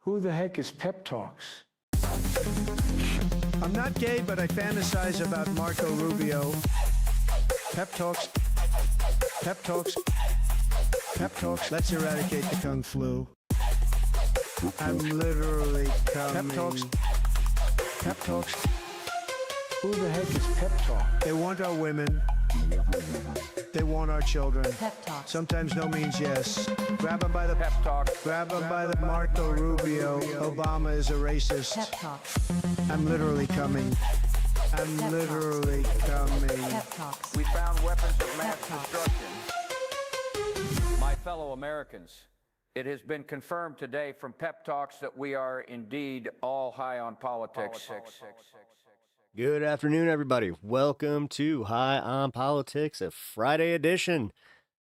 Who the heck is PepTalks? I'm not gay, but I fantasize about Marco Rubio. PepTalks. PepTalks. PepTalks. Let's eradicate the Kung Flu. I'm literally coming. PepTalks. PepTalks. Who the heck is PepTalk? They want our women. They want our children. PepTalks. Sometimes no means yes. Grab them by the PepTalks. Grab them by the Marco Rubio. Obama is a racist. PepTalks. I'm literally coming. I'm literally coming. PepTalks. We found weapons of mass PepTalks. destruction. My fellow Americans, it has been confirmed today from PepTalks that we are indeed all high on politics. Good afternoon, everybody. Welcome to High on Politics, a Friday edition.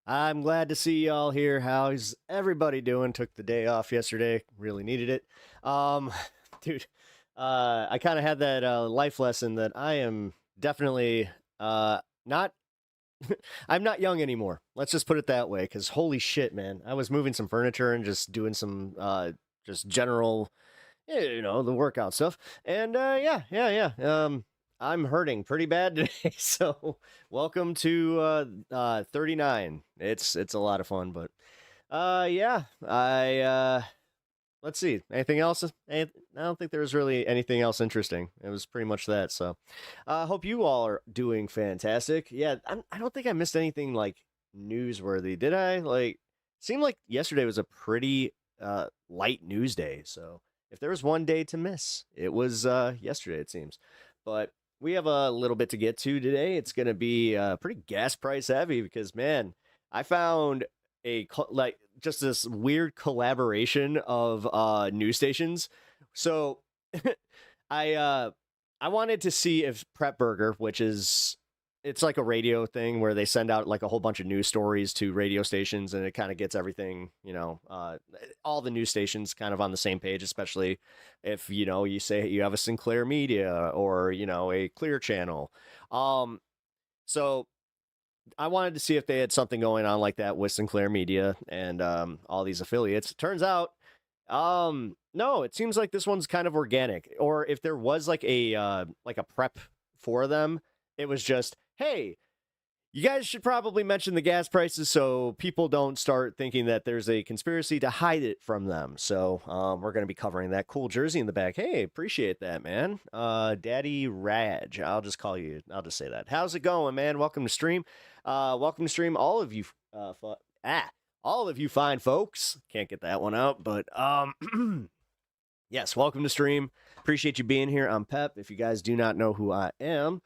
I'm glad to see y'all here. How's everybody doing? Took the day off yesterday. Really needed it. Dude, I kind of had that life lesson that I am definitely not... I'm not young anymore. Let's just put it that way, because holy shit, man. I was moving some furniture and just doing some just general... the workout stuff. And I'm hurting pretty bad today. So welcome to 39. It's a lot of fun, but let's see. Anything else? I don't think there was really anything else interesting. It was pretty much that. So I hope you all are doing fantastic. Yeah, I don't think I missed anything like newsworthy. Did I? Like, seemed like yesterday was a pretty light news day. So if there was one day to miss, it was yesterday, it seems. But we have a little bit to get to today. It's going to be pretty gas price heavy because, man, I found just this weird collaboration of news stations. So I wanted to see if Prep Burger, which is... It's like a radio thing where they send out like a whole bunch of news stories to radio stations, and it kind of gets everything, all the news stations kind of on the same page, especially if, you say you have a Sinclair Media or, a Clear Channel. So I wanted to see if they had something going on like that with Sinclair Media and all these affiliates. It turns out, no, it seems like this one's kind of organic. Or if there was like a prep for them, it was just, hey, you guys should probably mention the gas prices so people don't start thinking that there's a conspiracy to hide it from them. So we're going to be covering that. Cool jersey in the back. Hey, appreciate that, man. Daddy Raj. I'll just say that. How's it going, man? Welcome to stream. Welcome to stream, all of you. All of you fine folks. Can't get that one out, but yes, welcome to stream. Appreciate you being here. I'm Pep. If you guys do not know who I am,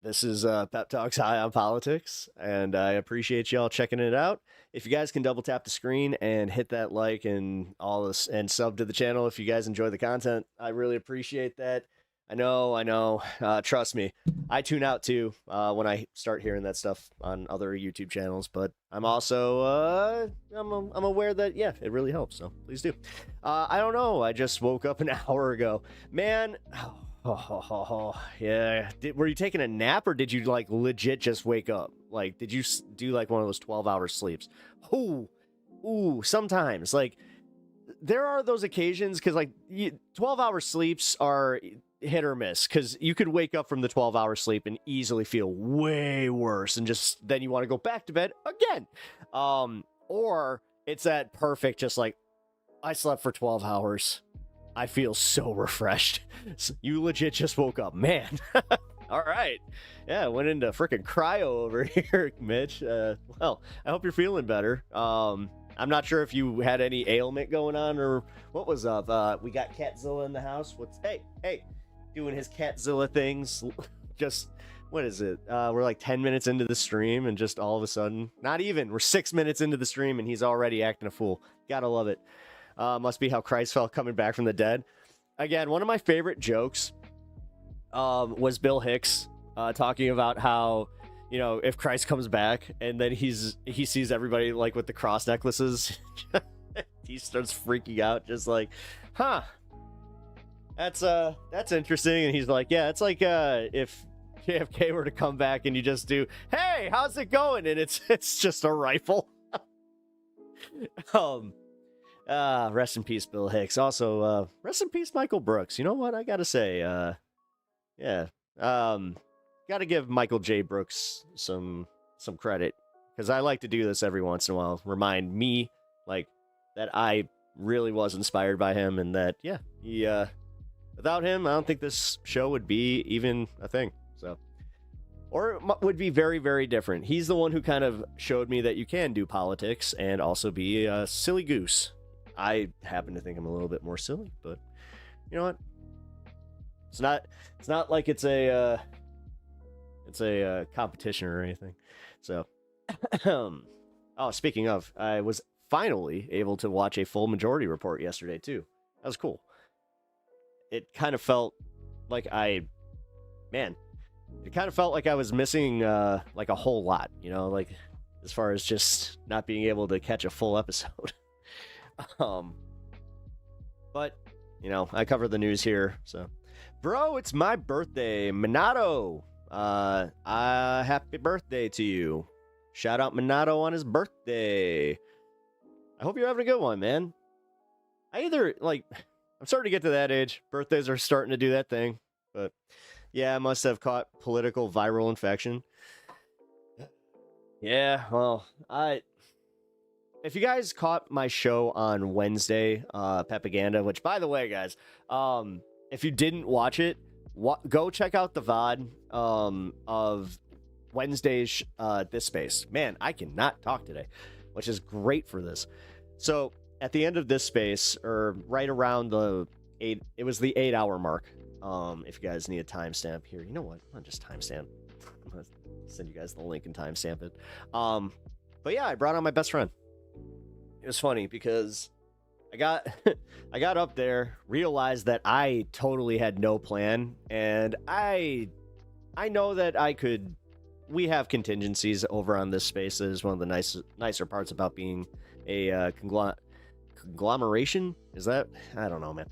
this is PepTalks High on Politics, and I appreciate y'all checking it out. If you guys can double tap the screen and hit that like and all this, and sub to the channel if you guys enjoy the content, I really appreciate that. I know. Trust me, I tune out too when I start hearing that stuff on other YouTube channels. But I'm also I'm aware that it really helps. So please do. I don't know. I just woke up an hour ago, man. Yeah. Were you taking a nap, or did you like legit just wake up? Like, did you do like one of those 12-hour sleeps? Ooh, sometimes like there are those occasions, because like 12-hour sleeps are hit or miss, because you could wake up from the 12-hour sleep and easily feel way worse, and just then you want to go back to bed again. Or it's that perfect, just like, I slept for 12 hours. I feel so refreshed. So you legit just woke up, man. All right. Yeah, went into freaking cryo over here, Mitch. Well, I hope you're feeling better. I'm not sure if you had any ailment going on or what was up. We got Catzilla in the house. Hey, doing his Catzilla things. Just, what is it? We're like 10 minutes into the stream, and just all of a sudden, not even, we're 6 minutes into the stream and he's already acting a fool. Gotta love it. Must be how Christ felt coming back from the dead. Again, one of my favorite jokes was Bill Hicks talking about how, if Christ comes back and then he sees everybody like with the cross necklaces, he starts freaking out, just like, that's interesting. And he's like, yeah, it's like if JFK were to come back and you just do, hey, how's it going? And it's just a rifle. Rest in peace, Bill Hicks. Also, rest in peace, Michael Brooks. You know what? I gotta say, yeah. Gotta give Michael J. Brooks some credit. Because I like to do this every once in a while. Remind me, like, that I really was inspired by him, and that, yeah, he, without him, I don't think this show would be even a thing. So, or it would be very, very different. He's the one who kind of showed me that you can do politics and also be a silly goose. I happen to think I'm a little bit more silly, but you know what? It's not like it's a competition or anything. So, oh, speaking of, I was finally able to watch a full Majority Report yesterday too. That was cool. It kind of felt like it kind of felt like I was missing like a whole lot, you know, like as far as just not being able to catch a full episode. But you know, I cover the news here, so bro, it's my birthday, Minato. Happy birthday to you. Shout out Minato on his birthday. I hope you're having a good one, man. I'm starting to get to that age. Birthdays are starting to do that thing. But yeah, I must have caught political viral infection. Yeah, well, if you guys caught my show on Wednesday, Pepaganda, which by the way, guys, if you didn't watch it, go check out the VOD of Wednesday's This Space. Man, I cannot talk today, which is great for this. So at the end of This Space, or right around it was the 8-hour mark. If you guys need a timestamp here, you know what? I'll just timestamp. I'm gonna send you guys the link and timestamp it. But yeah, I brought on my best friend. It was funny because I got up there, realized that I totally had no plan, and I know that we have contingencies over on This Space. That is one of the nicer parts about being a conglomeration. Is that? I don't know, man.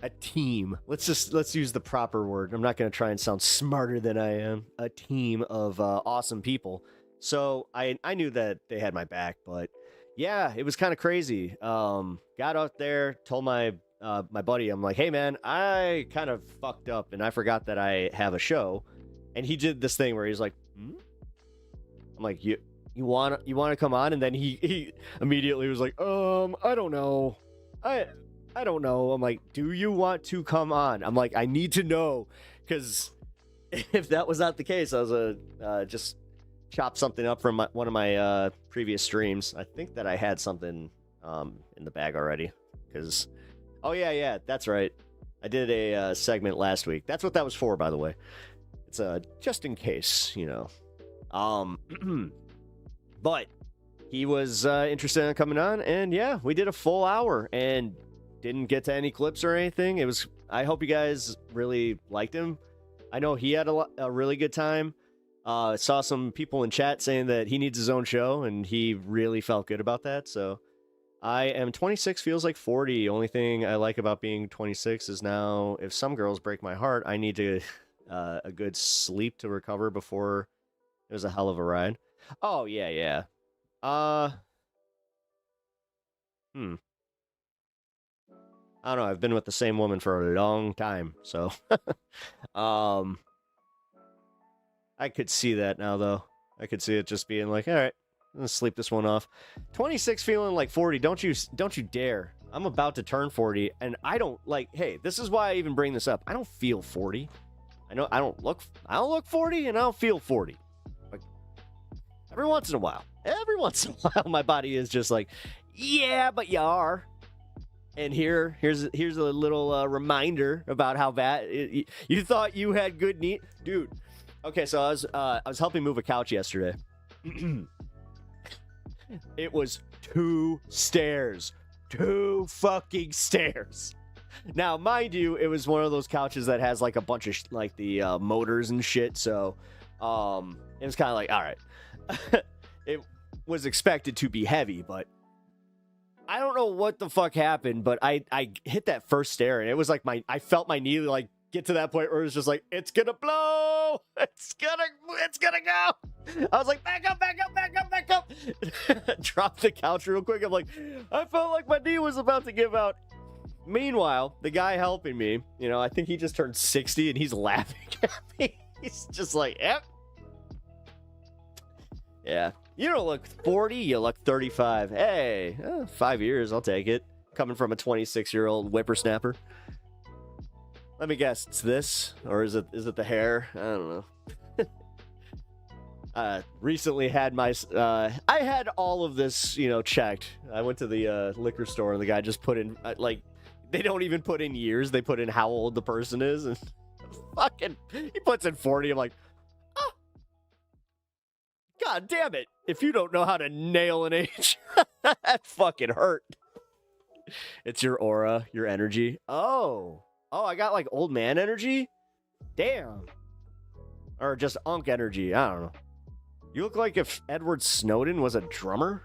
A team. Let's use the proper word. I'm not going to try and sound smarter than I am. A team of awesome people. So I knew that they had my back, but yeah, it was kind of crazy. Got out there, told my buddy, I'm like, hey man, I kind of fucked up and I forgot that I have a show. And he did this thing where he's like, I'm like, you want to come on? And then he immediately was like, I don't know. I don't know. I'm like, do you want to come on? I'm like, I need to know, because if that was not the case, I was just chop something up from one of my previous streams. I think that I had something in the bag already, because oh yeah, that's right. I did a segment last week. That's what that was for, by the way. It's just in case, you know. But he was interested in coming on, and yeah, we did a full hour and didn't get to any clips or anything. I hope you guys really liked him. I know he had a really good time. Saw some people in chat saying that he needs his own show, and he really felt good about that. So I am 26, feels like 40. Only thing I like about being 26 is now, if some girls break my heart, I need to a good sleep to recover before it was a hell of a ride. Oh yeah. I don't know. I've been with the same woman for a long time, so I could see that now, though. I could see it just being like, all right, I'm gonna sleep this one off. 26 feeling like 40. Don't you dare. I'm about to turn 40, and I don't like. Hey, this is why I even bring this up. I don't feel 40. I don't look 40, and I don't feel 40. Like every once in a while, my body is just like, yeah, but you are. And here's a little reminder about how bad you thought you had good knee, dude. Okay, so I was helping move a couch yesterday. It was 2 stairs, 2 fucking stairs. Now, mind you, it was one of those couches that has like a bunch of like the motors and shit. So it was kind of like, all right, it was expected to be heavy, but I don't know what the fuck happened, but I hit that first stair, and it was like I felt my knee like get to that point where it was just like, it's gonna blow. no, it's gonna go. I was like, back up. Dropped the couch real quick. I'm like, I felt like my knee was about to give out. Meanwhile, the guy helping me, I think he just turned 60 and he's laughing at me. He's just like, yep. Yeah. You don't look 40, you look 35. Hey, 5 years, I'll take it. Coming from a 26-year-old whippersnapper. Let me guess, it's this? Or is it the hair? I don't know. Recently had my... I had all of this, checked. I went to the liquor store and the guy just put in, they don't even put in years. They put in how old the person is. And fucking... He puts in 40. I'm like, oh. God damn it. If you don't know how to nail an age, that fucking hurt. It's your aura, your energy. Oh, I got like old man energy? Damn. Or just unk energy. I don't know. You look like if Edward Snowden was a drummer.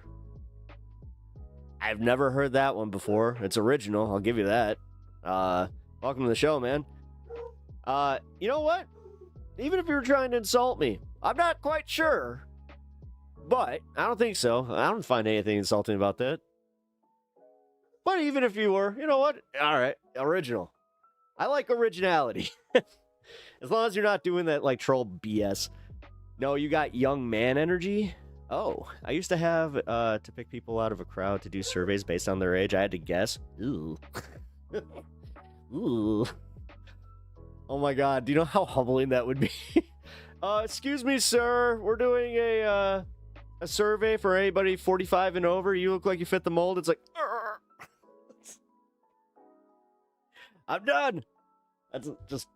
I've never heard that one before. It's original. I'll give you that. Welcome to the show, man. You know what? Even if you were trying to insult me, I'm not quite sure. But I don't think so. I don't find anything insulting about that. But even if you were, you know what? All right, original. I like originality. As long as you're not doing that like troll BS. No, you got young man energy. Oh, I used to have to pick people out of a crowd to do surveys based on their age. I had to guess. Ooh. Ooh. Oh my God, do you know how humbling that would be? Excuse me, sir. We're doing a survey for anybody 45 and over. You look like you fit the mold. It's like, I'm done. That's just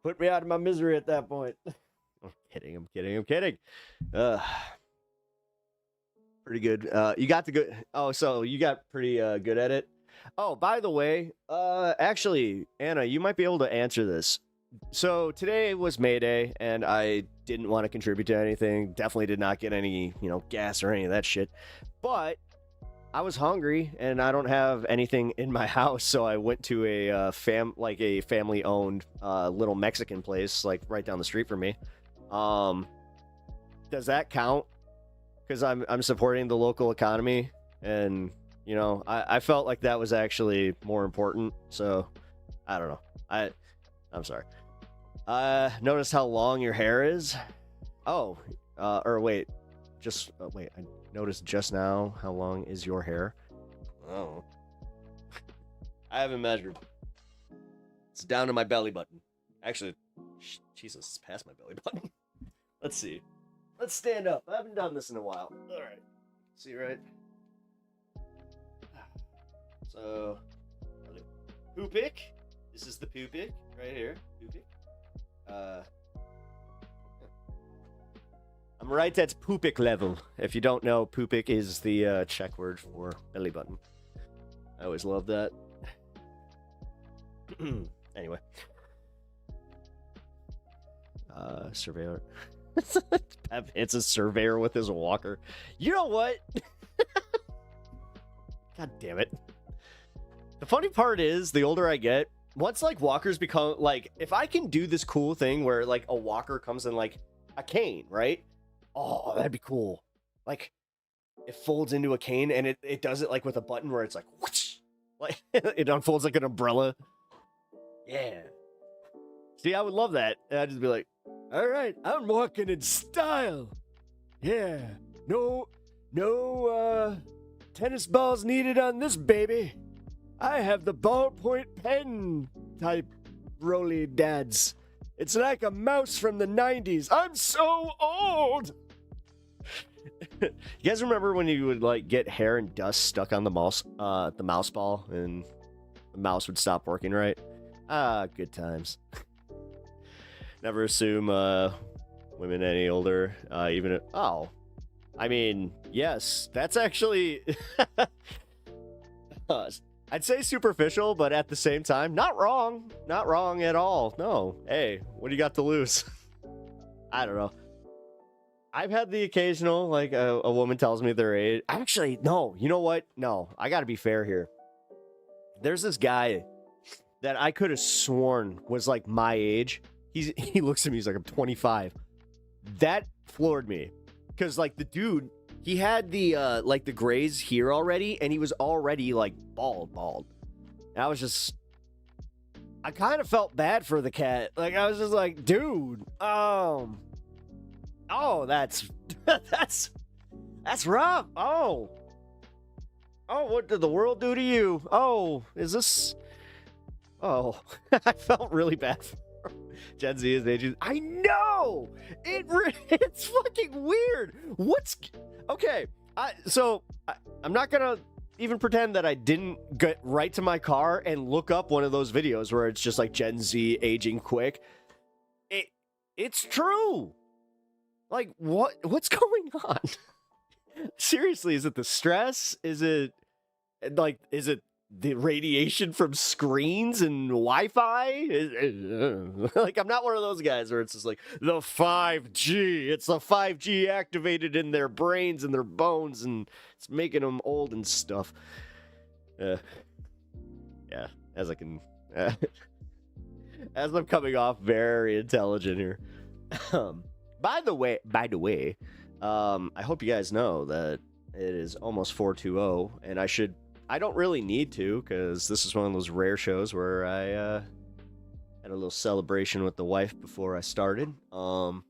put me out of my misery at that point. I'm kidding. Pretty good. You got the good. Oh, so you got pretty good at it. Oh, by the way, actually, Anna, you might be able to answer this. So today was Mayday, and I didn't want to contribute to anything. Definitely did not get any, gas or any of that shit. But I was hungry, and I don't have anything in my house, so I went to a family-owned little Mexican place, like right down the street from me. Does that count? Because I'm supporting the local economy, and I felt like that was actually more important. So I don't know. I'm sorry. Notice how long your hair is. Oh, wait. I noticed just now how long is your hair. Oh. I haven't measured. It's down to my belly button. Actually, Jesus, it's past my belly button. Let's see. Let's stand up. I haven't done this in a while. All right. See, right? So, poo pick. This is the poo pick right here. Poo pick. I'm right at poopic level. If you don't know, poopic is the Czech word for belly button. I always love that. Anyway. Surveyor. Pep hits a surveyor with his walker. You know what? God damn it. The funny part is, the older I get, once like walkers become like, if I can do this cool thing where like a walker comes in like a cane, right? Oh, that'd be cool. Like it folds into a cane and it does it like with a button where it's like whoosh, like it unfolds like an umbrella. Yeah. See, I would love that. And I'd just be like, all right, I'm walking in style. Yeah. No tennis balls needed on this baby. I have the ballpoint pen type roly dads. It's like a mouse from the 90s. I'm so old. You guys remember when you would like get hair and dust stuck on the mouse ball and the mouse would stop working right? Good times. Never assume women any older, even if, I mean, yes, that's actually I'd say superficial, but at the same time, not wrong at all. No, hey, what do you got to lose? I don't know. I've had the occasional, like, a woman tells me their age. Actually, no, you know what? No, I gotta be fair here. There's this guy that I could have sworn was, like, my age. he looks at me, he's like, I'm 25. That floored me. Because, like, the dude, he had the, like, the grays here already, and he was already, like, bald. And I was just, I kind of felt bad for the cat. Like, I was just like, dude, oh, that's rough. Oh, what did the world do to you? Oh, is this, oh, I felt really bad for Gen Z is aging. I know it's fucking weird. Okay? I'm not gonna even pretend that I didn't get right to my car and look up one of those videos where it's just like Gen Z aging quick. It's true. Like what's going on? Seriously, is it the stress? Is it the radiation from screens and Wi-Fi? Like, I'm not one of those guys where it's just like, the 5G. It's the 5G activated in their brains and their bones, and it's making them old and stuff. Yeah, as I can... as I'm coming off very intelligent here. By the way, I hope you guys know that it is almost 4:20, and I don't really need to, because this is one of those rare shows where I had a little celebration with the wife before I started. So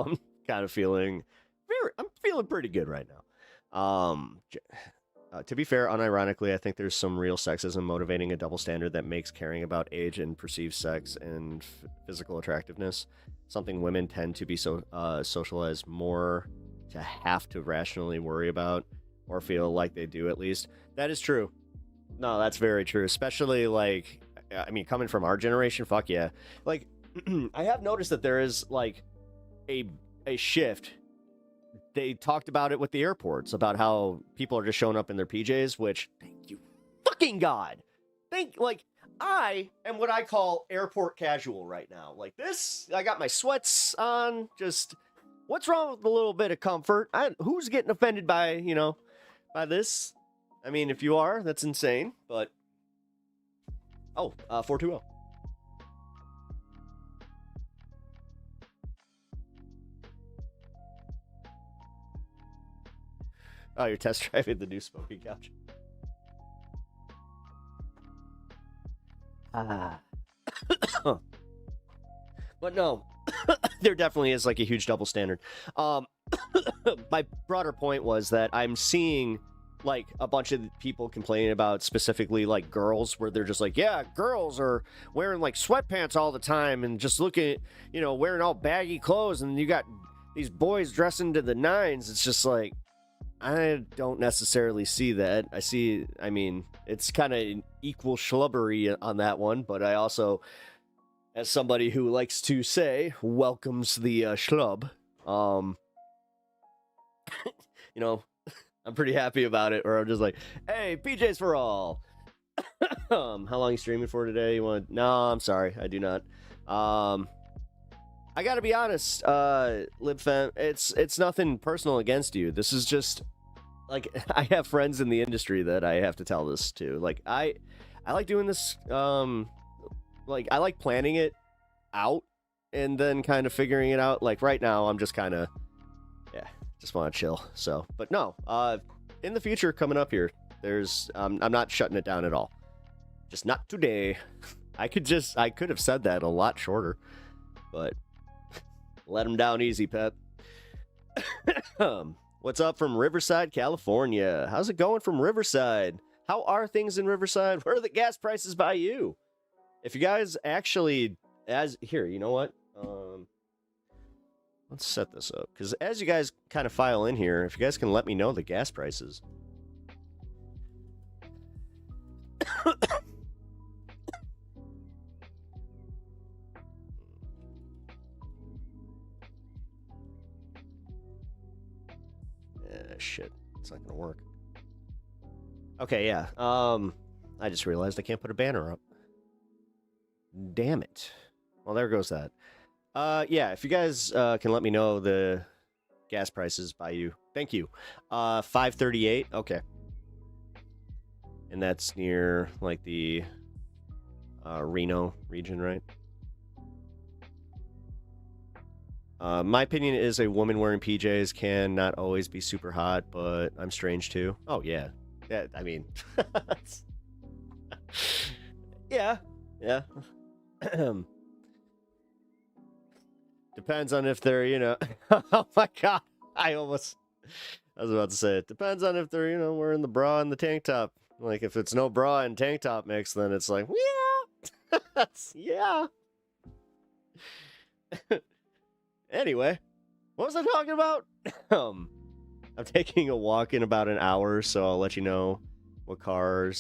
I'm kind of feeling pretty good right now. To be fair, unironically, I think there's some real sexism motivating a double standard that makes caring about age and perceived sex and physical attractiveness something women tend to be socialized more to have to rationally worry about, or feel like they do, at least. That is true. No, that's very true. Especially, like, I mean, coming from our generation, fuck yeah. Like, I have noticed that there is, like, a shift. They talked about it with the airports, about how people are just showing up in their PJs, which, thank you fucking God. I am what I call airport casual right now. Like this, I got my sweats on, just, what's wrong with a little bit of comfort? Who's getting offended by, by this? I mean, if you are, that's insane, but... 420. Oh, you're test driving the new smoking couch. But no, there definitely is like a huge double standard. My broader point was that I'm seeing like a bunch of people complaining about specifically like girls, where they're just like, yeah, girls are wearing like sweatpants all the time and just looking at, wearing all baggy clothes, and you got these boys dressing to the nines. It's just like, I don't necessarily see that. I mean, it's kind of an equal schlubbery on that one, but I also, as somebody who likes to say, welcomes the schlub, I'm pretty happy about it, or I'm just like, hey, PJs for all. How long are you streaming for today? No, I'm sorry, I do not. I gotta be honest, LibFem, it's nothing personal against you. This is just, like, I have friends in the industry that I have to tell this to. Like, I like doing this, like, I like planning it out and then kind of figuring it out. Like, right now, I'm just kind of, just want to chill. So, but no, in the future coming up here, there's, I'm not shutting it down at all. Just not today. I could have said that a lot shorter, but let them down easy, Pep. What's up from Riverside, California? How's it going from Riverside? How are things in Riverside? Where are the gas prices by you? If you guys actually, you know what? Let's set this up, because as you guys kind of file in here, if you guys can let me know the gas prices. Shit, it's not gonna work. Okay, yeah. I just realized I can't put a banner up. Damn it. Well, there goes that. Yeah, if you guys can let me know the gas prices by you. Thank you. 538. Okay. And that's near like the Reno region, right? My opinion is a woman wearing PJs can not always be super hot, but I'm strange too. Oh, yeah. Yeah, I mean... yeah. Depends on if they're, oh my god, I was about to say it. Depends on if they're, wearing the bra and the tank top. Like, if it's no bra and tank top mix, then it's like, yeah. Yeah. Anyway, what was I talking about? I'm taking a walk in about an hour, so I'll let you know what car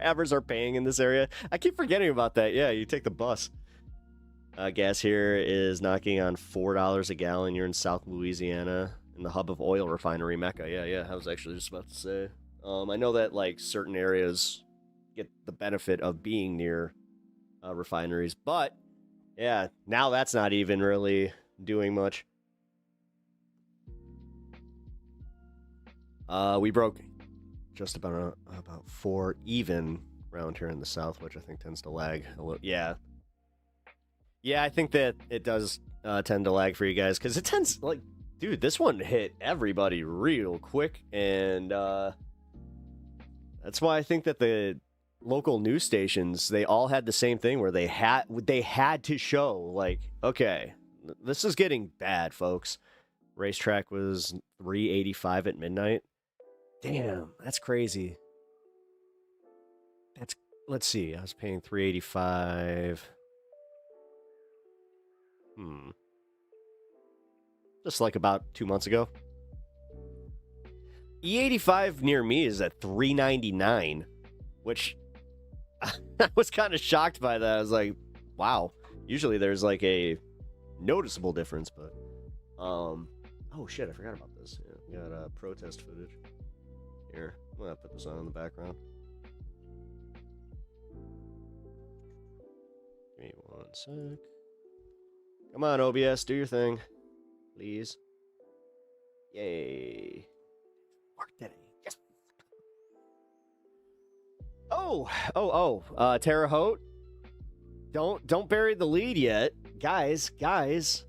havers are paying in this area. I keep forgetting about that. Yeah, you take the bus. Gas here is knocking on $4 a gallon. You're in South Louisiana, in the hub of oil refinery Mecca. Yeah. I was actually just about to say. I know that like certain areas get the benefit of being near refineries, but yeah, now that's not even really doing much. We broke just about 4 even around here in the south, which I think tends to lag a little. Yeah, I think that it does tend to lag for you guys because it tends like, dude, this one hit everybody real quick, and that's why I think that the local news stations, they all had the same thing where they had to show like, okay, this is getting bad, folks. Racetrack was $3.85 at midnight. Damn, that's crazy. Let's see, I was paying $3.85. Just like about 2 months ago. E85 near me is at $3.99, which I was kind of shocked by that. I was like, wow. Usually there's like a noticeable difference, but oh shit, I forgot about this. Yeah, we got protest footage. Here, I'm gonna put this on in the background. Give me 1 sec. Come on, OBS, do your thing. Please. Yay. Work today. Yes. Terre Haute. Don't bury the lead yet. Guys,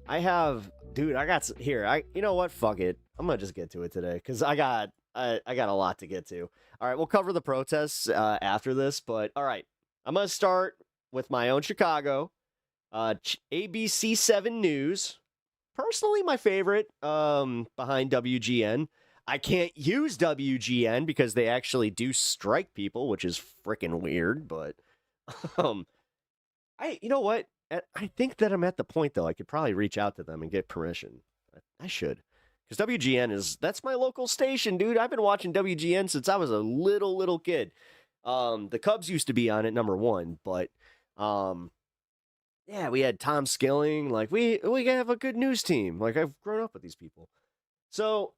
I got here. You know what? Fuck it. I'm gonna just get to it today because I got a lot to get to. All right, we'll cover the protests after this, but all right, I'm gonna start with my own Chicago. ABC 7 News, personally my favorite behind WGN. I can't use WGN because they actually do strike people, which is freaking weird, but you know what? I think that I'm at the point though I could probably reach out to them and get permission. I should. Because WGN that's my local station, dude. I've been watching WGN since I was a little kid. The Cubs used to be on it, number 1, but yeah, we had Tom Skilling. Like we have a good news team. Like I've grown up with these people. So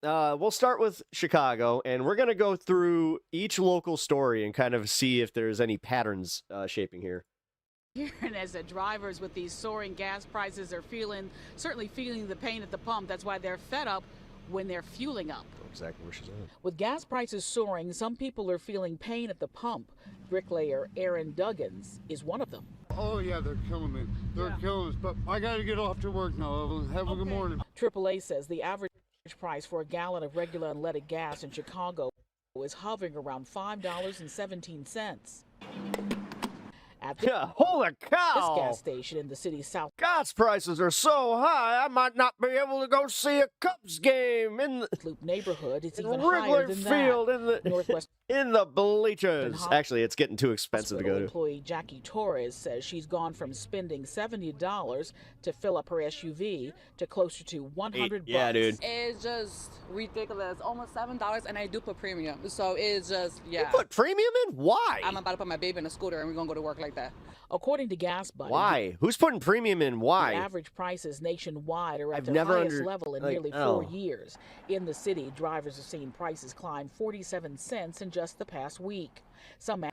we'll start with Chicago, and we're gonna go through each local story and kind of see if there's any patterns shaping here. And as the drivers with these soaring gas prices are certainly feeling the pain at the pump. That's why they're fed up when they're fueling up. Exactly where she's at. With gas prices soaring, some people are feeling pain at the pump. Bricklayer Aaron Duggins is one of them. Oh yeah, they're killing me. They're killing us. But I got to get off to work now, Evelyn. Have a good morning. AAA says the average price for a gallon of regular unleaded gas in Chicago is hovering around $5.17. Holy cow! This gas station in the city's south. Gas prices are so high, I might not be able to go see a Cubs game in the Loop neighborhood. It's even Wrigley higher than Field that. in the bleachers. Actually, it's getting too expensive to go to. Employee Jackie Torres says she's gone from spending $70 to fill up her SUV to closer to $100. Yeah, dude. It's just ridiculous. Almost $7, and I do put premium. So it's just, yeah. You put premium in? Why? I'm about to put my baby in a scooter, and we're going to go to work like that. According to Gas Buddy, why? Who's putting premium in? Why? The average prices nationwide are at I've their never highest level in nearly 4 years. In the city, drivers have seen prices climb 47 cents in just the past week.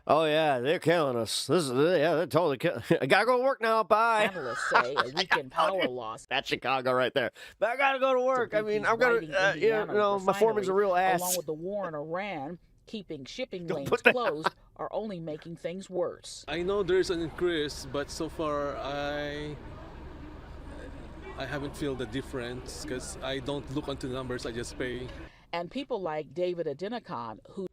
Oh yeah, they're killing us. They're totally killing. I gotta go to work now. Bye. Analysts say a weekend power loss. That's Chicago right there. But I gotta go to work. I mean, I'm gonna, my foreman's a real ass. Along with the war in Iran, Keeping shipping Don't lanes put that- closed are only making things worse. I know there's an increase, but so far I haven't feel the difference because I don't look onto the numbers, I just pay. And people like David Adenikon, who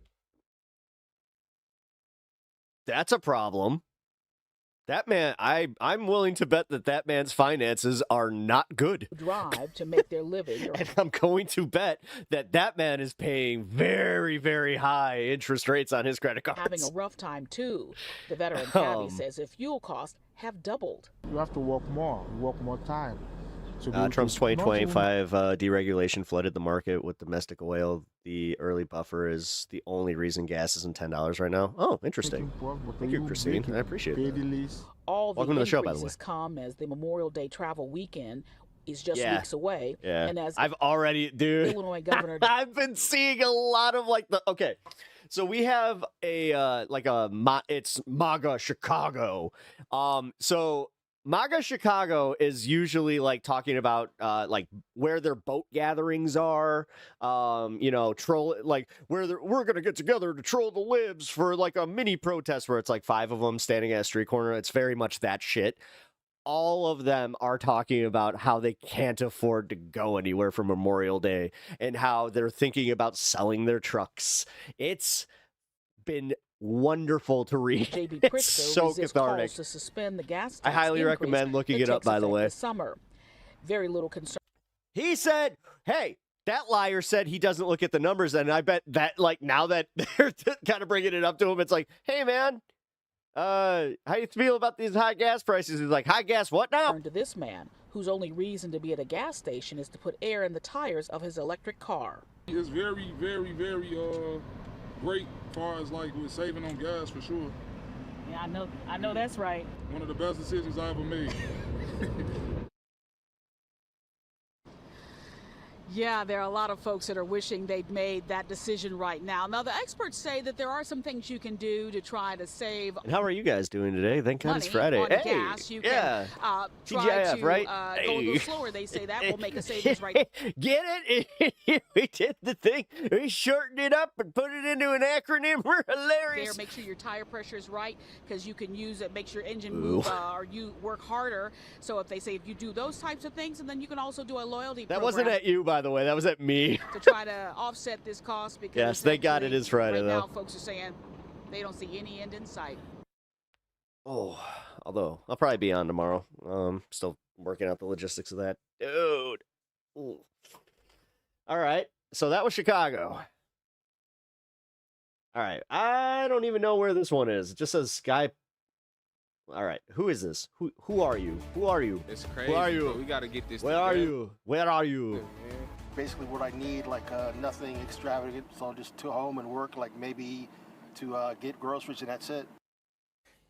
That's a problem. That man, I'm willing to bet that man's finances are not good. drive to make their living are And I'm going to bet that man is paying very, very high interest rates on his credit cards. having a rough time too. The veteran caddy says if fuel costs have doubled. You have to work more time. So Trump's 2025 deregulation flooded the market with domestic oil. The early buffer is the only reason gas isn't $10 right now. Oh, interesting. Thank you, Christine. I appreciate that. All Welcome to the show, by the way. increases come as the Memorial Day travel weekend is just Yeah. weeks away. Yeah. And as I've already, dude. Illinois Governor I've been seeing a lot of okay. So we have it's MAGA Chicago. So MAGA Chicago is usually like talking about like where their boat gatherings are, troll like where we're gonna get together to troll the libs for like a mini protest where it's like 5 of them standing at a street corner. It's very much that shit. All of them are talking about how they can't afford to go anywhere for Memorial Day and how they're thinking about selling their trucks. It's been wonderful to read. J.B. It's Pritzker so resists cathartic. calls to suspend the gas I tax highly increase recommend looking that it up, takes by the effect way. this summer. Very little concern. He said, hey, that liar said he doesn't look at the numbers. And I bet that, like, now that they're kind of bringing it up to him, it's like, hey, man, how you feel about these high gas prices? He's like, high gas what now? To this man, whose only reason to be at a gas station is to put air in the tires of his electric car. It's very, very, very great as far as like with saving on gas for sure. Yeah, I know that's right. One of the best decisions I ever made. Yeah, there are a lot of folks that are wishing they'd made that decision right now. Now, the experts say that there are some things you can do to try to save And how are you guys doing today? Thank God money it's Friday. on Hey, gas. You yeah. can try TGIF, to right? go a little Hey. slower. They say that will make a savings right. Get it? We did the thing. We shortened it up and put it into an acronym. We're hilarious. There, make sure your tire pressure is right because you can use it, makes your engine move or you work harder. So if they say if you do those types of things, and then you can also do a loyalty That program wasn't at you, by the way. That was at me. to try to offset this cost because Yes, thank God it actually, is Friday, right though. now folks are saying they don't see any end in sight. Oh, although I'll probably be on tomorrow. Still working out the logistics of that. Dude. Ooh. All right. So that was Chicago. All right. I don't even know where this one is. It just says Skype. All right. Who is this? Who are you? Who are you? It's crazy. Who are you? But we gotta get this. Where are together. you? Where are you? Basically what I need, like nothing extravagant, so just to home and work, like maybe to get groceries and that's it.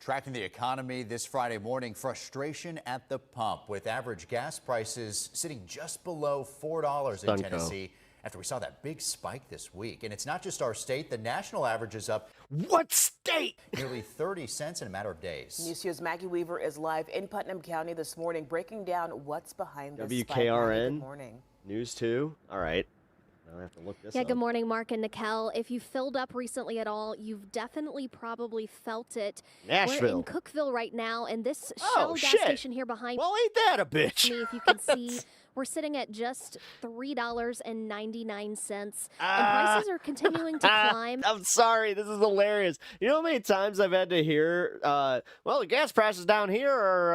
Tracking the economy this Friday morning, frustration at the pump with average gas prices sitting just below $4 in Sunco. Tennessee after we saw that big spike this week. And it's not just our state, the national average is up. What state? Nearly 30 cents in a matter of days. News 2's Maggie Weaver is live in Putnam County this morning, breaking down what's behind this spike. Maggie, WKRN. good morning. News 2. All right. Now I have to look this Yeah, up. good morning, Mark and Nicole. If you filled up recently at all, you've definitely probably felt it. We're Nashville. in Cookeville right now, and this Oh, Shell gas shit. station here behind Well, ain't that a bitch? me, if you can see, we're sitting at just $3.99, and prices are continuing to climb. I'm sorry, this is hilarious. You know how many times I've had to hear, well, the gas prices down here are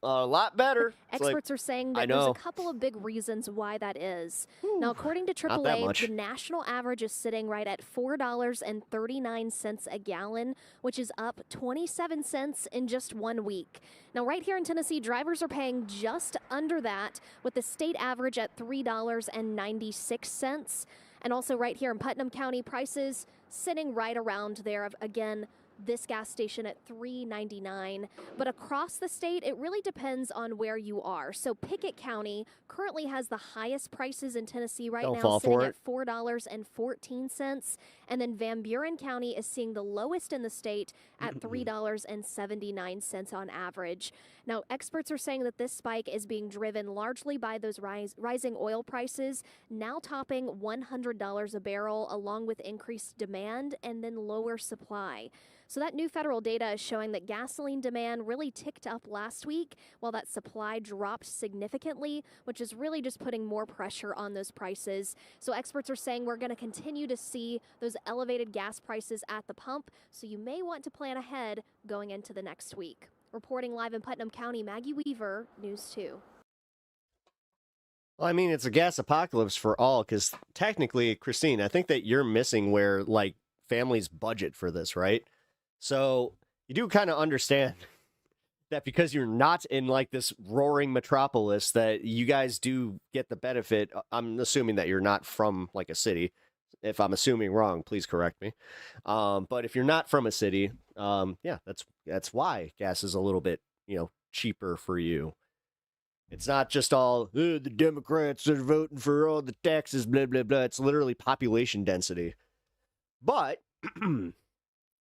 a lot better. It's like, Experts are saying I that there's a know. couple of big reasons why that is. Now, according to not that AAA, much. the national average is sitting right at $4.39 a gallon, which is up 27 cents in just 1 week. Now, right here in Tennessee, drivers are paying just under that, with the state average at $3.96. And also right here in Putnam County, prices sitting right around there of, again, this gas station at $3.99. But across the state, it really depends on where you are. So Pickett County currently has the highest prices in Tennessee right now, sitting at $4.14. And then Van Buren County is seeing the lowest in the state at $3.79 on average. Now, experts are saying that this spike is being driven largely by those rising oil prices, now topping $100 a barrel, along with increased demand and then lower supply. So that new federal data is showing that gasoline demand really ticked up last week, while that supply dropped significantly, which is really just putting more pressure on those prices. So experts are saying we're going to continue to see those elevated gas prices at the pump, so you may want to plan ahead going into the next week. Reporting live in Putnam County, Maggie Weaver, News 2. Well, I mean, it's a gas apocalypse for all, because technically, Christine, I think that you're missing where, like, families budget for this, right? So you do kind of understand that because you're not in, like, this roaring metropolis, that you guys do get the benefit. I'm assuming that you're not from, like, a city. If I'm assuming wrong, please correct me. But if you're not from a city, yeah, that's why gas is a little bit, cheaper for you. It's not just all, the Democrats are voting for all the taxes, blah, blah, blah. It's literally population density. But,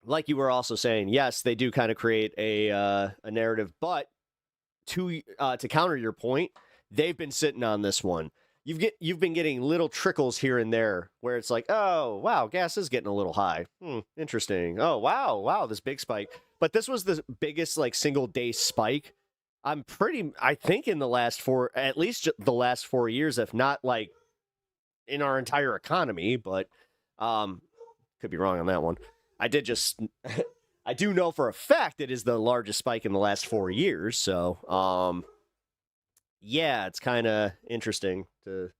like you were also saying, yes, they do kind of create a narrative. But to counter your point, they've been sitting on this one. You've been getting little trickles here and there where it's like, oh, wow, gas is getting a little high. Interesting. Oh, wow, this big spike. But this was the biggest, like, single day spike. I think in the last at least the last 4 years, if not, like, in our entire economy. But could be wrong on that one. I do know for a fact it is the largest spike in the last 4 years. So, yeah, it's kind of interesting to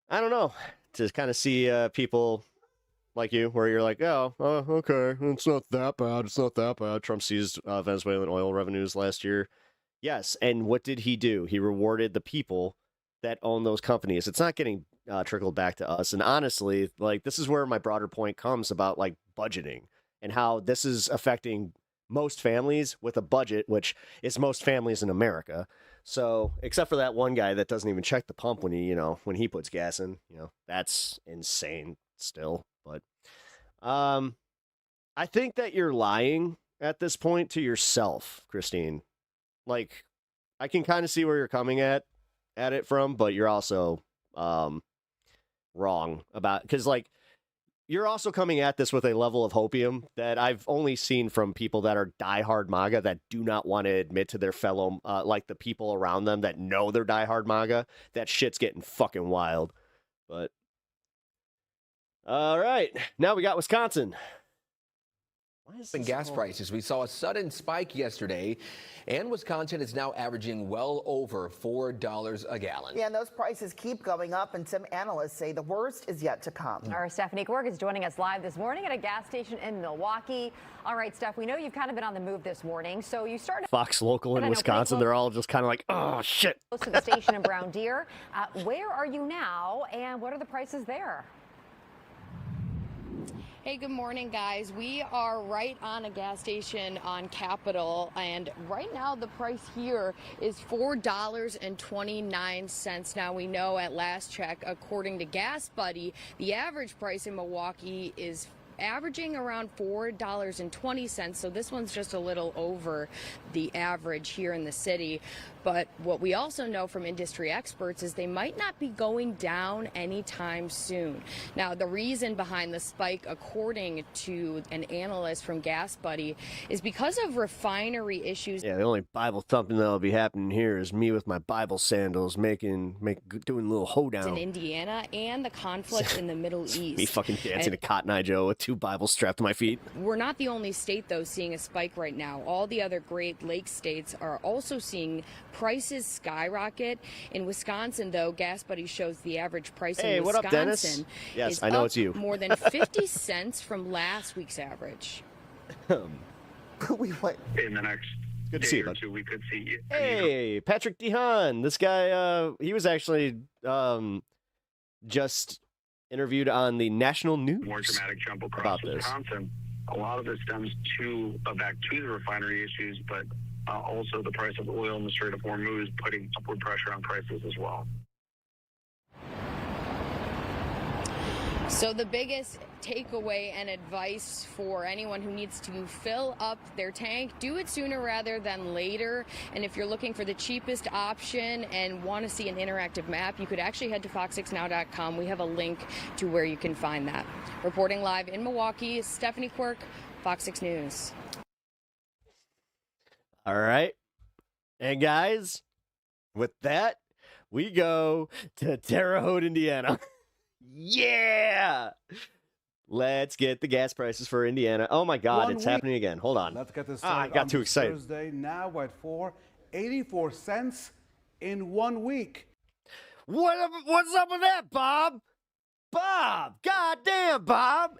kind of see people like you, where you're like, oh, okay, it's not that bad. Trump seized Venezuelan oil revenues last year. Yes, and what did he do? He rewarded the people that own those companies. It's not getting trickled back to us. And honestly, like, this is where my broader point comes about, like, budgeting and how this is affecting most families with a budget, which is most families in America. So, except for that one guy that doesn't even check the pump when he puts gas in, that's insane still. But I think that you're lying at this point to yourself, Christine. Like, I can kind of see where you're coming at it from, but you're also wrong about, because, like, you're also coming at this with a level of hopium that I've only seen from people that are diehard MAGA that do not want to admit to their fellow, like, the people around them that know they're diehard MAGA. That shit's getting fucking wild. But all right, now we got Wisconsin. In gas prices, we saw a sudden spike yesterday, and Wisconsin is now averaging well over $4 a gallon. Yeah, and those prices keep going up, and some analysts say the worst is yet to come. Our Stephanie Quirk is joining us live this morning at a gas station in Milwaukee. All right, Steph, we know you've kind of been on the move this morning, so you started Fox Local in Wisconsin. They're all just kind of like, oh, shit. Close to the station in Brown Deer. Where are you now, and what are the prices there? Hey, good morning, guys. We are right on a gas station on Capitol, and right now the price here is $4.29. Now, we know at last check, according to Gas Buddy, the average price in Milwaukee is averaging around $4.20, so this one's just a little over the average here in the city. But what we also know from industry experts is they might not be going down anytime soon. Now, the reason behind the spike, according to an analyst from Gas Buddy, is because of refinery issues. Yeah, the only Bible thumping that'll be happening here is me with my Bible sandals doing a little hoedown in Indiana and the conflict in the Middle East. Me fucking dancing to Cotton Eye Joe with 2 Bibles strapped to my feet. We're not the only state, though, seeing a spike right now. All the other Great Lakes states are also seeing prices skyrocket. In Wisconsin, though, Gas Buddy shows the average price in Wisconsin. What up, Dennis? Yes, is I know up it's you. more than 50 cents from last week's average. We went in the next Good to day see you, or bud. two, we could see. Hey, Patrick DeHaan. This guy, he was actually just interviewed on the national news More dramatic jump across about this. Wisconsin. A lot of it stems back to the refinery issues, but also the price of oil in the Strait of Hormuz putting upward pressure on prices as well. So the biggest takeaway and advice for anyone who needs to fill up their tank, do it sooner rather than later. And if you're looking for the cheapest option and want to see an interactive map, you could actually head to fox6now.com. We have a link to where you can find that. Reporting live in Milwaukee, Stephanie Quirk, Fox 6 News. All right. And guys, with that, we go to Terre Haute, Indiana. Yeah! Let's get the gas prices for Indiana. Oh my God, it's happening again. Hold on. Let's get this I started. got too excited. Thursday, now at 84 cents in 1 week. What's up with that, Bob? Bob! Goddamn, Bob!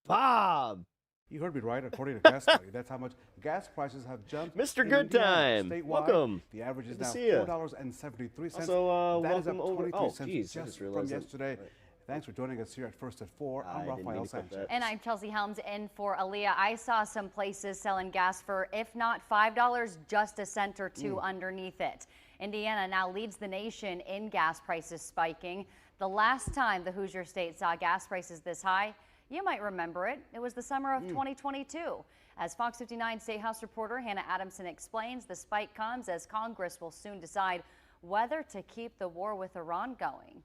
Bob! You heard me right. According to Gas Buddy, that's how much gas prices have jumped. Mr. in Good Indiana. Time. Statewide, Welcome. The average is Good to now see ya. $4.73. Also, that is up welcome 23 over. cents Geez, I just just from realized that. yesterday. Right. Thanks for joining us here at First at 4. I'm didn't mean Rafael to put Sanchez. that. And I'm Chelsea Helms in for Aaliyah. I saw some places selling gas for, if not $5, just a cent or two underneath it. Indiana now leads the nation in gas prices spiking. The last time the Hoosier State saw gas prices this high, you might remember it. It was the summer of 2022. As Fox 59 State House reporter Hannah Adamson explains, the spike comes as Congress will soon decide whether to keep the war with Iran going.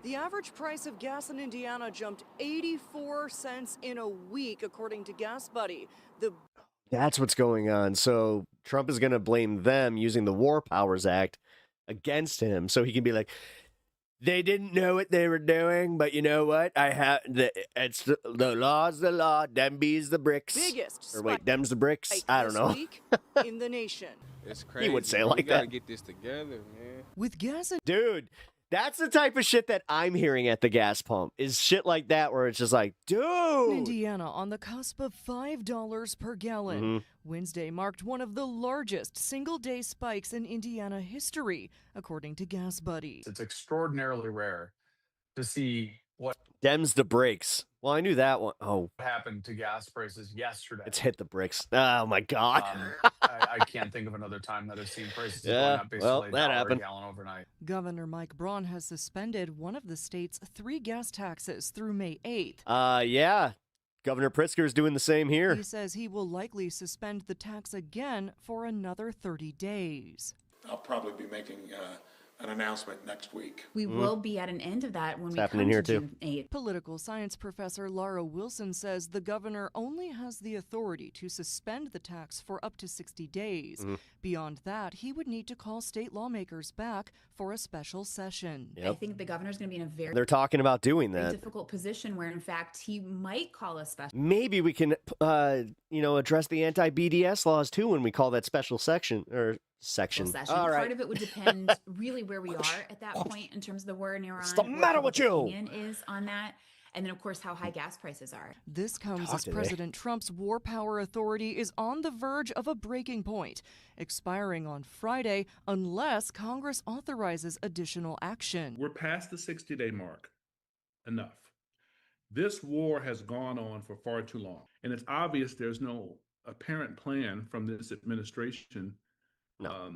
The average price of gas in Indiana jumped 84 cents in a week, according to Gas Buddy. That's what's going on. So Trump is going to blame them using the War Powers Act against him, so he can be like, they didn't know what they were doing, but you know what? It's the law's the law. Dem bees the bricks. Biggest Or wait, dem's the bricks. I don't know. this week in the nation. It's crazy. He would say it We like gotta that. get this together, man. With gas and Dude, that's the type of shit that I'm hearing at the gas pump, is shit like that where it's just like, dude. Indiana on the cusp of $5 per gallon. Wednesday marked one of the largest single-day spikes in Indiana history, according to Gas Buddy. It's extraordinarily rare to see what Dem's the brakes. Well, I knew that one. Oh, happened to gas prices yesterday. it's hit the bricks. Oh my God. I can't think of another time that I've seen prices Yeah, going up basically well, $1 that a happened. gallon overnight. Governor Mike Braun has suspended one of the state's 3 gas taxes through May 8th. Yeah. Governor Pritzker's doing the same here. He says he will likely suspend the tax again for another 30 days. I'll probably be making an announcement next week. We will be at an end of that when It's we happening come here, to too. June 8th. Political science professor Laura Wilson says the governor only has the authority to suspend the tax for up to 60 days. Beyond that, he would need to call state lawmakers back for a special session. I think the governor's going to be in a very They're talking about doing very that. difficult position where, in fact, he might call a special. Maybe we can, address the anti-BDS laws too when we call that special section or section. Session. All right. Part of it would depend really where we are at that point in terms of the war in Iran. What's the what matter with public you? opinion is on that. And then, of course, how high gas prices are. This comes Talk as today. President Trump's war power authority is on the verge of a breaking point, expiring on Friday unless Congress authorizes additional action. We're past the 60-day mark. Enough. This war has gone on for far too long. And it's obvious there's no apparent plan from this administration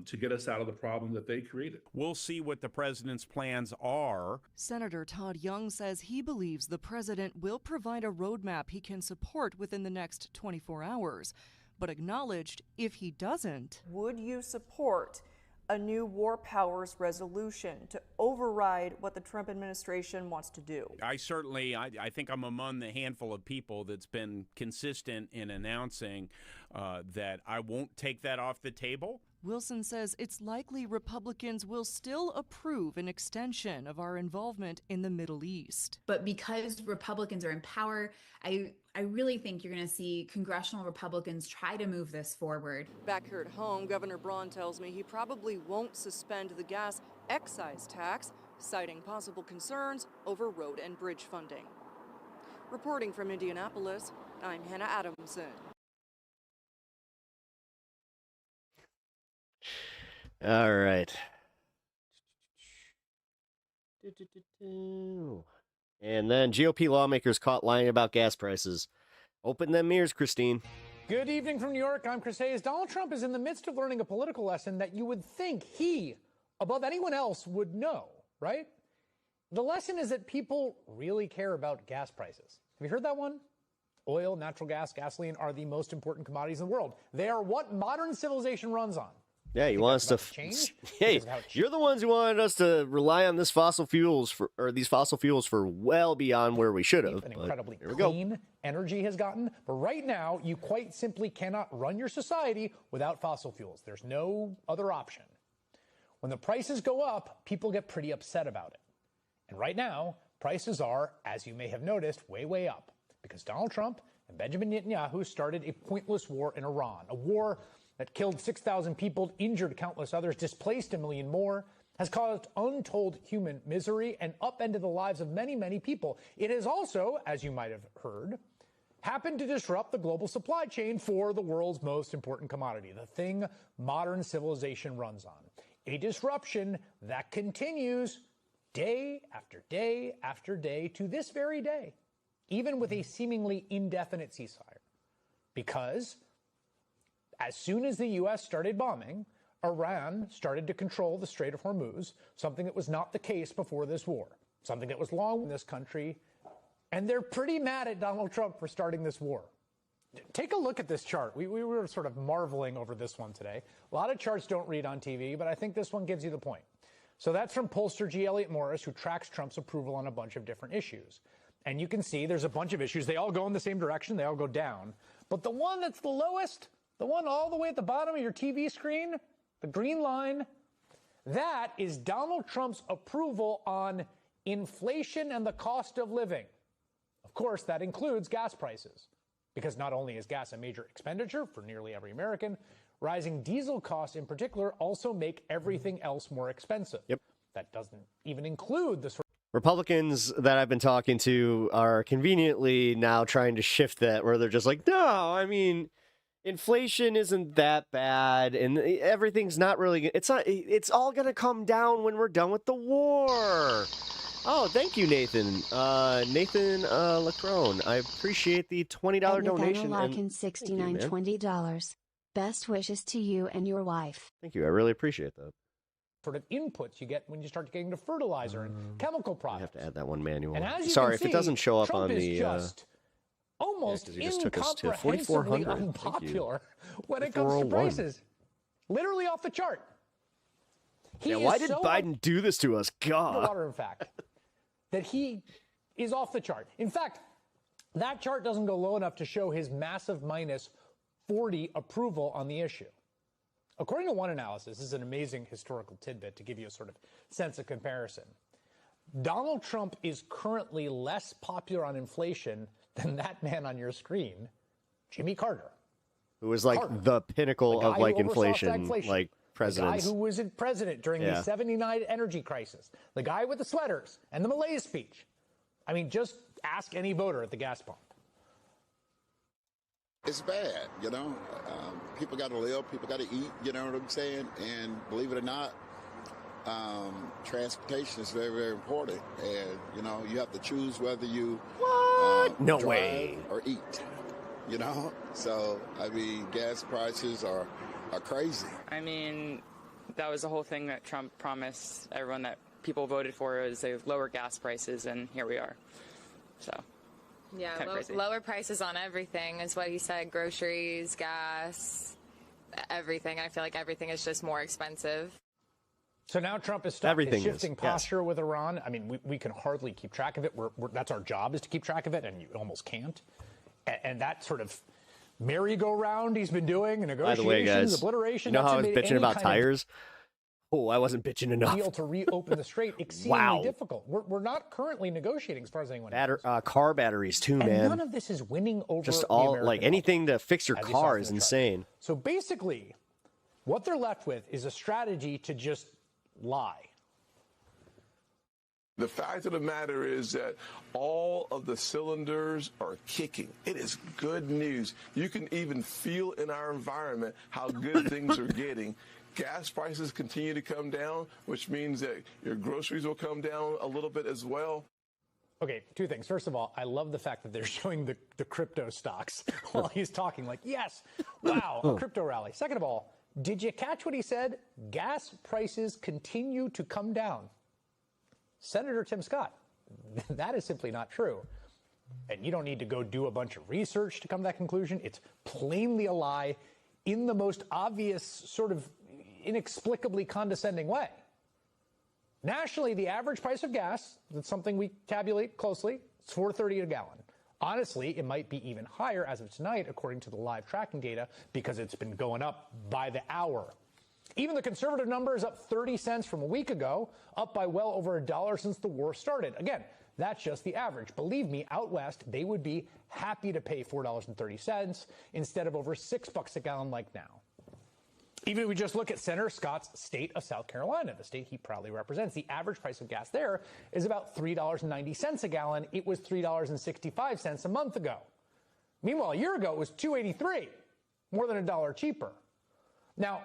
to get us out of the problem that they created. We'll see what the president's plans are. Senator Todd Young says he believes the president will provide a roadmap he can support within the next 24 hours, but acknowledged if he doesn't. Would you support a new war powers resolution to override what the Trump administration wants to do? I think I'm among the handful of people that's been consistent in announcing that I won't take that off the table. Wilson says it's likely Republicans will still approve an extension of our involvement in the Middle East. But because Republicans are in power, I really think you're going to see congressional Republicans try to move this forward. Back here at home, Governor Braun tells me he probably won't suspend the gas excise tax, citing possible concerns over road and bridge funding. Reporting from Indianapolis, I'm Hannah Adamson. All right. And then GOP lawmakers caught lying about gas prices. Open them ears, Christine. Good evening from New York. I'm Chris Hayes. Donald Trump is in the midst of learning a political lesson that you would think he, above anyone else, would know, right? The lesson is that people really care about gas prices. Have you heard that one? Oil, natural gas, gasoline are the most important commodities in the world. They are what modern civilization runs on. Yeah, you want us to change? Hey, you're the ones who wanted us to rely on these fossil fuels for well beyond where we should have. An incredibly clean energy has gotten, but right now you quite simply cannot run your society without fossil fuels. There's no other option. When the prices go up, people get pretty upset about it. And right now, prices are, as you may have noticed, way, way up because Donald Trump and Benjamin Netanyahu started a pointless war in Iran, a war that killed 6,000 people, injured countless others, displaced a million more, has caused untold human misery and upended the lives of many, many people. It has also, as you might have heard, happened to disrupt the global supply chain for the world's most important commodity, the thing modern civilization runs on. A disruption that continues day after day after day to this very day, even with a seemingly indefinite ceasefire. Because as soon as the U.S. started bombing, Iran started to control the Strait of Hormuz, something that was not the case before this war, something that was long in this country, and they're pretty mad at Donald Trump for starting this war. Take a look at this chart. We were sort of marveling over this one today. A lot of charts don't read on TV, but I think this one gives you the point. So that's from pollster G. Elliott Morris, who tracks Trump's approval on a bunch of different issues. And you can see there's a bunch of issues. They all go in the same direction. They all go down. But the one that's the lowest, the one all the way at the bottom of your TV screen, the green line, that is Donald Trump's approval on inflation and the cost of living. Of course, that includes gas prices, because not only is gas a major expenditure for nearly every American, rising diesel costs in particular also make everything else more expensive. Yep. That doesn't even include the Republicans that I've been talking to are conveniently now trying to shift that, where they're just like, no, I mean, inflation isn't that bad, and everything's not really. It's all gonna come down when we're done with the war. Oh, thank you, Nathan. Nathan Lacrone. I appreciate the $20 donation. And $69 $20. Best wishes to you and your wife. Thank you. I really appreciate that. Sort of inputs you get when you start getting to fertilizer and chemical products. I have to add that one manual. And as you Sorry can see, if it doesn't show up Trump on is the. just almost he just took us to incomprehensibly 4,400. unpopular when it comes to prices. Literally off the chart. Why did Biden do this to us? God. Water, in fact, that he is off the chart. In fact, that chart doesn't go low enough to show his massive minus 40 approval on the issue. According to one analysis, this is an amazing historical tidbit to give you a sort of sense of comparison. Donald Trump is currently less popular on inflation than that man on your screen, Jimmy Carter. Who was like the pinnacle of like inflation, like presidents. The guy who was president during the 79 energy crisis. The guy with the sweaters and the Malaise speech. I mean, just ask any voter at the gas pump. It's bad, you know. People got to live, people got to eat, you know what I'm saying? And believe it or not, transportation is very, very important. And, you know, you have to choose whether you No drive way. or eat, you know? So, I mean, gas prices are crazy. I mean, that was the whole thing that Trump promised everyone that people voted for, was they lower gas prices, and here we are. So. Yeah, lower prices on everything is what he said. Groceries, gas, everything. I feel like everything is just more expensive. So now Trump is shifting posture with Iran. I mean, we can hardly keep track of it. That's our job, is to keep track of it, and you almost can't. And that sort of merry-go-round he's been doing, negotiations, By the way, guys, obliteration. you know how I was bitching about tires? Oh, I wasn't bitching enough. Deal to reopen the strait exceedingly difficult. We're not currently negotiating, as far as anyone knows. Car batteries too, and man. none of this is winning over just the all American like anything public, to fix your as you car saw from is the chart. insane. So basically, what they're left with is a strategy to just lie. The fact of the matter is that all of the cylinders are kicking. It is good news. You can even feel in our environment how good things are getting. Gas prices continue to come down, which means that your groceries will come down a little bit as well. Okay, two things. First of all, I love the fact that they're showing the crypto stocks while he's talking. Like, yes, wow, a crypto rally. Second of all, did you catch what he said? Gas prices continue to come down. Senator Tim Scott, that is simply not true. And you don't need to go do a bunch of research to come to that conclusion. It's plainly a lie in the most obvious, sort of inexplicably condescending way. Nationally, the average price of gas, that's something we tabulate closely, it's $4.30 a gallon. Honestly, it might be even higher as of tonight, according to the live tracking data, because it's been going up by the hour. Even the conservative number is up 30 cents from a week ago, up by well over $1 since the war started. Again, that's just the average. Believe me, out west, they would be happy to pay $4.30 instead of over $6 a gallon like now. Even if we just look at Senator Scott's state of South Carolina, the state he proudly represents, the average price of gas there is about $3.90 a gallon. It was $3.65 a month ago. Meanwhile, a year ago, it was $2.83, more than $1 cheaper. Now,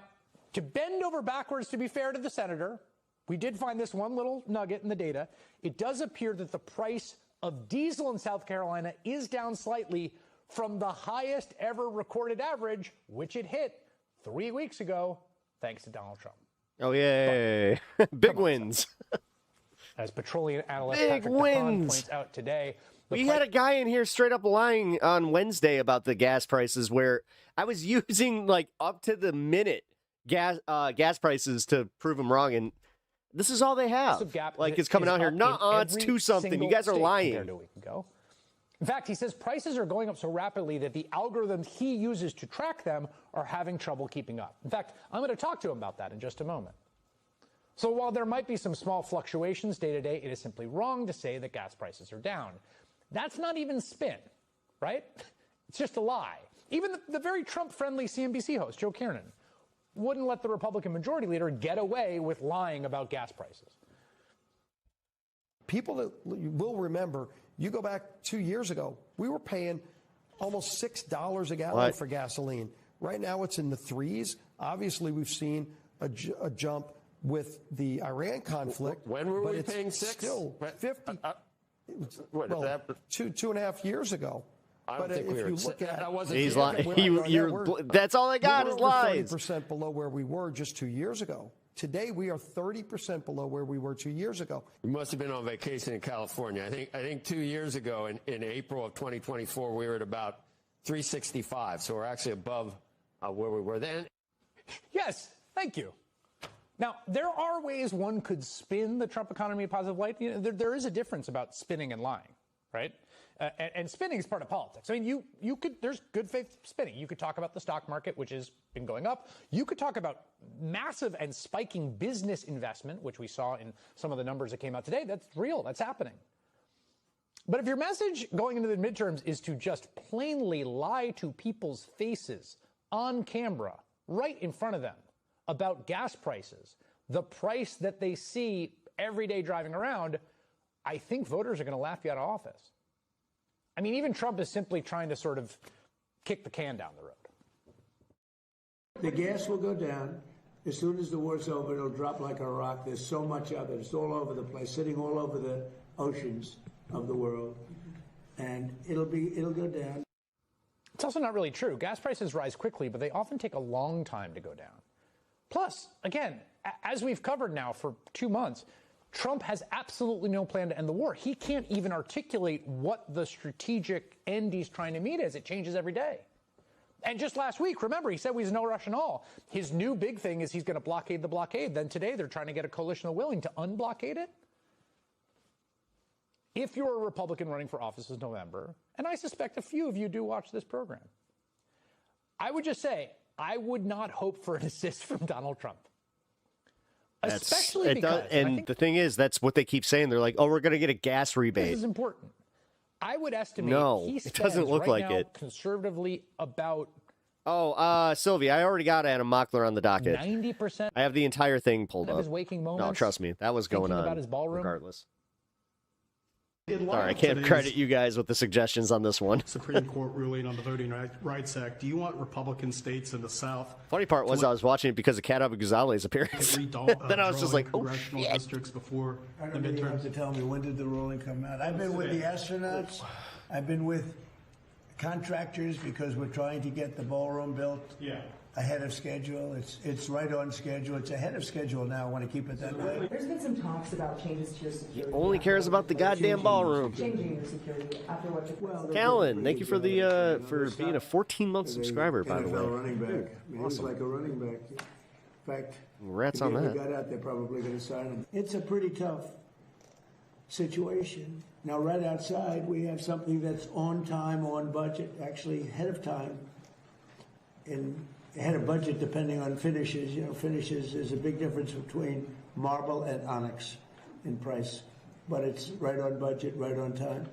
to bend over backwards, to be fair to the senator, we did find this one little nugget in the data. It does appear that the price of diesel in South Carolina is down slightly from the highest ever recorded average, which it hit 3 weeks ago, thanks to Donald Trump. Oh, yay. Big wins. As petroleum analyst Patrick DeHaan points out today, we had a guy in here straight up lying on Wednesday about the gas prices, where I was using like up to the minute gas prices to prove him wrong, and this is all they have. Like, it's coming out here. Nuh-uh, it's 2 something. You guys are lying. To a week ago. In fact, he says prices are going up so rapidly that the algorithms he uses to track them are having trouble keeping up. In fact, I'm going to talk to him about that in just a moment. So while there might be some small fluctuations day to day, it is simply wrong to say that gas prices are down. That's not even spin, right? It's just a lie. Even the very Trump-friendly CNBC host, Joe Kiernan, wouldn't let the Republican majority leader get away with lying about gas prices. People that will remember, you go back 2 years ago, we were paying almost $6 a gallon for gasoline. Right now it's in the threes. Obviously, we've seen a jump with the Iran conflict. When were we paying 6? Still 50. What, well, 2.5 years ago. I don't think we were. That wasn't. He's lying. That's all I got is lies. 30% below where we were just 2 years ago. Today, we are 30% below where we were 2 years ago. We must have been on vacation in California. I think 2 years ago, in April of 2024, we were at about 365. So we're actually above where we were then. Yes, thank you. Now, there are ways one could spin the Trump economy in a positive light. You know, there is a difference about spinning and lying, right? And spinning is part of politics. I mean, you could, there's good faith spinning. You could talk about the stock market, which has been going up. You could talk about massive and spiking business investment, which we saw in some of the numbers that came out today. That's real. That's happening. But if your message going into the midterms is to just plainly lie to people's faces on camera, right in front of them, about gas prices, the price that they see every day driving around, I think voters are going to laugh you out of office. I mean, even Trump is simply trying to sort of kick the can down the road. The gas will go down. As soon as the war's over, it'll drop like a rock. There's so much of it. It's all over the place, sitting all over the oceans of the world. And it'll go down. It's also not really true. Gas prices rise quickly, but they often take a long time to go down. Plus, again, as we've covered now for 2 months, Trump has absolutely no plan to end the war. He can't even articulate what the strategic end he's trying to meet is. It changes every day. And just last week, remember, he said he's no rush at all. His new big thing is he's going to blockade the blockade. Then today, they're trying to get a coalition of willing to unblockade it. If you're a Republican running for office this November, and I suspect a few of you do watch this program, I would just say, I would not hope for an assist from Donald Trump. Especially because, and the thing is, that's what they keep saying. They're like, "Oh, we're going to get a gas rebate." This is important. I would estimate he it doesn't look like it. Conservatively, about Sylvia, I already got Adam Mockler on the docket. 90%. I have the entire thing pulled of up. his waking moments. No, trust me, that was going on. About his ballroom. Regardless. Sorry, I can't credit you guys with the suggestions on this one. Supreme Court ruling on the Voting Rights Act. Do you want Republican states in the South? Funny part was I was watching it because of Cat Gonzalez's appearance. Then I was just like, oh, congressional districts before I the don't really midterms. have to tell me, when did the ruling come out? I've been with the astronauts. I've been with contractors because we're trying to get the ballroom built ahead of schedule. It's right on schedule. It's ahead of schedule now. I want to keep it that way. There's been some talks about changes to your security. He only cares about the goddamn ballroom. Changing your security after what took place. Callan, thank you for the for being a 14-month subscriber, by the way. Running back. Awesome. He's like a running back. In fact, Congrats if on he ever that. got out, they're probably going to sign him. It's a pretty tough situation. Now, right outside, we have something that's on time, on budget, actually ahead of time, and ahead of budget depending on finishes. You know, finishes is a big difference between marble and onyx in price, but it's right on budget, right on time.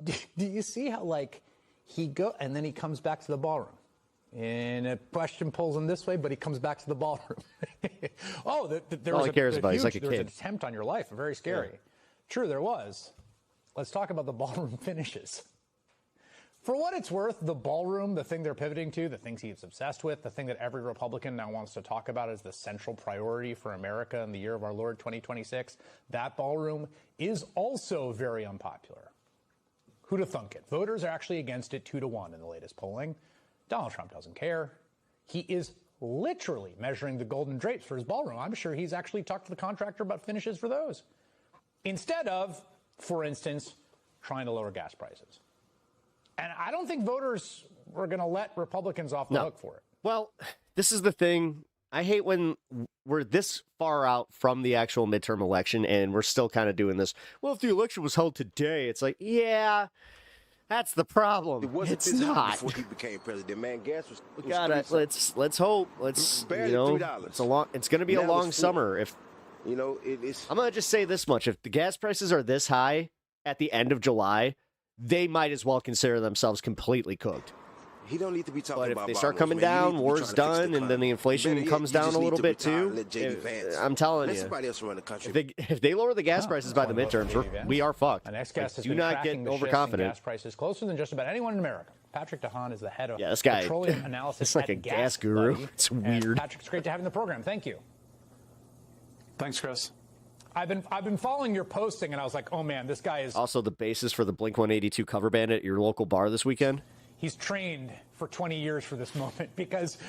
Do you see how, like, he go and then he comes back to the ballroom? And a question pulls him this way, but he comes back to the ballroom. There all was he cares about. He's like a there was kid. an attempt on your life, very scary. Yeah. True, there was. Let's talk about the ballroom finishes. For what it's worth, the ballroom, the thing they're pivoting to, the things he's obsessed with, the thing that every Republican now wants to talk about as the central priority for America in the year of our Lord 2026, that ballroom is also very unpopular. Who'd have thunk it? Voters are actually against it 2-1 in the latest polling. Donald Trump doesn't care. He is literally measuring the golden drapes for his ballroom. I'm sure he's actually talked to the contractor about finishes for those. Instead of, for instance, trying to lower gas prices. And I don't think voters are going to let Republicans off the hook for it. Well, this is the thing. I hate when we're this far out from the actual midterm election and we're still kind of doing this. Well, if the election was held today, it's like, yeah, that's the problem. It's not. Before he became president, man. Gas was. We gotta let's hope. Let's $3. It's gonna be a long summer. If it's. I'm gonna just say this much: if the gas prices are this high at the end of July, they might as well consider themselves completely cooked. He don't need to be talking but about. But if they start coming down, war's done, and then the inflation comes down a little bit too. I'm telling you, if they lower the gas prices by the midterms, we are fucked. An ex-guest has do been not tracking get the shifts in overconfident. gas prices closer than just about anyone in America. Patrick DeHaan is the head of this guy, petroleum analysis. It's like a gas guru. It's weird. And Patrick, it's great to have you in the program. Thank you. Thanks, Chris. I've been following your posting, and I was like, oh man, this guy is also the basis for the Blink-182 cover band at your local bar this weekend. He's trained for 20 years for this moment, because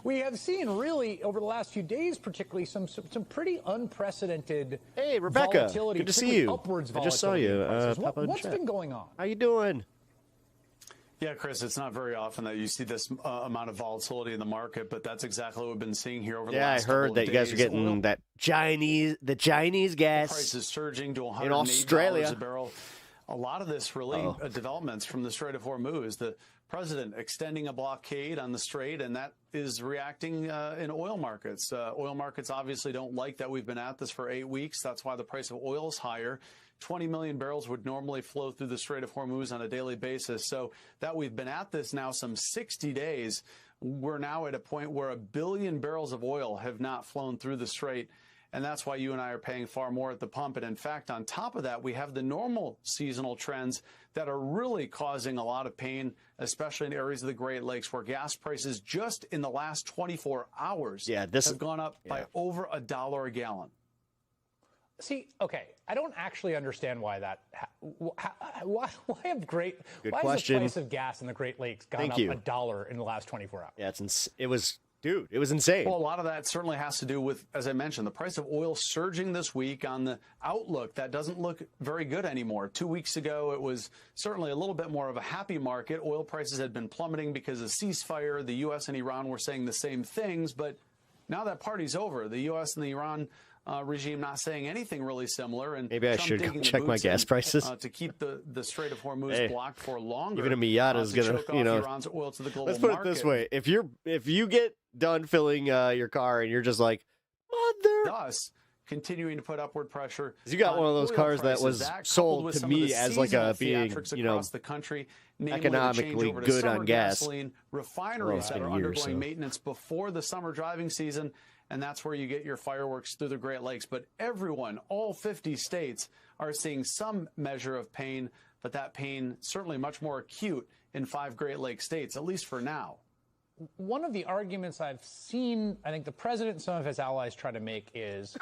we have seen really over the last few days, particularly some pretty unprecedented Rebecca, volatility. good to see you. Upwards I just saw you. What's been going on? How you doing? Yeah, Chris, it's not very often that you see this amount of volatility in the market, but that's exactly what we've been seeing here over the last couple of days. Yeah, I heard that you guys are getting that Chinese gas. Prices surging to $108 in Australia a barrel. A lot of this really developments from the Strait of Hormuz. The president extending a blockade on the strait, and that is reacting in oil markets. Oil markets obviously don't like that we've been at this for 8 weeks. That's why the price of oil is higher. 20 million barrels would normally flow through the Strait of Hormuz on a daily basis. So that we've been at this now some 60 days, we're now at a point where 1 billion barrels of oil have not flown through the strait. And that's why you and I are paying far more at the pump. And in fact, on top of that, we have the normal seasonal trends that are really causing a lot of pain, especially in areas of the Great Lakes where gas prices just in the last 24 hours have gone up by over $1 a gallon. See, okay, I don't actually understand why that. Why have why has the price of gas in the Great Lakes gone up $1 in the last 24 hours? Yeah, it was insane. Well, a lot of that certainly has to do with, as I mentioned, the price of oil surging this week on the outlook. That doesn't look very good anymore. 2 weeks ago, it was certainly a little bit more of a happy market. Oil prices had been plummeting because of ceasefire. The U.S. and Iran were saying the same things, but now that party's over. The U.S. and the Iran regime not saying anything really similar. And maybe I should go check my gas prices to keep the Strait of Hormuz blocked for longer. Even a Miata is gonna, Iran's oil to the global let's put market. it this way: if you get done filling your car and you're just like, thus continuing to put upward pressure. You got one of those cars that was sold to me as like a being, across the country, economically good on gas. Gasoline, refineries that are undergoing maintenance before the summer driving season. And that's where you get your fireworks through the Great Lakes. But everyone, all 50 states, are seeing some measure of pain, but that pain certainly much more acute in 5 Great Lakes states, at least for now. One of the arguments I've seen, I think the president and some of his allies try to make is,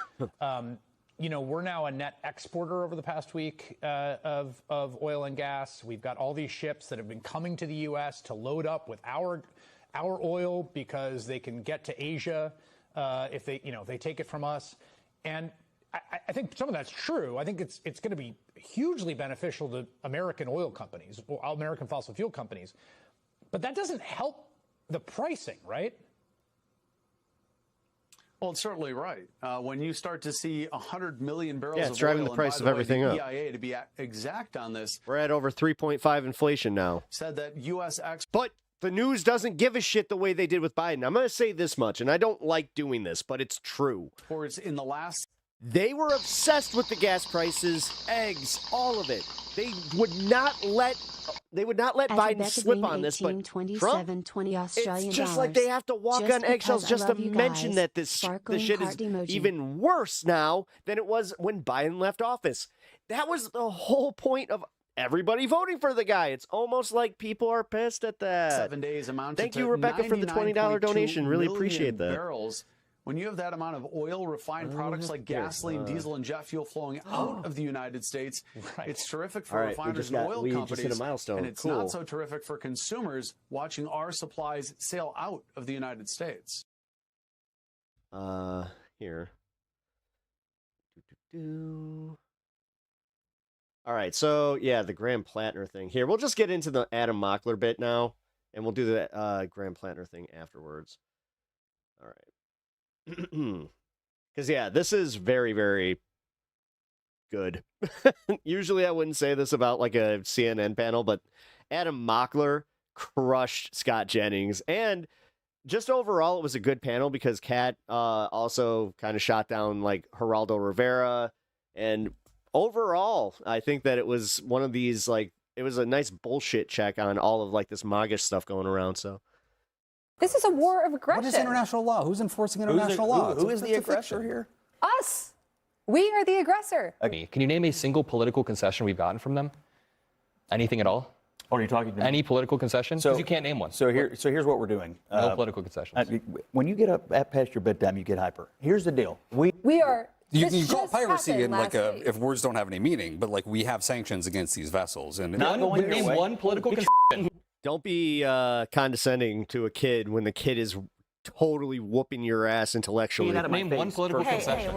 we're now a net exporter over the past week of oil and gas. We've got all these ships that have been coming to the U.S. to load up with our oil because they can get to Asia if they take it from us. And I think some of that's true. I think it's going to be hugely beneficial to American oil companies or American fossil fuel companies. But that doesn't help the pricing, right? Well, it's certainly right. When you start to see 100 million barrels of oil, it's driving the price of everything up. The EIA, to be exact on this, we're at over 3.5 inflation now. Said that U.S. But the news doesn't give a shit the way they did with Biden. I'm going to say this much, and I don't like doing this, but it's true. In the last, they were obsessed with the gas prices, eggs, all of it. They would not let Biden slip on this, but Trump, it's just like they have to walk on eggshells just to mention that this shit is even worse now than it was when Biden left office. That was the whole point of everybody voting for the guy. It's almost like people are pissed at that. 7 days amounted Thank to you, Rebecca, for the $20 donation. Really appreciate that. Barrels. When you have that amount of oil, refined products like gasoline, diesel, and jet fuel flowing out of the United States, it's terrific for refiners and oil companies. Just hit a milestone. And it's not so terrific for consumers watching our supplies sail out of the United States. Here. All right, so, yeah, the Graham Platner thing. Here, we'll just get into the Adam Mockler bit now, and we'll do the Graham Platner thing afterwards. All right. Because, yeah, this is very, very good. Usually I wouldn't say this about, like, a CNN panel, but Adam Mockler crushed Scott Jennings. And just overall, it was a good panel because Kat also kind of shot down, like, Geraldo Rivera. And overall, I think that it was one of these, like, it was a nice bullshit check on all of, like, this MAGA stuff going around, so. This is a war of aggression. What is international law? Who's enforcing international law? Who is the aggressor here? Us. We are the aggressor. Can you name a single political concession we've gotten from them? Anything at all? What are you talking about? Any political concession? Because you can't name one. So here's what we're doing. No political concessions. When you get up past your bedtime, you get hyper. Here's the deal. We are. You can call it piracy and if words don't have any meaning, but like we have sanctions against these vessels. And name one political concession. Don't be condescending to a kid when the kid is totally whooping your ass intellectually. Name one political concession.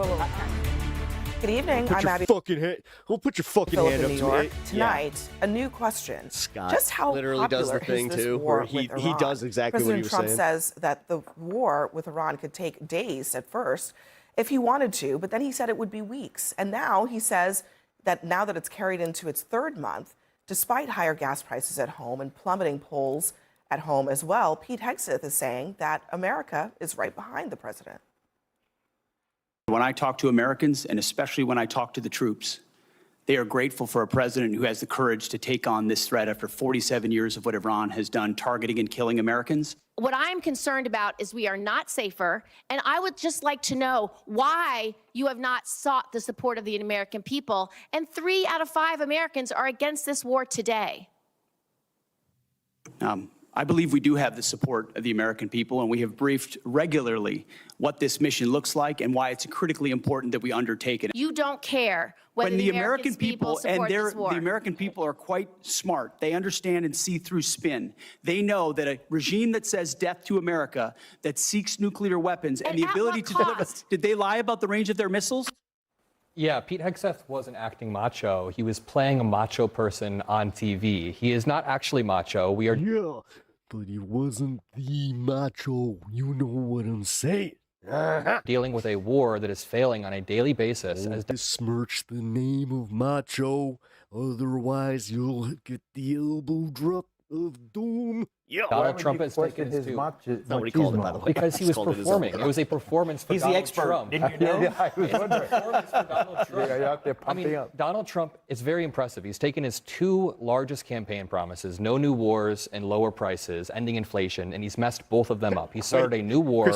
Good evening. I'm Abby. We'll put your fucking hand up New to York. me. Tonight, a new question. Scott just how literally does the popular thing is this too, war where he with Iran? does exactly what he was President Trump saying. says that the war with Iran could take days at first if he wanted to, but then he said it would be weeks. And now he says that now that it's carried into its third month, despite higher gas prices at home and plummeting polls at home as well, Pete Hegseth is saying that America is right behind the president. When I talk to Americans, and especially when I talk to the troops, they are grateful for a president who has the courage to take on this threat after 47 years of what Iran has done, targeting and killing Americans. What I'm concerned about is we are not safer, and I would just like to know why you have not sought the support of the American people, and 3 out of 5 Americans are against this war today. I believe we do have the support of the American people, and we have briefed regularly what this mission looks like and why it's critically important that we undertake it. You don't care whether when the American people support and this war. The American people are quite smart. They understand and see through spin. They know that a regime that says death to America, that seeks nuclear weapons and the ability to deliver. Did they lie about the range of their missiles? Yeah, Pete Hegseth wasn't acting macho. He was playing a macho person on TV. He is not actually macho. We are. Yeah, but he wasn't the macho. You know what I'm saying. Dealing with a war that is failing on a daily basis. Don't besmirch the name of macho, otherwise you'll get the elbow drop of doom. Yeah. Donald Trump has taken his nobody called him, by the way. Because he was performing. It was a performance for Donald Trump. Didn't you know? Yeah, it was a performance for Donald Trump. Yeah, you're out there pumping up. Donald Trump is very impressive. He's taken his 2 largest campaign promises, no new wars and lower prices, ending inflation, and he's messed both of them up. He started a new war.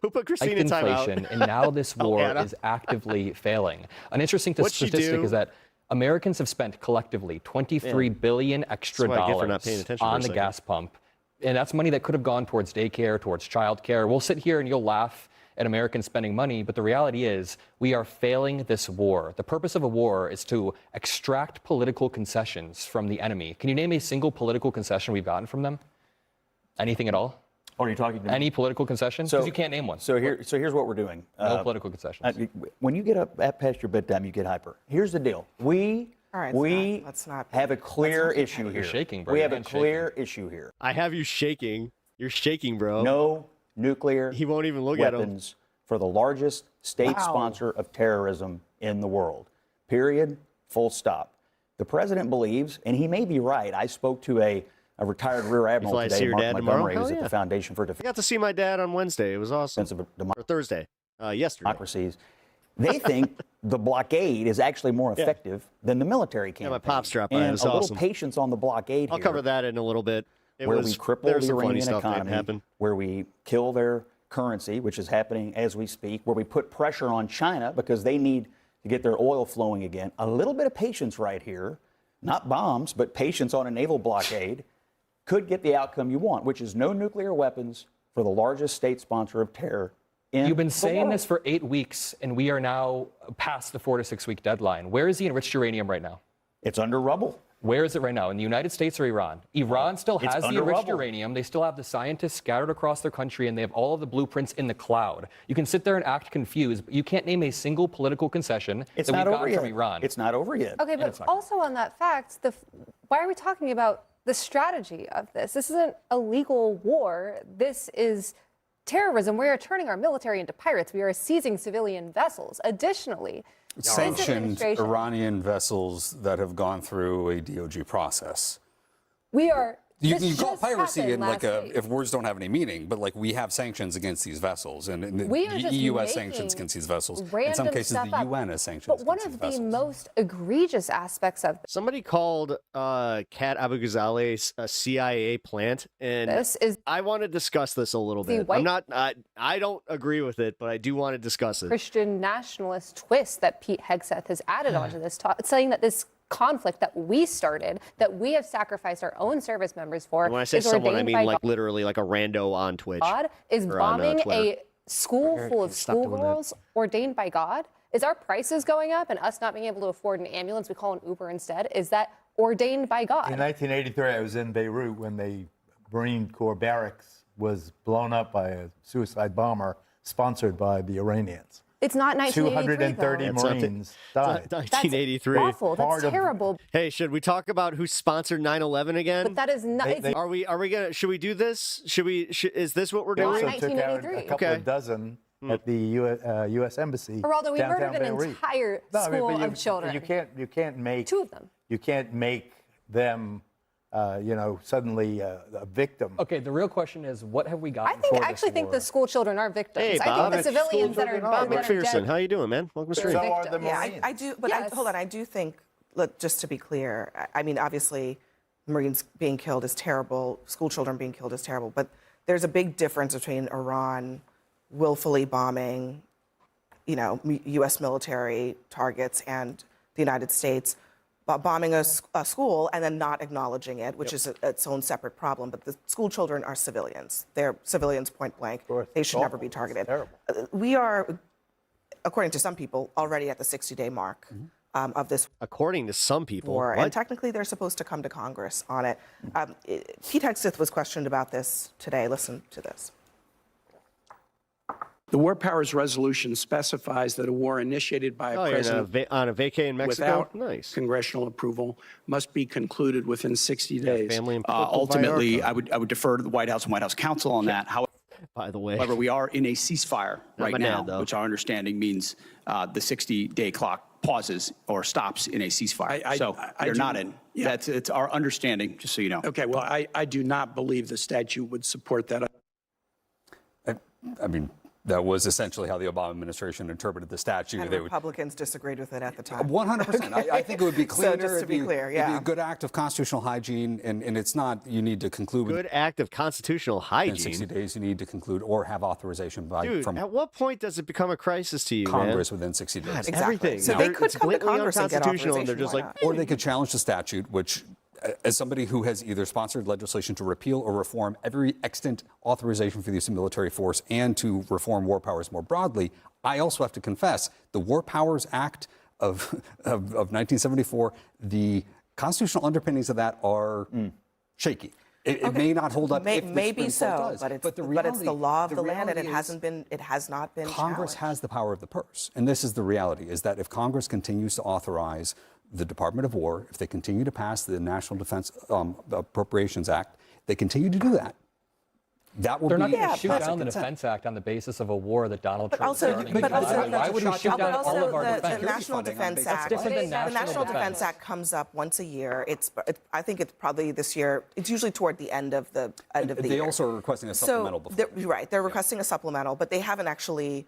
Hypocrisy spiked in a timeout. inflation, and now this war is actively failing. An interesting statistic is that Americans have spent collectively $23 billion extra dollars on the gas pump. And that's money that could have gone towards daycare, towards childcare. We'll sit here and you'll laugh at Americans spending money, but the reality is we are failing this war. The purpose of a war is to extract political concessions from the enemy. Can you name a single political concession we've gotten from them? Anything at all? Are you talking to me? Any political concession? Because you can't name one. So here's what we're doing. No political concessions. When you get up past your bedtime, you get hyper. Here's the deal. We have a clear issue here. You're shaking, bro. We have a clear issue here. I have you shaking. You're shaking, bro. No nuclear he won't even look weapons at him. For the largest state sponsor of terrorism in the world. Period. Full stop. The president believes, and he may be right. I spoke to a retired Rear Admiral today, Mark Montgomery, who's at the Foundation for Defense. I got to see my dad on Wednesday. It was awesome. Or Thursday. Yesterday. Democracies. They think the blockade is actually more effective than the military campaign. Yeah, my pops dropped by. It was little awesome. patience on the blockade I'll cover that in a little bit. Where we cripple the Iranian economy, where we kill their currency, which is happening as we speak, where we put pressure on China because they need to get their oil flowing again. A little bit of patience right here, not bombs, but patience on a naval blockade could get the outcome you want, which is no nuclear weapons for the largest state sponsor of terror. You've been saying this for 8 weeks, and we are now past the 4 to 6 week deadline. Where is the enriched uranium right now? It's under rubble. Where is it right now? In the United States or Iran? Iran still has the enriched uranium. They still have the scientists scattered across their country, and they have all of the blueprints in the cloud. You can sit there and act confused, but you can't name a single political concession that we've gotten from Iran. It's not over yet. Okay, but also on that fact, why are we talking about the strategy of this? This isn't a legal war. This is terrorism. We are turning our military into pirates. We are seizing civilian vessels. Additionally, sanctioned Iranian vessels that have gone through a DOJ process. We are. You can call piracy in if words don't have any meaning, but we have sanctions against these vessels, and the EU has sanctions against these vessels. In some cases, the UN has sanctions. But one of the most egregious aspects of this. Somebody called Kat Abu Ghazaleh a CIA plant, and I want to discuss this a little bit. I don't agree with it, but I do want to discuss it. Christian nationalist twist that Pete Hegseth has added onto this talk, saying that this conflict that we started, that we have sacrificed our own service members for. And when I say someone, I mean literally like a rando on Twitch. God is bombing a school full of schoolgirls ordained by God. Is our prices going up and us not being able to afford an ambulance, we call an Uber instead? Is that ordained by God? In 1983, I was in Beirut when the Marine Corps barracks was blown up by a suicide bomber sponsored by the Iranians. It's not 1983, 230 Marines died. 1983. That's awful. That's terrible. Hey, should we talk about who sponsored 9/11 again? But that is not. Are we gonna? Should we do this? Is this what we're doing? They also took out a couple of dozen at the U.S. Embassy. Geraldo, we murdered an Beirut. entire school of children. You can't make 2 of them. You can't make them. Suddenly a victim. Okay, the real question is, what have we got? I actually think the school children are victims. Hey, I think the civilians that are McPherson, how you doing, man? Welcome to the stream. So are the Marines. I do, but hold on. I do think, just to be clear, I mean, obviously, Marines being killed is terrible. School children being killed is terrible. But there's a big difference between Iran willfully bombing, U.S. military targets and the United States bombing a school and then not acknowledging it, which is its own separate problem. But the school children are civilians. They're civilians point blank. They should never be targeted. We are, according to some people, already at the 60-day mark of this. According to some people. War. And technically, they're supposed to come to Congress on it. Pete Hegseth was questioned about this today. Listen to this. The War Powers Resolution specifies that a war initiated by a president on a vacay in Mexico, without congressional approval must be concluded within 60 days. Ultimately, I would defer to the White House and White House counsel on that. By the way, however, we are in a ceasefire right now, which our understanding means the 60-day clock pauses or stops in a ceasefire. You're not in. Yeah. It's our understanding, just so you know. Okay. Well, I do not believe the statute would support that. I mean, That was essentially how the Obama administration interpreted the statute. And Republicans disagreed with it at the time. 100%. I think it would be cleaner. So just to be clear, yeah. It'd be a good act of constitutional hygiene, and it's not, you need to conclude. Good act of constitutional hygiene. In 60 days, you need to conclude or have authorization from at what point does it become a crisis to you, Congress man? within 60 days. God, everything. So they could come to Congress and get authorization. And they're just like, or they could challenge the statute, which, as somebody who has either sponsored legislation to repeal or reform every extant authorization for the use of military force and to reform war powers more broadly, I also have to confess the War Powers Act of 1974, the constitutional underpinnings of that are shaky. It may not hold up. Maybe so, but it's the law of the land, and it has not been. Congress has the power of the purse, and this is the reality: is that if Congress continues to authorize the Department of War, if they continue to pass the National Defense Appropriations Act, they continue to do that. That will They're be not going to shoot down the Defense Act on the basis of a war that Donald Trump is starting. Why would we shoot down all of our defense? The National Defense Act. The National Defense Act comes up once a year. I think it's probably this year. It's usually toward the end of the year. They also are requesting a supplemental before. Right. They're requesting a supplemental, but they haven't actually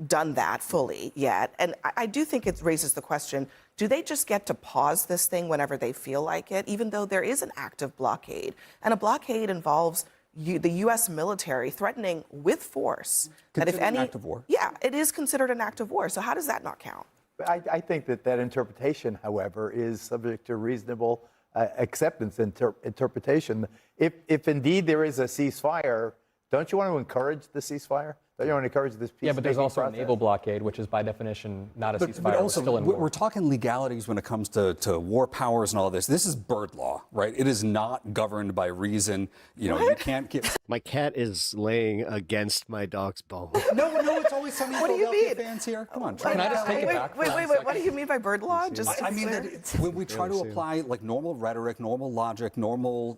done that fully yet. And I do think it raises the question, do they just get to pause this thing whenever they feel like it, even though there is an active blockade? And a blockade involves the U.S. military threatening with force that if any an act of war. Yeah, it is considered an act of war. So how does that not count? I think that interpretation, however, is subject to reasonable acceptance interpretation. If indeed there is a ceasefire, don't you want to encourage the ceasefire? Don't you want to encourage this peace? Yeah, but there's also a naval blockade, which is by definition not a ceasefire. But also, still in war. We're talking legalities when it comes to war powers and all this. This is bird law, right? It is not governed by reason. You know, you can't get. My cat is laying against my dog's bone. No, it's always sunny Philadelphia fans here. Come on, can I just take it back? Wait. What do you mean by bird law? I mean that when we try to apply like normal rhetoric, normal logic, normal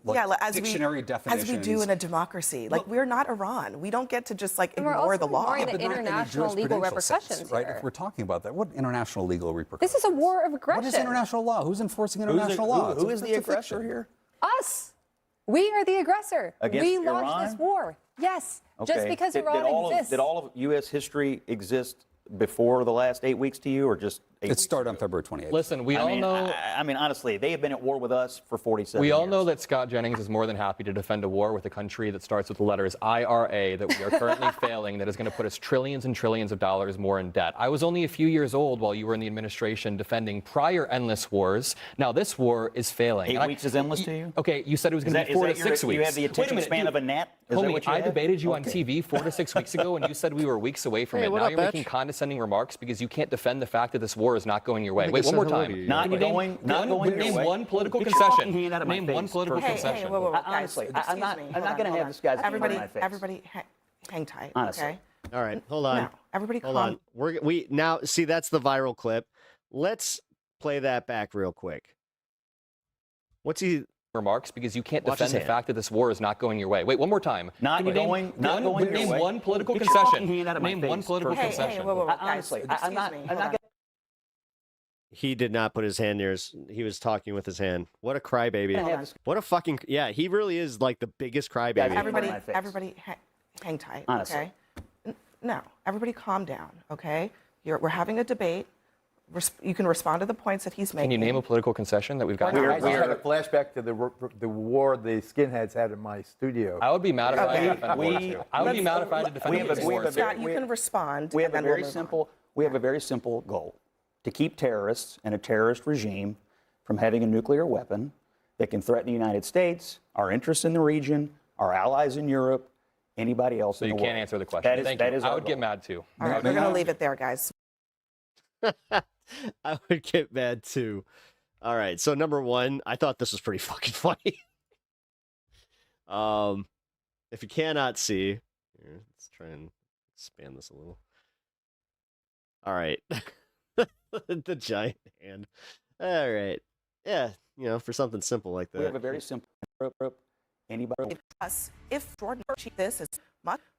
dictionary definitions, as we do in a democracy. Like we're not Iran. We don't get to just like ignore the law. International legal repercussions right? here. If we're talking about that, what international legal repercussions? This is a war of aggression. What is international law? Who's enforcing international law? Who is the aggressor here? Us. We are the aggressor. Against we launched Iran? this war. Yes. Okay. Just because Iran exists. Did all of U.S. history exist before the last 8 weeks to you, or just 8 weeks? It started on February 28th. Listen, we all know. I mean, honestly, they have been at war with us for 47 We years. all know that Scott Jennings is more than happy to defend a war with a country that starts with the letters IRA that we are currently failing, that is going to put us trillions and trillions of dollars more in debt. I was only a few years old while you were in the administration defending prior endless wars. Now this war is failing. 8 weeks is endless to you? Okay, you said it was going to be 4 to 6 weeks. You have the attention span of a gnat? Homie, I debated you on TV 4 to 6 weeks ago, and you said we were weeks away from it. Now you're making condescending remarks because you can't defend the fact that this war is not going your way. Wait, one more time. Not going Name one political concession. Name one political concession. Honestly, I'm not going to have this guy's everybody, in my face. Everybody, hang tight. Honestly. Okay. All right, hold on. Now, everybody, hold on. We now see that's the viral clip. Let's play that back real quick. What's he? Remarks because you can't defend the fact that this war is not going your way. Wait, one more time. Name one political concession. Name one political concession. Honestly, I'm not going to. He did not put his hand near his. He was talking with his hand. What a crybaby. What a fucking. Yeah, he really is like the biggest crybaby. Everybody, hang tight. Honestly. Okay. No, everybody, calm down. Okay. We're having a debate. You can respond to the points that he's making. Can you name a political concession that we've got? We had a flashback to the war the skinheads had in my studio. I would be mad if I had to defend war too. I would be mad if I had to defend war. Scott, you can respond. We have a very simple goal: to keep terrorists and a terrorist regime from having a nuclear weapon that can threaten the United States, our interests in the region, our allies in Europe, anybody else in the world. So you can't answer the question. That is I would get mad too. All right, we're going to leave it there, guys. I would get mad too. All right, so number one, I thought this was pretty fucking funny. If you cannot see, here, let's try and expand this a little. All right, the giant hand. All right, yeah, for something simple like that. We have a very simple. Anybody? If Jordan this is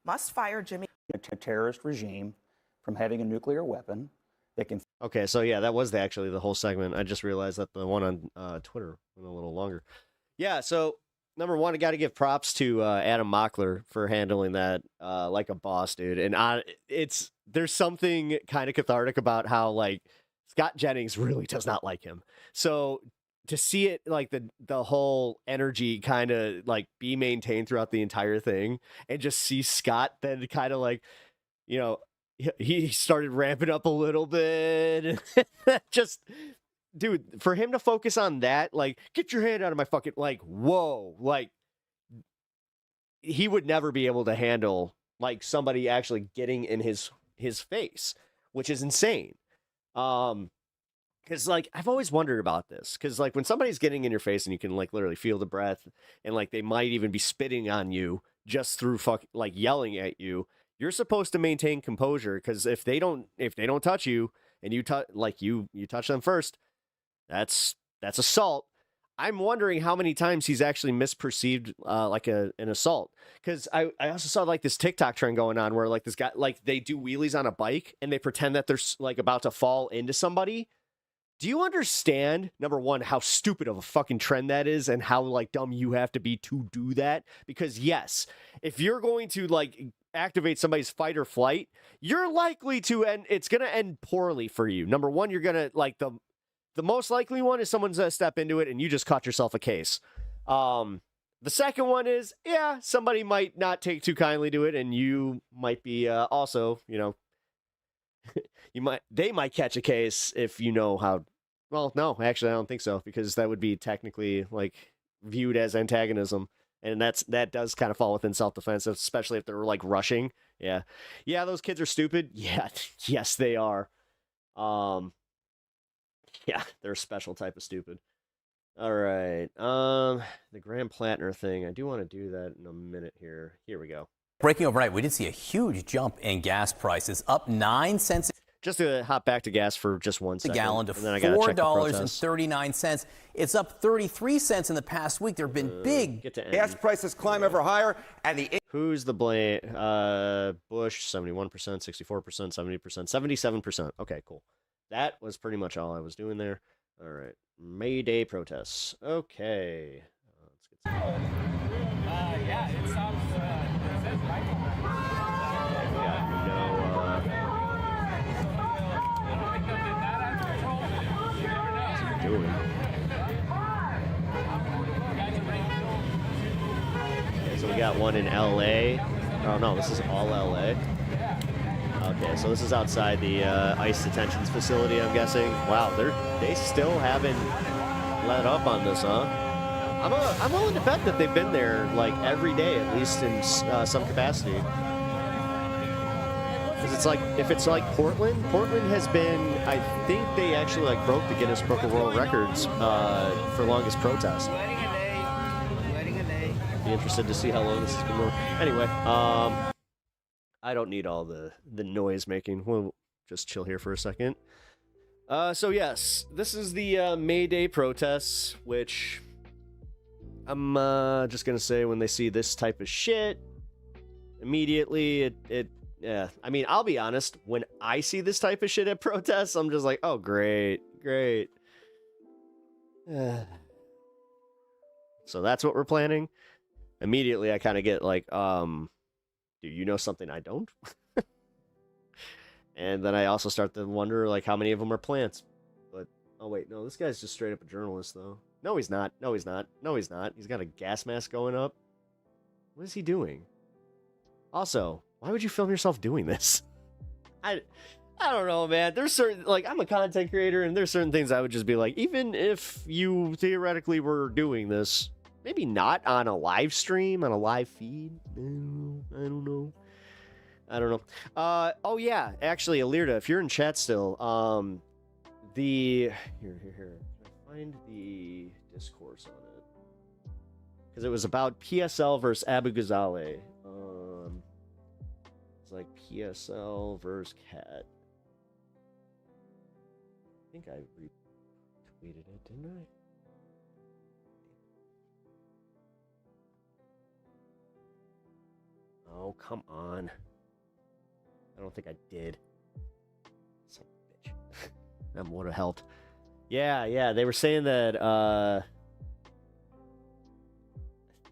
must fire Jimmy. A terrorist regime from having a nuclear weapon. Okay, so yeah, that was actually the whole segment. I just realized that the one on Twitter went a little longer. Yeah, so number one, I got to give props to Adam Mockler for handling that like a boss, dude. And there's something kind of cathartic about how like Scott Jennings really does not like him. So to see it like the whole energy kind of like be maintained throughout the entire thing, and just see Scott then kind of like, you know, he started ramping up a little bit. Just, dude, for him to focus on that, like, get your hand out of my fucking, like, whoa, like, he would never be able to handle, like, somebody actually getting in his face, which is insane. Because, like, I've always wondered about this. Because, like, when somebody's getting in your face and you can, like, literally feel the breath, and, like, they might even be spitting on you just through, like, yelling at you, you're supposed to maintain composure. Because if they don't touch you, and you touch them first, that's assault. I'm wondering how many times he's actually misperceived like an assault. Because I also saw like this TikTok trend going on where like this guy, like they do wheelies on a bike and they pretend that they're like about to fall into somebody. Do you understand, number one, how stupid of a fucking trend that is and how like dumb you have to be to do that? Because yes, if you're going to like activate somebody's fight or flight, you're likely to end, it's going to end poorly for you. Number one, you're going to like the most likely one is someone's going to step into it and you just caught yourself a case. The second one is, yeah, somebody might not take too kindly to it and you might be also, you know, they might catch a case if you know how. Well, no, actually, I don't think so, because that would be technically like viewed as antagonism, and that does kind of fall within self-defense, especially if they're like rushing. Yeah, those kids are stupid. Yeah, yes, they are. Yeah, they're a special type of stupid. All right, the Graham Platner thing. I do want to do that in a minute here. Here we go. Breaking overnight, we did see a huge jump in gas prices, up 9 cents. Just to hop back to gas for just 1 second. A gallon to $4.39. It's up 33 cents in the past week. There have been big gas prices climb ever higher, and who's the blame? Bush, 71%, 64%, 70%, 77%. Okay, cool. That was pretty much all I was doing there. All right, Mayday protests. Okay, let's get started. Yeah, it sounds right. Doing. Okay, so we got one in LA. Oh no, this is all LA. Okay, so this is outside the ICE detention facility, I'm guessing. Wow, they still haven't let up on this, huh? I'm willing to bet that they've been there like every day, at least in some capacity. Because it's like, if it's like Portland has been, I think they actually like broke the Guinness Book of World Records for longest protest. Be interested to see how long this has been going. Anyway, I don't need all the noise making. We'll just chill here for a second. So yes, this is the Mayday protests, which I'm just gonna say, when they see this type of shit, immediately yeah, I mean, I'll be honest, when I see this type of shit at protests, I'm just like, oh, great. So that's what we're planning. Immediately, I kind of get like, do you know something I don't? And then I also start to wonder, like, how many of them are plants? But, oh, wait, no, this guy's just straight up a journalist, though. No, he's not. He's got a gas mask going up. What is he doing? Also, why would you film yourself doing this? I don't know, man. There's certain, like, I'm a content creator, and there's certain things I would just be like, even if you theoretically were doing this, maybe not on a live stream, on a live feed. I don't know. Oh yeah, actually, Alirda, if you're in chat still, here. Can I find the discourse on it? Because it was about PSL versus Abu Ghazaleh. It's like PSL versus Cat. I think I retweeted it, didn't I? Oh, come on. I don't think I did. Son of a bitch. That would have helped. Yeah, they were saying that, I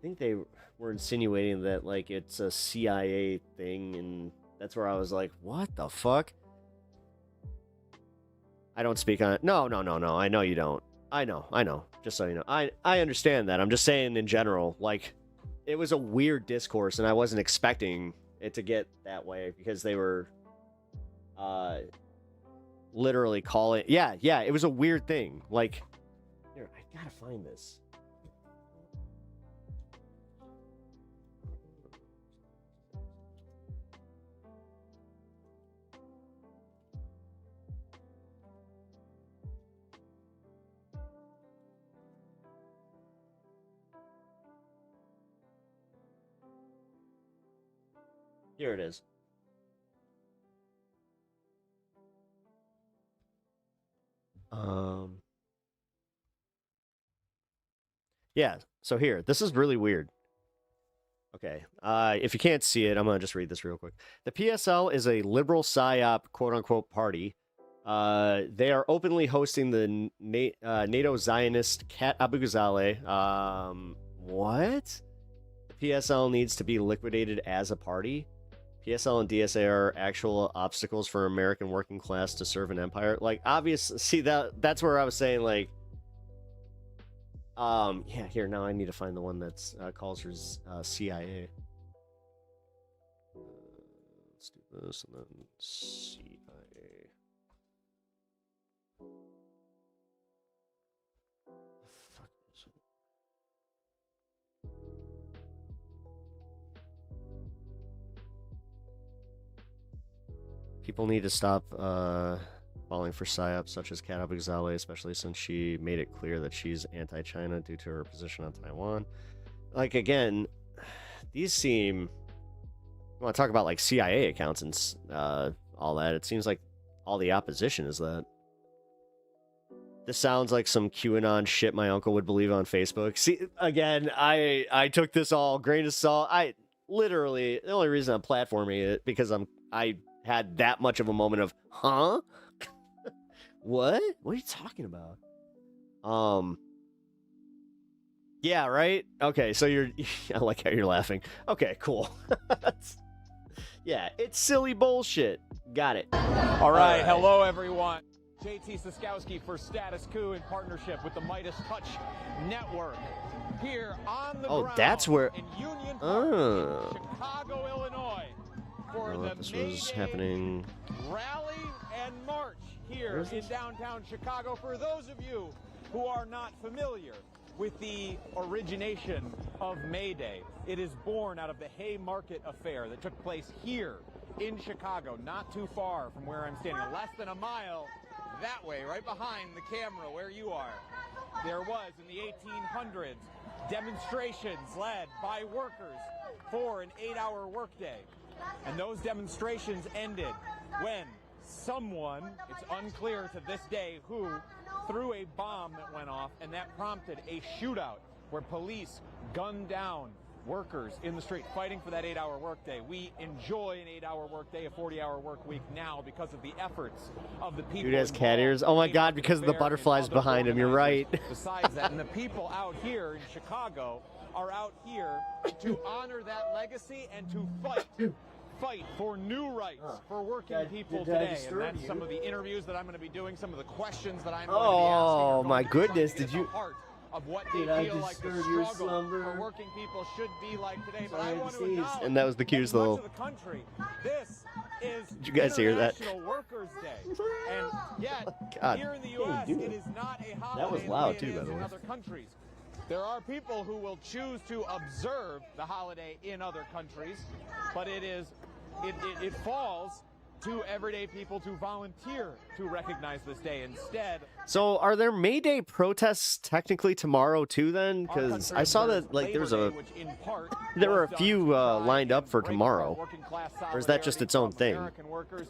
think they were insinuating that like it's a CIA thing, and that's where I was like, what the fuck? I don't speak on it. No. I know you don't. I know. Just so you know. I understand that. I'm just saying in general, like, it was a weird discourse, and I wasn't expecting it to get that way because they were literally calling. Yeah, it was a weird thing. Like, here, I gotta find this. Here it is. Yeah, so here, this is really weird. Okay, if you can't see it, I'm going to just read this real quick. The PSL is a liberal PSYOP quote-unquote party. They are openly hosting the NATO Zionist Cat Abu Ghazaleh. What? The PSL needs to be liquidated as a party? PSL and DSA are actual obstacles for American working class to serve an empire. Like, obviously, see, that's where I was saying, like, yeah, here, now I need to find the one that's calls for CIA. Let's do this, and then CIA. Fuck this. People need to stop falling for psyops such as Kat Abu Ghazaleh, especially since she made it clear that she's anti-China due to her position on Taiwan. Like, again, these seem... You want to talk about, like, CIA accounts and all that. It seems like all the opposition is that. This sounds like some QAnon shit my uncle would believe on Facebook. See, again, I took this all grain of salt. I literally, the only reason I'm platforming it because I had that much of a moment of, huh? What are you talking about? Yeah, right? Okay, so I like how you're laughing. Okay, cool. Yeah, it's silly bullshit. Got it. All right, hello everyone. JT Siskowski for Status Coup in partnership with the Midas Touch Network. Here on the ground that's where... in Union Park, in Chicago, Illinois, for the this Mayday was happening. Rally and March here in downtown Chicago. For those of you who are not familiar with the origination of Mayday, it is born out of the Haymarket affair that took place here in Chicago, not too far from where I'm standing, less than a mile that way, right behind the camera where you are. There was, in the 1800s, demonstrations led by workers for an 8-hour workday. And those demonstrations ended when someone, it's unclear to this day who, threw a bomb that went off, and that prompted a shootout where police gunned down workers in the street fighting for that 8-hour workday. We enjoy an 8-hour workday, a 40-hour work week now because of the efforts of the people. Dude has cat ears. Oh my God, because of the butterflies behind him. You're right. Besides that, and the people out here in Chicago are out here to honor that legacy and to fight for new rights for working people today. And that's some of the interviews that I'm going to be doing, some of the questions that I'm going to be asking. Oh my goodness, did you... Of what they feel like the struggle for working people should be like today. But I want to acknowledge and that was the cues, though. This is Did you guys hear that? International Workers' Day. And yet, here in the U.S., it is not a holiday that was loud, the way too, it by is the in way. other countries. There are people who will choose to observe the holiday in other countries, but it falls to everyday people to volunteer to recognize this day instead. So are there Mayday protests technically tomorrow too then? Because I saw that like there were a few lined up for tomorrow. Or is that just its own thing?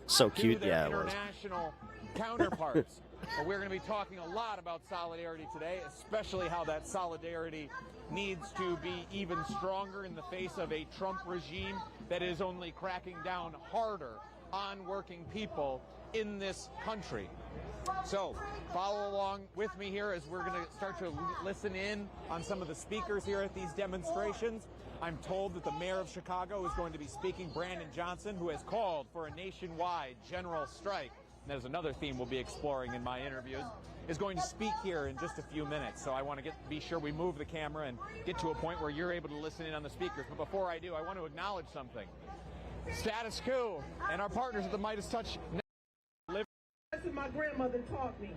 So cute, yeah, it was. International counterparts. But we're going to be talking a lot about solidarity today, especially how that solidarity needs to be even stronger in the face of a Trump regime that is only cracking down harder on working people in this country. So follow along with me here as we're going to start to listen in on some of the speakers here at these demonstrations. I'm told that the mayor of Chicago is going to be speaking, Brandon Johnson, who has called for a nationwide general strike. And there's another theme we'll be exploring in my interviews, is going to speak here in just a few minutes. So I want to be sure we move the camera and get to a point where you're able to listen in on the speakers. But before I do, I want to acknowledge something. Status Quo and our partners at the Midas Touch. That's what my grandmother taught me.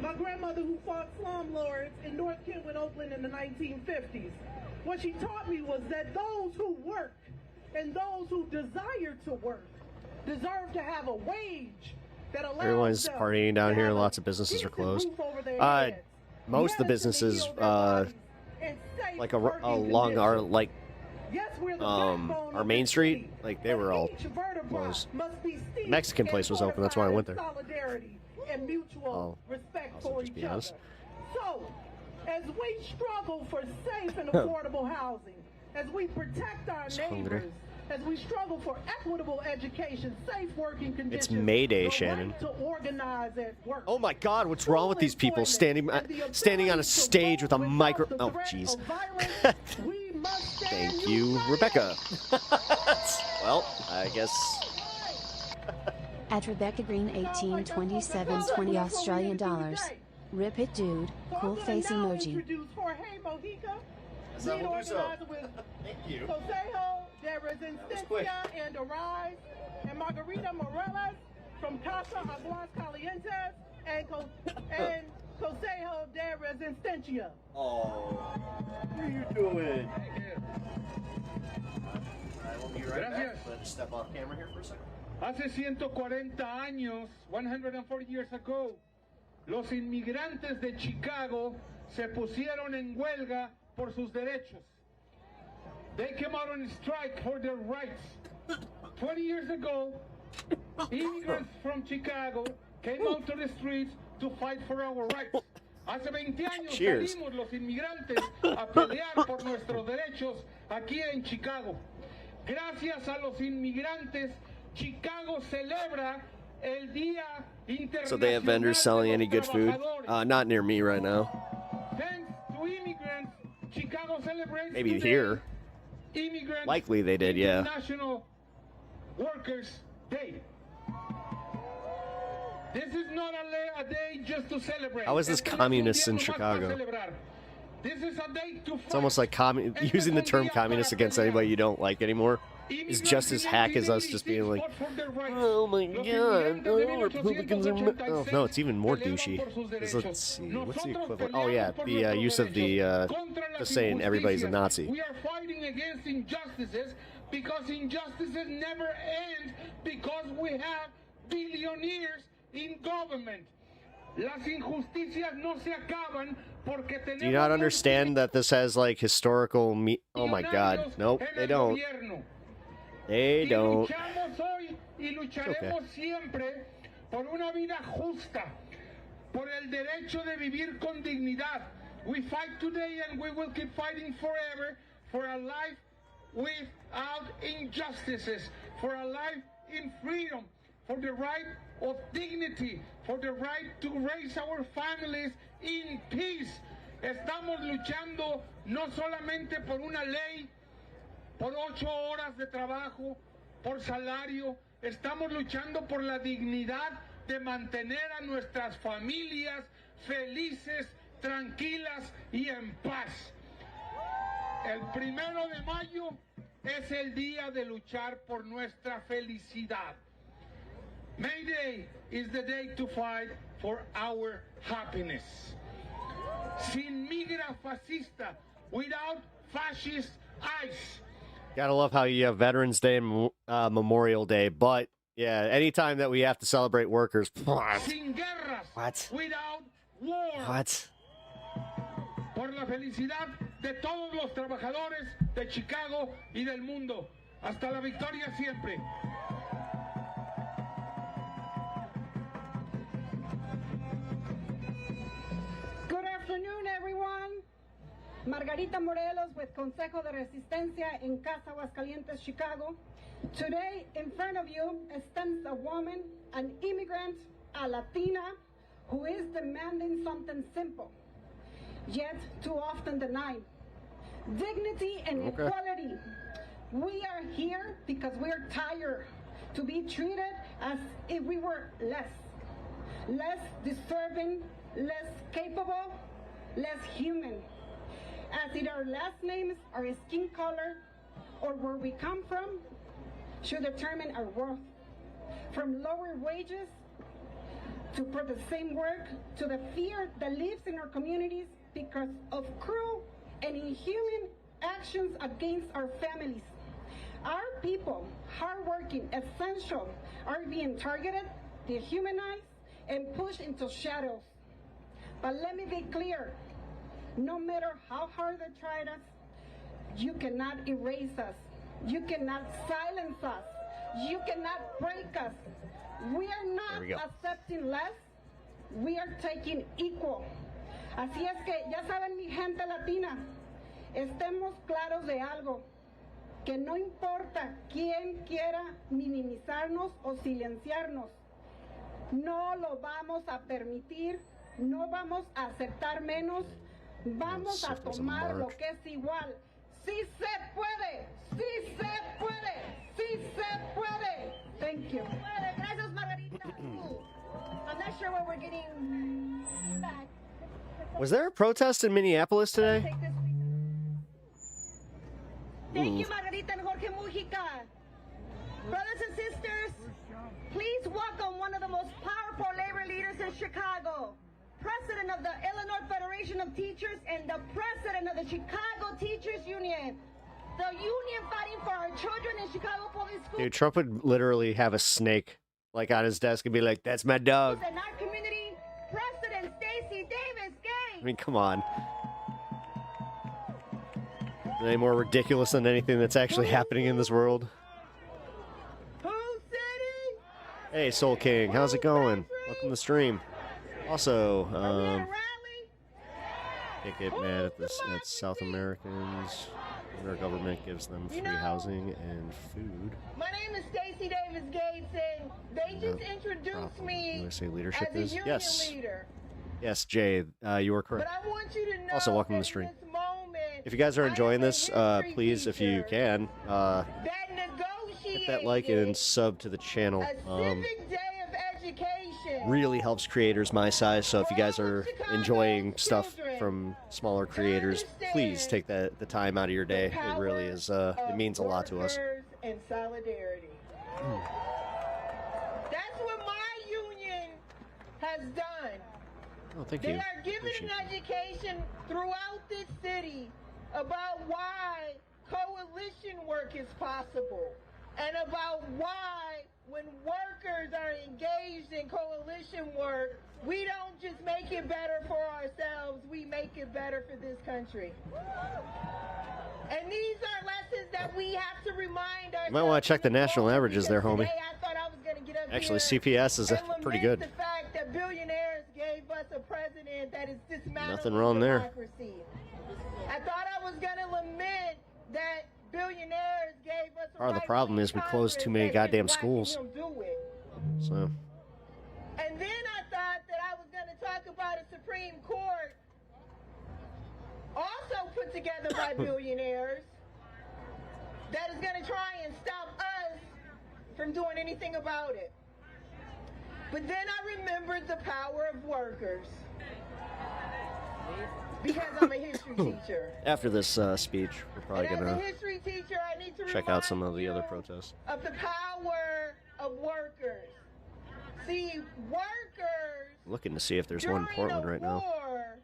My grandmother, who fought slumlords in North Kentwood, Oakland in the 1950s. What she taught me was that those who work and those who desire to work deserve to have a wage that allows Everyone's them partying down to here. have Lots of businesses are closed. roof over their heads, Most of the businesses, like along our our main street, like they were all closed. The Mexican place was open. That's why I went there. And mutual respect for each other. So, as we struggle for safe and affordable housing, as we protect our neighbors, as we struggle for equitable education, safe working conditions, It's Mayday, Shannon. to organize at work. Oh my God, what's wrong with these people standing on a stage with a micro? Oh, jeez. Thank you, Rebecca. Well, I guess. At Rebecca Green 1827.20 Australian dollars. Rip it, dude. Cool face emoji. Thank you. Consejo de Resistencia and Arise, and Margarita Morales from Casa Aguas Calientes and Consejo de Resistencia. Oh, what are you doing? I will be right back. Let's step off camera here for a second. Hace 140 años, 140 years ago, los inmigrantes de Chicago se pusieron en huelga por sus derechos. They came out on strike for their rights. 20 years ago, immigrants from Chicago came out to the streets to fight for our rights. Hace 20 años salimos los inmigrantes a pelear por nuestros derechos aquí en Chicago. Gracias a los inmigrantes, Chicago celebra el Día Internacional. So they have vendors selling any good food? Not near me right now. Thanks to immigrants, Chicago celebrates Maybe today here. Immigrants Likely they did, yeah. International Workers' Day. This is not a day just to celebrate. How is this communist in Chicago? This is a day to fight. It's almost like using the term communist against anybody you don't like anymore is just as hack as us just being like, oh my God, oh, Republicans are... Oh, no, it's even more douchey. Let's see, what's the equivalent? Oh yeah, the use of the just saying everybody's a Nazi. We are fighting against injustices because injustices never end because we have billionaires in government. Las injusticias no se acaban porque tenemos. Do you not understand that this has like historical Oh my God, nope, they don't. They don't. Luchamos hoy y lucharemos siempre por una vida justa, por el derecho de vivir con dignidad. We fight today and we will keep fighting forever for a life without injustices, for a life in freedom, for the right of dignity, for the right to raise our families in peace. Estamos luchando no solamente por una ley, por 8 horas de trabajo, por salario. Estamos luchando por la dignidad de mantener a nuestras familias felices, tranquilas y en paz. El 1 de mayo es el día de luchar por nuestra felicidad. Mayday is the day to fight for our happiness. Sin migra fascista, without fascist eyes. Gotta love how you have Veterans Day and Memorial Day, but yeah, anytime that we have to celebrate workers. Sin guerras, what? Without war. What? Por la felicidad de todos los trabajadores de Chicago y del mundo. Hasta la victoria siempre. Good afternoon, everyone. Margarita Morelos with Consejo de Resistencia in Casa Aguascalientes, Chicago. Today, in front of you stands a woman, an immigrant, a Latina, who is demanding something simple, yet too often denied. Dignity and equality. We are here because we are tired to be treated as if we were less deserving, less capable, less human. As if our last names, our skin color, or where we come from should determine our worth. From lower wages to for the same work, to the fear that lives in our communities because of cruel and inhuman actions against our families. Our people, hardworking, essential, are being targeted, dehumanized, and pushed into shadows. But let me be clear, no matter how hard they tried us, you cannot erase us. You cannot silence us. You cannot break us. We are not accepting less, we are taking equal. Así es que, ya saben mi gente latina, estemos claros de algo, que no importa quién quiera minimizarnos o silenciarnos, no lo vamos a permitir, no vamos a aceptar menos, vamos a tomar lo que es igual. ¡Sí se puede! ¡Sí se puede! ¡Sí se puede! Thank you. Gracias, Margarita. I'm not sure what we're getting back. Was there a protest in Minneapolis today? Thank you, Margarita and Jorge Mujica. Brothers and sisters, please welcome one of the most powerful labor leaders in Chicago, President of the Illinois Federation of Teachers and the President of the Chicago Teachers Union, the union fighting for our children in Chicago public schools. Dude, Trump would literally have a snake like on his desk and be like, "That's my dog." In our community, President Stacey Davis Gay. I mean, come on. Is it any more ridiculous than anything that's actually happening in this world? Hey, Soul King, how's it going? Welcome to the stream. Also, can't get mad at this. At South Americans. Our government gives them free housing and food. My name is Stacey Davis Gates, and they just introduced me USA leadership as a is union yes, leader. yes, Jay, you are correct. But I want you to know Also, welcome to the stream. If you guys are enjoying this, please, if you can, hit that like and sub to the channel. Really helps creators my size, so if you guys are enjoying stuff from smaller creators, please take the time out of your day. It really is, it means a lot to us. And solidarity. That's what my union has done. Oh, thank They you. are giving an education throughout this city about why coalition work is possible and about why when workers are engaged in coalition work, we don't just make it better for ourselves, we make it better for this country. And these are lessons that we have to remind ourselves. You might want to check the national averages there, homie. Today I thought I was going to get up Actually, here CPS is and pretty lament good. the fact that billionaires gave us a president that is dismantling Nothing wrong there. democracy. I thought I was going to lament that billionaires gave us a Part of the problem is we closed too many goddamn schools. So, And then I thought that I was going to talk about a Supreme Court also put together by billionaires that is going to try and stop us from doing anything about it. But then I remembered the power of workers. Because I'm a history teacher. after this speech, we're probably And as going a to history teacher, I need to check out some of the other protests. of the power of workers. See, workers Looking to see if there's one in Portland right now. war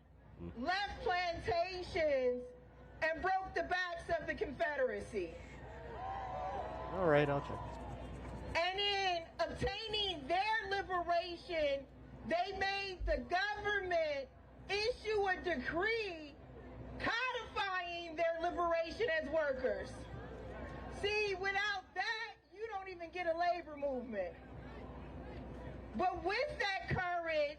left plantations and broke the backs of the Confederacy. All right, I'll check. And in obtaining their liberation, they made the government issue a decree codifying their liberation as workers. See, without that, you don't even get a labor movement. But with that courage,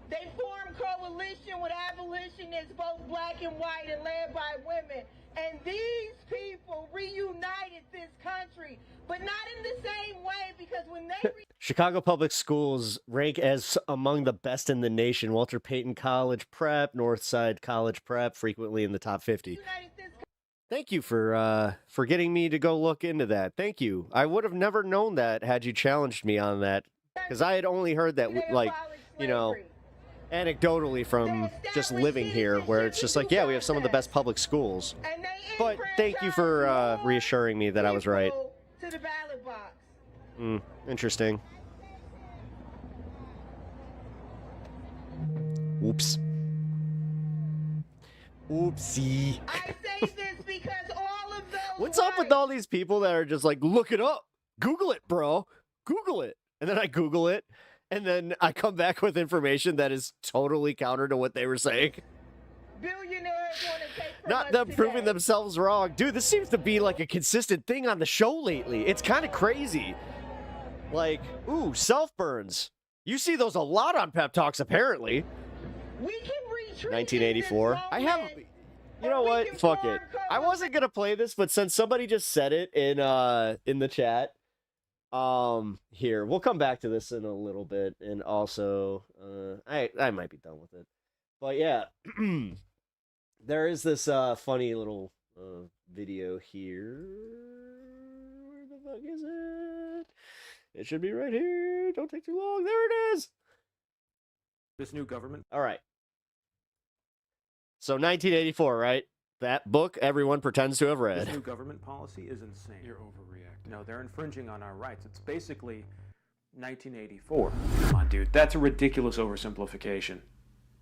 they formed coalition with abolitionists, both black and white, and led by women. And these people reunited this country, but not in the same way, because when they Chicago Public Schools rank as among the best in the nation. Walter Payton College Prep, Northside College Prep, frequently in the top 50. Thank you for getting me to go look into that. Thank you. I would have never known that had you challenged me on that, because I had only heard that, like, you know, anecdotally from just living here, where it's just like, yeah, we have some of the best public schools. But thank you for reassuring me that I was right. to the ballot box. Interesting. Oops. Oopsie. I say this because all of those. What's up with all these people that are just like, look it up, Google it, bro, Google it, and then I Google it, and then I come back with information that is totally counter to what they were saying. Billionaires want to take from Not us them today. proving themselves wrong. Dude, this seems to be like a consistent thing on the show lately. It's kind of crazy. Like, ooh, self-burns. You see those a lot on Pep Talks, apparently. We can retreat 1984. I have, you know what? Fuck it. I wasn't gonna play this, but since somebody just said it in the chat, here, we'll come back to this in a little bit, and also, I might be done with it, but yeah, there is this funny little video here. Where the fuck is it? It should be right here. Don't take too long. There it is. This new government. All right. So 1984, right? That book everyone pretends to have read. This new government policy is insane. You're overreacting. No, they're infringing on our rights. It's basically 1984. Come on, dude. That's a ridiculous oversimplification.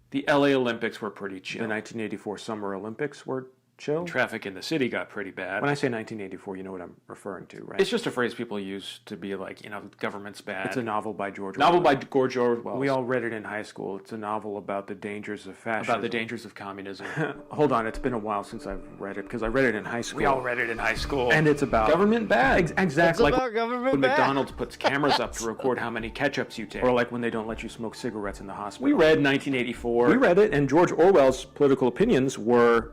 The LA Olympics were pretty chill. The 1984 Summer Olympics were chill. Traffic in the city got pretty bad. When I say 1984, you know what I'm referring to, right? It's just a phrase people use to be like, you know, government's bad. It's a novel by George Orwell. Novel by George Orwell. We all read it in high school. It's a novel about the dangers of fascism. About the dangers of communism. Hold on, it's been a while since I've read it, because I read it in high school. We all read it in high school. And it's about government bad. Exactly. It's about government when bad. McDonald's puts cameras up to record how many ketchups you take. Or like when they don't let you smoke cigarettes in the hospital. We read 1984. We read it, and George Orwell's political opinions were...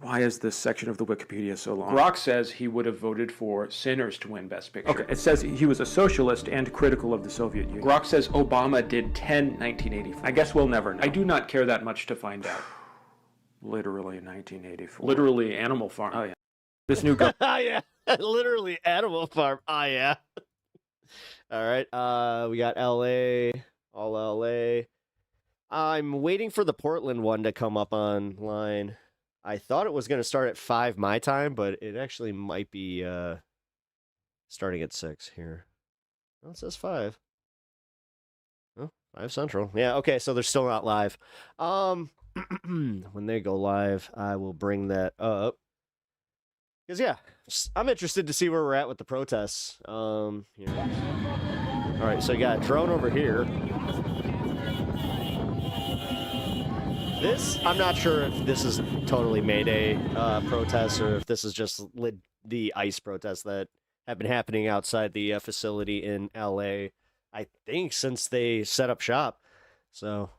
Why is this section of the Wikipedia so long? Grok says he would have voted for Sinners to win Best Picture. Okay, it says he was a socialist and critical of the Soviet Union. Grok says Obama did 10 1984. I guess we'll never know. I do not care that much to find out. Literally 1984. Literally Animal Farm. Oh, yeah. This new government. Oh, yeah. Literally Animal Farm. Oh, yeah. All right. We got LA. All LA. I'm waiting for the Portland one to come up online. I thought it was going to start at 5 my time, but it actually might be starting at 6 here. Oh, it says 5. Oh, 5 Central. Yeah, okay, so they're still not live. When they go live, I will bring that up. Because, yeah, I'm interested to see where we're at with the protests. Here. All right, so you got a drone over here. This, I'm not sure if this is totally Mayday protests or if this is just the ICE protests that have been happening outside the facility in LA, I think, since they set up shop. So,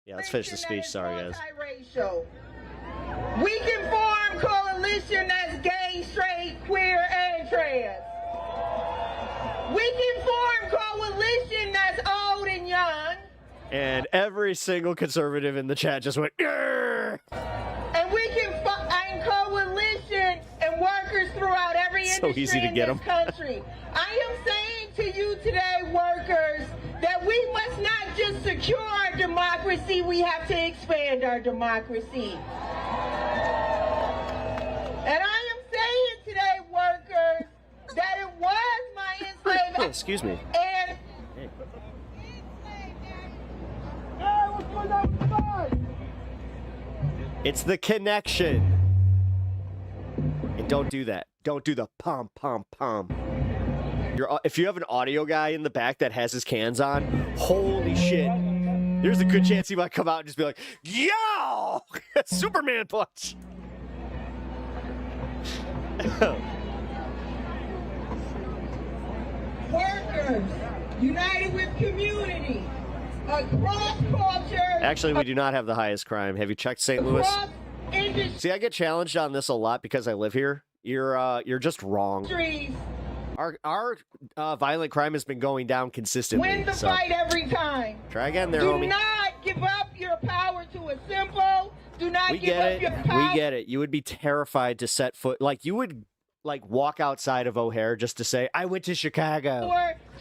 yeah, let's finish the speech. Sorry, guys. We can form coalition that's gay, straight, queer, and trans. We can form coalition that's old and young. And every single conservative in the chat just went, "Grr!" And we can find coalition and workers throughout every industry in this country. I am saying to you today, workers, that we must not just secure our democracy, we have to expand our democracy. And I am saying today, workers, that it was my enslavement. Excuse me. And it's the connection. And don't do that. Don't do the pom pom pom. If you have an audio guy in the back that has his cans on, holy shit. There's a good chance he might come out and just be like, yo! Superman punch. workers, united with community, across cultures. Actually, we do not have the highest crime. Have you checked St. Louis? Across See, I get challenged on this a lot because I live here. You're just wrong. Our violent crime has been going down consistently. Win the fight every time. Try again there, Do homie. not give up your power to a simple. Do not give up your power. We get it. You would be terrified to set foot. Like, you would, like, walk outside of O'Hare just to say, I went to Chicago.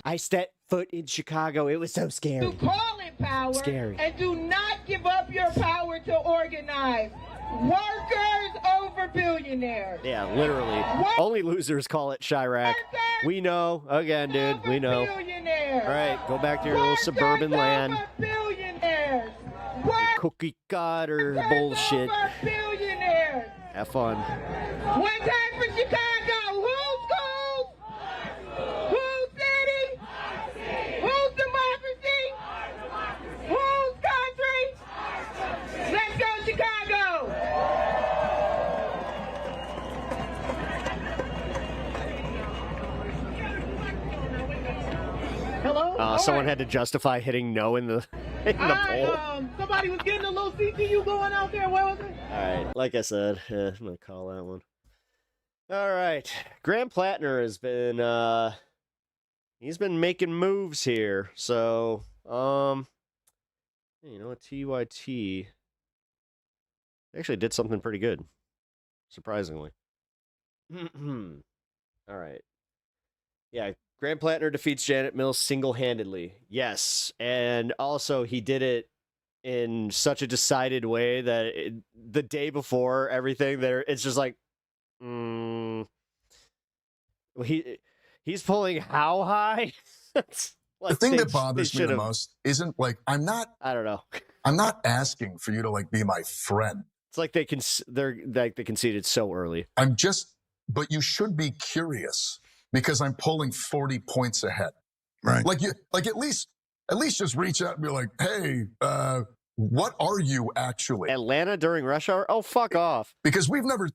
I stepped foot in Chicago. It was so scary. To call it power. Scary. And do not give up your power to organize. Workers over billionaires. Yeah, literally. Only losers call it Chirac. We know. Again, dude. We know. All right, go back to your little suburban land. Billionaires. Cookie cutter bullshit. Billionaires. Have fun. One time for Chicago. Whose schools? Whose city? Whose democracy? Whose country? Let's go, Chicago. Hello? Someone had to justify hitting no in the poll. Somebody was getting a little CTU going out there. Where was it? All right, like I said, I'm gonna call that one. All right, Graham Platner has been he's been making moves here. So you know what, TYT actually did something pretty good, surprisingly. All right, yeah. Graham Platner defeats Janet Mills single-handedly. Yes, and also he did it in such a decided way that the day before everything, it's just like, he's pulling how high? The thing that bothers me the most isn't like I don't know. I'm not asking for you to like be my friend. It's like they conceded so early. But you should be curious. Because I'm pulling 40 points ahead. Right. Like at least just reach out and be like, hey, what are you actually? Atlanta during rush hour? Oh, fuck off. Because they've never.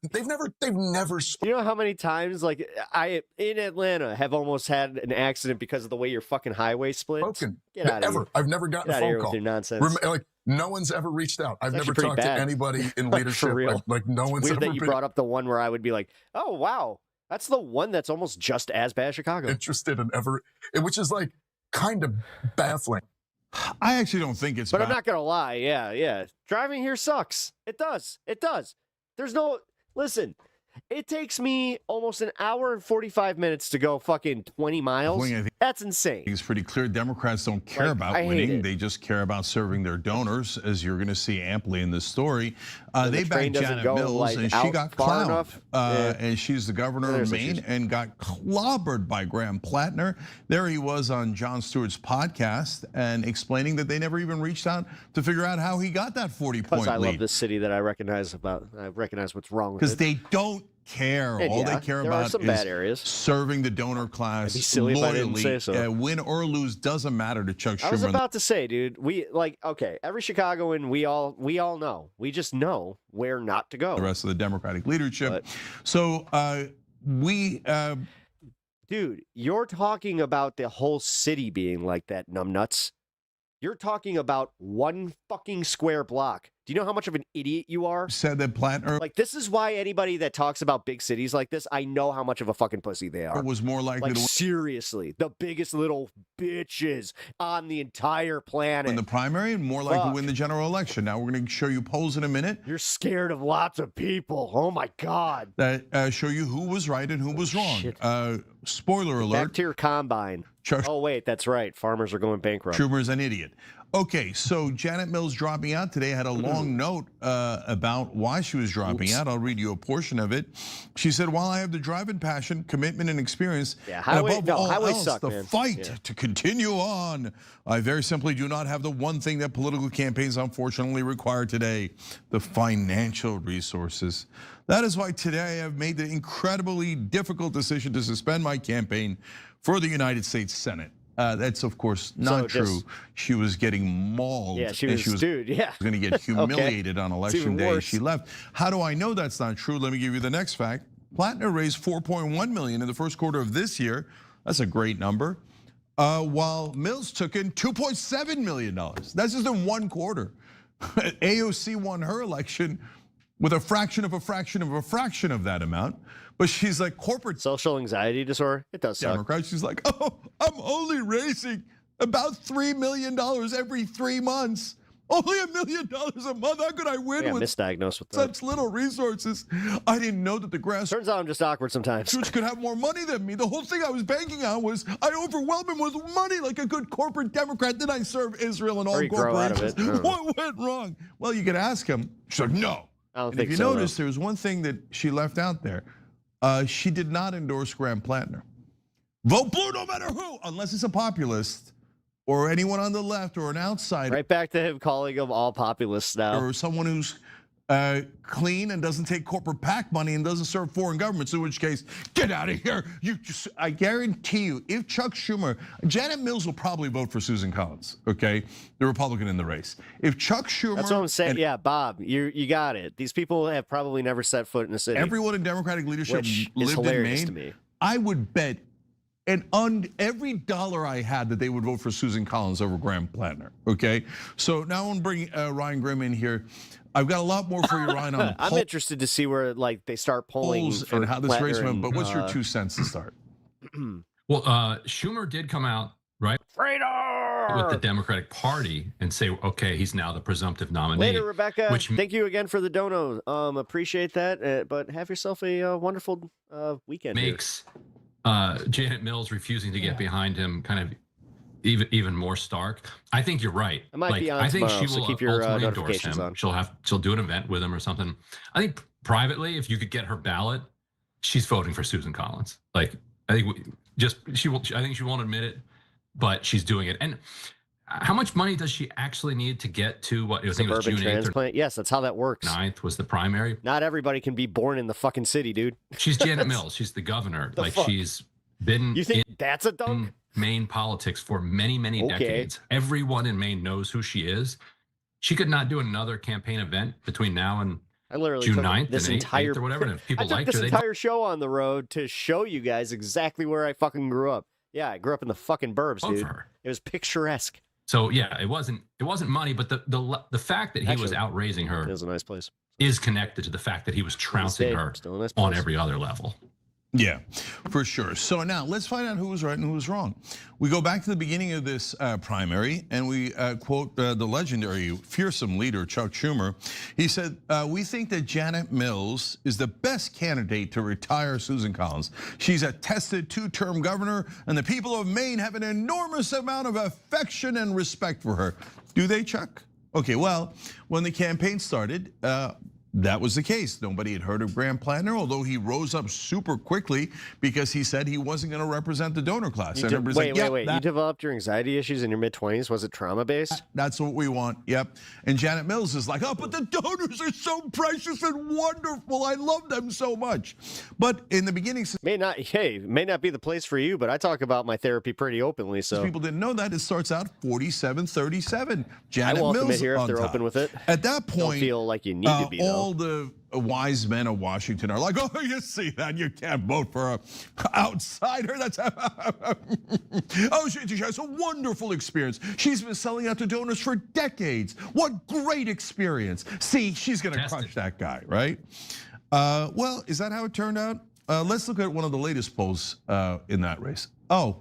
You know how many times like I in Atlanta have almost had an accident because of the way your fucking highway splits? Get out of here. I've never gotten a phone call. With your nonsense. Like no one's ever reached out. I've never talked to anybody in leadership. For real. Like no one's Weird ever that you brought up the one where I would be like, oh wow. That's the one that's almost just as bad as Chicago. Interested in which is like kind of baffling. I actually don't think it's But I'm not going to lie. Yeah. Driving here sucks. It does. There's no, listen, it takes me almost an hour and 45 minutes to go fucking 20 miles. That's insane. It's pretty clear Democrats don't care about winning. They just care about serving their donors, as you're going to see amply in this story. They backed Janet Mills, and she got clowned. And she's the governor of Maine and got clobbered by Graham Platner. There he was on Jon Stewart's podcast and explaining that they never even reached out to figure out how he got that 40-point lead. I love this city that I recognize what's wrong with it. Because they don't care. All they care about is serving the donor class loyally. Win or lose doesn't matter to Chuck Schumer. I was about to say, dude, every Chicagoan, we all know. We just know where not to go. The rest of the Democratic leadership. Dude, you're talking about the whole city being like that, numbnuts. You're talking about one fucking square block. Do you know how much of an idiot you are? Said that Platner. Like, this is why anybody that talks about big cities like this, I know how much of a fucking pussy they are. Was more likely to seriously, the biggest little bitches on the entire planet. In the primary and more likely to win the general election. Now, we're going to show you polls in a minute. You're scared of lots of people. Oh, my God. That show you who was right and who was wrong. Spoiler alert. Back to your combine. Oh, wait, that's right. Farmers are going bankrupt. Schumer's an idiot. Okay, so Janet Mills dropping out today had a long note about why she was dropping out. I'll read you a portion of it. She said, while I have the drive and passion, commitment and experience, and above all else, the fight to continue on, I very simply do not have the one thing that political campaigns unfortunately require today, the financial resources. That is why today I have made the incredibly difficult decision to suspend my campaign for the United States Senate. That's, of course, not true. She was getting mauled. Yeah, she was going to get humiliated on election day. She left. How do I know that's not true? Let me give you the next fact. Platner raised $4.1 million in the first quarter of this year. That's a great number. While Mills took in $2.7 million. That's just in one quarter. AOC won her election with a fraction of a fraction of a fraction of that amount. But she's like corporate social anxiety disorder. It does suck. Democrat. She's like, oh, I'm only raising about $3 million every 3 months. Only $1 million a month. How could I win with misdiagnosed with such little resources? I didn't know that the grass. Turns out I'm just awkward sometimes. Could have more money than me. The whole thing I was banking on was I overwhelm him with money like a good corporate Democrat. Then I serve Israel and all corporations. What went wrong? Well, you could ask him. She's like, no. I don't and think if you so, notice, there's one thing that she left out there. She did not endorse Graham Platner. Vote blue no matter who, unless it's a populist or anyone on the left or an outsider. Right back to him calling them all populists now. Or someone who's clean and doesn't take corporate PAC money and doesn't serve foreign governments, in which case, get out of here. I guarantee you, if Chuck Schumer, Janet Mills will probably vote for Susan Collins, okay? The Republican in the race. If Chuck Schumer. That's what I'm saying. Yeah, Bob, you got it. These people have probably never set foot in the city. Everyone in Democratic leadership lived in Maine. To me. I would bet and every dollar I had that they would vote for Susan Collins over Graham Platner, okay? So now I want to bring Ryan Grimm in here. I've got a lot more for you, Ryan, on I'm interested to see where like they start polling and how this race went, but what's your 2 cents to start? Well, Schumer did come out, right? With the Democratic Party and say, okay, he's now the presumptive nominee. Later, Rebecca. Thank you again for the dono. Appreciate that, but have yourself a wonderful weekend. Makes Janet Mills refusing to get behind him kind of even more stark. I think you're right. I might be on I think tomorrow, she will so keep your ultimately endorse notifications him. on. She'll do an event with him or something. I think privately, if you could get her ballot, she's voting for Susan Collins. Like I think she think she won't admit it, but she's doing it. And how much money does she actually need to get to what I think it was June 8th transplant? Yes, that's how that works. 9th was the primary. Not everybody can be born in the fucking city, dude. She's Janet Mills. She's the governor. She's been You think that's a dunk? Maine politics for many decades. Everyone in Maine knows who she is. She could not do another campaign event between now and June 9th this and entire 8th or whatever. And if people I took liked this her, entire show on the road to show you guys exactly where I fucking grew up. Yeah, I grew up in the fucking burbs, dude. It was picturesque. So yeah, it wasn't money, but the fact that he was outraising her is a nice place. Is connected to the fact that he was trouncing her on every other level. Yeah, for sure. So now let's find out who was right and who was wrong. We go back to the beginning of this primary and we quote the legendary fearsome leader, Chuck Schumer. He said, we think that Janet Mills is the best candidate to retire Susan Collins. She's a tested 2-term governor and the people of Maine have an enormous amount of affection and respect for her. Do they, Chuck? Okay, well, when the campaign started, that was the case. Nobody had heard of Graham Platner, although he rose up super quickly because he said he wasn't going to represent the donor class. Wait. You developed your anxiety issues in your mid-20s. Was it trauma-based? That's what we want. Yep. And Janet Mills is like, oh, but the donors are so precious and wonderful. I love them so much. But in the beginning, may not be the place for you, but I talk about my therapy pretty openly. So people didn't know that. It starts out 47-37. Janet I welcome Mills it here if they're top. Open with it. At that point, don't feel like you need to be. All the wise men of Washington are like, oh, you see that? You can't vote for an outsider. That's oh, she has a wonderful experience. She's been selling out to donors for decades. What great experience. See, she's going to crush that guy, right? Well, is that how it turned out? Let's look at one of the latest polls in that race. Oh,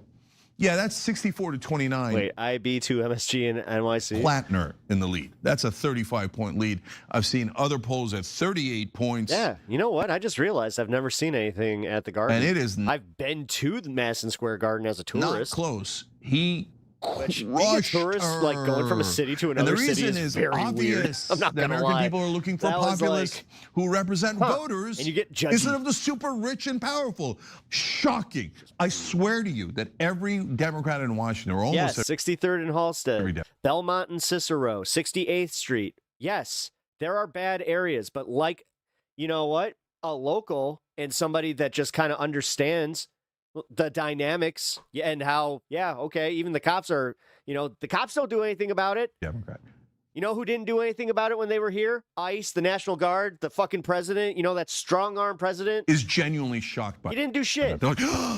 yeah, that's 64-29. Wait, IB to MSG and NYC. Platner in the lead. That's a 35-point lead. I've seen other polls at 38 points. Yeah, you know what? I just realized I've never seen anything at the Garden. And it is. I've been to the Madison Square Garden as a tourist. Not close. He crushed her. Like going from a city to another city is very obvious. Weird. I'm not that gonna American lie. people are looking for populists who represent voters and you get judgy. instead of the super rich and powerful. Shocking. I swear to you that every Democrat in Washington, or almost 63rd and Halstead, Belmont and Cicero, 68th Street. Yes, there are bad areas, but like, you know what? A local and somebody that just kind of understands the dynamics and how, even the cops are, the cops don't do anything about it. Democrat. You know who didn't do anything about it when they were here? ICE, the National Guard, the fucking president, that strong-arm president. Is genuinely shocked by it. He didn't do shit.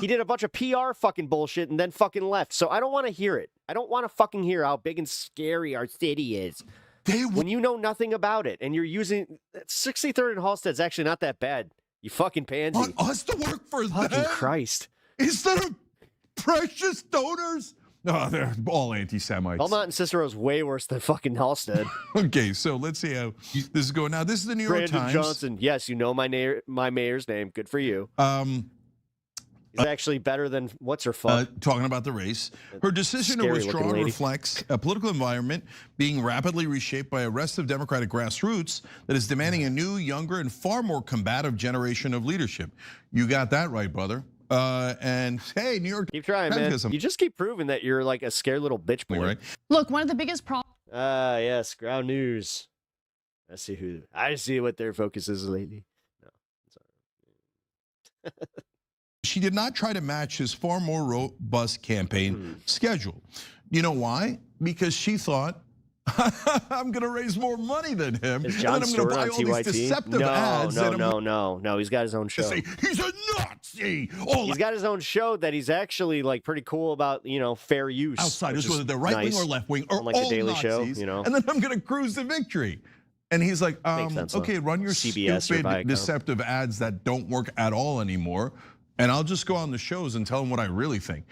He did a bunch of PR fucking bullshit and then fucking left. So I don't want to hear it. I don't want to fucking hear how big and scary our city is. When you know nothing about it and you're using 63rd and Halstead's actually not that bad. You fucking pansy. Want us to work for fucking them? Christ. Instead of precious donors? No, they're all anti-Semites. Belmont and Cicero's way worse than fucking Halstead. Okay, so let's see how this is going. Now, this is the New York Brandon Times. Johnson. Yes, you know my mayor's name. Good for you. He's actually better than what's her fuck. Talking about the race. Her decision to Scary withdraw looking lady. reflects a political environment being rapidly reshaped by a restive Democratic grassroots that is demanding a new, younger, and far more combative generation of leadership. You got that right, brother. And hey, New York. Keep trying, man. You just keep proving that you're like a scared little bitch boy. Right. Look, one of the biggest problems. Yes, Ground News. I see what their focus is lately. No, sorry. She did not try to match his far more robust campaign schedule. You know why? Because she thought, I'm going to raise more money than him. Is Jon and then I'm going to buy all these deceptive ads. No. He's got his own show. He's a Nazi. He's got his own show that he's actually like pretty cool about, fair use. Outsiders, whether they're right wing or left wing, or like all the Daily Nazis, Show. And then I'm going to cruise to victory. And he's like, okay, run your CBS stupid deceptive ads that don't work at all anymore. And I'll just go on the shows and tell them what I really think.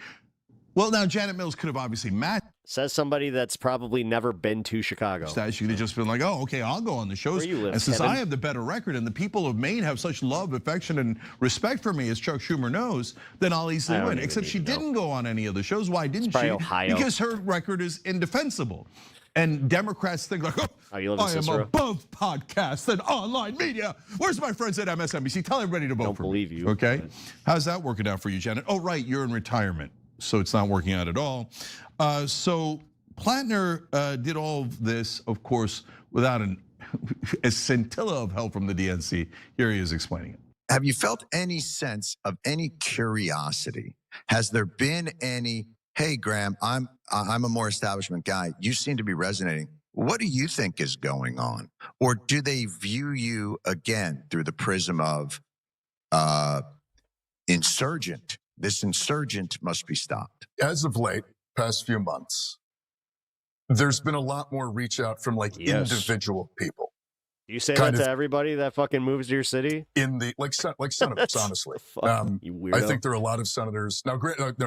Well, now Janet Mills could have obviously matched. Says somebody that's probably never been to Chicago. She could have just been like, oh, okay, I'll go on the shows. Where you live, and since Kevin? I have the better record and the people of Maine have such love, affection, and respect for me, as Chuck Schumer knows, then I'll easily win. Except she didn't go on any of the shows. Why didn't she? Ohio. Because her record is indefensible. And Democrats think like, you live in I am Cicero? above podcasts and online media. Where's my friends at MSNBC? Tell everybody to vote for me. Don't believe you. Okay? How's that working out for you, Janet? Oh, right, you're in retirement. So it's not working out at all. So Platner did all of this, of course, without a scintilla of help from the DNC. Here he is explaining it. Have you felt any sense of any curiosity? Has there been any, hey, Graham, I'm a more establishment guy. You seem to be resonating. What do you think is going on? Or do they view you again through the prism of insurgent? This insurgent must be stopped. As of late, past few months, there's been a lot more reach out from individual people. You say that to everybody that fucking moves to your city? In the like senators, honestly. You weirdo. I think there are a lot of senators now.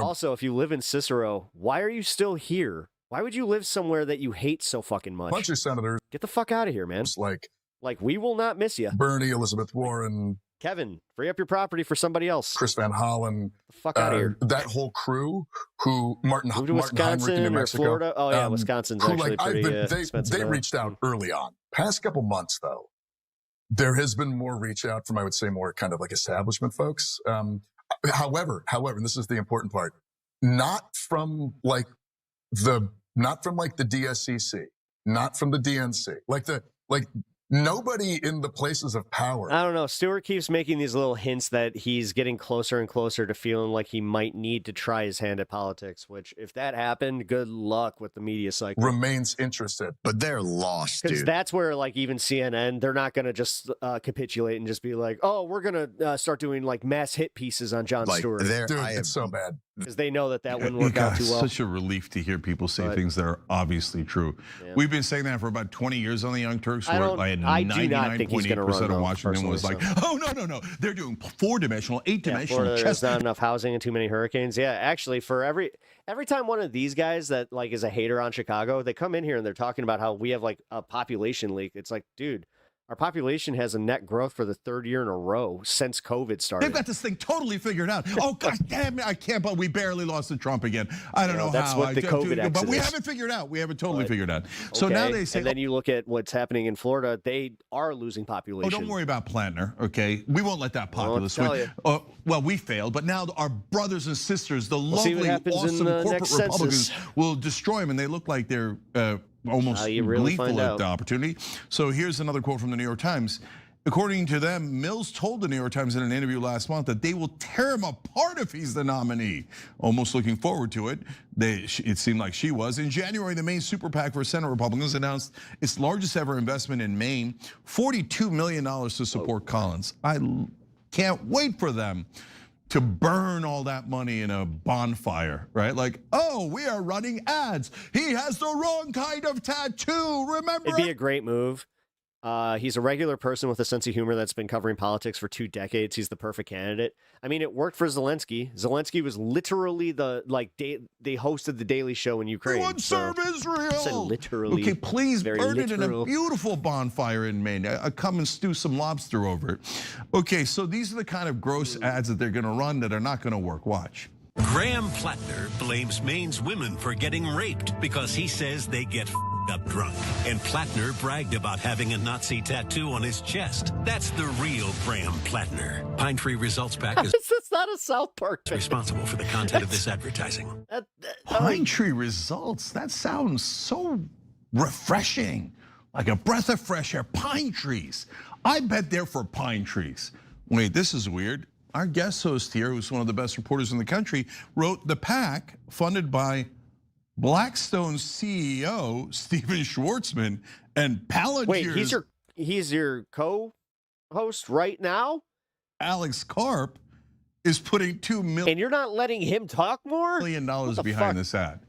Also, if you live in Cicero, why are you still here? Why would you live somewhere that you hate so fucking much? A bunch of senators. Get the fuck out of here, man. Like we will not miss you. Bernie, Elizabeth Warren. Kevin, free up your property for somebody else. Chris Van Hollen. The fuck out of here. That whole crew who Martin Wisconsin Heinrich in New or Mexico. Florida. Oh yeah, Wisconsin's actually pretty expensive. They reached out early on. Past couple months though, there has been more reach out from, I would say, more kind of like establishment folks. However, and this is the important part, not from the DSCC, not from the DNC, nobody in the places of power. I don't know. Stewart keeps making these little hints that he's getting closer and closer to feeling like he might need to try his hand at politics, which if that happened, good luck with the media cycle. Remains interested. But they're lost, Because dude. that's where even CNN, they're not going to just capitulate and just be like, oh, we're going to start doing mass hit pieces on Jon Stewart. Dude, it's so bad. Because they know that wouldn't work out too well. Such a relief to hear people say things that are obviously true. Yeah. We've been saying that for about 20 years on the Young Turks. I do not think he's going to run. of Washington was like, oh, no. They're doing 4-dimensional, 8-dimensional chess. There's not enough housing and too many hurricanes. Yeah, actually, for every time one of these guys that is a hater on Chicago, they come in here and they're talking about how we have a population leak. It's like, dude, our population has a net growth for the third year in a row since COVID started. They've got this thing totally figured out. Oh, God damn it. I can't believe we barely lost to Trump again. I don't know that's how. What the COVID exodus. But we haven't figured out. We haven't totally figured out. So now they say. And then you look at what's happening in Florida. They are losing population. Oh, don't worry about Platner, okay? We won't let that populace win. Well, we failed, but now our brothers and sisters, the lovely, awesome corporate Republicans, will destroy them, and they look like they're almost gleeful at the opportunity. So here's another quote from the New York Times. According to them, Mills told the New York Times in an interview last month that they will tear him apart if he's the nominee. Almost looking forward to it. It seemed like she was. In January, the Maine Super PAC for Senate Republicans announced its largest ever investment in Maine, $42 million to support Collins. I can't wait for them to burn all that money in a bonfire, right? Like, oh, we are running ads. He has the wrong kind of tattoo, remember? It'd be a great move. He's a regular person with a sense of humor that's been covering politics for 2 decades. He's the perfect candidate. I mean, it worked for Zelensky. Zelensky was literally they hosted the Daily Show in Ukraine. We would serve Israel. Said literally. Okay, please very burn it in a literal. beautiful bonfire in Maine. Come and stew some lobster over it. Okay, so these are the kind of gross ads that they're going to run that are not going to work. Watch. Graham Platner blames Maine's women for getting raped because he says they get up drunk. And Platner bragged about having a Nazi tattoo on his chest. That's the real Graham Platner. Pine Tree Results Pack is It's not a South Park thing. responsible for the content of this advertising. Pine Tree Results. That sounds so refreshing, like a breath of fresh air. Pine trees. I bet they're for pine trees. Wait, this is weird. Our guest host here, who's one of the best reporters in the country, wrote the PAC, funded by Blackstone's CEO, Steven Schwartzman, and Palantir's... Wait, he's your co-host right now? Alex Karp is putting $2 million... And you're not letting him talk more? $1 million behind this ad.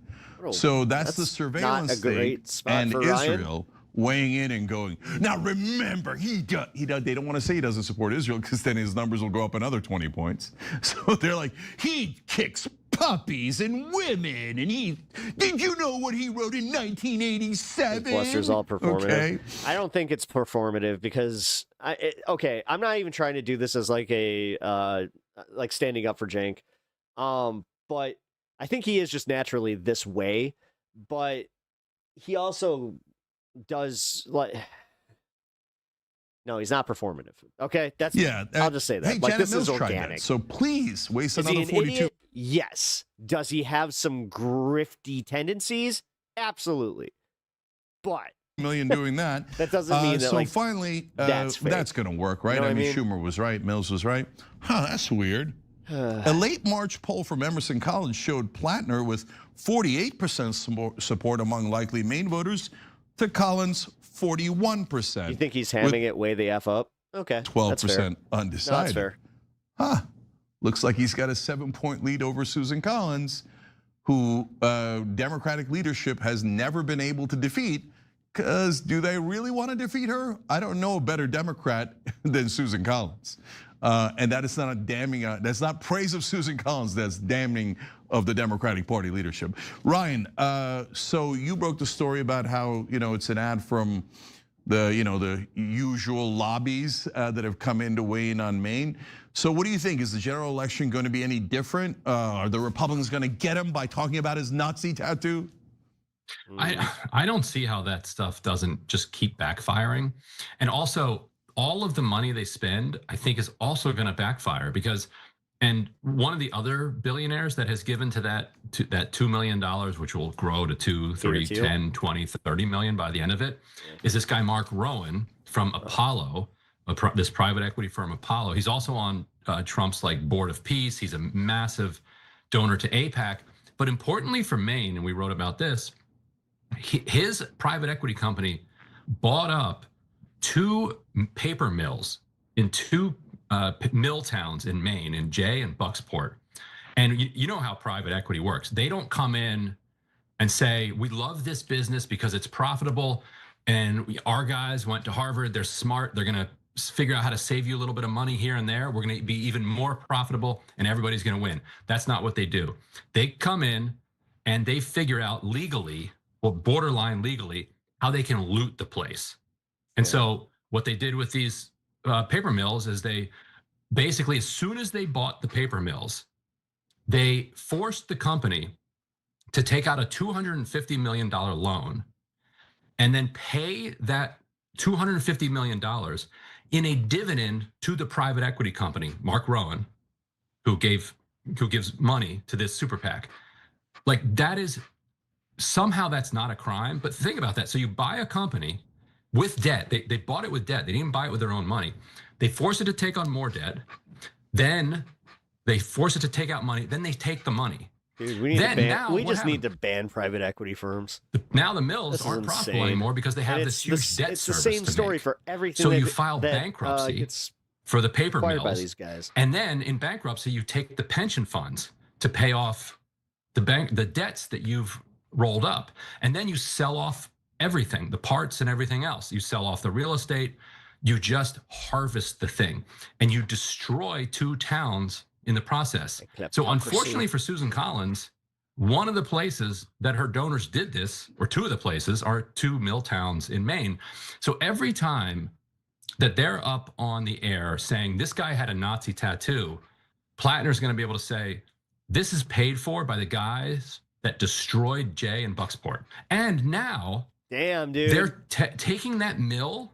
So that's the surveillance great state spot and for Israel weighing in and going, now remember, they don't want to say he doesn't support Israel because then his numbers will go up another 20 points. So they're like, he kicks puppies and women, and did you know what he wrote in 1987? Buster's all performative. Okay. I don't think it's performative because, I'm not even trying to do this as like like standing up for Cenk. But I think he is just naturally this way, but he also does no, he's not performative. Okay, that's I'll just say that. Hey, like Janet this Mills is tried organic. that, so please waste Is he another an 42. idiot? Yes. Does he have some grifty tendencies? Absolutely. But million doing that. That doesn't mean that. So like, finally, that's going to work, right? You know I what mean, Schumer was right, Mills was right. That's weird. A late March poll from Emerson College showed Platner with 48% support among likely Maine voters to Collins' 41%. You think he's hamming it way the F up? Okay. 12% undecided. No, that's fair. Looks like he's got a 7-point lead over Susan Collins, who Democratic leadership has never been able to defeat. Because do they really want to defeat her? I don't know a better Democrat than Susan Collins. And that is not a damning, that's not praise of Susan Collins, that's damning of the Democratic Party leadership. Ryan, so you broke the story about how, it's an ad from the usual lobbies that have come in to weigh in on Maine. So what do you think? Is the general election going to be any different? Are the Republicans going to get him by talking about his Nazi tattoo? I don't see how that stuff doesn't just keep backfiring. And also, all of the money they spend, I think, is also going to backfire because, and one of the other billionaires that has given to that $2 million, which will grow to 2, 3, 10, 20, 30 million by the end of it, is this guy Mark Rowan from Apollo, this private equity firm Apollo. He's also on Trump's board of peace. He's a massive donor to AIPAC. But importantly for Maine, and we wrote about this, his private equity company bought up 2 paper mills in 2 mill towns in Maine, in Jay and Bucksport. And you know how private equity works. They don't come in and say, we love this business because it's profitable and our guys went to Harvard, they're smart, they're gonna figure out how to save you a little bit of money here and there. We're gonna be even more profitable and everybody's gonna win. That's not what they do. They come in and they figure out legally, or borderline legally, how they can loot the place. And so what they did with these paper mills is they basically, as soon as they bought the paper mills, they forced the company to take out a $250 million loan and then pay that $250 million in a dividend to the private equity company, Mark Rowan, who gives money to this super PAC. That is, somehow that's not a crime, but think about that. So you buy a company with debt. They bought it with debt. They didn't buy it with their own money. They force it to take on more debt. Then they force it to take out money. Then they take the money. Dude, we need to ban private equity firms. Now the mills aren't profitable anymore because they have this huge debt service. It's the same story for everything. So you file bankruptcy. for the paper Acquired mills. by these guys. And then in bankruptcy, you take the pension funds to pay off the debts that you've rolled up. And then you sell off everything, the parts and everything else. You sell off the real estate. You just harvest the thing and you destroy 2 towns in the process. So unfortunately for Susan Collins, one of the places that her donors did this, or 2 of the places, are 2 mill towns in Maine. So every time that they're up on the air saying this guy had a Nazi tattoo, Platner's going to be able to say, this is paid for by the guys that destroyed Jay and Bucksport. And now damn, dude, they're taking that mill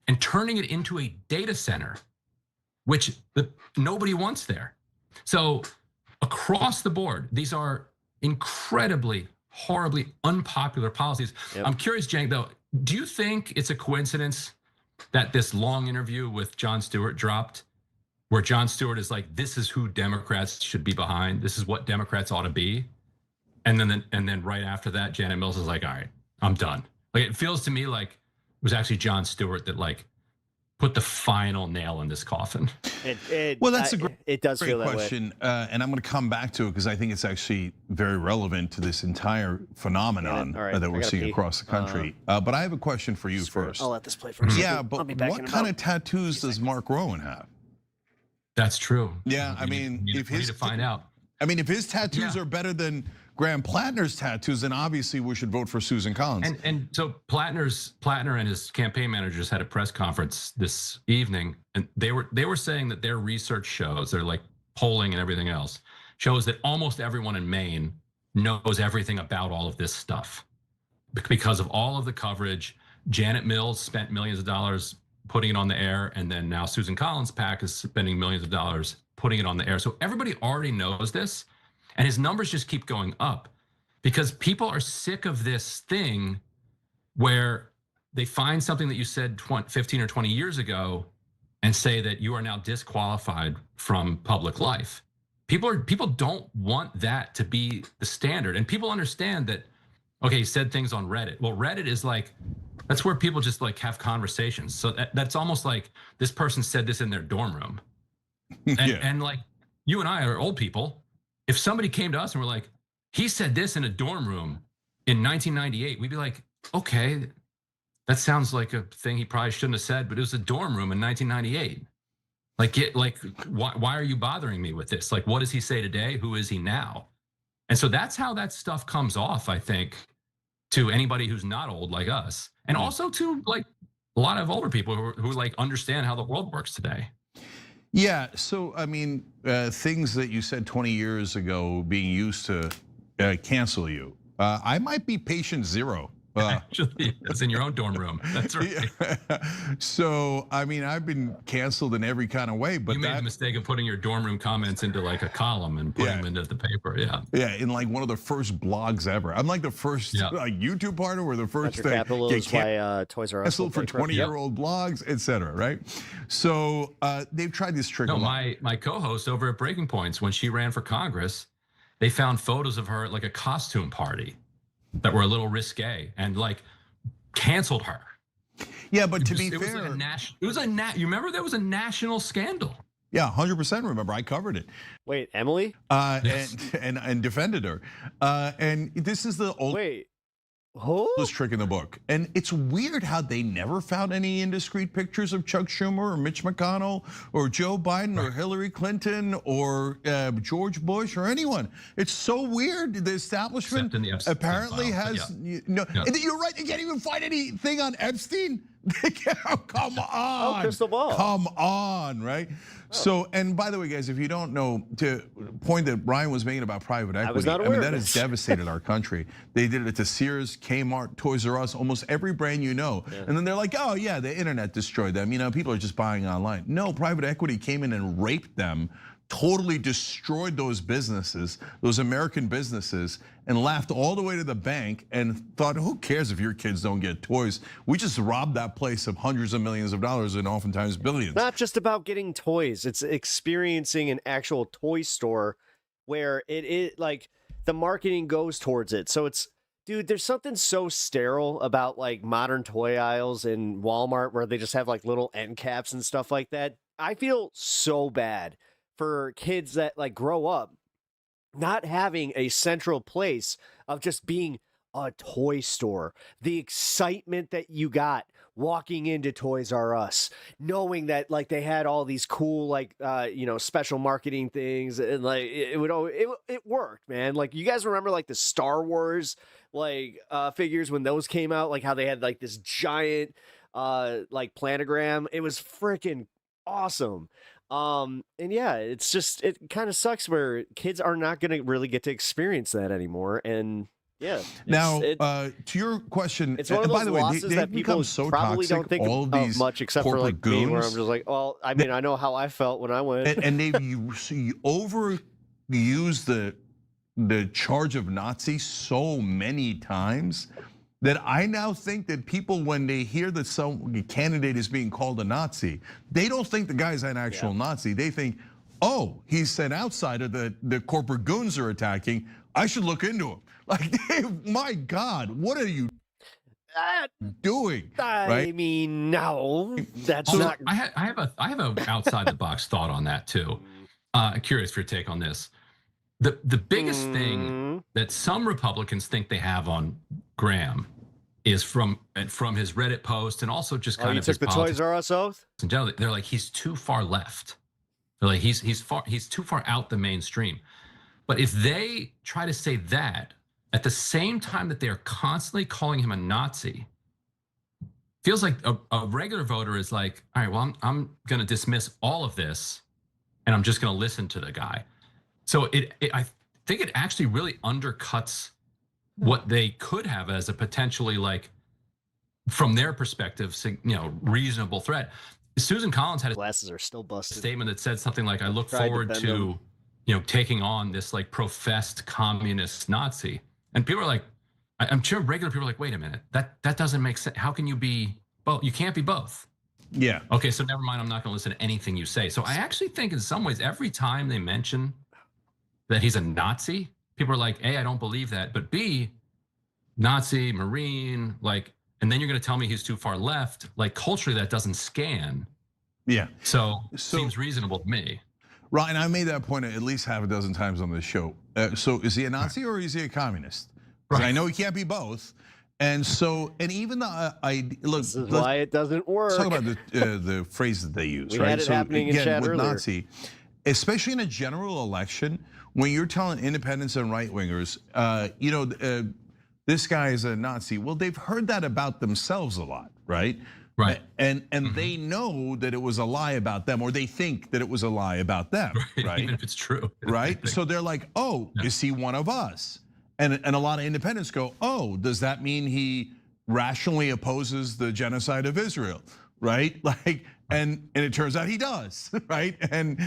and turning it into a data center, which nobody wants there. So across the board, these are incredibly, horribly unpopular policies. Yep. I'm curious, Cenk, though, do you think it's a coincidence that this long interview with Jon Stewart dropped, where Jon Stewart is like, this is who Democrats should be behind, this is what Democrats ought to be, and then right after that, Janet Mills is like, all right, I'm done. Like, it feels to me like it was actually Jon Stewart that like put the final nail in this coffin. Well, that's a great, it does great feel that question, and I'm going to come back to it because I think it's actually very relevant to this entire phenomenon that we're seeing across the country. But I have a question for you first. I'll let this play first. Yeah, but what kind of tattoos does Mark Rowan have? That's true. Yeah, I mean, if his to find out. I mean, if his tattoos are better than Graham Platner's tattoos, then obviously we should vote for Susan Collins. And so Platner and his campaign managers had a press conference this evening, and they were saying that their research shows, their like polling and everything else, shows that almost everyone in Maine knows everything about all of this stuff because of all of the coverage. Janet Mills spent millions of dollars putting it on the air, and then now Susan Collins' PAC is spending millions of dollars putting it on the air. So everybody already knows this. And his numbers just keep going up because people are sick of this thing where they find something that you said 15 or 20 years ago and say that you are now disqualified from public life. People don't want that to be the standard. And people understand that, okay, he said things on Reddit. Well, Reddit is like, that's where people just like have conversations. So that's almost like this person said this in their dorm room. And like you and I are old people. If somebody came to us and were like, he said this in a dorm room in 1998, we'd be like, okay, that sounds like a thing he probably shouldn't have said, but it was a dorm room in 1998. Why are you bothering me with this? Like, what does he say today? Who is he now? And so that's how that stuff comes off, I think, to anybody who's not old like us, and also to like a lot of older people who like understand how the world works today. Yeah, so I mean, things that you said 20 years ago being used to cancel you. I might be patient zero. Actually, it's in your own dorm room. That's right. So, I mean, I've been canceled in every kind of way, but you made the mistake of putting your dorm room comments into like a column and putting them into the paper. Yeah. Yeah, in like one of the first blogs ever. I'm like the first YouTube partner or the first thing. By Toys R Us. Canceled for 20-year-old blogs, etc. Right? So they've tried this trick. No, my co-host over at Breaking Points, when she ran for Congress, they found photos of her at like a costume party that were a little risque and like canceled her. Yeah, but to be fair, you remember there was a national scandal. Yeah, 100% remember. I covered it. Wait, Emily? Yes. and defended her. And this is the oldest trick in the book. And it's weird how they never found any indiscreet pictures of Chuck Schumer or Mitch McConnell or Joe Biden or Hillary Clinton or George Bush or anyone. It's so weird. The establishment apparently has no. And you're right. You can't even find anything on Epstein. Come on. Oh, crystal ball. Come on, right? So, and by the way, guys, if you don't know, to point that Brian was making about private equity, I was not aware of that this. has devastated our country. They did it to Sears, Kmart, Toys R Us, almost every brand you know. Yeah. And then they're like, oh yeah, the internet destroyed them. You know, people are just buying online. No, private equity came in and raped them, totally destroyed those businesses, those American businesses, and laughed all the way to the bank and thought, who cares if your kids don't get toys? We just robbed that place of hundreds of millions of dollars and oftentimes billions. Not just about getting toys, it's experiencing an actual toy store where it like the marketing goes towards it. So it's, dude, there's something so sterile about like modern toy aisles in Walmart where they just have like little end caps and stuff like that. I feel so bad for kids that like grow up not having a central place of just being a toy store. The excitement that you got walking into Toys R Us, knowing that like they had all these cool like special marketing things, and like it worked, man. Like, you guys remember like the Star Wars like figures when those came out, like how they had like this giant like planogram. It was freaking awesome. And yeah, it's just, it kind of sucks where kids are not going to really get to experience that anymore. And yeah. Now, to your question, it's one of those by the way, losses that people so probably toxic, don't think all of of these much, except for like goons, me, where I'm just like, well, I mean, I know how I felt when I went. And they overuse the charge of Nazi so many times that I now think that people, when they hear that some candidate is being called a Nazi, they don't think the guy's an actual Nazi. They think, oh, he's an outsider that the corporate goons are attacking. I should look into him. Like, my God, what are you doing? I mean, no, that's not. I have a outside the box thought on that too. Curious for your take on this. The biggest thing that some Republicans think they have on Graham is from his Reddit post, and also just kind of took his the Toys R Us oath. In general, they're like, he's too far left. They're like, he's too far out the mainstream. But if they try to say that at the same time that they are constantly calling him a Nazi, feels like a regular voter is like, all right, well, I'm going to dismiss all of this, and I'm just going to listen to the guy. So I think it actually really undercuts what they could have as a potentially, like, from their perspective, reasonable threat. Susan Collins had glasses are still busted. Statement that said something like, "I look forward to taking on this like professed communist Nazi," and people are like, I'm sure regular people are like, wait a minute, that doesn't make sense. How can you be both? You can't be both. Yeah. Okay, so never mind. I'm not going to listen to anything you say. So I actually think in some ways, every time they mention that he's a Nazi, people are like, A, I don't believe that, but B, Nazi, Marine, like, and then you're going to tell me he's too far left. Like, culturally, that doesn't scan. Yeah. So seems reasonable to me. Right, and I made that point at least half a dozen times on this show. So is he a Nazi or is he a communist? Right. I know he can't be both. And so, and even look, this is why it doesn't work. Let's talk about the phrase that they use, we right? Had it happening in chat with earlier. Nazi, especially in a general election, when you're telling independents and right wingers, this guy is a Nazi. Well, they've heard that about themselves a lot, right? Right. And they know that it was a lie about them, or they think that it was a lie about them, right? Even if it's true. Right? So they're like, oh, is he one of us? And a lot of independents go, oh, does that mean he rationally opposes the genocide of Israel, right? Like, and it turns out he does, right? And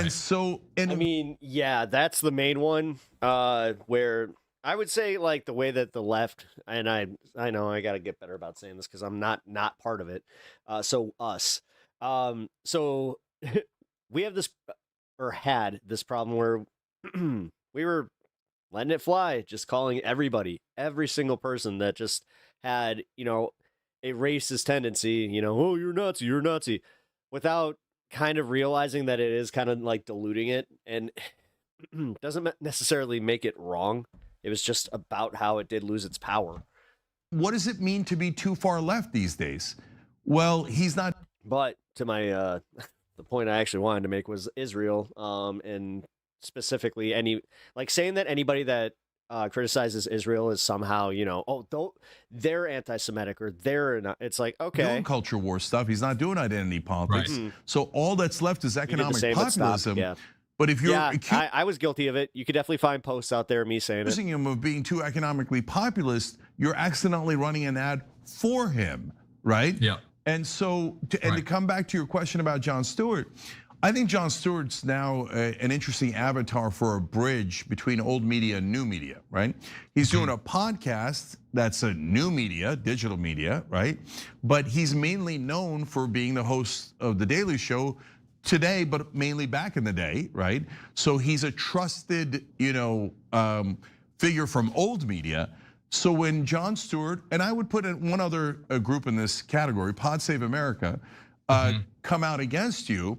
so, I mean, yeah, that's the main one where I would say, like, the way that the left, and I know I got to get better about saying this because I'm not part of it. So we have this, or had this problem where we were letting it fly, just calling everybody, every single person that just had, a racist tendency, oh, you're Nazi, without kind of realizing that it is kind of like diluting it, and doesn't necessarily make it wrong. It was just about how it did lose its power. What does it mean to be too far left these days? Well, he's not. But to my, the point I actually wanted to make was Israel, and specifically saying that anybody that criticizes Israel is somehow, they're anti-Semitic or they're not. It's like, okay, doing culture war stuff. He's not doing identity politics. Right. So all that's left is economic populism. Yeah. But if you're, I was guilty of it. You could definitely find posts out there of me saying accusing him of being too economically populist, you're accidentally running an ad for him, right? Yeah. And so, to come back to your question about Jon Stewart, I think Jon Stewart's now an interesting avatar for a bridge between old media and new media, right? He's doing a podcast that's a new media, digital media, right? But he's mainly known for being the host of The Daily Show today, but mainly back in the day, right? So he's a trusted, figure from old media. So when Jon Stewart, and I would put one other group in this category, Pod Save America, come out against you,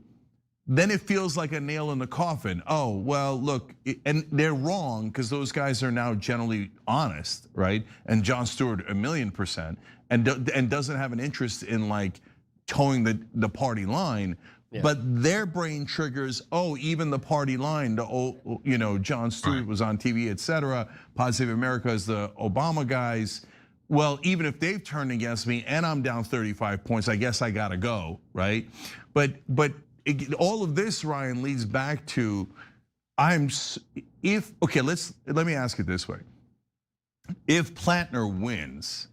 then it feels like a nail in the coffin. Oh, well, look, and they're wrong because those guys are now generally honest, right? And Jon Stewart 1,000,000%, and doesn't have an interest in like towing the party line. Yeah. But their brain triggers, oh, even the party line, Jon Stewart was on TV, etc. Positive America is the Obama guys. Well, even if they've turned against me and I'm down 35 points, I guess I gotta go, right? But all of this, Ryan, leads back to let me ask it this way. If Platner wins,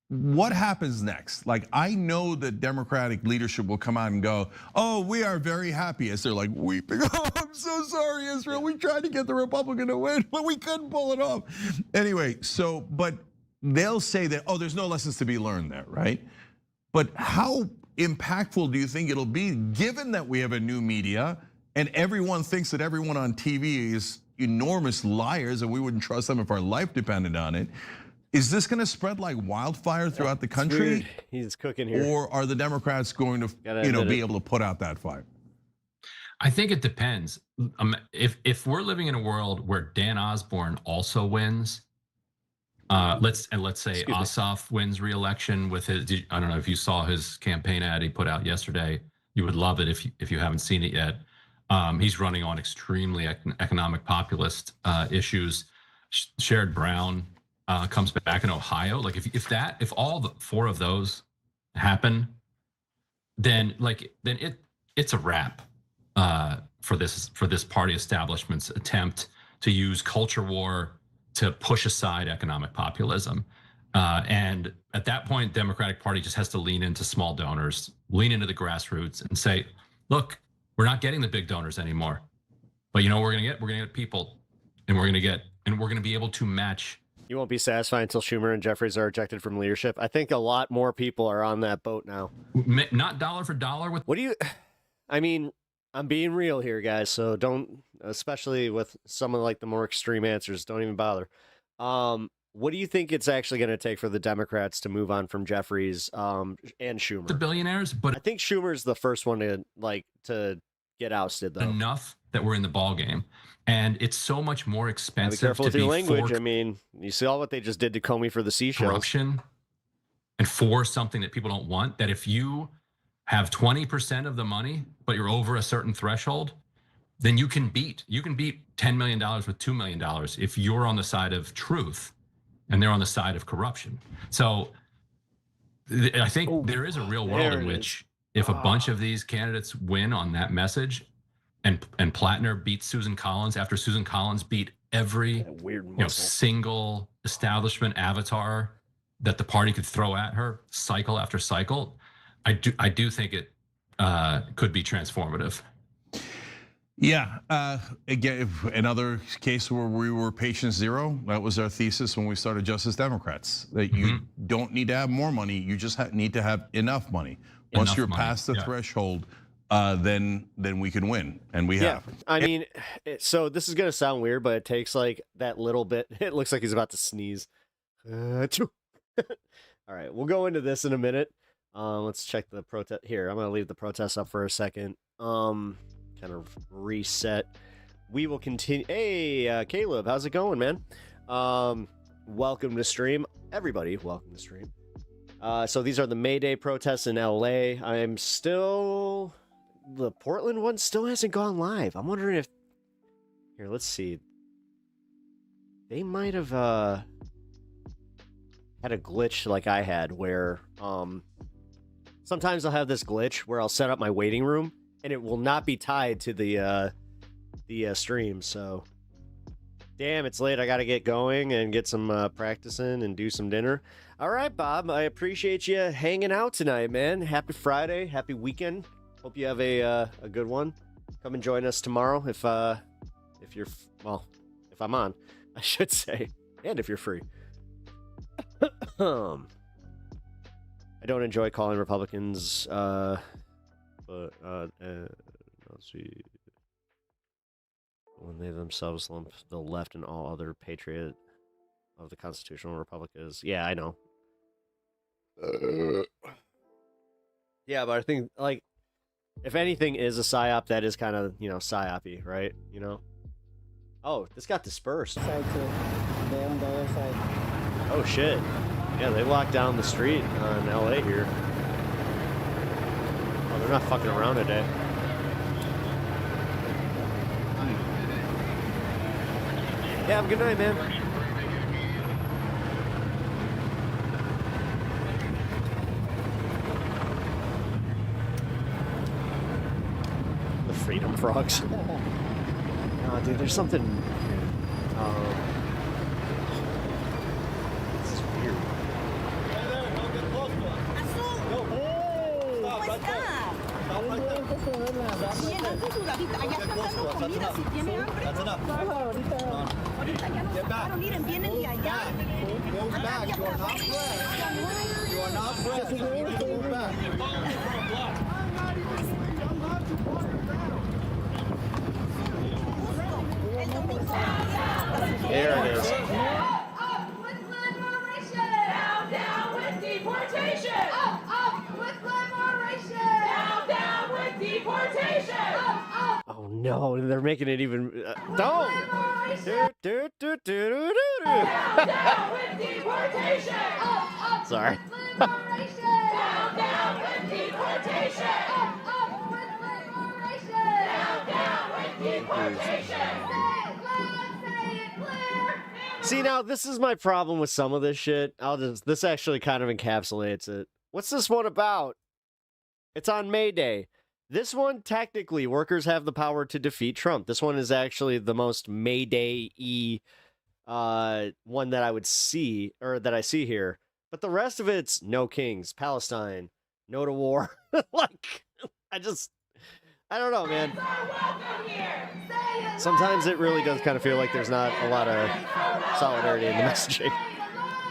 what happens next? Like, I know the Democratic leadership will come out and go, oh, we are very happy, as they're like weeping. Oh, I'm so sorry, Israel. We tried to get the Republican to win, but we couldn't pull it off. Anyway, but they'll say that, oh, there's no lessons to be learned there, right? But how impactful do you think it'll be, given that we have a new media and everyone thinks that everyone on TV is enormous liars and we wouldn't trust them if our life depended on it? Is this going to spread like wildfire throughout the country? He's cooking here. Or are the Democrats going to, be able to put out that fire? I think it depends. If we're living in a world where Dan Osborne also wins, let's say Ossoff wins re-election with his. I don't know if you saw his campaign ad he put out yesterday. You would love it if you haven't seen it yet. He's running on extremely economic populist issues. Sherrod Brown comes back in Ohio. Like if all the four of those happen, then it's a wrap for this party establishment's attempt to use culture war to push aside economic populism. And at that point, Democratic Party just has to lean into small donors, lean into the grassroots and say, look, we're not getting the big donors anymore. But you know what we're gonna get people, and we're gonna be able to match. You won't be satisfied until Schumer and Jeffries are ejected from leadership. I think a lot more people are on that boat now. Not dollar for dollar with. I mean, I'm being real here, guys, so don't, especially with some of like the more extreme answers, don't even bother. What do you think it's actually going to take for the Democrats to move on from Jeffries and Schumer? The billionaires, but I think Schumer's the first one to get ousted, though. Enough that we're in the ball game, and it's so much more expensive. Be careful with your language. I mean, you see all what they just did to Comey for the seashells. Corruption, and for something that people don't want. That if you have 20% of the money, but you're over a certain threshold, then you can beat $10 million with $2 million if you're on the side of truth and they're on the side of corruption. So I think there is a real world in which if a bunch of these candidates win on that message and Platner beats Susan Collins after Susan Collins beat every single establishment avatar that the party could throw at her cycle after cycle, I do think it could be transformative. Yeah, again, another case where we were patient zero. That was our thesis when we started Justice Democrats. That you don't need to have more money; you just need to have enough money. Once you're past the threshold, then we can win, and we have. I mean, so this is gonna sound weird, but it takes like that little bit. It looks like he's about to sneeze. All right, we'll go into this in a minute. Let's check the protest here. I'm gonna leave the protest up for a second. Kind of reset. We will continue. Hey, Caleb, how's it going, man? Welcome to stream, everybody. Welcome to stream. So these are the Mayday protests in LA. The Portland one still hasn't gone live. I'm wondering if here. Let's see. They might have had a glitch like I had, where sometimes I'll have this glitch where I'll set up my waiting room and it will not be tied to the stream. So, damn, it's late. I got to get going and get some practicing and do some dinner. All right, Bob, I appreciate you hanging out tonight, man. Happy Friday, happy weekend. Hope you have a good one. Come and join us tomorrow if I'm on, I should say, and if you're free. I don't enjoy calling Republicans, but let's see. When they themselves lump the left and all other patriot of the constitutional republic is, yeah, I know. Yeah, but I think if anything is a psyop, that is kind of, you know, psyop-y, right? You know? Oh, this got dispersed. Oh, shit. Yeah, they locked down the street in LA here. Oh, they're not fucking around today. Yeah, have a good night, man. The Freedom Frogs. Oh, dude, there's something... this is weird. Get back. Go back. You are not blessed. You are not blessed. You need to go back. There it is. Up with liberation. Down with deportation. Up with liberation. Down with deportation. Up. Oh no, they're making it even. Don't! Down with deportation. Up. Sorry. Liberation. Down with deportation. Up with liberation. Down with deportation. See, now this is my problem with some of this shit. This actually kind of encapsulates it. What's this one about? It's on Mayday. This one, technically, workers have the power to defeat Trump. This one is actually the most Mayday-y one that I would see, or that I see here. But the rest of it's no kings, Palestine, no to war. Like, I don't know, man. Sometimes it really does kind of feel like there's not a lot of solidarity in the messaging.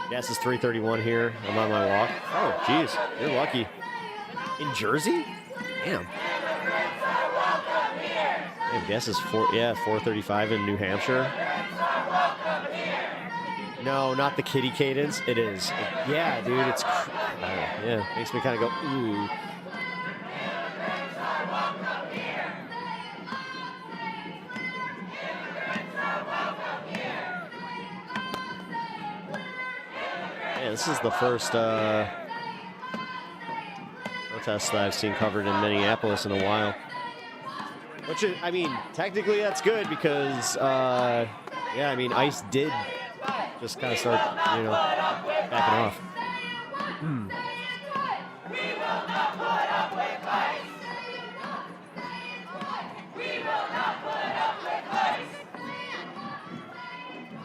Gas is 3:31 here. I'm on my walk. Oh, jeez, you're lucky. In Jersey? Damn. Damn, gas is 4:35 in New Hampshire. No, not the kitty cadence. It is. Yeah, dude, it's. Yeah, makes me kind of go, ooh. Yeah, this is the first protest that I've seen covered in Minneapolis in a while. Which, I mean, technically that's good because, yeah, I mean, ICE did just kind of start, you know, backing off.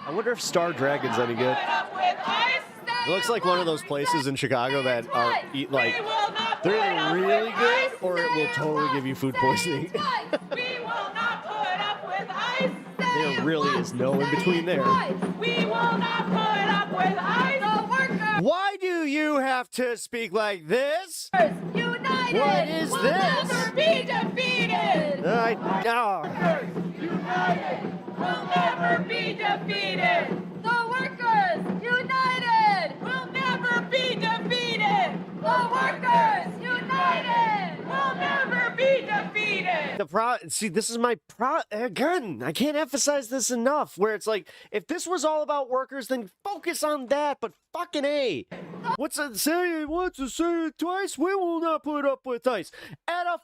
I wonder if Star Dragon's any good. It looks like one of those places in Chicago that are like they're either really good or it will totally give you food poisoning. There really is no in between there. We will not put up with ICE. Why do you have to speak like this? United. What is will this? Never be defeated. I know. United will never be defeated. The workers united will never be defeated. The workers united will never be defeated. See, this is my again, I can't emphasize this enough, where it's like, if this was all about workers, then focus on that, but fucking A. What's it say? Once to say it twice, we will not put up with ICE. At a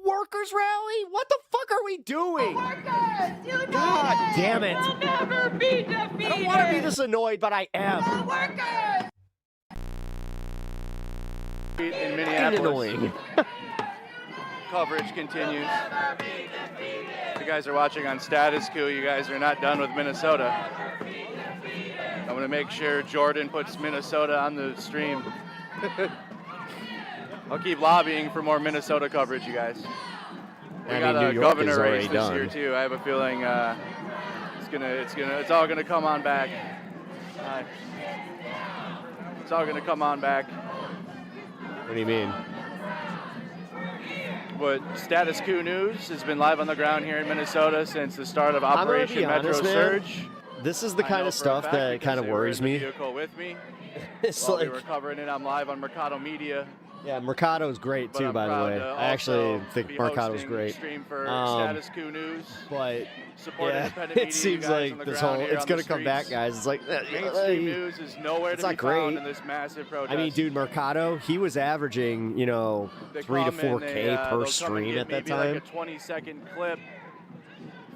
workers rally? What the fuck are we doing? Workers united God damn it. will never be defeated. I don't want to be this annoyed, but I am. The workers. In Minneapolis. Annoying. Coverage continues. If you guys are watching on Status Coup, you guys are not done with Minnesota. I'm going to make sure Jordan puts Minnesota on the stream. I'll keep lobbying for more Minnesota coverage, you guys. We got a governor race this year too. I have a feeling it's all gonna come on back. It's all gonna come on back. What do you mean? But Status Coup News has been live on the ground here in Minnesota since the start of Operation Metro Surge. This is the kind of stuff that kind of worries me. Vehicle with me. It's While like we were covering it, I'm live on Mercado Media. Yeah, Mercado's great too, by the way. I actually think Mercado's great. Stream for Status Quo News. But Support yeah, independent media, it seems like this whole it's gonna come back, guys. It's like mainstream news is nowhere to be found in this massive protest. I mean, dude, Mercado, he was averaging, 3 to 4K per stream at that time. Like a 20-second clip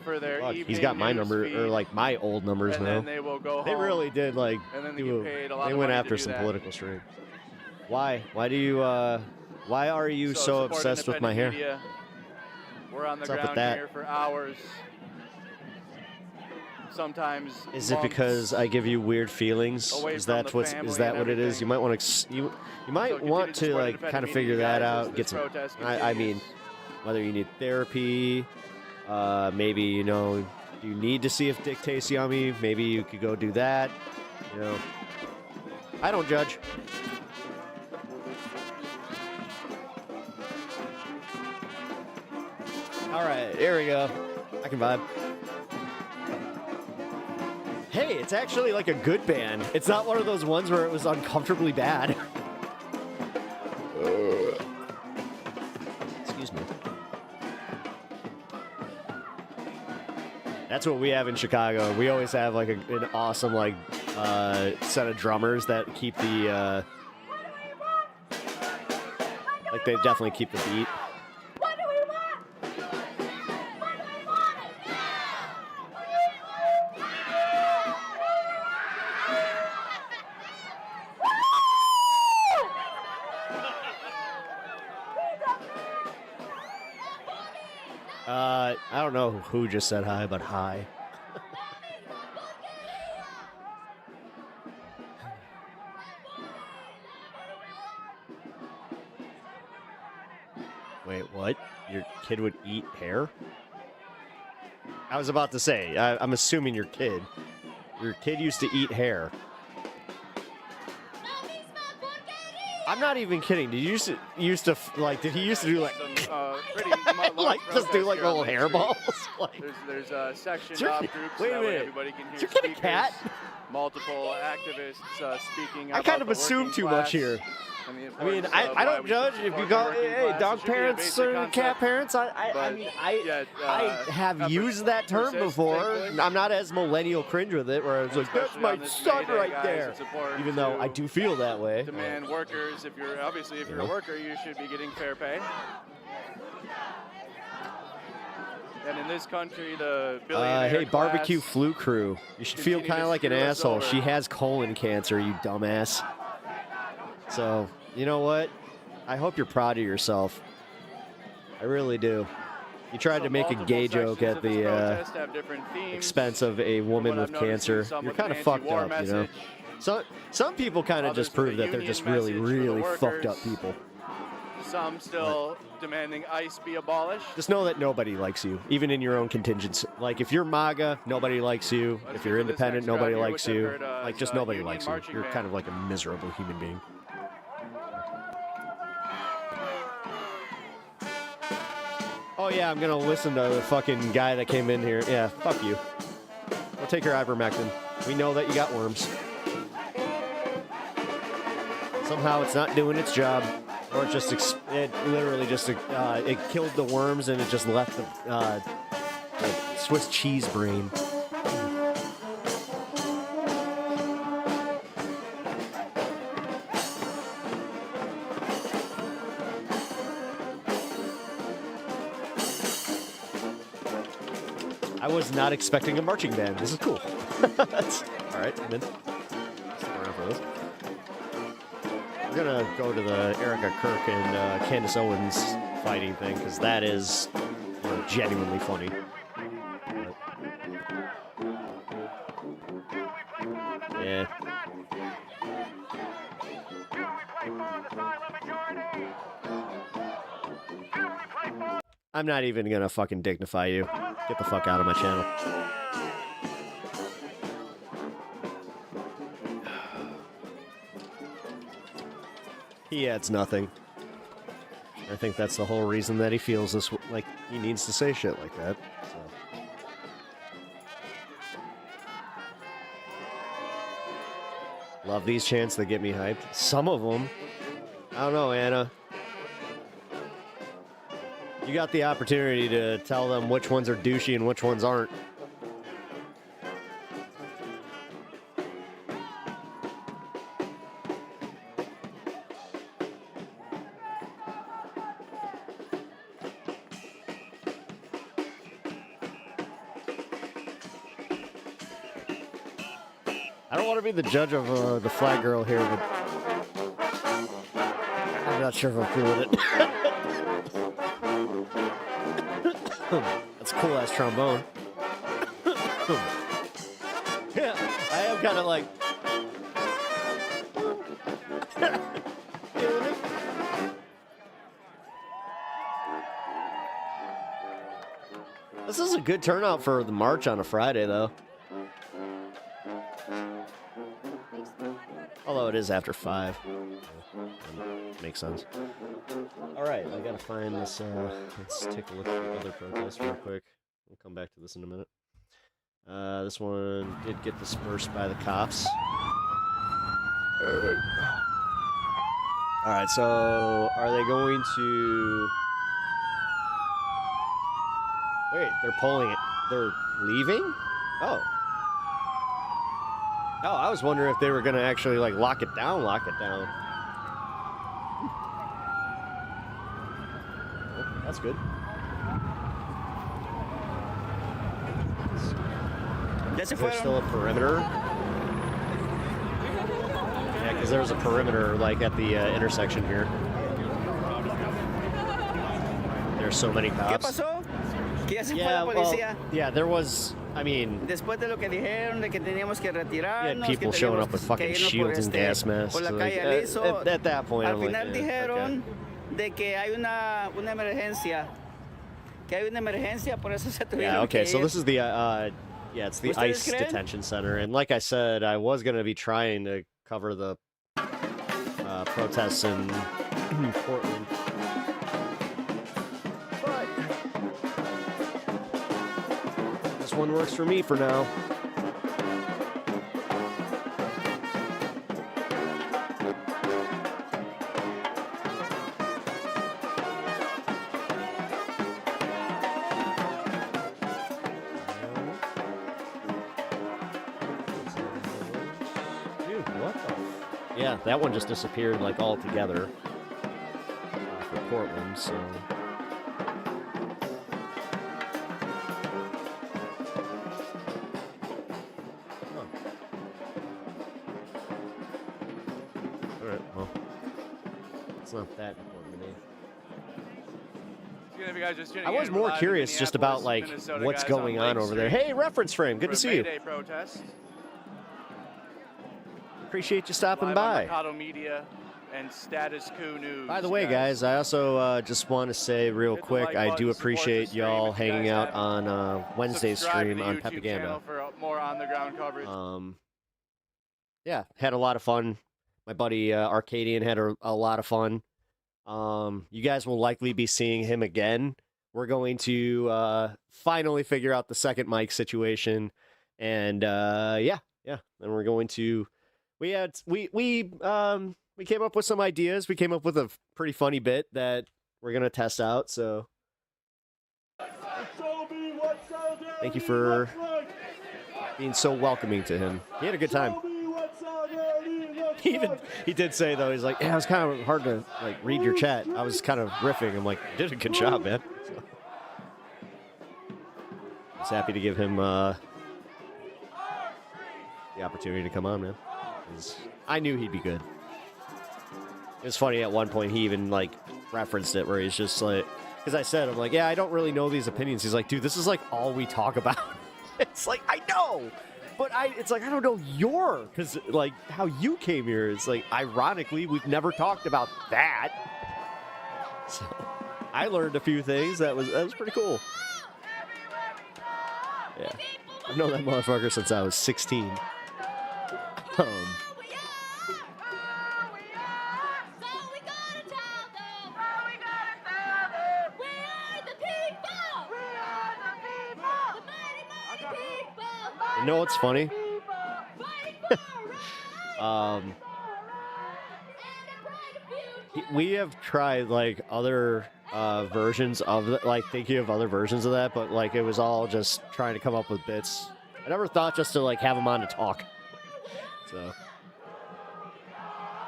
for their evening he's got my news number, feed, or like my old numbers and now. Then they will go home. They really did like and then they do get paid a lot they of went money after to do some that. political stream. Why? Why do you? Why are you so support obsessed with my hair? independent media. We're on the What's up with ground that? here for hours. Sometimes. Is it because I give you weird feelings? away Is from that the what's? family Is that and what it is? You might want to. You might So want continue to to support like independent kind of media, figure that guys, out. as Get this some. protest I continues. mean, whether you need therapy, maybe you need to see if Dick tastes yummy. Maybe you could go do that. I don't judge. All right, here we go. I can vibe. Hey, it's actually like a good band. It's not one of those ones where it was uncomfortably bad. Excuse me. That's what we have in Chicago. We always have like an awesome set of drummers that keep the they definitely keep the beat. I don't know who just said hi, but hi. Wait, what? Your kid would eat hair? I was about to say, I'm assuming your kid. Your kid used to eat hair. I'm not even kidding. Did he used to did he used to do like Pretty like just do like little hairballs? Like there's sectioned your off kid- groups. wait a that way minute. everybody can hear Is your kid a speakers, cat? Multiple activists speaking. I about kind of the assume working too class much here. and the I mean, importance of I why don't we judge should if you support go, the working hey, class. dog It should be a parents basic or cat concept, parents. I but mean, yet, I have efforts used that term persist, before. thankfully. I'm not as millennial cringe with it, where I was like, that's Especially my on this son Mayday, right guys, there. it's important Even though to I do feel that way. Demand workers. If you're a worker, you should be getting fair pay. And in this country, the billionaire Hey, class barbecue flu crew. You should feel continue kind to of like an screw us asshole. over. She has colon cancer, you dumbass. So, you know what? I hope you're proud of yourself. I really do. You tried to make a gay joke at the expense of a woman with cancer. You're kind of fucked up, you know? Some people kind of just prove that they're just really, really fucked up people. Some still demanding ICE be abolished. Just know that nobody likes you, even in your own contingents. Like, if you're MAGA, nobody likes you. If you're independent, nobody likes you. Like, just nobody likes you. You're kind of like a miserable human being. Oh, yeah, I'm going to listen to the fucking guy that came in here. Yeah, fuck you. Go take your ivermectin. We know that you got worms. Somehow it's not doing its job. Or it just, it literally just, it killed the worms and it just left the Swiss cheese brain. I was not expecting a marching band. This is cool. All right, I'm in. Stick around for this. We're gonna go to the Erika Kirk and Candace Owens fighting thing because that is genuinely funny. Yeah. I'm not even gonna fucking dignify you. Get the fuck out of my channel. He adds nothing. I think that's the whole reason that he feels this, like he needs to say shit like that. So. Love these chants that get me hyped. Some of them I don't know, Anna. You got the opportunity to tell them which ones are douchey and which ones aren't. I don't want to be the judge of the flag girl here, but I'm not sure if I'm cool with it. That's a cool ass trombone. Yeah, I am kind of like. This is a good turnout for the march on a Friday, though. Although it is after 5. Makes sense. Alright, I gotta find this, let's take a look at the other protests real quick. We'll come back to this in a minute. This one did get dispersed by the cops. Alright, so are they going to... Wait, they're pulling it. They're leaving? Oh. Oh, I was wondering if they were going to actually, like, lock it down. Oh, that's good. Is there still a perimeter? Yeah, because there's a perimeter, like, at the intersection here. There's so many cops. Yeah, well, yeah, there was, I mean, you had people showing up with fucking shields and gas masks. Like, at that point, I'm like, yeah, okay, so this is the, yeah, it's the ICE detention center. And like I said, I was going to be trying to cover the protests in Portland. One works for me for now. Dude, what the? Yeah, that one just disappeared like altogether for Portland, so. Not that important to me. I was more curious just about like what's going on over there. Hey, reference frame, good to see you. Protest. Appreciate you stopping by. Media and Status Quo News. By the way, guys, I also just want to say real quick, I do appreciate y'all hanging out on Wednesday's stream on Propaganda. For more on-the-ground coverage. Yeah, had a lot of fun. My buddy Arcadian had a lot of fun. You guys will likely be seeing him again. We're going to finally figure out the second mic situation, and yeah. Then we're going to. We came up with some ideas. We came up with a pretty funny bit that we're gonna test out. So thank you for being so welcoming to him. He had a good time. He did say though, he's like, yeah, it was kind of hard to like read your chat. I was kind of riffing. I'm like, you did a good job, man. So, I was happy to give him the opportunity to come on, man. I knew he'd be good. It was funny at one point he even like referenced it where he's just like, because I said, I'm like, yeah, I don't really know these opinions. He's like, dude, this is like all we talk about. It's like, I know. But it's like, I don't know because like how you came here. It's like, ironically, we've never talked about that. So I learned a few things. That was pretty cool. Yeah. I've known that motherfucker since I was 16. You know what's funny? We have tried like other versions of like thinking of other versions of that, but like it was all just trying to come up with bits. I never thought just to like have him on to talk. So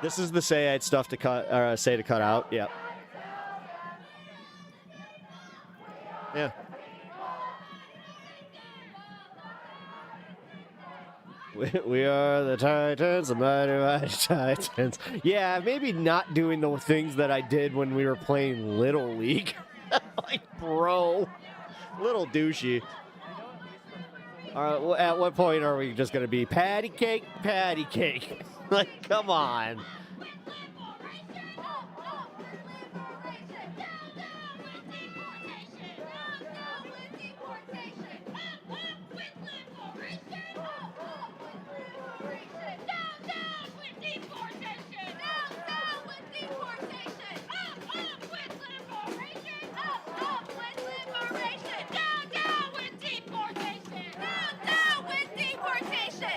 this is the say I'd stuff to cut or say to cut out. Yep. Yeah. We are the Titans, the mighty Titans. Yeah, maybe not doing the things that I did when we were playing Little League. Like, bro, little douchey. At what point are we just gonna be patty cake, patty cake? Like, come on.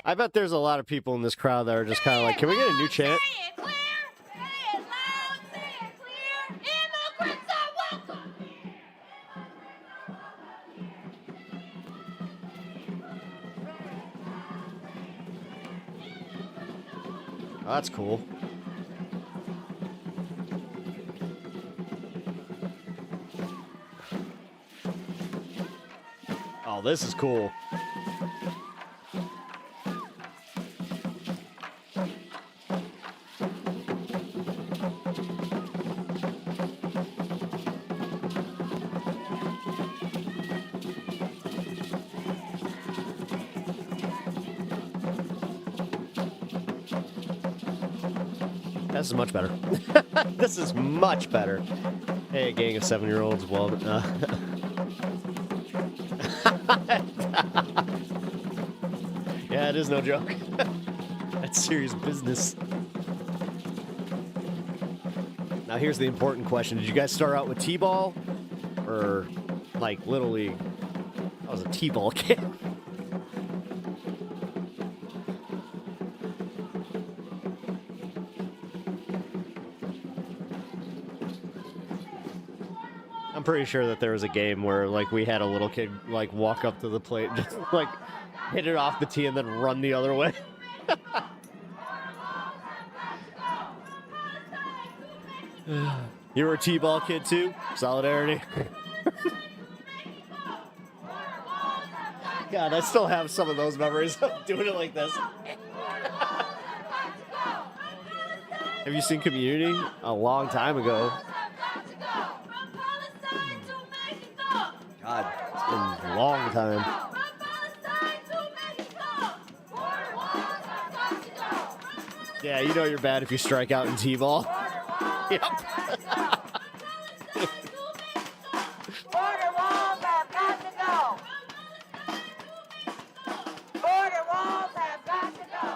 I bet there's a lot of people in this crowd that are just kind of like, can we get a new chant? Oh, that's cool. Oh, this is cool. This is much better. This is much better. Hey, a gang of 7-year-olds. Well, yeah, it is no joke. That's serious business. Now, here's the important question. Did you guys start out with T-ball or, like, Little League? I was a T-ball kid. I'm pretty sure that there was a game where, like, we had a little kid, like, walk up to the plate, just, like, hit it off the tee and then run the other way. You were a T-ball kid, too? Solidarity. God, I still have some of those memories of doing it like this. Have you seen Community? A long time ago. God, it's been a long time. Yeah, you know you're bad if you strike out in T-ball. Yep. Border walls have got to go. Border walls have got to go.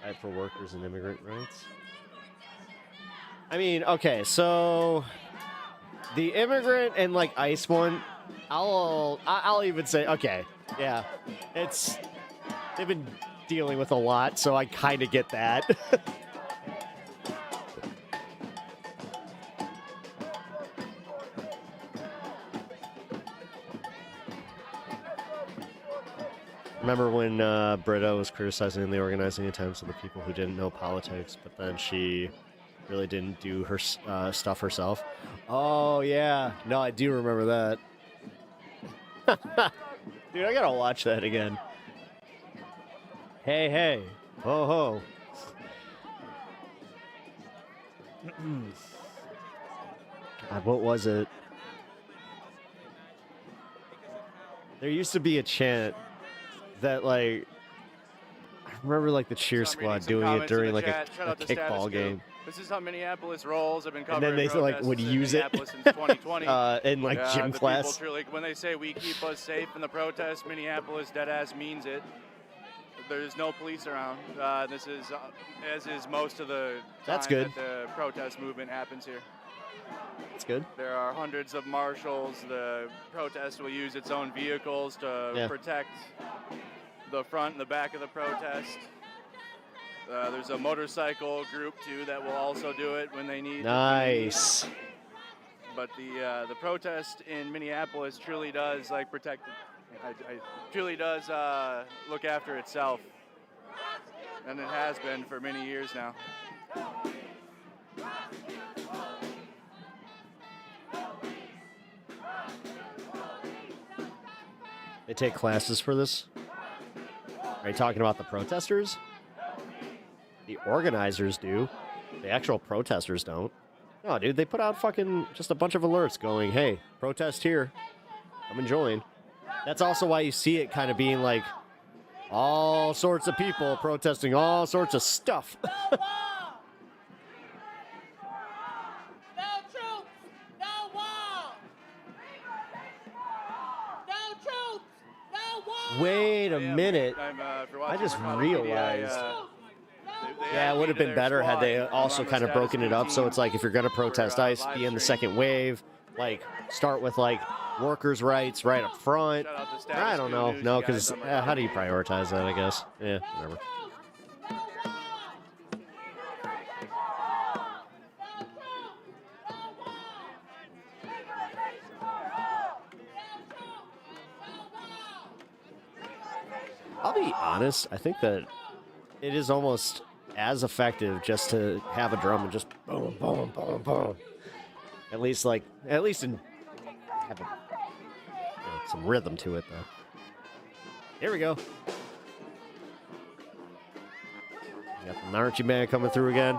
Fight for workers and immigrant rights. I mean, okay, so the immigrant and like ICE one, I'll even say, okay, yeah, they've been dealing with a lot, so I kind of get that. Remember when Britta was criticizing the organizing attempts of the people who didn't know politics, but then she really didn't do her stuff herself? Oh, yeah. No, I do remember that. Dude, I gotta watch that again. Hey, hey. Ho, ho. God, what was it? There used to be a chant that, like, I remember, like, the cheer squad doing it during, like, a kickball game. This is how Minneapolis rolls. I've been covering and then they, like, would use it since 2020. in, like, gym class. Truly, when they say we keep us safe in the protest, Minneapolis deadass means it. There's no police around. This is, as is most of the time That's good. that the protest movement happens here. That's good. There are hundreds of marshals. The protest will use its own vehicles to protect the front and the back of the protest. There's a motorcycle group too that will also do it when they need. Nice. But the protest in Minneapolis truly does protect. Truly does look after itself, and it has been for many years now. They take classes for this? Are you talking about the protesters? The organizers do. The actual protesters don't. No, dude, they put out fucking just a bunch of alerts going, hey, protest here. Come and join. That's also why you see it kind of being like all sorts of people protesting all sorts of stuff. Wait a minute. I just realized. Yeah, it would have been better had they also kind of broken it up. So it's like if you're going to protest ICE, be in the second wave. Like, start with, like, workers' rights right up front. I don't know. No, because how do you prioritize that, I guess? Yeah, whatever. I'll be honest, I think that it is almost as effective just to have a drum and just boom, boom, boom, boom. At least in have some rhythm to it, though. Here we go. We got the marching band coming through again.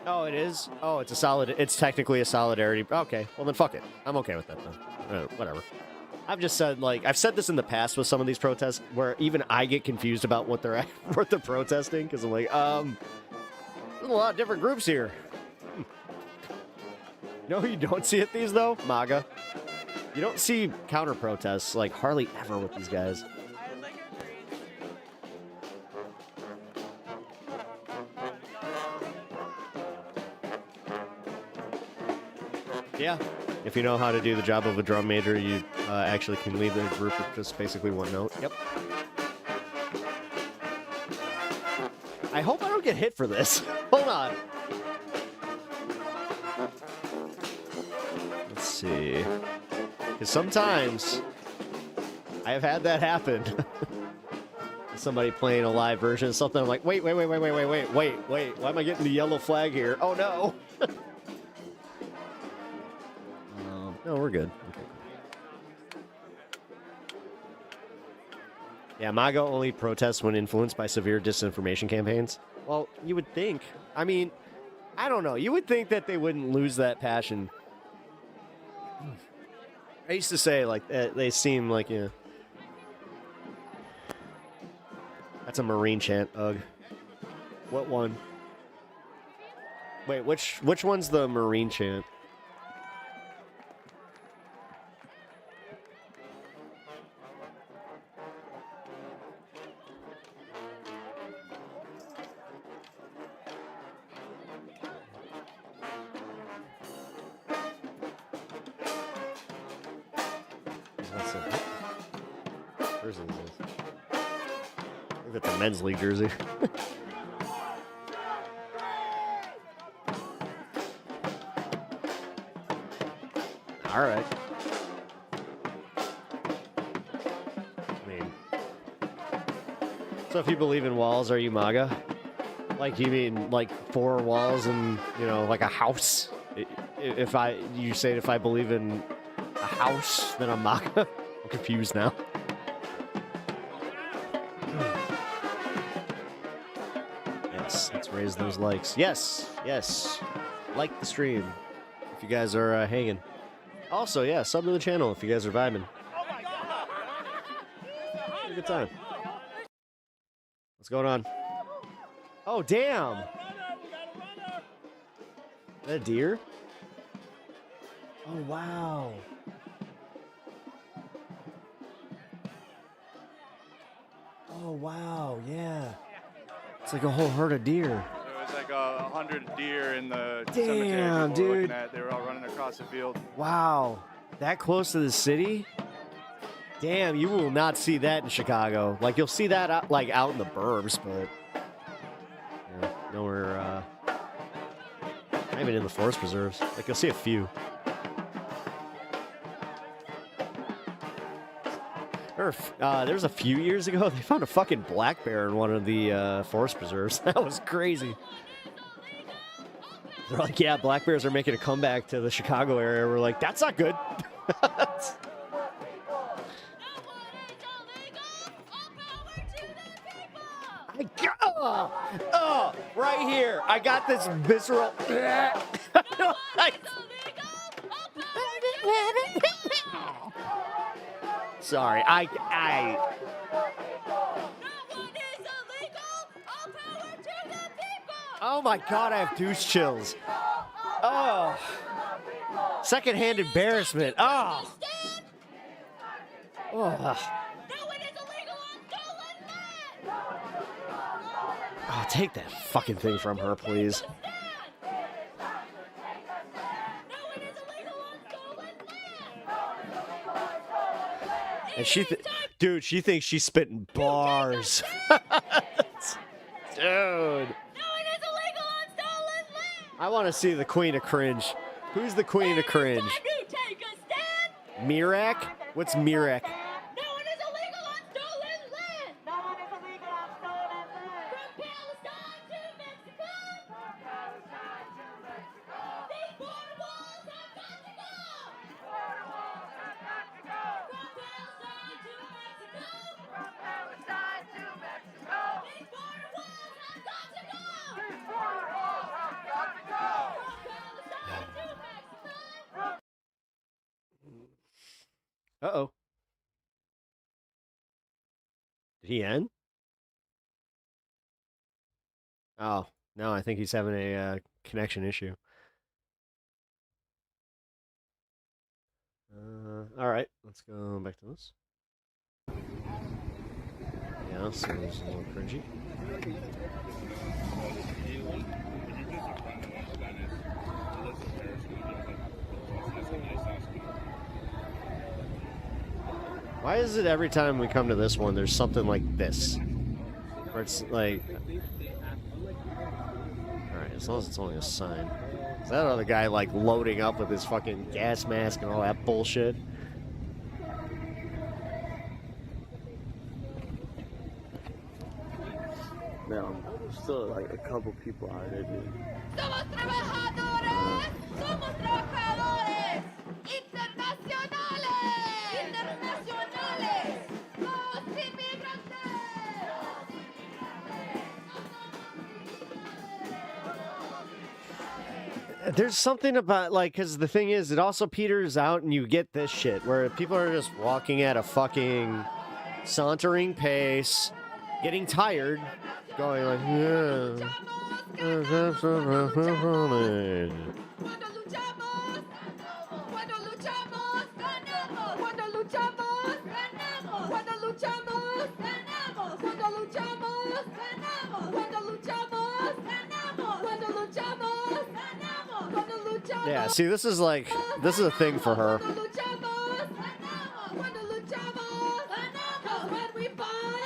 Oh, it is? Oh, it's technically a solidarity. Okay, well then fuck it. I'm okay with that then. Whatever. I've just said, I've said this in the past with some of these protests where even I get confused about what they're protesting, because I'm like, there's a lot of different groups here. You know who you don't see at these, though? MAGA. You don't see counter-protests, hardly ever with these guys. Yeah. If you know how to do the job of a drum major, you actually can lead the group with just basically one note. Yep. I hope I don't get hit for this. Hold on. Let's see. Because sometimes I have had that happen. Somebody playing a live version of something. I'm like, wait. Why am I getting the yellow flag here? Oh, no. No, we're good. Okay. Yeah, MAGA only protests when influenced by severe disinformation campaigns. Well, you would think. I mean, I don't know. You would think that they wouldn't lose that passion. I used to say, they seem like, That's a Marine chant, ugh. What one? Wait, which one's the Marine chant? Look at the men's league jersey. All right. I mean, so if you believe in walls, are you MAGA? You mean 4 walls and a house? If I believe in a house, then I'm MAGA. I'm confused now. Let's raise those likes. Yes. Like the stream if you guys are hanging. Also, yeah, sub to the channel if you guys are vibing. Have a good time. What's going on? Oh, damn. Is that a deer? Oh, wow. Oh, wow, yeah. It's like a whole herd of deer. There was 100 deer in the cemetery people were dude. looking at. They were all running across the field. Wow, that close to the city? Damn, you will not see that in Chicago. Like, you'll see that out, like out in the burbs, but nowhere. Not even in the forest preserves. Like, you'll see a few. There's a few years ago, they found a fucking black bear in one of the forest preserves. That was crazy. They're like, yeah, black bears are making a comeback to the Chicago area. We're like, that's not good. Right here. I got this visceral. Sorry, Oh my God, I have douche chills. Oh. Secondhand embarrassment. Oh. Oh. Oh, take that fucking thing from her, please. And dude, she thinks she's spitting bars. Dude. I want to see the queen of cringe. Who's the queen of cringe? Mirak? What's Mirak? Uh-oh. Did he end? Oh, no, I think he's having a connection issue. All right, let's go back to this. Yeah, so it's a little cringy. Why is it every time we come to this one, there's something like this? Where it's like... Alright, as long as it's only a sign. Is that other guy, like, loading up with his fucking gas mask and all that bullshit? No, there's still, like, a couple people out there, dude. Somos trabajadores, somos trabajadores internacionales, los inmigrantes. There's something about, like, because the thing is, it also peters out and you get this shit where people are just walking at a fucking sauntering pace, getting tired, going like, yeah. Yeah, see, this is a thing for her.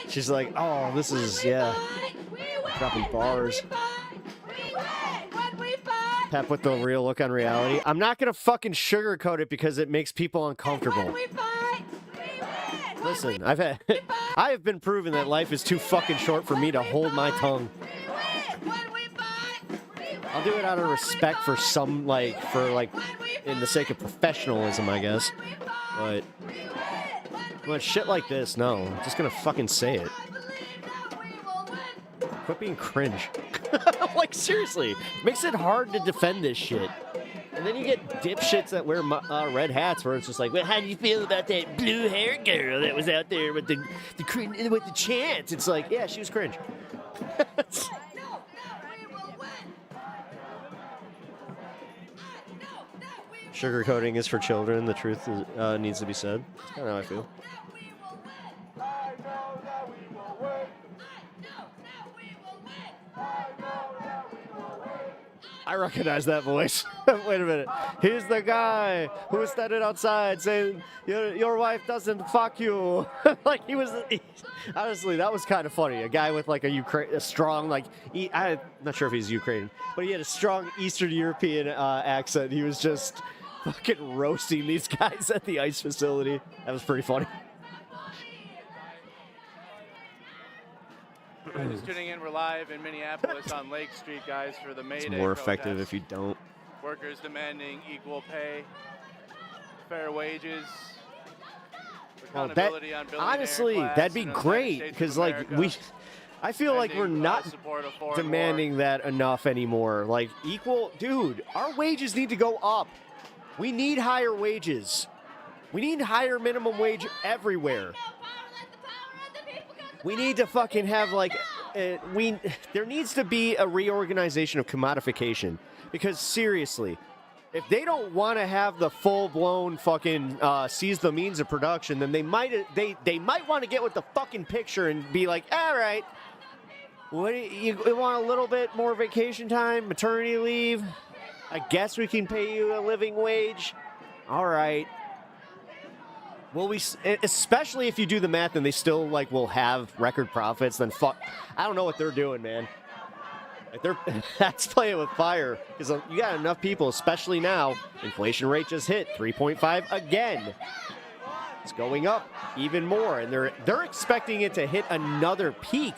She's like, oh, this is, yeah, dropping bars. Pep with the real look on reality. I'm not gonna fucking sugarcoat it because it makes people uncomfortable. Listen, I have been proven that life is too fucking short for me to hold my tongue. I'll do it out of respect for some, like, in the sake of professionalism, I guess. But shit like this, no. I'm just gonna fucking say it. Quit being cringe. Like, seriously. It makes it hard to defend this shit. And then you get dipshits that wear red hats where it's just like, well, how do you feel about that blue hair girl that was out there with the chants? It's like, yeah, she was cringe. Sugarcoating is for children. The truth needs to be said. That's kind of how I feel. I recognize that voice. Wait a minute. He's the guy who was standing outside saying, your wife doesn't fuck you. Like honestly, that was kind of funny. A guy with like a strong, like, I'm not sure if he's Ukrainian, but he had a strong Eastern European accent. He was just fucking roasting these guys at the ice facility. That was pretty funny. Just tuning in, we're live in Minneapolis on Lake Street, guys, for the Mayday It's more effective protest. if you don't. Workers demanding equal pay, fair wages, accountability on billionaire honestly, class that'd be in the United great States of because like America, I feel like we're ending, not support of foreign demanding that enough anymore. Like dude, our wages need to go up. We need higher wages. We need higher minimum wage everywhere. We need to fucking have like, there needs to be a reorganization of commodification because seriously, if they don't want to have the full-blown fucking seize the means of production, then they might want to get with the fucking picture and be like, all right, what do you want a little bit more vacation time, maternity leave? I guess we can pay you a living wage. All right. Well, especially if you do the math and they still like will have record profits, then fuck, I don't know what they're doing, man. Like that's playing with fire because you got enough people, especially now. Inflation rate just hit 3.5 again. It's going up even more, and they're expecting it to hit another peak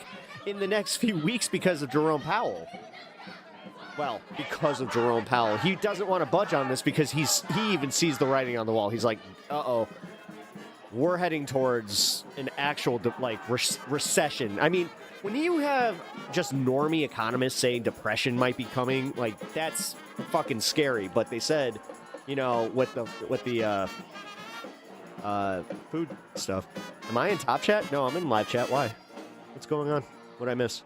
in the next few weeks because of Jerome Powell. Well, because of Jerome Powell, he doesn't want to budge on this because he even sees the writing on the wall. He's like, uh-oh. We're heading towards an actual recession. I mean, when you have just normie economists saying depression might be coming, like that's fucking scary. But they said, with the food stuff. Am I in top chat? No, I'm in live chat. Why? What's going on? What'd I miss?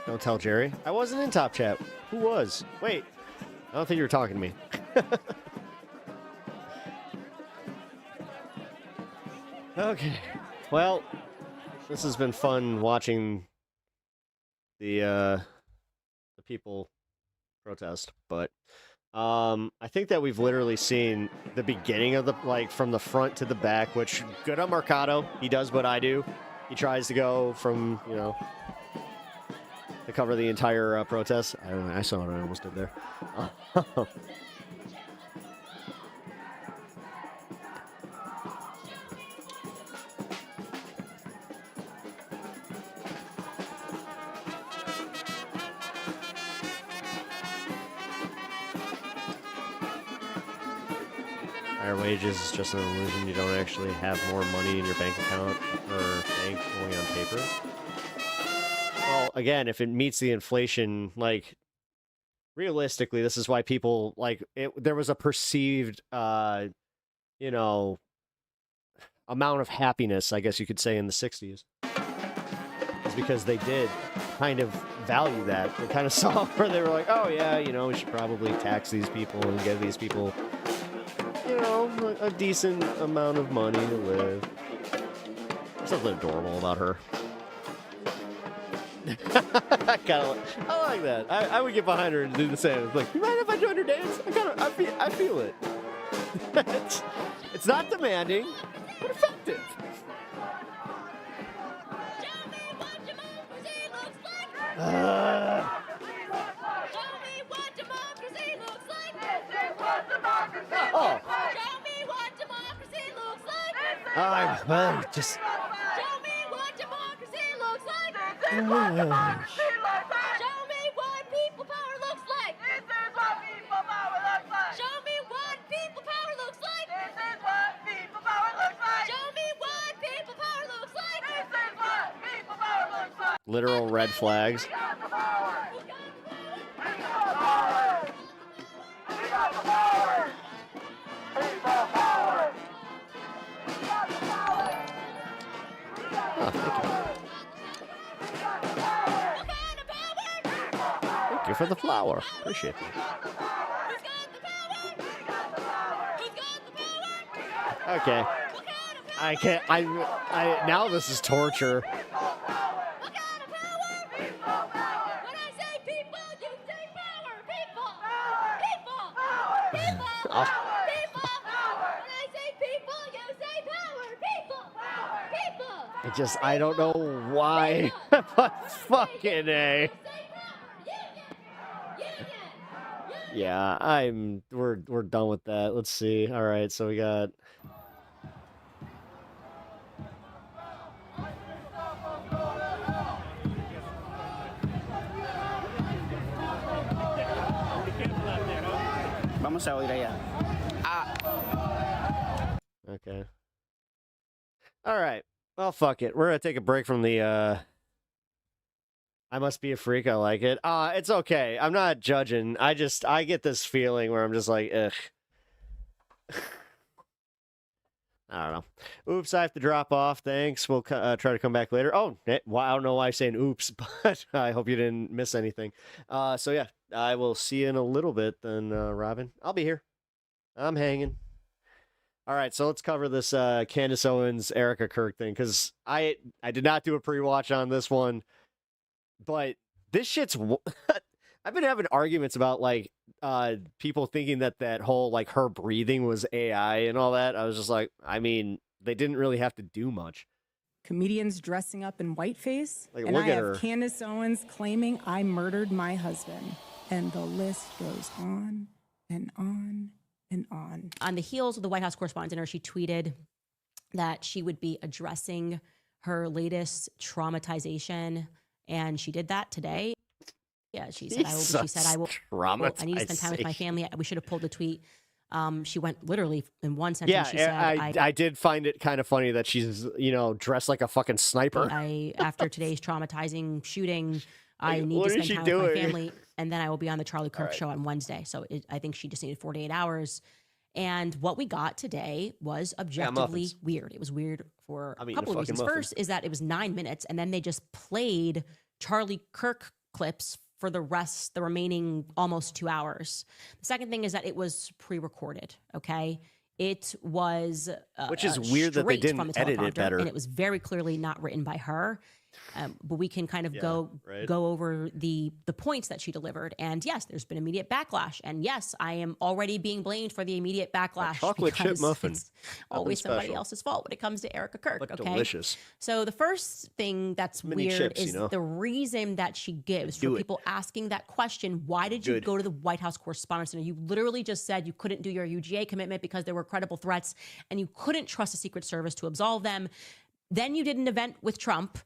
Don't tell Jerry. I wasn't in Top Chat. Who was? Wait. I don't think you were talking to me. Okay. Well, this has been fun watching the people protest, but I think that we've literally seen the beginning of from the front to the back, which good on Mercado. He does what I do. He tries to go from, to cover the entire protest. I don't know. I saw what I almost did there. Higher wages is just an illusion. You don't actually have more money in your bank account or bank only on paper. Well, again, if it meets the inflation, realistically, this is why people, there was a perceived, amount of happiness, I guess you could say, in the 60s. It's because they did kind of value that. They kind of saw where they were like, oh, yeah, we should probably tax these people and give these people, a decent amount of money to live. There's something adorable about her. I like that. I would get behind her and do the same. It's like, you mind if I join her dance? I feel it. It's not demanding, but effective. Oh. Show me what democracy looks like. Well, just. Show me what democracy looks like. Show me what people power looks like. This is what people power looks like. Show me what people power looks like. This is what people power looks like. Show me what people power looks like. This is what people power looks like. Literal red flags. We got the power. We got the power. We got the power. People power. Oh, thank you. Thank you for the flower. Appreciate it. Okay. I can't. I now this is torture. I don't know why, but fucking A. Yeah, we're done with that. Let's see. All right, so we got. Vamos a oír allá. Okay. All right. Well, fuck it. We're gonna take a break from the I must be a freak. I like it. It's okay. I'm not judging. I get this feeling where I'm just like, ugh. I don't know. Oops, I have to drop off. Thanks. We'll try to come back later. Oh, I don't know why I'm saying oops, but I hope you didn't miss anything. So yeah, I will see you in a little bit then, Robin. I'll be here. I'm hanging. All right, so let's cover this Candace Owens, Erika Kirk thing, because I did not do a pre-watch on this one, but this shit's... I've been having arguments about, like, people thinking that whole, like, her breathing was AI and all that. I was just like, I mean, they didn't really have to do much. Comedians dressing up in whiteface, like, and look I at have her. Candace Owens claiming I murdered my husband, and the list goes on and on. And on. On the heels of the White House Correspondents' Dinner, she tweeted that she would be addressing her latest traumatization, and she did that today. Yeah, she said, I will. I need to spend time with my family. We should have pulled the tweet. She went literally in one sentence. Yeah, she said, I did find it kind of funny that she's, dressed like a fucking sniper. After today's traumatizing shooting, I need to spend time with my family, and then I will be on the Charlie Kirk show on Wednesday. So I think she just needed 48 hours. And what we got today was objectively weird. It was weird for a couple of reasons. First is that it was 9 minutes, and then they just played Charlie Kirk clips for the remaining almost 2 hours. The second thing is that it was pre-recorded, okay? It was which is weird that they didn't edit it better. And it was very clearly not written by her. But we can kind of go over the points that she delivered. And yes, there's been immediate backlash. And yes, I am already being blamed for the immediate backlash. Chocolate chip muffin. It's always somebody else's fault when it comes to Erika Kirk. But okay, delicious. So the first thing that's weird chips, is the reason that she gives for people asking that question. Why did you go to the White House Correspondents' Dinner? You literally just said you couldn't do your UGA commitment because there were credible threats and you couldn't trust the Secret Service to absolve them. Then you did an event with Trump,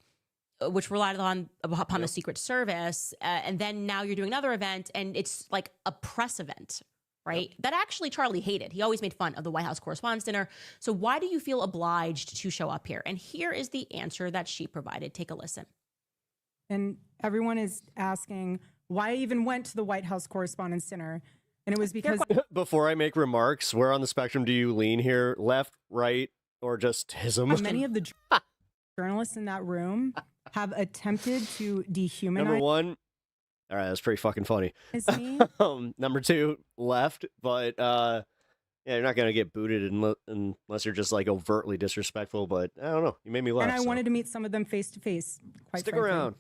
which relied upon the Secret Service, and then now you're doing another event, and it's like a press event, right? That actually Charlie hated. He always made fun of the White House Correspondents' Dinner. So why do you feel obliged to show up here? And here is the answer that she provided. Take a listen. And everyone is asking why I even went to the White House Correspondents' Dinner, and it was because... Before I make remarks, where on the spectrum do you lean here? Left, right, or just hism? Many of the journalists in that room have attempted to dehumanize. Number one, all right, that's pretty fucking funny. Number two, left, but yeah, you're not gonna get booted unless you're just like overtly disrespectful. But I don't know, you made me laugh. And I wanted to meet some of them face to face. Stick around.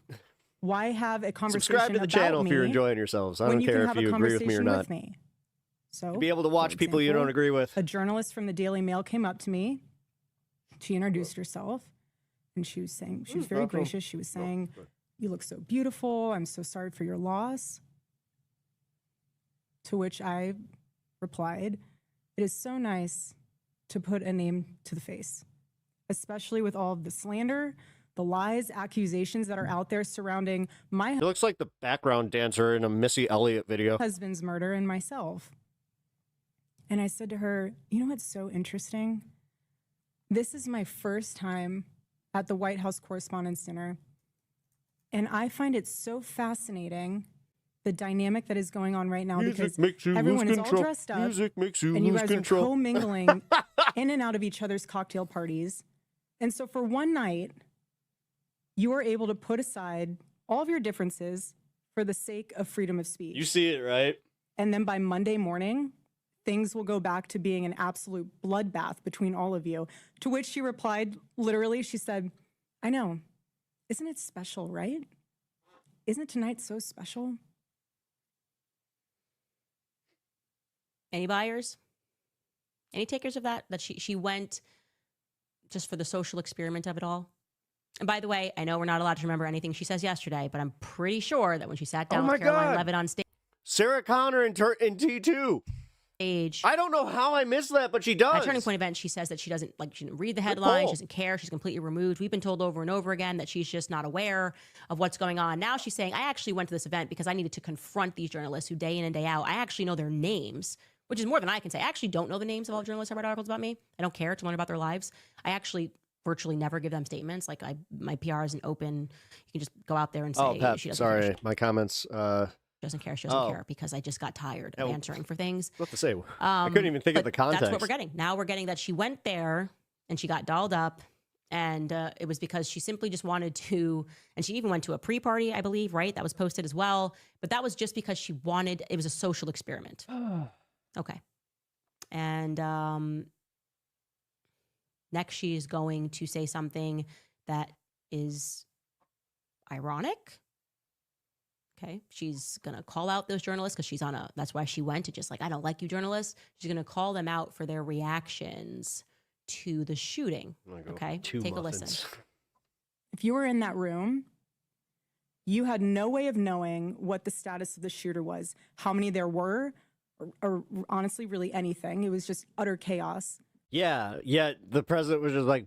Why have a conversation? Subscribe to the channel if you're enjoying yourselves. I don't care if you agree with me or not. So to be able to watch people you don't agree with. A journalist from the Daily Mail came up to me. She introduced herself. And she was saying, she was very gracious. She was saying, you look so beautiful. I'm so sorry for your loss. To which I replied, it is so nice to put a name to the face, especially with all of the slander, the lies, accusations that are out there surrounding my It looks like the background dancer in a Missy Elliott video. Husband's murder and myself. And I said to her, you know what's so interesting? This is my first time at the White House Correspondents' Dinner. And I find it so fascinating, the dynamic that is going on right now, because everyone is all dressed up, and you guys are co-mingling in and out of each other's cocktail parties. And so for one night, you are able to put aside all of your differences for the sake of freedom of speech. You see it, right? And then by Monday morning, things will go back to being an absolute bloodbath between all of you. To which she replied, literally, she said, I know. Isn't it special, right? Isn't tonight so special? Any buyers? Any takers of that? That she went just for the social experiment of it all? And by the way, I know we're not allowed to remember anything she says yesterday, but I'm pretty sure that when she sat down with Caroline Levitt on stage, Sarah Connor in T2. I don't know how I missed that, but she does. At Turning Point event, she says that she doesn't she didn't read the headline, she doesn't care, she's completely removed. We've been told over and over again that she's just not aware of what's going on. Now she's saying, I actually went to this event because I needed to confront these journalists who day in and day out, I actually know their names, which is more than I can say. I actually don't know the names of all journalists who write articles about me. I don't care to learn about their lives. I actually virtually never give them statements. Like my PR isn't open. You can just go out there and say, Pep, she doesn't sorry, care. my comments. She doesn't care because I just got tired of answering for things. What to say? I couldn't even think of the context. That's what we're getting. Now we're getting that she went there and she got dolled up. And it was because she simply just wanted to, and she even went to a pre-party, I believe, right? That was posted as well. But that was just because she wanted, it was a social experiment. Okay. And next she is going to say something that is ironic. Okay. She's going to call out those journalists because she's that's why she went to just like, I don't like you journalists. She's going to call them out for their reactions to the shooting. Okay. Take a listen. If you were in that room, you had no way of knowing what the status of the shooter was, how many there were, or honestly, really anything. It was just utter chaos. Yeah, the president was just like,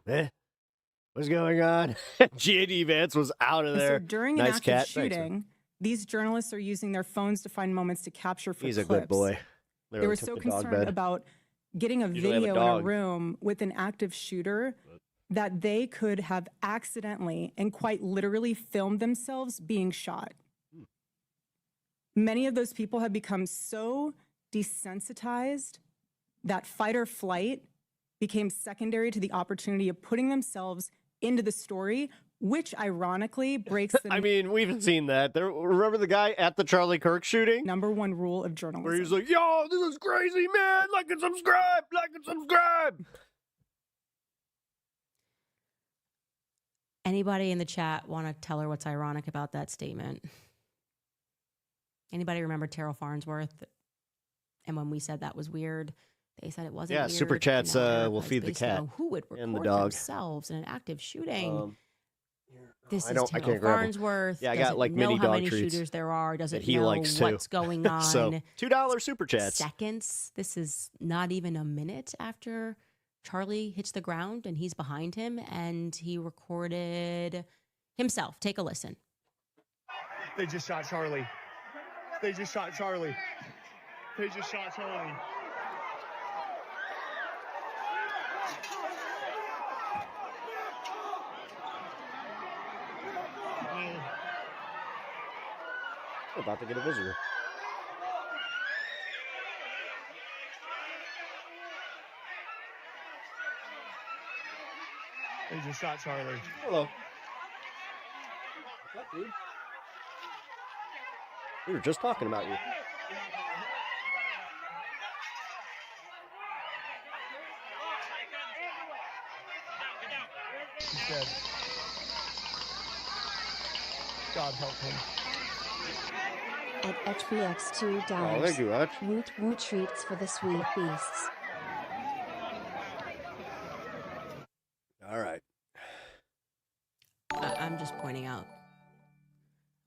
what's going on? G.A.D. Vance was out of there. So during an active shooting, these journalists are using their phones to find moments to capture for He's clips. a good boy. They were so concerned about getting a video in a room with an active shooter that they could have accidentally and quite literally filmed themselves being shot. Many of those people have become so desensitized that fight or flight became secondary to the opportunity of putting themselves into the story, which ironically breaks the... I mean, we've seen that. Remember the guy at the Charlie Kirk shooting? #1 rule of journalism. Where he was like, yo, this is crazy, man. Like and subscribe, like and subscribe. Anybody in the chat want to tell her what's ironic about that statement? Anybody remember Terrell Farnsworth? And when we said that was weird, they said it wasn't weird. Yeah, super chats will feed the cat who would record and the dog themselves in an active shooting? This I is can't Terrell grab Farnsworth. Yeah, I got like mini know how dog many treats shooters there are. Doesn't that he know likes what's too. going on. So $2 super chats. Seconds. This is not even a minute after Charlie hits the ground and he's behind him and he recorded himself. Take a listen. They just shot Charlie. They just shot Charlie. They just shot Charlie. We're about to get a visitor. They just shot Charlie. Hello. What's up, dude? We were just talking about you. He's dead. God help him. At HBX $2. Oh, thank you, Hutch. Woot woot treats for the sweet beasts. All right. I'm just pointing out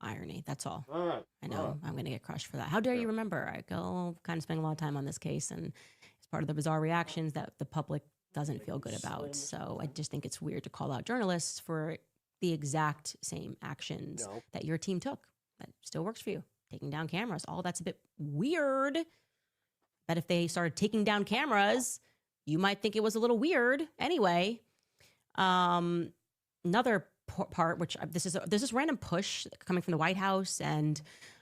irony. That's all. All right. I know I'm going to get crushed for that. How dare you remember? I go kind of spending a lot of time on this case, and it's part of the bizarre reactions that the public doesn't feel good about. So I just think it's weird to call out journalists for the exact same actions that your team took. That still works for you. Taking down cameras. All that's a bit weird. But if they started taking down cameras, you might think it was a little weird. Anyway, another part, which there's this random push coming from the White House, and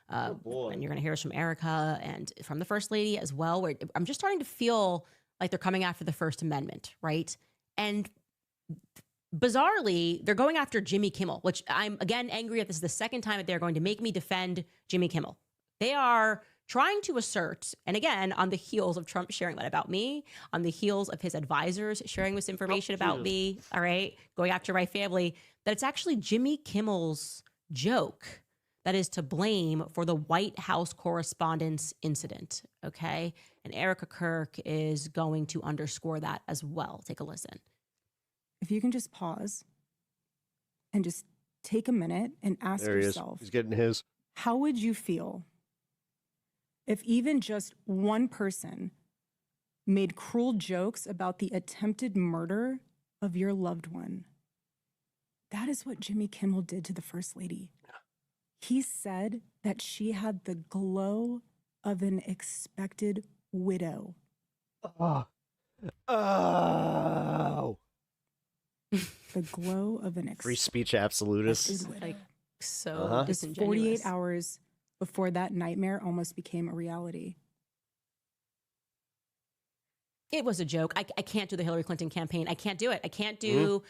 and you're going to hear this from Erika and from the First Lady as well, where I'm just starting to feel like they're coming after the First Amendment, right? And bizarrely, they're going after Jimmy Kimmel, which I'm again angry at. This is the second time that they're going to make me defend Jimmy Kimmel. They are trying to assert, and again, on the heels of Trump sharing that about me, on the heels of his advisors sharing this information about me, all right, going after my family, that it's actually Jimmy Kimmel's joke that is to blame for the White House Correspondents' incident, okay? And Erika Kirk is going to underscore that as well. Take a listen. If you can just pause and just take a minute and ask yourself, he's getting his. How would you feel if even just one person made cruel jokes about the attempted murder of your loved one? That is what Jimmy Kimmel did to the First Lady. He said that she had the glow of an expected widow. Oh. The glow of an free speech absolutist. Is like so disingenuous. 48 hours before that nightmare almost became a reality. It was a joke. I can't do the Hillary Clinton campaign. I can't do it. I can't do.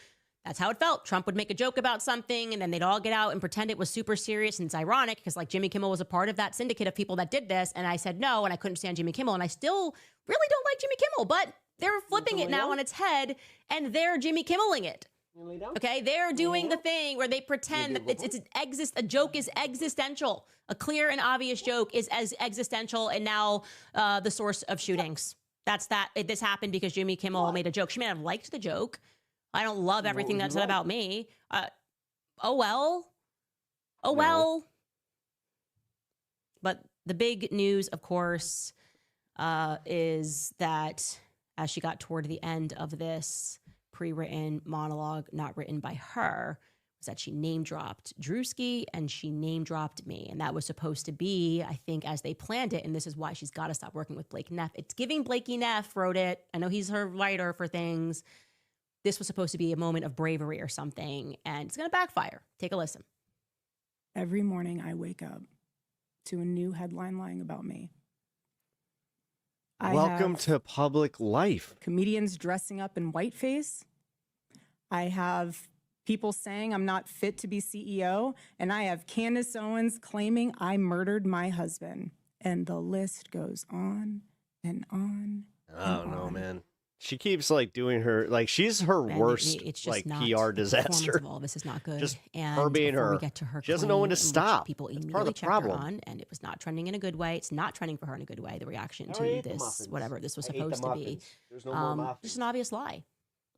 That's how it felt. Trump would make a joke about something and then they'd all get out and pretend it was super serious. And it's ironic because like Jimmy Kimmel was a part of that syndicate of people that did this. And I said no, and I couldn't stand Jimmy Kimmel. And I still really don't like Jimmy Kimmel, but they're flipping it now on its head and they're Jimmy Kimmeling it. Okay, they're doing the thing where they pretend that a joke is existential. A clear and obvious joke is as existential and now the source of shootings. That's that. This happened because Jimmy Kimmel made a joke. She may have liked the joke. I don't love everything that's said about me. Oh well. But the big news, of course, is that as she got toward the end of this pre-written monologue, not written by her, was that she name-dropped Drewski and she name-dropped me. And that was supposed to be, I think, as they planned it, and this is why she's got to stop working with Blake Neff. It's giving Blakey Neff wrote it. I know he's her writer for things. This was supposed to be a moment of bravery or something, and it's going to backfire. Take a listen. Every morning I wake up to a new headline lying about me. Welcome to public life. Comedians dressing up in whiteface. I have people saying I'm not fit to be CEO, and I have Candace Owens claiming I murdered my husband. And the list goes on and on. I don't know, man. She keeps like doing her she's her worst it's just PR disaster. All this is not good. Just and her being her. We get to her she doesn't know when to claim, stop. People That's immediately check problem. her on, and it was not trending in a good way. It's not trending for her in a good way. The reaction to this, whatever this was supposed to be, just an obvious lie.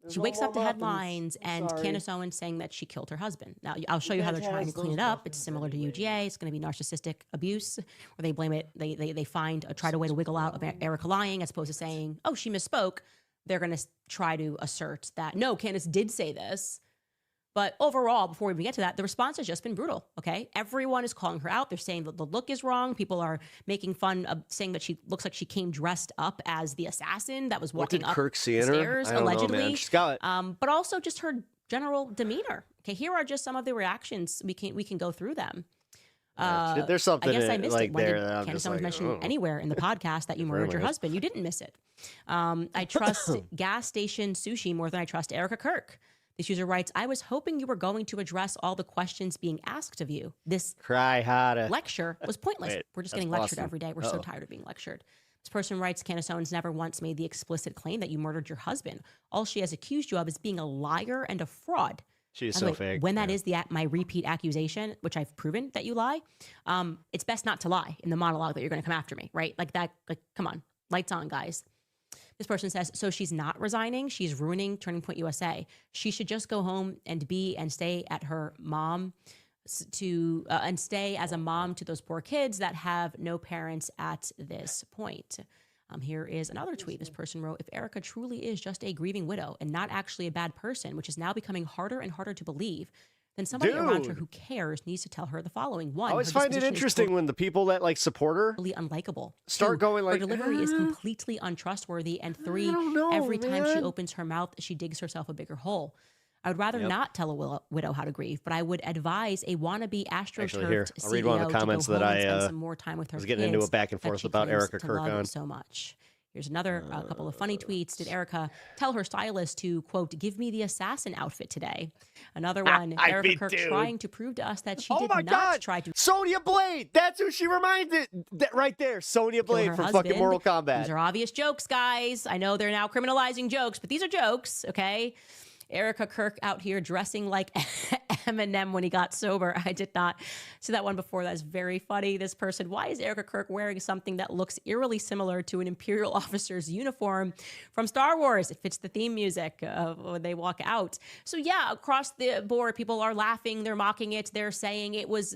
She wakes up to headlines and Candace Owens saying that she killed her husband. Now, I'll show you how they're trying to clean it up. It's similar to UGA. It's going to be narcissistic abuse, where they blame it. They find a way to wiggle out of Erika lying, as opposed to saying, oh, she misspoke. They're going to try to assert that, no, Candace did say this. But overall, before we even get to that, the response has just been brutal, okay? Everyone is calling her out. They're saying that the look is wrong. People are making fun of saying that she looks like she came dressed up as the assassin that was walking up Kirk see the in her? stairs, I don't allegedly. know, man. She's got it. But also just her general demeanor. Okay, here are just some of the reactions. We can go through them. There's something I guess I missed like it. When there did that I'm Candace just Owens like, mention oh. anywhere in the podcast that you murdered your husband? You didn't miss it. I trust gas station sushi more than I trust Erika Kirk. This user writes, I was hoping you were going to address all the questions being asked of you. This cry harder lecture was pointless. Wait, We're just that's getting lectured Boston. every day. We're so tired of being lectured. This person writes, Candace Owens never once made the explicit claim that you murdered your husband. All she has accused you of is being a liar and a fraud. She's By the so way, fake. When that is my repeat accusation, which I've proven that you lie, it's best not to lie in the monologue that you're going to come after me, right? Like that, come on, lights on, guys. This person says, so she's not resigning. She's ruining Turning Point USA. She should just go home and stay at her mom and stay as a mom to those poor kids that have no parents at this point. Here is another tweet. This person wrote, if Erika truly is just a grieving widow and not actually a bad person, which is now becoming harder and harder to believe, then somebody around her who cares needs to tell her the following. One, I always find it interesting when the people that support her unlikable. start going her delivery is completely untrustworthy. And three, every time she opens her mouth, she digs herself a bigger hole. I would rather not tell a widow how to grieve, but I would advise a wannabe astroturfed I'll read one of the comments that I spend some more time with her was getting into a back and forth about Erika Kirk on. So much. Here's another couple of funny tweets. Did Erika tell her stylist to, quote, give me the assassin outfit today? Another one, Erika Kirk trying to prove to us that she did not try to. Sonya Blade! That's who she reminded. Right there, Sonya Blade from fucking Mortal Kombat. These are obvious jokes, guys. I know they're now criminalizing jokes, but these are jokes, okay? Erika Kirk out here dressing like Eminem when he got sober. I did not see that one before. That's very funny. This person, why is Erika Kirk wearing something that looks eerily similar to an Imperial officer's uniform from Star Wars? It fits the theme music when they walk out. So yeah, across the board, people are laughing. They're mocking it. They're saying it was,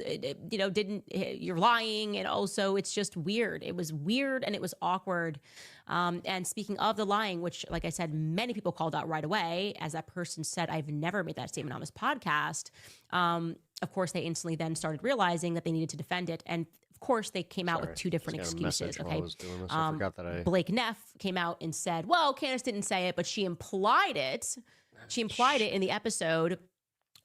you're lying. And also it's just weird. It was weird and it was awkward. And speaking of the lying, which, like I said, many people called out right away, as that person said, I've never made that statement on this podcast. Of course, they instantly then started realizing that they needed to defend it. And of course, they came out with two different excuses. Okay. I forgot that Blake Neff came out and said, well, Candace didn't say it, but she implied it. She implied it in the episode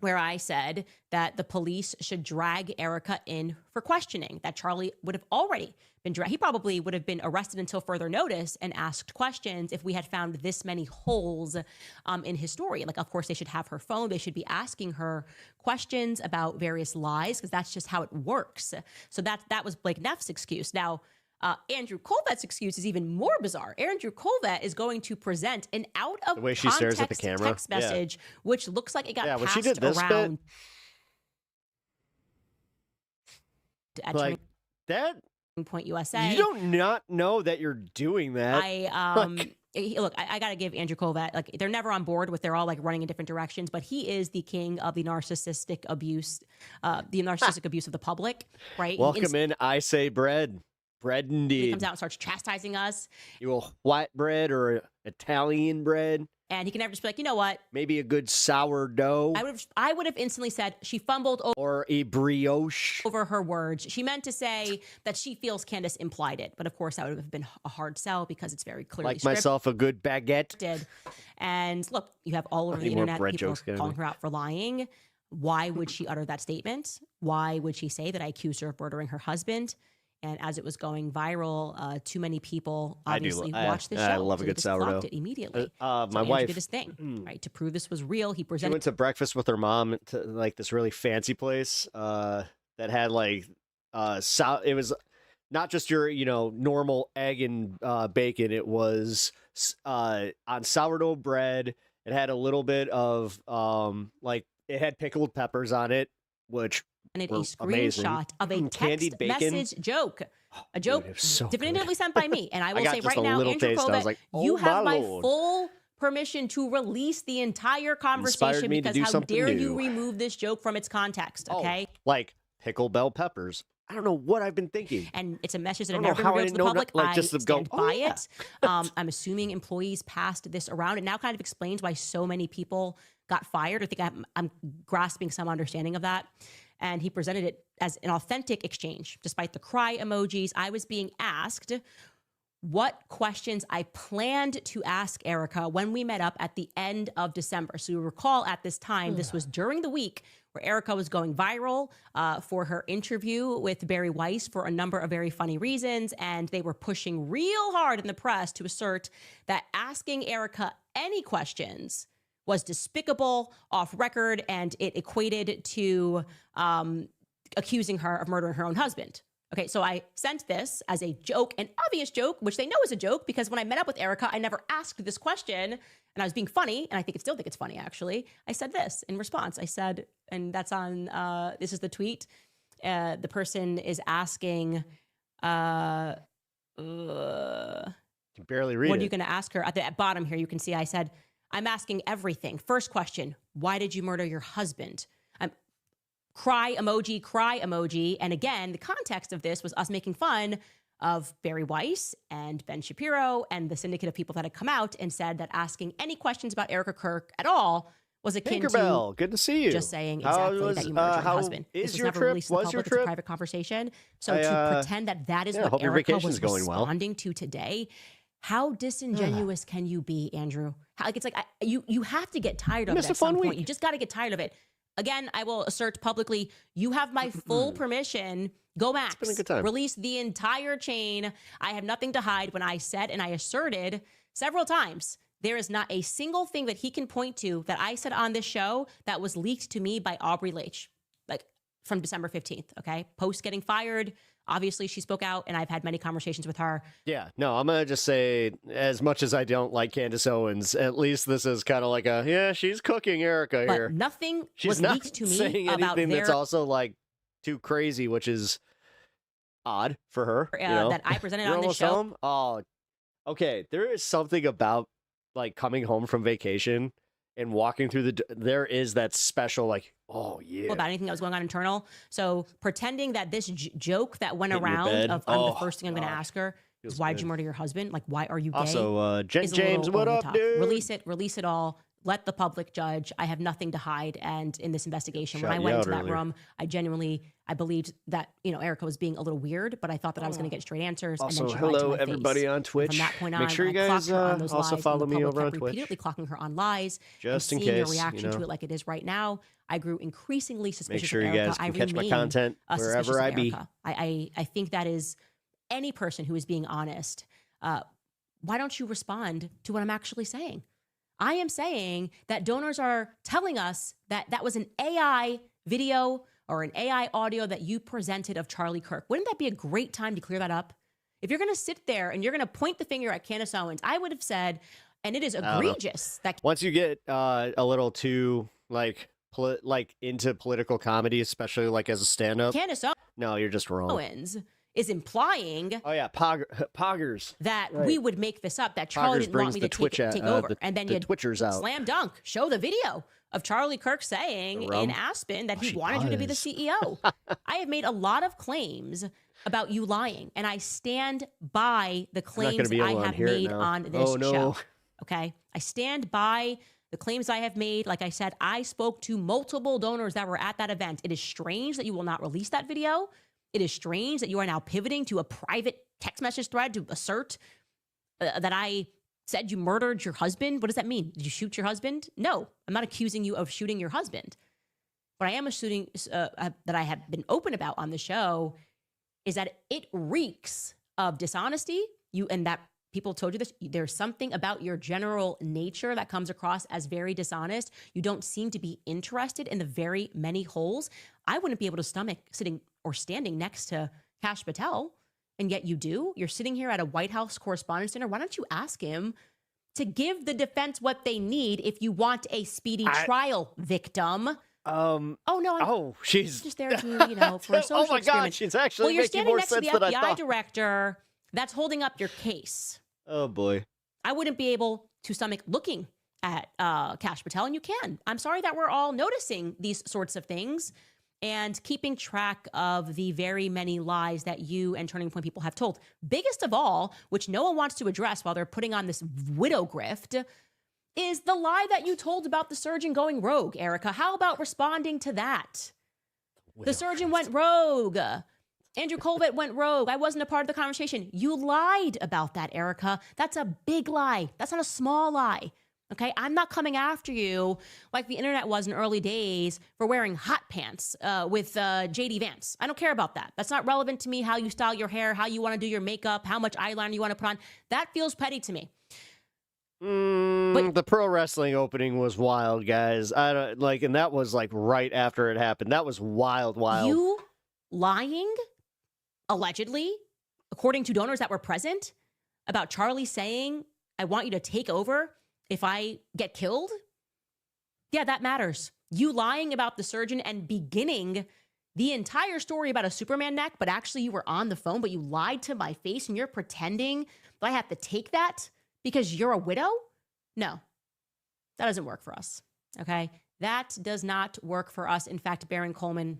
where I said that the police should drag Erika in for questioning, that Charlie would have already been dragged. He probably would have been arrested until further notice and asked questions if we had found this many holes in his story. Like, of course, they should have her phone. They should be asking her questions about various lies, because that's just how it works. So that was Blake Neff's excuse. Now, Andrew Colvet's excuse is even more bizarre. Andrew Colvet is going to present an out of context text message, which looks like it got passed when she did this around. Like that. Point USA. You don't not know that you're doing that. Look, I got to give Andrew Colvet, like, they're never on board with, they're all like running in different directions, but he is the king of the narcissistic abuse of the public, right? Welcome in, I say bread. Bread indeed. He comes out and starts chastising us. You will white bread or Italian bread. And he can never just be like, you know what? Maybe a good sourdough. I would have instantly said she fumbled over. Or a brioche. Over her words. She meant to say that she feels Candace implied it. But of course, that would have been a hard sell because it's very clearly like myself a good baguette. And look, you have all over the internet people calling her out for lying. Why would she utter that statement? Why would she say that I accused her of murdering her husband? And as it was going viral, too many people obviously watched the show. I love a good sourdough. It immediately. My wife did his thing, right, to prove this was real. He presented. She went to breakfast with her mom to like this really fancy place that had like it was not just your normal egg and bacon. It was on sourdough bread. It had a little bit of like it had pickled peppers on it, which. And a screenshot of a text message joke. A joke definitively sent by me. And I will say right now, Andrew Colvet, you have my full permission to release the entire conversation because how dare you remove this joke from its context, okay? Like pickle bell peppers. I don't know what I've been thinking. And it's a message that I've never been revealed to the public. I stand by it. I'm assuming employees passed this around. It now kind of explains why so many people got fired. I think I'm grasping some understanding of that. And he presented it as an authentic exchange. Despite the cry emojis, I was being asked what questions I planned to ask Erika when we met up at the end of December. So you recall at this time, this was during the week where Erika was going viral for her interview with Barry Weiss for a number of very funny reasons. And they were pushing real hard in the press to assert that asking Erika any questions was despicable, off record, and it equated to accusing her of murdering her own husband. Okay, so I sent this as a joke, an obvious joke, which they know is a joke, because when I met up with Erika, I never asked this question, and I was being funny, and I still think it's funny, actually. I said this in response. I said, and that's on, this is the tweet. The person is asking, you barely read what are you going to ask her? At the bottom here, you can see I said, I'm asking everything. First question, why did you murder your husband? Cry emoji. And again, the context of this was us making fun of Barry Weiss and Ben Shapiro and the syndicate of people that had come out and said that asking any questions about Erika Kirk at all was akin Tinkerbell, good to see you. Just saying exactly that you murdered your husband. This was never released to the public. It's a private conversation. So to pretend that is what Erika was responding to today, how disingenuous can you be, Andrew? It's like you have to get tired of it at some point. You just got to get tired of it. again, I will assert publicly, you have my full permission. Go Max. It's been a good time. Release the entire chain. I have nothing to hide. When I said and I asserted several times, there is not a single thing that he can point to that I said on this show that was leaked to me by Aubrey Leitch, like from December 15th, okay? Post getting fired, obviously she spoke out, and I've had many conversations with her. Yeah, no, I'm going to just say, as much as I don't like Candace Owens, at least this is kind of like a, yeah, she's cooking Erika But here. nothing She's was not leaked to me saying about anything their... that's also like too crazy, which is odd for her. You know? that I presented You're on this almost show. home? Oh, okay. There is something about like coming home from vacation and walking through there is that special like, oh yeah. About anything that was going on internal. So pretending that this joke that went Hit your around bed. of I'm the first thing I'm going to ask her Feels is why did good. you murder your husband? Like, why are you gay? Also, Jen is a James, little what over up, the top. dude? Release it all. Let the public judge. I have nothing to hide. And in this investigation, when Shout I you went out into that earlier. room, I believed that, Erika was being a little weird, but I thought that I was going to get straight answers. Also, and then she lied to hello my face. everybody on And Twitch. from that point on, Make sure you I guys clocked her on those also lies, follow and the me public over on kept Twitch. repeatedly clocking her on lies. Just and in seeing case, your reaction you know. to it like it is right now. I grew increasingly suspicious Make sure of you Erika. guys can I catch my remain, content suspicious wherever of I be. Erika. I think that is any person who is being honest. Why don't you respond to what I'm actually saying? I am saying that donors are telling us that that was an AI video or an AI audio that you presented of Charlie Kirk. Wouldn't that be a great time to clear that up? If you're going to sit there and you're going to point the finger at Candace Owens, I would have said, and it is egregious that Once you get a little too like into political comedy, especially like as a stand-up, Candace no, you're just wrong. Owens is implying Oh yeah, poggers. that Right. we would make this up, that Charlie Poggers didn't want brings me the to Twitch take out- over. the- And then the you Twitchers out. slam dunk, show the video of Charlie Kirk saying The rum. in Aspen that he she wanted you to be the does. CEO. I have made a lot of claims about you lying, and I stand by the not claims gonna be able I to have unhear it made now. on this Oh, no. show. Okay? I stand by the claims I have made. Like I said, I spoke to multiple donors that were at that event. It is strange that you will not release that video. It is strange that you are now pivoting to a private text message thread to assert that I said you murdered your husband. What does that mean? Did you shoot your husband? No, I'm not accusing you of shooting your husband. What I am assuming that I have been open about on the show is that it reeks of dishonesty. And that people told you this. There's something about your general nature that comes across as very dishonest. You don't seem to be interested in the very many holes. I wouldn't be able to stomach sitting or standing next to Kash Patel, and yet you do. You're sitting here at a White House Correspondents' Dinner. Why don't you ask him to give the defense what they need if you want a speedy trial, victim? She's just there to, for a social oh my experiment. God, she's actually well, you're making standing more next to the sense than I FBI thought. director that's holding up your case. Oh boy. I wouldn't be able to stomach looking at Kash Patel, and you can. I'm sorry that we're all noticing these sorts of things and keeping track of the very many lies that you and Turning Point people have told. Biggest of all, which no one wants to address while they're putting on this widow grift, is the lie that you told about the surgeon going rogue, Erika. How about responding to that? The surgeon went rogue. Andrew Colvett went rogue. I wasn't a part of the conversation. You lied about that, Erika. That's a big lie. That's not a small lie. Okay, I'm not coming after you like the internet was in early days for wearing hot pants with JD Vance. I don't care about that. That's not relevant to me, how you style your hair, how you want to do your makeup, how much eyeliner you want to put on. That feels petty to me. But the pro wrestling opening was wild, guys. I don't like, and that was like right after it happened. That was wild. You lying, allegedly, according to donors that were present, about Charlie saying, I want you to take over if I get killed? Yeah, that matters. You lying about the surgeon and beginning the entire story about a Superman neck, but actually you were on the phone, but you lied to my face and you're pretending that I have to take that because you're a widow? No, that doesn't work for us, okay? That does not work for us. In fact, Baron Coleman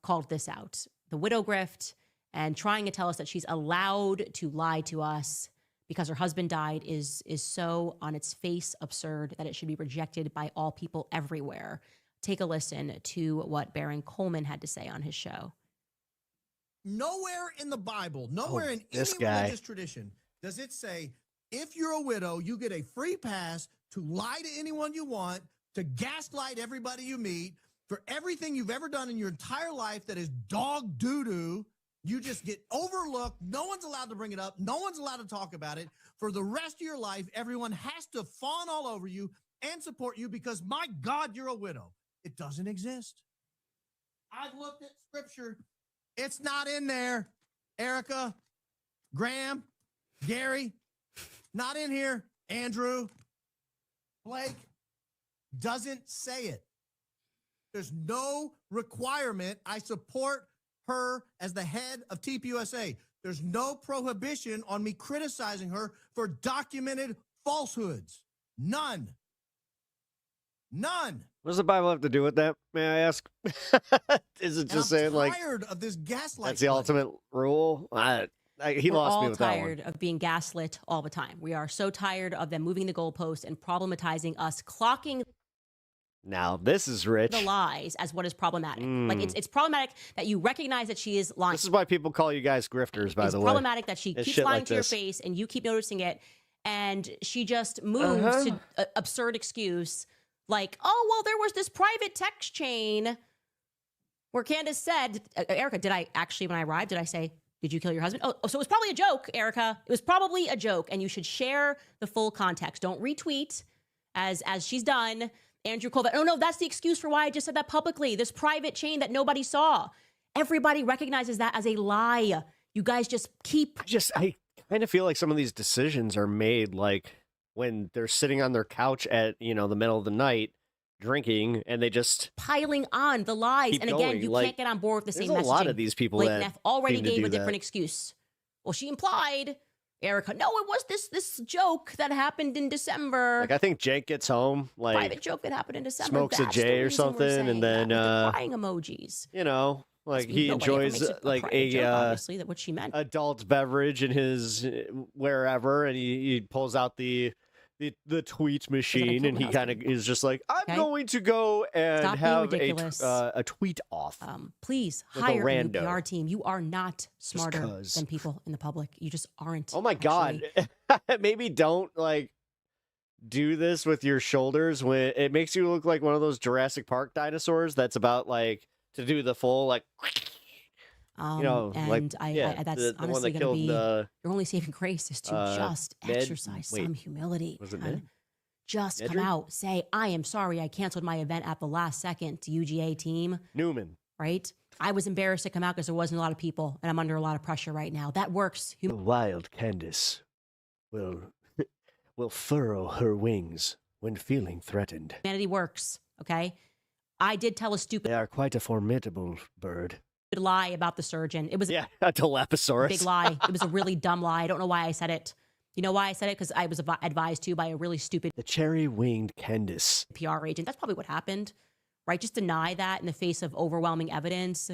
called this out. The widow grift and trying to tell us that she's allowed to lie to us because her husband died is so on its face absurd that it should be rejected by all people everywhere. Take a listen to what Baron Coleman had to say on his show. Nowhere in the Bible, nowhere in any religious tradition does it say, if you're a widow, you get a free pass to lie to anyone you want, to gaslight everybody you meet, for everything you've ever done in your entire life that is dog doo-doo. You just get overlooked. No one's allowed to bring it up. No one's allowed to talk about it. For the rest of your life, everyone has to fawn all over you and support you because, my God, you're a widow. It doesn't exist. I've looked at scripture. It's not in there. Erika, Graham, Gary, not in here. Andrew, Blake, doesn't say it. There's no requirement. I support her as the head of TPUSA. There's no prohibition on me criticizing her for documented falsehoods. None. None. What does the Bible have to do with that? May I ask? Is it just saying like tired of this gaslight? That's the ultimate rule? He lost me with that one. We're all tired of being gaslit all the time. We are so tired of them moving the goalpost and problematizing us, clocking Now this is rich. the lies as what is problematic. Like it's problematic that you recognize that she is lying. This is why people call you guys grifters, by the way. It's problematic that she It's keeps shit lying like to your this. face and you keep noticing it. And she just moves to absurd excuse like, oh, well, there was this private text chain where Candace said, Erika, did I actually, when I arrived, did I say, did you kill your husband? Oh, so it was probably a joke, Erika. It was probably a joke. And you should share the full context. Don't retweet as she's done. Andrew Colvett, oh, no, that's the excuse for why I just said that publicly. This private chain that nobody saw. Everybody recognizes that as a lie. You guys just keep... I kind of feel like some of these decisions are made like when they're sitting on their couch at, the middle of the night drinking and they just... piling on the lies. Keep And again, going. you Like, can't get on board with the same there's messaging. a lot of these people Blake that Neff already seem to gave do a different that. excuse. Well, she implied, Erika, no, it was this joke that happened in December. Like I think Jake gets home, like Private joke that happened in December. smokes a That's the J or reason we're something, saying and then that with the crying emojis. like Nobody he ever enjoys makes it a like private joke, a obviously, that what she meant. adult beverage in his wherever, and he pulls out the tweet machine, and he kind of is just like, I'm going to go and Stop being have ridiculous. a tweet off. Please with a hire a new rando. PR team. You are not smarter 'cause. than people in the public. You just aren't. Oh my God. Maybe don't like do this with your shoulders when it makes you look like one of those Jurassic Park dinosaurs that's about like to do the full like and that's the one honestly that going to killed be your only saving grace is to just exercise some humility. Was it man. Ned? Just come Nedry? out, say, I am sorry I canceled my event at the last second to UGA team. Newman. Right? I was embarrassed to come out because there wasn't a lot of people and I'm under a lot of pressure right now. That works. The wild Candace will furrow her wings when feeling threatened. Humanity works, okay? I did tell a stupid They are quite a formidable bird. lie about the surgeon. It was a Dilophosaurus. big lie. It was a really dumb lie. I don't know why I said it. You know why I said it? Because I was advised to by a really stupid The cherry-winged Candace. PR agent. That's probably what happened, right? Just deny that in the face of overwhelming evidence.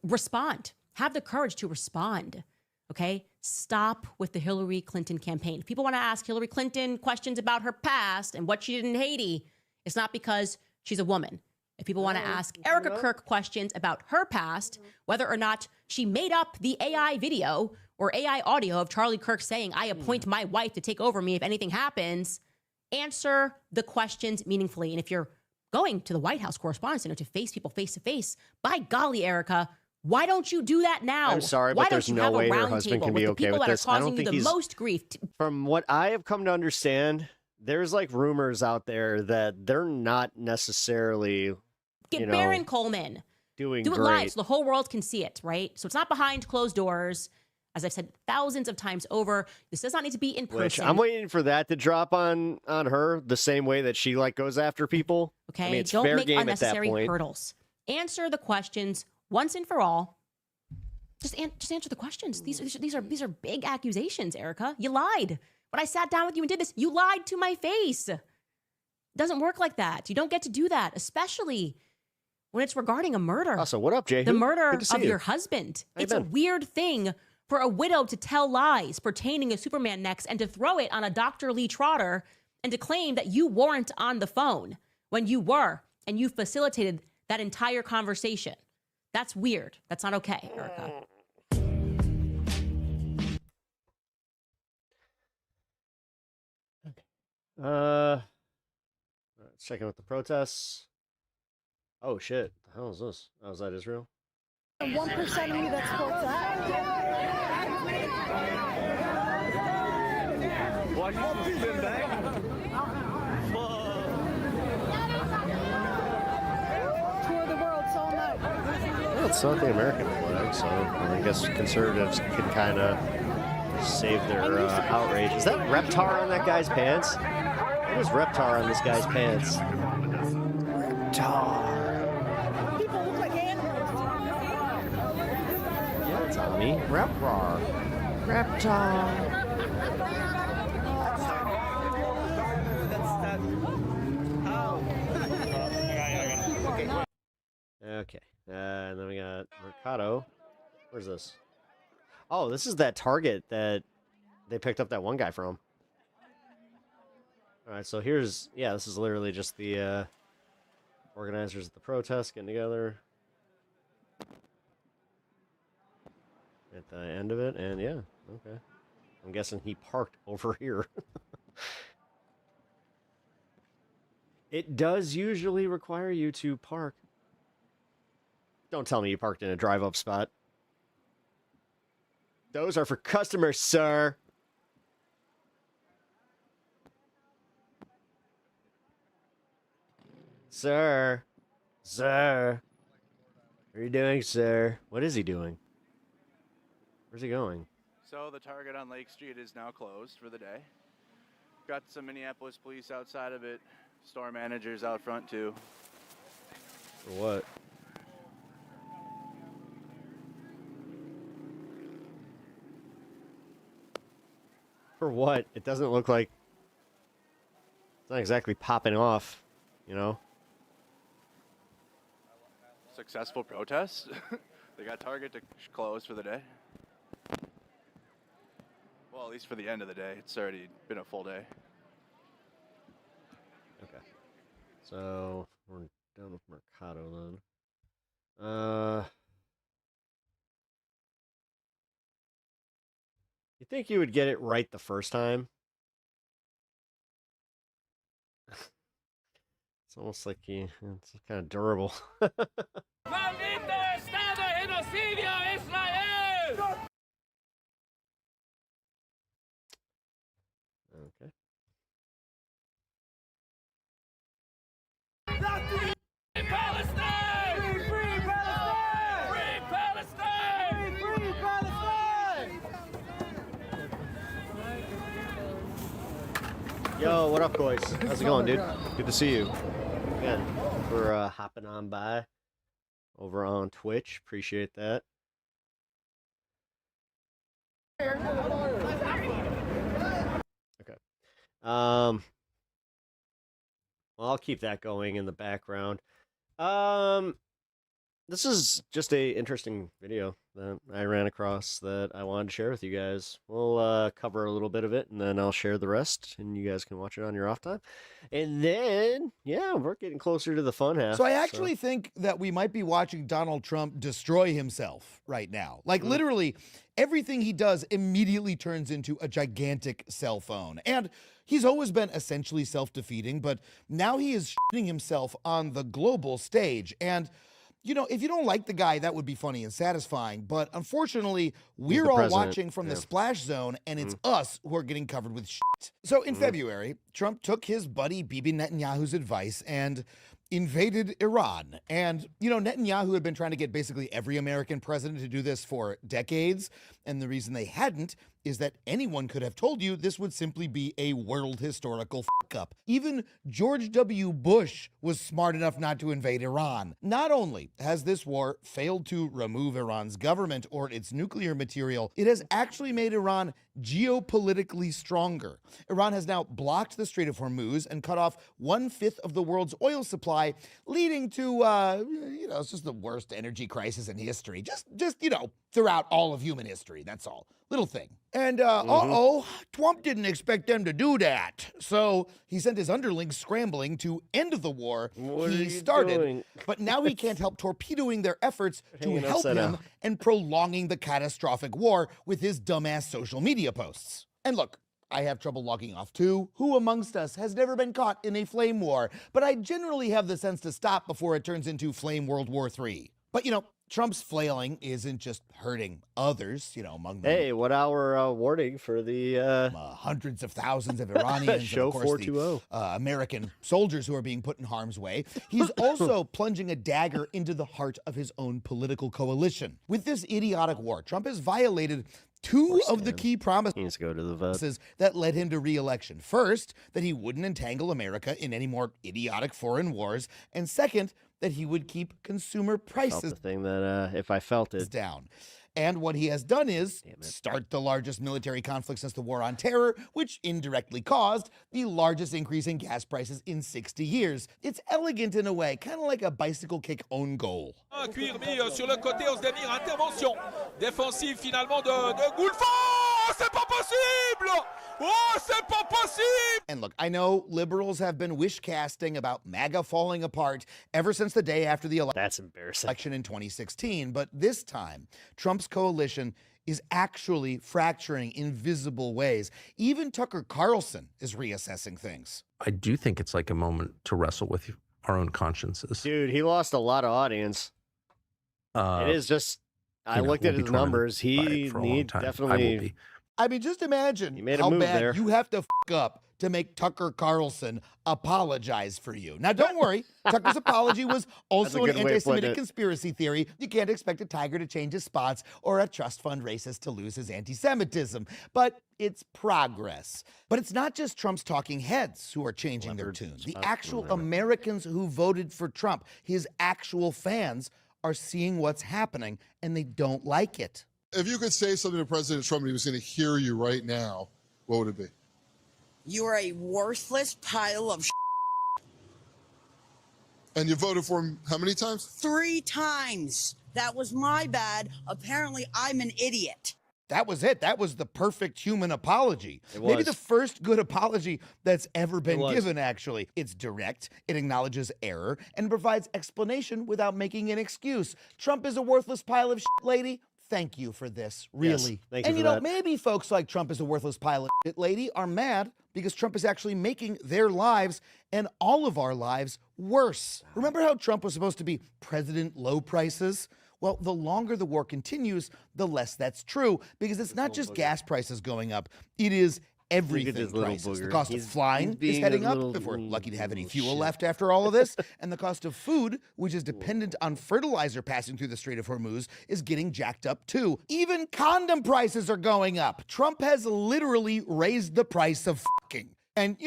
Respond. Have the courage to respond, okay? Stop with the Hillary Clinton campaign. If people want to ask Hillary Clinton questions about her past and what she did in Haiti, it's not because she's a woman. If people want to ask Erika Kirk questions about her past, whether or not she made up the AI video or AI audio of Charlie Kirk saying, I appoint my wife to take over me if anything happens, answer the questions meaningfully. And if you're going to the White House Correspondents' Center to face people face to face, by golly, Erika, why don't you do that now? I'm sorry, why but there's don't you no have way a her round husband table can be with okay the people with that this. are I don't causing you think the he's- most grief? From what I have come to understand, there's like rumors out there that they're not necessarily Get Baron Coleman. doing Do it great. live so the whole world can see it, right? So it's not behind closed doors. As I've said thousands of times over, this does not need to be in Which person. I'm waiting for that to drop on her the same way that she like goes after people. Okay, I mean, it's don't fair make game at that unnecessary point. hurdles. Answer the questions once and for all. Just answer the questions. These are big accusations, Erika. You lied. When I sat down with you and did this, you lied to my face. It doesn't work like that. You don't get to do that, especially when it's regarding a murder. Also, what up, Jay? The murder Good to see of you. your husband. How you It's a been? weird thing for a widow to tell lies pertaining to Superman necks and to throw it on a Dr. Lee Trotter and to claim that you weren't on the phone when you were and you facilitated that entire conversation. That's weird. That's not okay, Erika. Let's check in with the protests. Oh shit! The hell is this? Oh, is that Israel? 1% of me that supports that. Washington's been back. Tour the world so much. Well, it's not the American flag, so I guess conservatives can kind of save their outrage. Is that Reptar on that guy's pants? What is Reptar on this guy's pants? Reptar. People look like animals. Yeah, Tommy. Reptar. Reptar. Okay. And then we got Mercado. Where's this? Oh, this is that Target that they picked up that one guy from. All right, so here's, yeah, this is literally just the organizers of the protest getting together at the end of it, and yeah, okay. I'm guessing he parked over here. It does usually require you to park. Don't tell me you parked in a drive-up spot. Those are for customers, sir. Sir. Sir. What are you doing, sir? What is he doing? Where's he going? So the Target on Lake Street is now closed for the day. Got some Minneapolis police outside of it. Store managers out front too. For what? For what? It doesn't look like... It's not exactly popping off, you know? Successful protest. They got Target to close for the day. Well, at least for the end of the day. It's already been a full day. Okay. So, we're done with Mercado then. You think you would get it right the first time? It's almost like it's kind of durable. Okay. Yo, what up, boys? How's it going, dude? Good to see you. Again, for hopping on by over on Twitch. Appreciate that. Okay. Well, I'll keep that going in the background. This is just a interesting video that I ran across that I wanted to share with you guys. We'll cover a little bit of it, and then I'll share the rest, and you guys can watch it on your off time. And then, yeah, we're getting closer to the fun half. So I actually think that we might be watching Donald Trump destroy himself right now. Like, literally, everything he does immediately turns into a gigantic cell phone. And he's always been essentially self-defeating, but now he is shitting himself on the global stage. And you know, if you don't like the guy, that would be funny and satisfying. But unfortunately, we're all watching from the splash zone, and it's us who are getting covered with shit. So in February, Trump took his buddy Bibi Netanyahu's advice and invaded Iran. And, you know, Netanyahu had been trying to get basically every American president to do this for decades. And the reason they hadn't is that anyone could have told you this would simply be a world historical fuck-up. Even George W. Bush was smart enough not to invade Iran. Not only has this war failed to remove Iran's government or its nuclear material, it has actually made Iran geopolitically stronger. Iran has now blocked the Strait of Hormuz and cut off 1/5 of the world's oil supply, leading to, you know, it's just the worst energy crisis in history. Just you know, throughout all of human history, that's all. Little thing. And, Trump didn't expect them to do that. So he sent his underlings scrambling to end the war he started. But now he can't help torpedoing their efforts to help him and prolonging the catastrophic war with his dumbass social media posts. And look, I have trouble logging off too. Who amongst us has never been caught in a flame war? But I generally have the sense to stop before it turns into flame World War III. But, Trump's flailing isn't just hurting others, among them. Hey, 1 hour warning for the hundreds of thousands of Iranians, show and of course 420. the American soldiers who are being put in harm's way. He's also plunging a dagger into the heart of his own political coalition. With this idiotic war, Trump has violated two of the key promises go to the vote. that led him to re-election. First, that he wouldn't entangle America in any more idiotic foreign wars, and second, that he would keep consumer prices the thing that if I felt it down. And what he has done is start the largest military conflict since the War on Terror, which indirectly caused the largest increase in gas prices in 60 years. It's elegant in a way, kind of like a bicycle kick own goal. Cuir mis sur le côté, on se dit intervention défensive finalement de Goulfo. Oh, c'est pas possible! Oh, c'est pas possible! And look, I know liberals have been wish casting about MAGA falling apart ever since the day after the That's embarrassing. election in 2016, but this time, Trump's coalition is actually fracturing in visible ways. Even Tucker Carlson is reassessing things. I do think it's like a moment to wrestle with our own consciences. Dude, he lost a lot of audience. It is just, I looked at his numbers. He definitely. I mean, just imagine made a how move bad there. you have to f up to make Tucker Carlson apologize for you. Now, don't worry. Tucker's apology was also an good way of putting anti-Semitic it. conspiracy theory. You can't expect a tiger to change his spots or a trust fund racist to lose his anti-Semitism. But it's progress. But it's not just Trump's talking heads who are changing their tune. The actual Americans who voted for Trump, his actual fans, are seeing what's happening, and they don't like it. If you could say something to President Trump and he was going to hear you right now, what would it be? You are a worthless pile of And you voted for him how many times? 3 times. That was my bad. Apparently, I'm an idiot. That was it. That was the perfect human apology. It Maybe was. the first good apology that's ever been was. given, actually. It's direct, it acknowledges error, and provides explanation without making an excuse. Trump is a worthless pile of shit, lady. Thank you for this, really. thank you And for you know, that. maybe folks like Trump is a worthless pile of shit, lady, are mad because Trump is actually making their lives and all of our lives worse. Remember how Trump was supposed to be President Low Prices? Well, the longer the war continues, the less that's true, because it's not just gas prices going up, it is everything this little prices. The booger. cost He's of flying is being heading a up, little- if we're lucky to have any little fuel shit. left after all of this, and the cost of food, which is dependent on fertilizer passing through the Strait of Hormuz, is getting jacked up too. Even condom prices are going up. Trump has literally raised the price of fucking. And,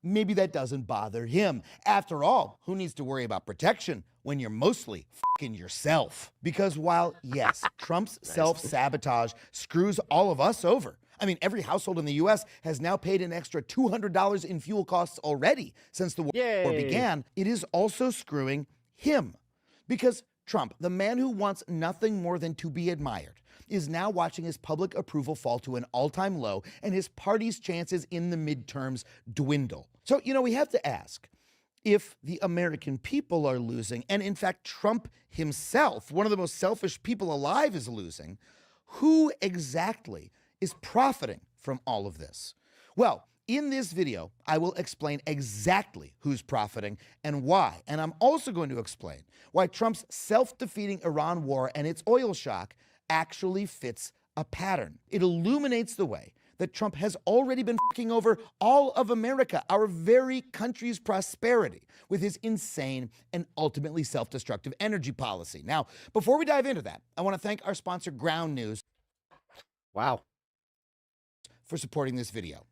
maybe that doesn't bother him. After all, who needs to worry about protection when you're mostly fucking yourself? Because while, yes, Trump's self-sabotage screws all of us over. I mean, every household in the U.S. has now paid an extra $200 in fuel costs already since the war began. It is also screwing him. Because Trump, the man who wants nothing more than to be admired, is now watching his public approval fall to an all-time low and his party's chances in the midterms dwindle. So, we have to ask, if the American people are losing, and in fact Trump himself, one of the most selfish people alive, is losing, who exactly is profiting from all of this? Well, in this video, I will explain exactly who's profiting and why. And I'm also going to explain why Trump's self-defeating Iran war and its oil shock actually fits a pattern. It illuminates the way that Trump has already been fucking over all of America, our very country's prosperity, with his insane and ultimately self-destructive energy policy. Now, before we dive into that, I want to thank our sponsor, Ground News. Wow. For supporting this video.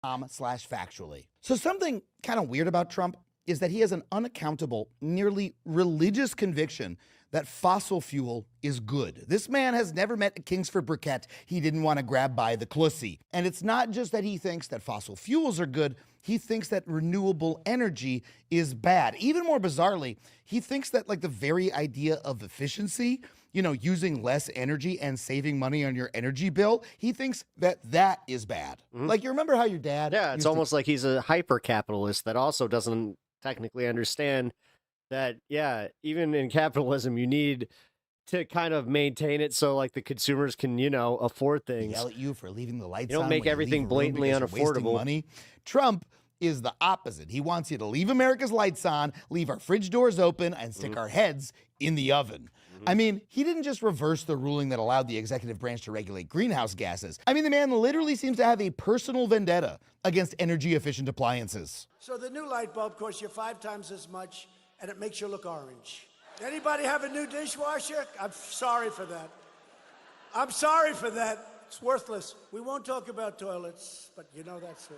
/factually. So something kind of weird about Trump is that he has an unaccountable, nearly religious conviction that fossil fuel is good. This man has never met a Kingsford briquette he didn't want to grab by the clussy. And it's not just that he thinks that fossil fuels are good, he thinks that renewable energy is bad. Even more bizarrely, he thinks that the very idea of efficiency, using less energy and saving money on your energy bill, he thinks that is bad. Like, you remember how your dad... Yeah, it's almost like he's a hyper-capitalist that also doesn't technically understand that, even in capitalism, you need to kind of maintain it so like the consumers can, afford things. Yell at you for leaving the lights You don't on make when you everything leave a room blatantly because you're wasting unaffordable. money. Trump is the opposite. He wants you to leave America's lights on, leave our fridge doors open, and stick our heads in the oven. I mean, he didn't just reverse the ruling that allowed the executive branch to regulate greenhouse gases. I mean, the man literally seems to have a personal vendetta against energy-efficient appliances. So the new light bulb costs you 5 times as much, and it makes you look orange. Anybody have a new dishwasher? I'm sorry for that. I'm sorry for that. It's worthless. We won't talk about toilets, but that's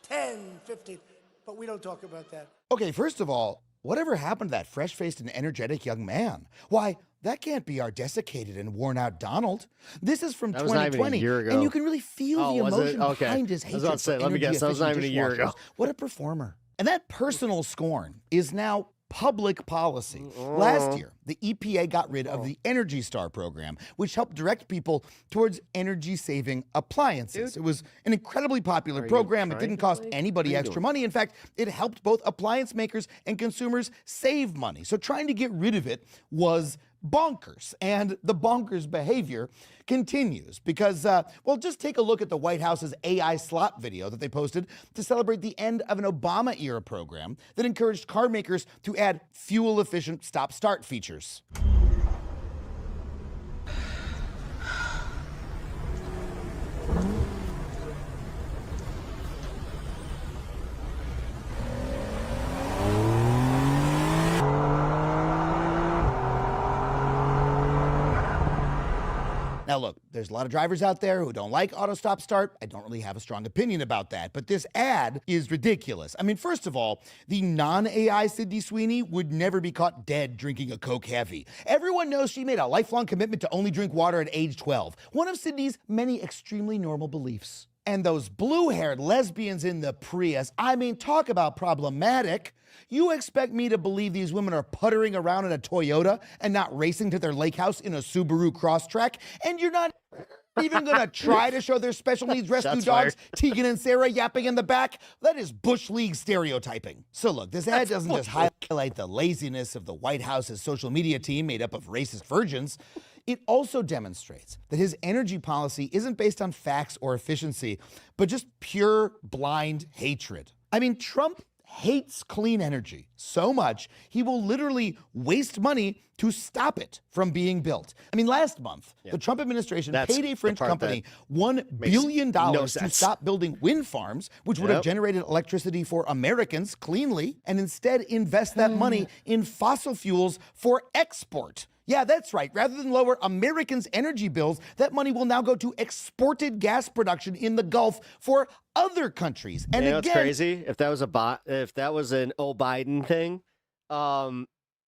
10, 15, but we don't talk about that. Okay, first of all, whatever happened to that fresh-faced and energetic young man? Why, that can't be our desiccated and worn-out Donald. This is from That was not even a 2020, year ago. and you can really feel the was it? emotion Okay. behind his I was hatred about to say, for let me guess, that was not even a year ago. energy-efficient dishwashers. What a performer. And that personal scorn is now public policy. Last year, the EPA got rid of the Energy Star program, which helped direct people towards energy-saving appliances. It was an incredibly popular program. It didn't cost anybody extra money. In fact, it helped both appliance makers and consumers save money. So trying to get rid of it was bonkers. And the bonkers behavior continues because, well, just take a look at the White House's AI slot video that they posted to celebrate the end of an Obama-era program that encouraged car makers to add fuel-efficient stop-start features. Now, look, there's a lot of drivers out there who don't like auto stop start. I don't really have a strong opinion about that, but this ad is ridiculous. I mean, first of all, the non-AI Sydney Sweeney would never be caught dead drinking a Coke Heavy. Everyone knows she made a lifelong commitment to only drink water at age 12, one of Sydney's many extremely normal beliefs. And those blue-haired lesbians in the Prius, I mean, talk about problematic. You expect me to believe these women are puttering around in a Toyota and not racing to their lake house in a Subaru Crosstrek? And you're not even gonna try to show their special needs rescue dogs, Tegan and Sarah, yapping in the back? That is Bush League stereotyping. So look, this ad doesn't just highlight the laziness of the White House's social media team made up of racist virgins. It also demonstrates that his energy policy isn't based on facts or efficiency, but just pure blind hatred. I mean, Trump hates clean energy so much, he will literally waste money to stop it from being built. I mean, last month, the Trump administration paid a French company $1 billion to stop building wind farms, which would have generated electricity for Americans cleanly, and instead invest that money in fossil fuels for export. Yeah, that's right. Rather than lower Americans' energy bills, that money will now go to exported gas production in the Gulf for other countries. And it's again, crazy. If that was an Biden thing,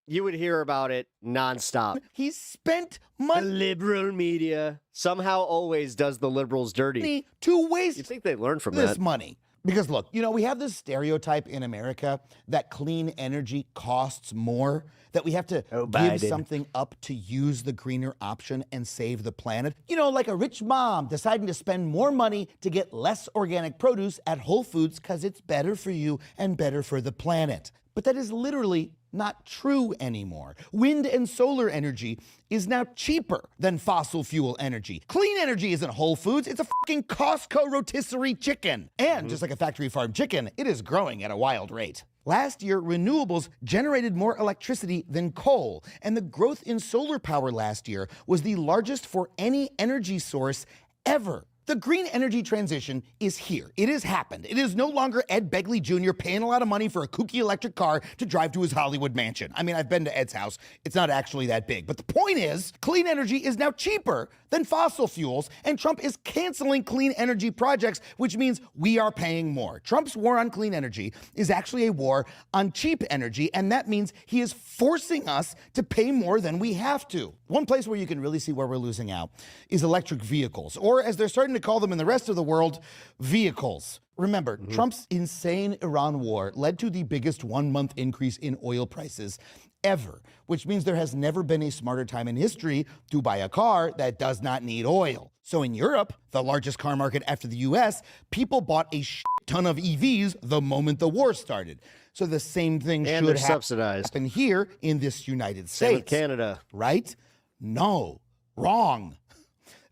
you would hear about it nonstop. He spent money. The liberal media somehow always does the liberals dirty. To waste. You think they learn from this that? money. Because look, we have this stereotype in America that clean energy costs more, that we have to give something up to use the greener option and save the planet. Like a rich mom deciding to spend more money to get less organic produce at Whole Foods because it's better for you and better for the planet. But that is literally not true anymore. Wind and solar energy is now cheaper than fossil fuel energy. Clean energy isn't Whole Foods, it's a fucking Costco rotisserie chicken. And just like a factory farm chicken, it is growing at a wild rate. Last year, renewables generated more electricity than coal, and the growth in solar power last year was the largest for any energy source ever. The green energy transition is here. It has happened. It is no longer Ed Begley Jr. paying a lot of money for a kooky electric car to drive to his Hollywood mansion. I mean, I've been to Ed's house. It's not actually that big. But the point is, clean energy is now cheaper than fossil fuels, and Trump is canceling clean energy projects, which means we are paying more. Trump's war on clean energy is actually a war on cheap energy, and that means he is forcing us to pay more than we have to. One place where you can really see where we're losing out is electric vehicles, or as they're starting to call them in the rest of the world vehicles. Remember, Trump's insane Iran war led to the biggest 1-month increase in oil prices ever, which means there has never been a smarter time in history to buy a car that does not need oil. So in Europe, the largest car market after the US, people bought a ton of EVs the moment the war started. So the same thing should happen here in this United States. Same with Canada. Right? No. Wrong.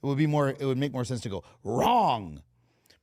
It would make more sense to go wrong.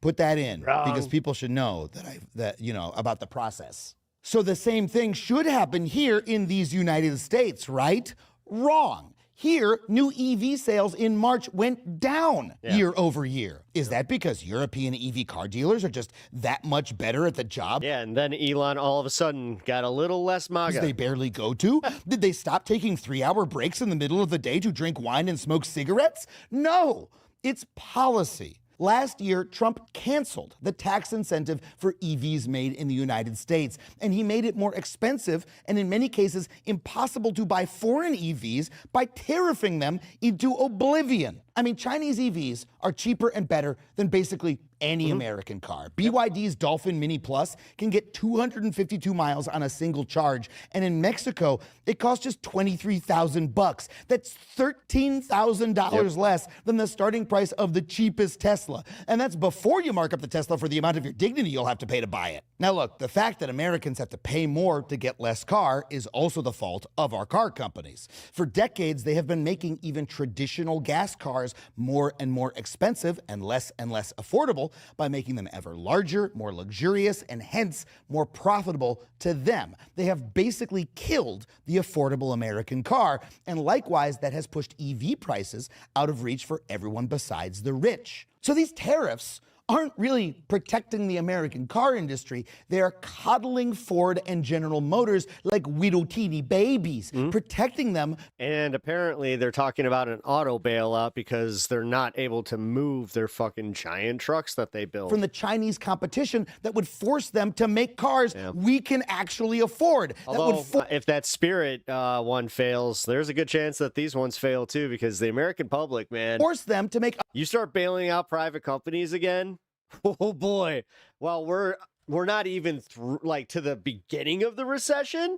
Put that in because people should know that about the process. So the same thing should happen here in these United States, right? Wrong. Here, new EV sales in March went down year over year. Is that because European EV car dealers are just that much better at the job? Yeah, and then Elon all of a sudden got a little less MAGA. They barely go to? Did they stop taking 3-hour breaks in the middle of the day to drink wine and smoke cigarettes? No, it's policy. Last year, Trump canceled the tax incentive for EVs made in the United States, and he made it more expensive and in many cases impossible to buy foreign EVs by tariffing them into oblivion. I mean, Chinese EVs are cheaper and better than basically any American car. BYD's Dolphin Mini Plus can get 252 miles on a single charge, and in Mexico, it costs just $23,000. That's $13,000 less than the starting price of the cheapest Tesla. And that's before you mark up the Tesla for the amount of your dignity you'll have to pay to buy it. Now look, the fact that Americans have to pay more to get less car is also the fault of our car companies. For decades, they have been making even traditional gas cars more and more expensive and less affordable by making them ever larger, more luxurious, and hence more profitable to them. They have basically killed the affordable American car, and likewise, that has pushed EV prices out of reach for everyone besides the rich. So these tariffs aren't really protecting the American car industry. They are coddling Ford and General Motors like little teeny babies, protecting them. And apparently they're talking about an auto bailout because they're not able to move their fucking giant trucks that they build. From the Chinese competition that would force them to make cars we can actually afford. Although, if that Spirit one fails, there's a good chance that these ones fail too, because the American public, man. Force them to make... You start bailing out private companies again? Oh boy. Well, we're not even to the beginning of the recession.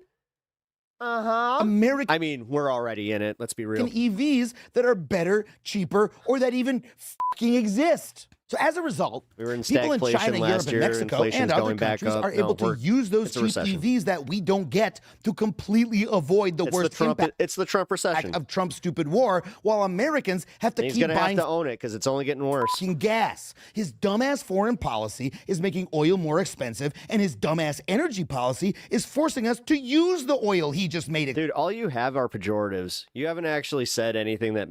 I mean, we're already in it. Let's be real. EVs that are better, cheaper, or that even fucking exist. So as a result, we were in people in China, Europe, and Mexico, and other going countries are able to use those cheap EVs that we don't get to completely avoid the worst impact. It's the Trump recession of Trump's stupid war, while Americans have to keep buying. He's gonna have to own it because it's only getting worse. Gas. His dumbass foreign policy is making oil more expensive, and his dumbass energy policy is forcing us to use the oil he just made it. Dude, all you have are pejoratives. You haven't actually said anything that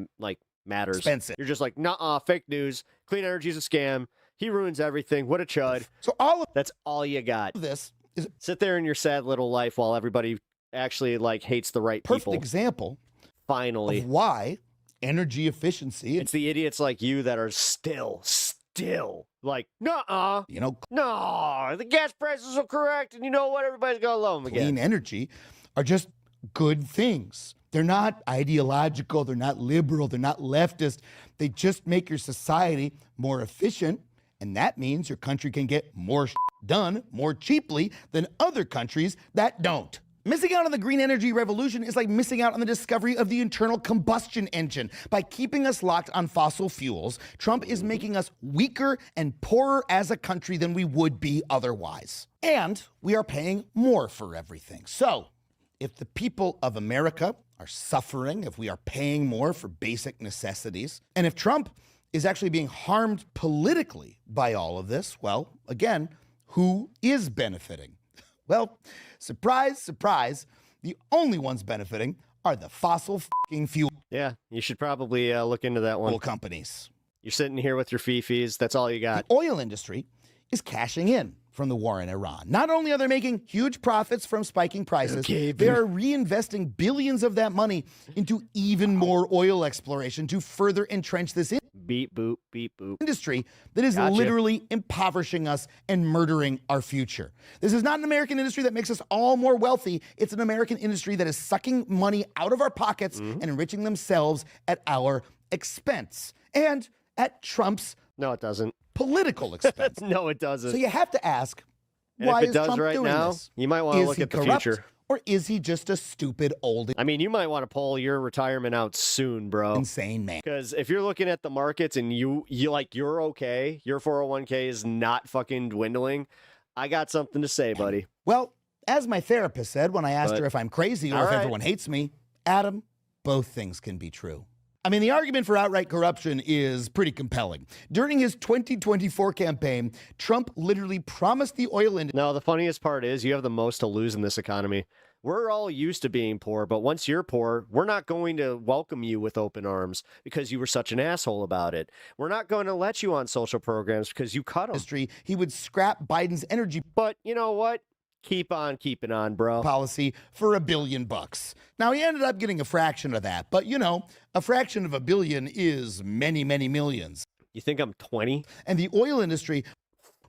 matters. Expensive. You're just like, nah, fake news. Clean energy's a scam. He ruins everything. What a chud. So that's all you got. This is sit there in your sad little life while everybody actually hates the right people. Perfect example. Finally, of why energy efficiency. It's the idiots like you that are still like, nuh-uh. No, the gas prices are correct, and you know what? Everybody's gonna love them again. Clean energy are just good things. They're not ideological, they're not liberal, they're not leftist. They just make your society more efficient, and that means your country can get more done more cheaply than other countries that don't. Missing out on the green energy revolution is like missing out on the discovery of the internal combustion engine. By keeping us locked on fossil fuels, Trump is making us weaker and poorer as a country than we would be otherwise. And we are paying more for everything. So, if the people of America are suffering, if we are paying more for basic necessities, and if Trump is actually being harmed politically by all of this, well, again, who is benefiting? Well, surprise, surprise, the only ones benefiting are the fossil fucking fuel. Yeah, you should probably look into that one. Companies. You're sitting here with your fee-fees. That's all you got. The oil industry is cashing in from the war in Iran. Not only are they making huge profits from spiking prices, they are reinvesting billions of that money into even more oil exploration to further entrench this beep boop industry that is literally impoverishing us and murdering our future. This is not an American industry that makes us all more wealthy. It's an American industry that is sucking money out of our pockets and enriching themselves at our expense and at Trump's No, it doesn't. Political expense. No, it doesn't. So you have to ask, And why if it is does Trump right doing now, this? you might want to Is look he at the corrupt, future. or is he just a stupid old I mean, you might want to pull your retirement out soon, bro. insane man? Because if you're looking at the markets and you're okay, your 401k is not fucking dwindling, I got something to say, buddy. Well, as my therapist said when I asked her if I'm crazy or All if right. everyone hates me, Adam, both things can be true. I mean, the argument for outright corruption is pretty compelling. During his 2024 campaign, Trump literally promised the oil industry. No, the funniest part is you have the most to lose in this economy. We're all used to being poor, but once you're poor, we're not going to welcome you with open arms because you were such an asshole about it. We're not going to let you on social programs because you cut them. He would scrap Biden's energy. But you know what? Keep on keeping on, bro. Policy for $1 billion. Now, he ended up getting a fraction of that, but you know, a fraction of $1 billion is many, many millions. You think I'm 20? And the oil industry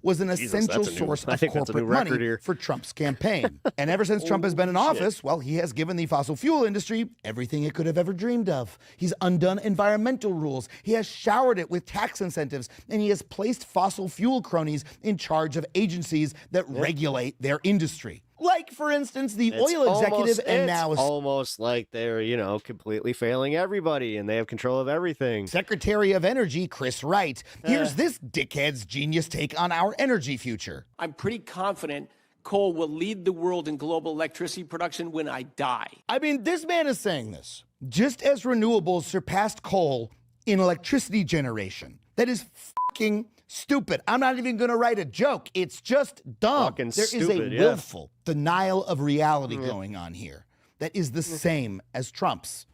was an essential source of corporate money here. for Trump's campaign. And ever since Trump has been in office, well, he has given the fossil fuel industry everything it could have ever dreamed of. He's undone environmental rules. He has showered it with tax incentives, and he has placed fossil fuel cronies in charge of agencies that regulate their industry. Like, for instance, the oil executive, and now it's almost like they're, completely failing everybody and they have control of everything. Secretary of Energy Chris Wright. Here's this dickhead's genius take on our energy future. I'm pretty confident coal will lead the world in global electricity production when I die. I mean, this man is saying this just as renewables surpassed coal in electricity generation. That is fucking stupid. I'm not even going to write a joke. It's just dumb. Fucking There is stupid, a yeah. willful denial of reality going on here that is the same as Trump's.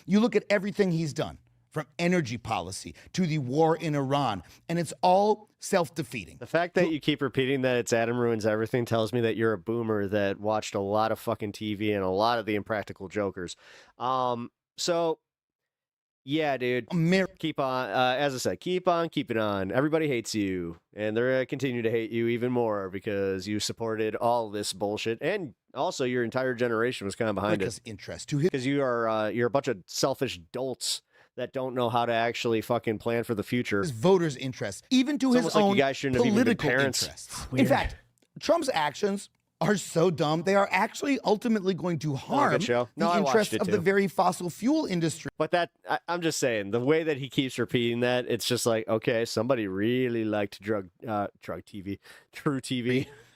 You look at everything he's done, from energy policy to the war in Iran, and it's all self-defeating. The fact that you keep repeating that it's Adam Ruins Everything tells me that you're a boomer that watched a lot of fucking TV and a lot of the Impractical Jokers. So, yeah, dude. Keep on, as I said, keep on keeping on. Everybody hates you, and they're going to continue to hate you even more because you supported all this bullshit, and also your entire generation was kind of behind it. Interest to because you're a bunch of selfish dolts that don't know how to actually fucking plan for the future. His voters' interests, even to It's his almost like own you guys shouldn't have even been political parents. interests. Weird. In fact, Trump's actions are so dumb, they are actually ultimately going to harm good show. No, I the watched interests it of too. the very fossil fuel industry. But I'm just saying, the way that he keeps repeating that, it's just like, okay, somebody really liked True TV.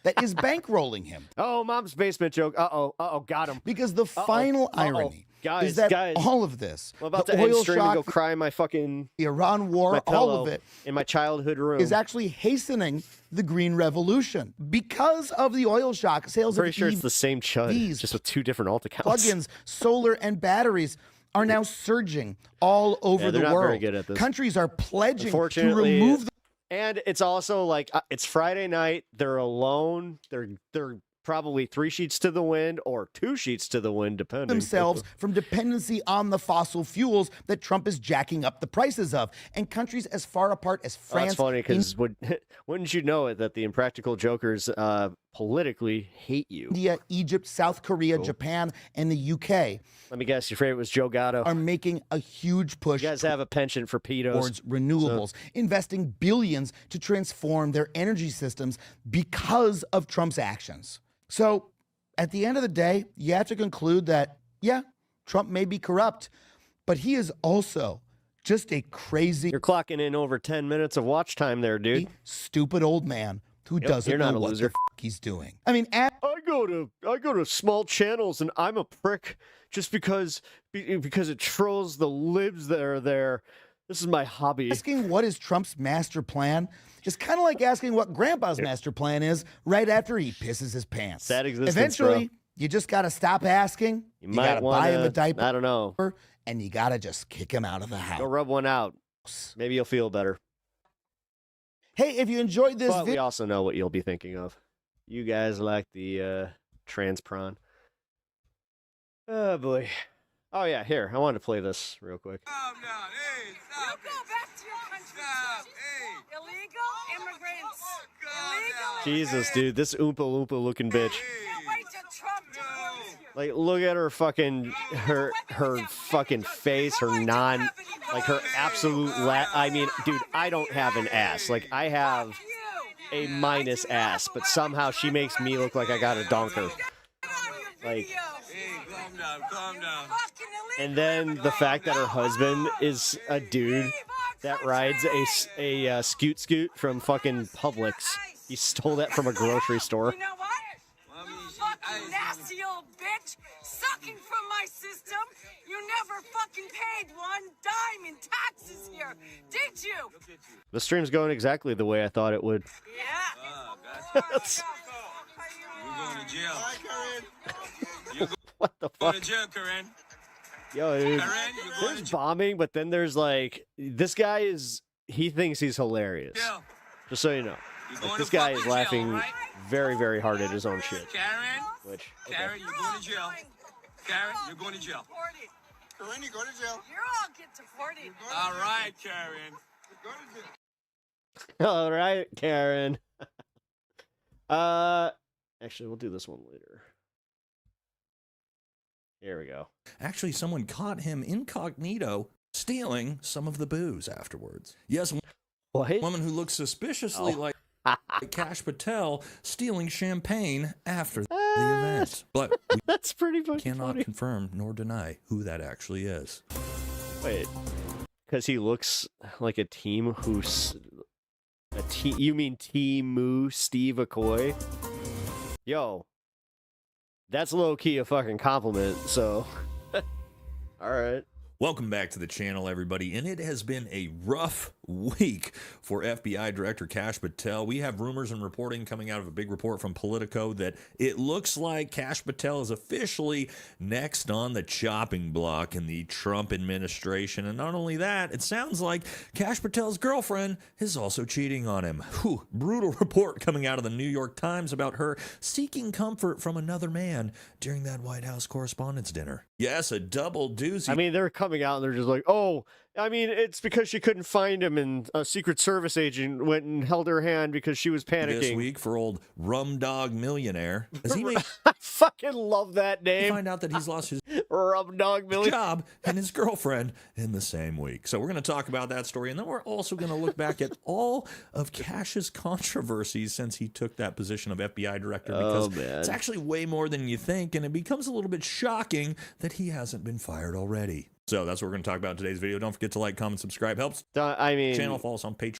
That is bankrolling him. Oh, mom's basement joke. Uh-oh, got him. Because the final irony is that all of this, I'm about the to end oil stream and go shock, cry in my fucking the Iran war, my all pillow of it, in my childhood room, is actually hastening the green revolution. Because of the oil shock, sales pretty of sure it's the same chud, EVs, just with two different alt accounts. plugins, solar, and batteries are now surging all over Yeah, the they're not world. very good at this. Countries are pledging to Unfortunately, remove the and it's also like it's Friday night. They're alone. They're probably 3 sheets to the wind or 2 sheets to the wind, depending. themselves from dependency on the fossil fuels that Trump is jacking up the prices of. And countries as far apart as France. That's funny because wouldn't you know it that the Impractical Jokers politically hate you? India, Egypt, South Korea, Japan, and the UK. Let me guess, your favorite was Joe Gatto. Are making a huge push. You guys have a penchant for pedos. Towards renewables, investing billions to transform their energy systems because of Trump's actions. So at the end of the day, you have to conclude that, yeah, Trump may be corrupt, but he is also just a crazy. You're clocking in over 10 minutes of watch time there, dude. Stupid old man who doesn't you're not know a what loser. the f- he's doing. I mean, I go to small channels and I'm a prick just because it trolls the libs that are there. This is my hobby. Asking what is Trump's master plan is kind of like asking what Grandpa's master plan is right after he pisses his pants. Sad existence, Eventually, bro. you just got to stop asking. You might got to buy him a wanna- diaper. I don't know. And you got to just kick him out of the house. Go rub one out. Maybe you'll feel better. Hey, if you enjoyed this But we video, also know what you'll be thinking of. You guys like the trans prawn. Oh, boy. Oh, yeah, here. I wanted to play this real quick. Illegal immigrants. Illegal Jesus, dude. This Oompa Loompa looking bitch. Can't wait till Trump deports you. Like, look at her fucking, her fucking face, her absolute, I mean, dude, I don't have an ass. Like, I have a minus ass, but somehow she makes me look like I got a donker. Like, calm down. and then the fact that her husband is a dude that rides a scoot from fucking Publix. He stole that from a grocery store. You know what? Fucking nasty old bitch, sucking from my system. You never fucking paid one dime in taxes here, did you? The stream's going exactly the way I thought it would. Yeah. You're going to jail. What the fuck? Going to jail, Karen. Yo, dude, Karen, there's bombing, but then there's like, this guy he thinks he's hilarious. jail. Just so you know. Like, this guy is laughing very, very hard at his own shit. Karen, Which, Karen, you're going to jail. Karen, you're going to jail. Karen, you go to jail. You're all get deported. All right, Karen. All right, Karen. Actually, we'll do this one later. Here we go. Actually, someone caught him incognito stealing some of the booze afterwards. Yes, what? Woman who looks suspiciously like Cash Patel stealing champagne after the event. But that's pretty funny. Cannot confirm nor deny who that actually is. Wait, because he looks like a team who's you mean Timu Steve Aoki? Yo, that's low key a fucking compliment. So, all right. Welcome back to the channel, everybody, and it has been a rough week for FBI Director Cash Patel. We have rumors and reporting coming out of a big report from Politico that it looks like Cash Patel is officially next on the chopping block in the Trump administration. And not only that, it sounds like Cash Patel's girlfriend is also cheating on him. Whew, brutal report coming out of the New York Times about her seeking comfort from another man during that White House Correspondents' Dinner. Yes, a double doozy. I mean, they're coming out and they're just like, oh, I mean, it's because she couldn't find him and a Secret Service agent went and held her hand because she was panicking. This week for old Rum Dog Millionaire. As he may I fucking love that name. Find out that he's lost his Rum Dog Millionaire job and his girlfriend in the same week. So we're going to talk about that story, and then we're also going to look back at all of Cash's controversies since he took that position of FBI director, because it's actually way more than you think, and it becomes a little bit shocking that he hasn't been fired already. So that's what we're going to talk about in today's video. Don't forget to like, comment, subscribe. Helps. I mean, channel, follow us on Patreon.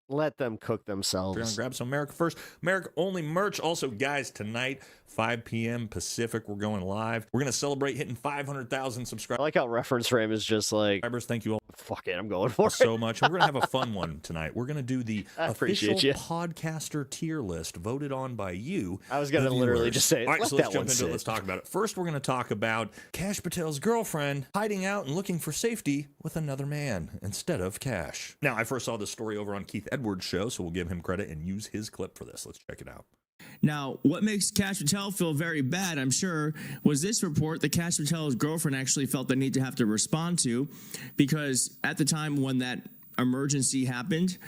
Let them cook themselves. We're going to grab some America First, America Only merch. Also, guys, tonight, 5 p.m. Pacific, we're going live. We're going to celebrate hitting 500,000 subscribers. I like how reference frame is just like, thank you all. Fuck it, I'm going for it. So much. We're going to have a fun one tonight. We're going to do the official you. podcaster tier list voted on by you. I was going to literally just say, all right, let so that let's jump one into it. sit. Let's talk about it. First, we're going to talk about Cash Patel's girlfriend hiding out and looking for safety with another man instead of Cash. Now, I first saw this story over on Keith Edwards' show, so we'll give him credit and use his clip for this. Let's check it out. Now, what makes Cash Patel feel very bad, I'm sure, was this report that Cash Patel's girlfriend actually felt the need to have to respond to, because at the time when that emergency happened,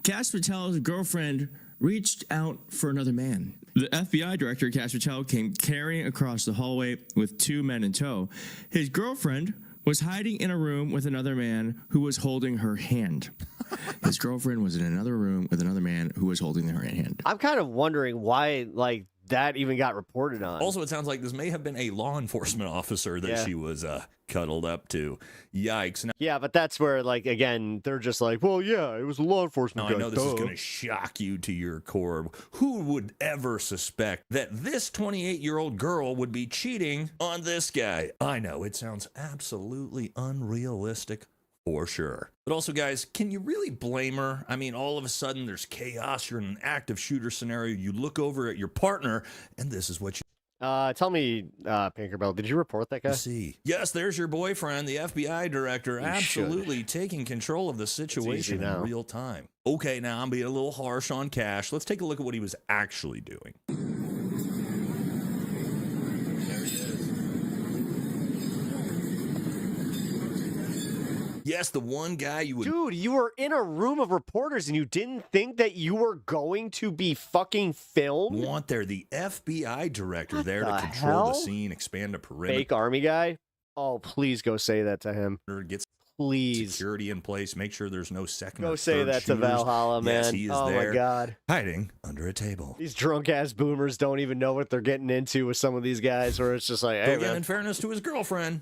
Cash Patel's girlfriend reached out for another man. The FBI director, Cash Patel, came carrying across the hallway with 2 men in tow. His girlfriend was hiding in a room with another man who was holding her hand. His girlfriend was in another room with another man who was holding her hand. I'm kind of wondering why, like, that even got reported on. Also, it sounds like this may have been a law enforcement officer that she was cuddled up to. Yikes. Now, yeah, but that's where, like, again, they're just like, well, yeah, it was a law enforcement guy. I know this is going to shock you to your core. Who would ever suspect that this 28-year-old girl would be cheating on this guy? I know, it sounds absolutely unrealistic. For sure. But also, guys, can you really blame her? I mean, all of a sudden there's chaos. You're in an active shooter scenario. You look over at your partner, and this is what you tell me, Pinkerbell, did you report that guy? see. Yes, there's your boyfriend, the FBI director, absolutely taking control of the situation in real time. Okay, now I'm being a little harsh on Cash. Let's take a look at what he was actually doing. Yes, the one guy you would... Dude, you were in a room of reporters and you didn't think that you were going to be fucking filmed? Want there, the FBI director there to control hell? the scene, expand the perimeter. Fake army guy? Oh, please go say that to him. Gets please security in place. Make sure there's no second Go or say third that shooters. to Valhalla, man. Yes, he is oh there, my God. hiding under a table. These drunk-ass boomers don't even know what they're getting into with some of these guys, where it's just like, hey, Though again, man. in fairness to his girlfriend,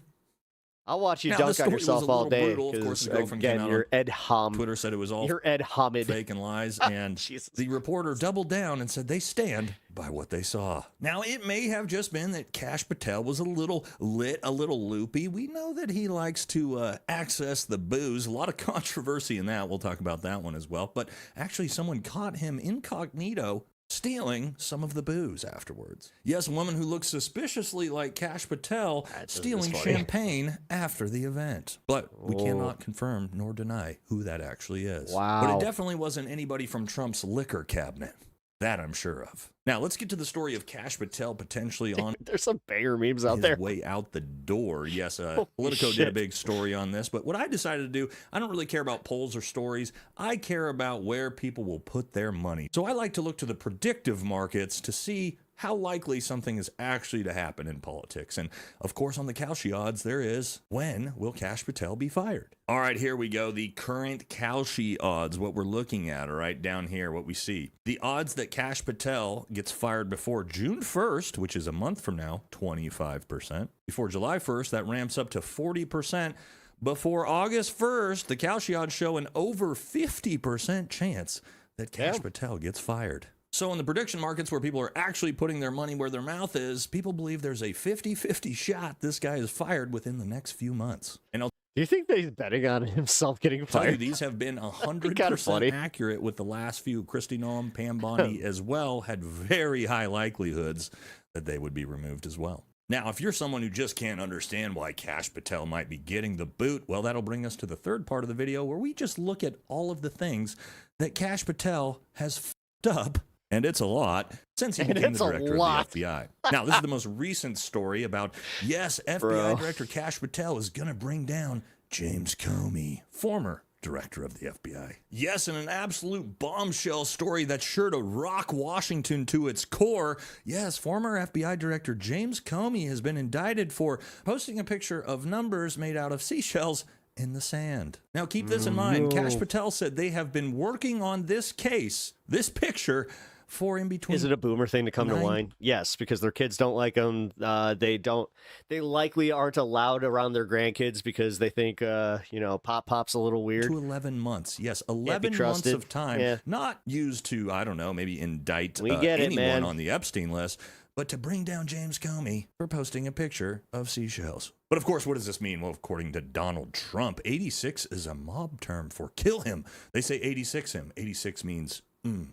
I'll watch you now, dunk this on story was yourself a all little day. brutal. Of course, his girlfriend Again, came out you're on Ed Hum. Twitter said it was all You're Ed Hamid. fake and lies, and the reporter doubled down and said they stand by what they saw. Now, it may have just been that Kash Patel was a little lit, a little loopy. We know that he likes to access the booze. A lot of controversy in that. We'll talk about that one as well. But actually, someone caught him incognito stealing some of the booze afterwards. Yes, a woman who looks suspiciously like Kash Patel stealing champagne after the event. But we cannot confirm nor deny who that actually is. Wow. But it definitely wasn't anybody from Trump's liquor cabinet. That I'm sure of. Now, let's get to the story of Kash Patel potentially on... There's some banger memes out his there. way out the door. Yes, Politico did a big story on this. But what I decided to do, I don't really care about polls or stories. I care about where people will put their money. So I like to look to the predictive markets to see how likely something is actually to happen in politics. And of course, on the Kalshi odds, there is, when will Kash Patel be fired? All right, here we go. The current Kalshi odds, what we're looking at, all right, down here, what we see. The odds that Kash Patel gets fired before June 1st, which is a month from now, 25%. Before July 1st, that ramps up to 40%. Before August 1st, the Kalshi odds show an over 50% chance that Kash Patel gets fired. So in the prediction markets where people are actually putting their money where their mouth is, people believe there's a 50-50 shot this guy is fired within the next few months. And I'll Do you think that he's betting on himself getting tell you, fired? these have been Kinda 100% funny. accurate with the last few. Kristi Noem, Pam Bondi as well had very high likelihoods that they would be removed as well. Now, if you're someone who just can't understand why Kash Patel might be getting the boot, well, that'll bring us to the third part of the video where we just look at all of the things that Kash Patel has f***ed up. And it's a lot since he became the director of the FBI. Now, this is the most recent story about, yes, FBI Director Kash Patel is going to bring down James Comey, former director of the FBI. Yes, in an absolute bombshell story that's sure to rock Washington to its core. Yes, former FBI Director James Comey has been indicted for posting a picture of numbers made out of seashells in the sand. Now, keep this in mind. Kash Patel said they have been working on this case, this picture, for in between. Is it a boomer thing to come to wine? Yes, because their kids don't like them. They likely aren't allowed around their grandkids because they think, pop's a little weird. To 11 months. Yes, 11 months of time. Not used to, I don't know, maybe indict anyone on the Epstein list, but to bring down James Comey for posting a picture of seashells. But of course, what does this mean? Well, according to Donald Trump, 86 is a mob term for kill him. They say 86 him. 86 means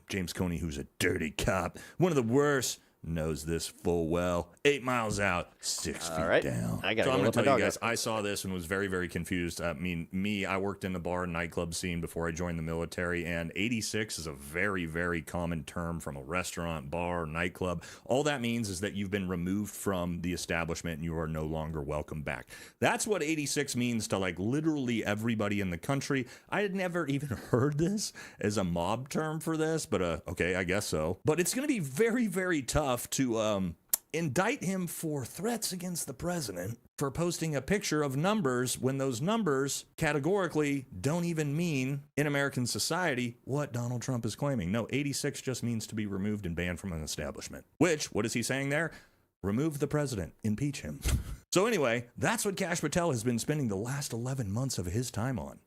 James Comey, who's a dirty cop, one of the worst, knows this full well. 8 miles out, 6 feet down. I gotta so I'm go going to let tell my you dog guys, out. I saw this and was very, very confused. I mean, I worked in the bar and nightclub scene before I joined the military, and 86 is a very, very common term from a restaurant, bar, nightclub. All that means is that you've been removed from the establishment and you are no longer welcome back. That's what 86 means to like literally everybody in the country. I had never even heard this as a mob term for this, but okay, I guess so. But it's going to be very, very tough to indict him for threats against the president for posting a picture of numbers when those numbers categorically don't even mean in American society what Donald Trump is claiming. No, 86 just means to be removed and banned from an establishment. Which, what is he saying there? Remove the president, impeach him. So anyway, that's what Kash Patel has been spending the last 11 months of his time on.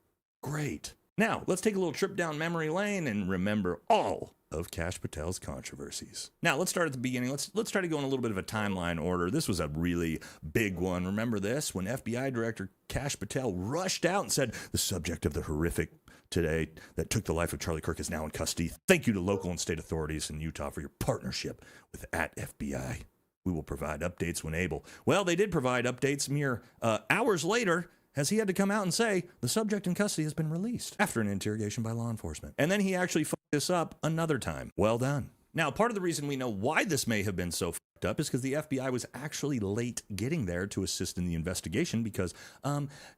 Great. Now, let's take a little trip down memory lane and remember all of Kash Patel's controversies. Now, let's start at the beginning. Let's try to go in a little bit of a timeline order. This was a really big one. Remember this? When FBI Director Kash Patel rushed out and said, the subject of the horrific today that took the life of Charlie Kirk is now in custody. Thank you to local and state authorities in Utah for your partnership with @FBI. We will provide updates when able. Well, they did provide updates mere hours later, as he had to come out and say the subject in custody has been released after an interrogation by law enforcement. And then he actually fucked this up another time. Well done. Now, part of the reason we know why this may have been so fucked up is because the FBI was actually late getting there to assist in the investigation because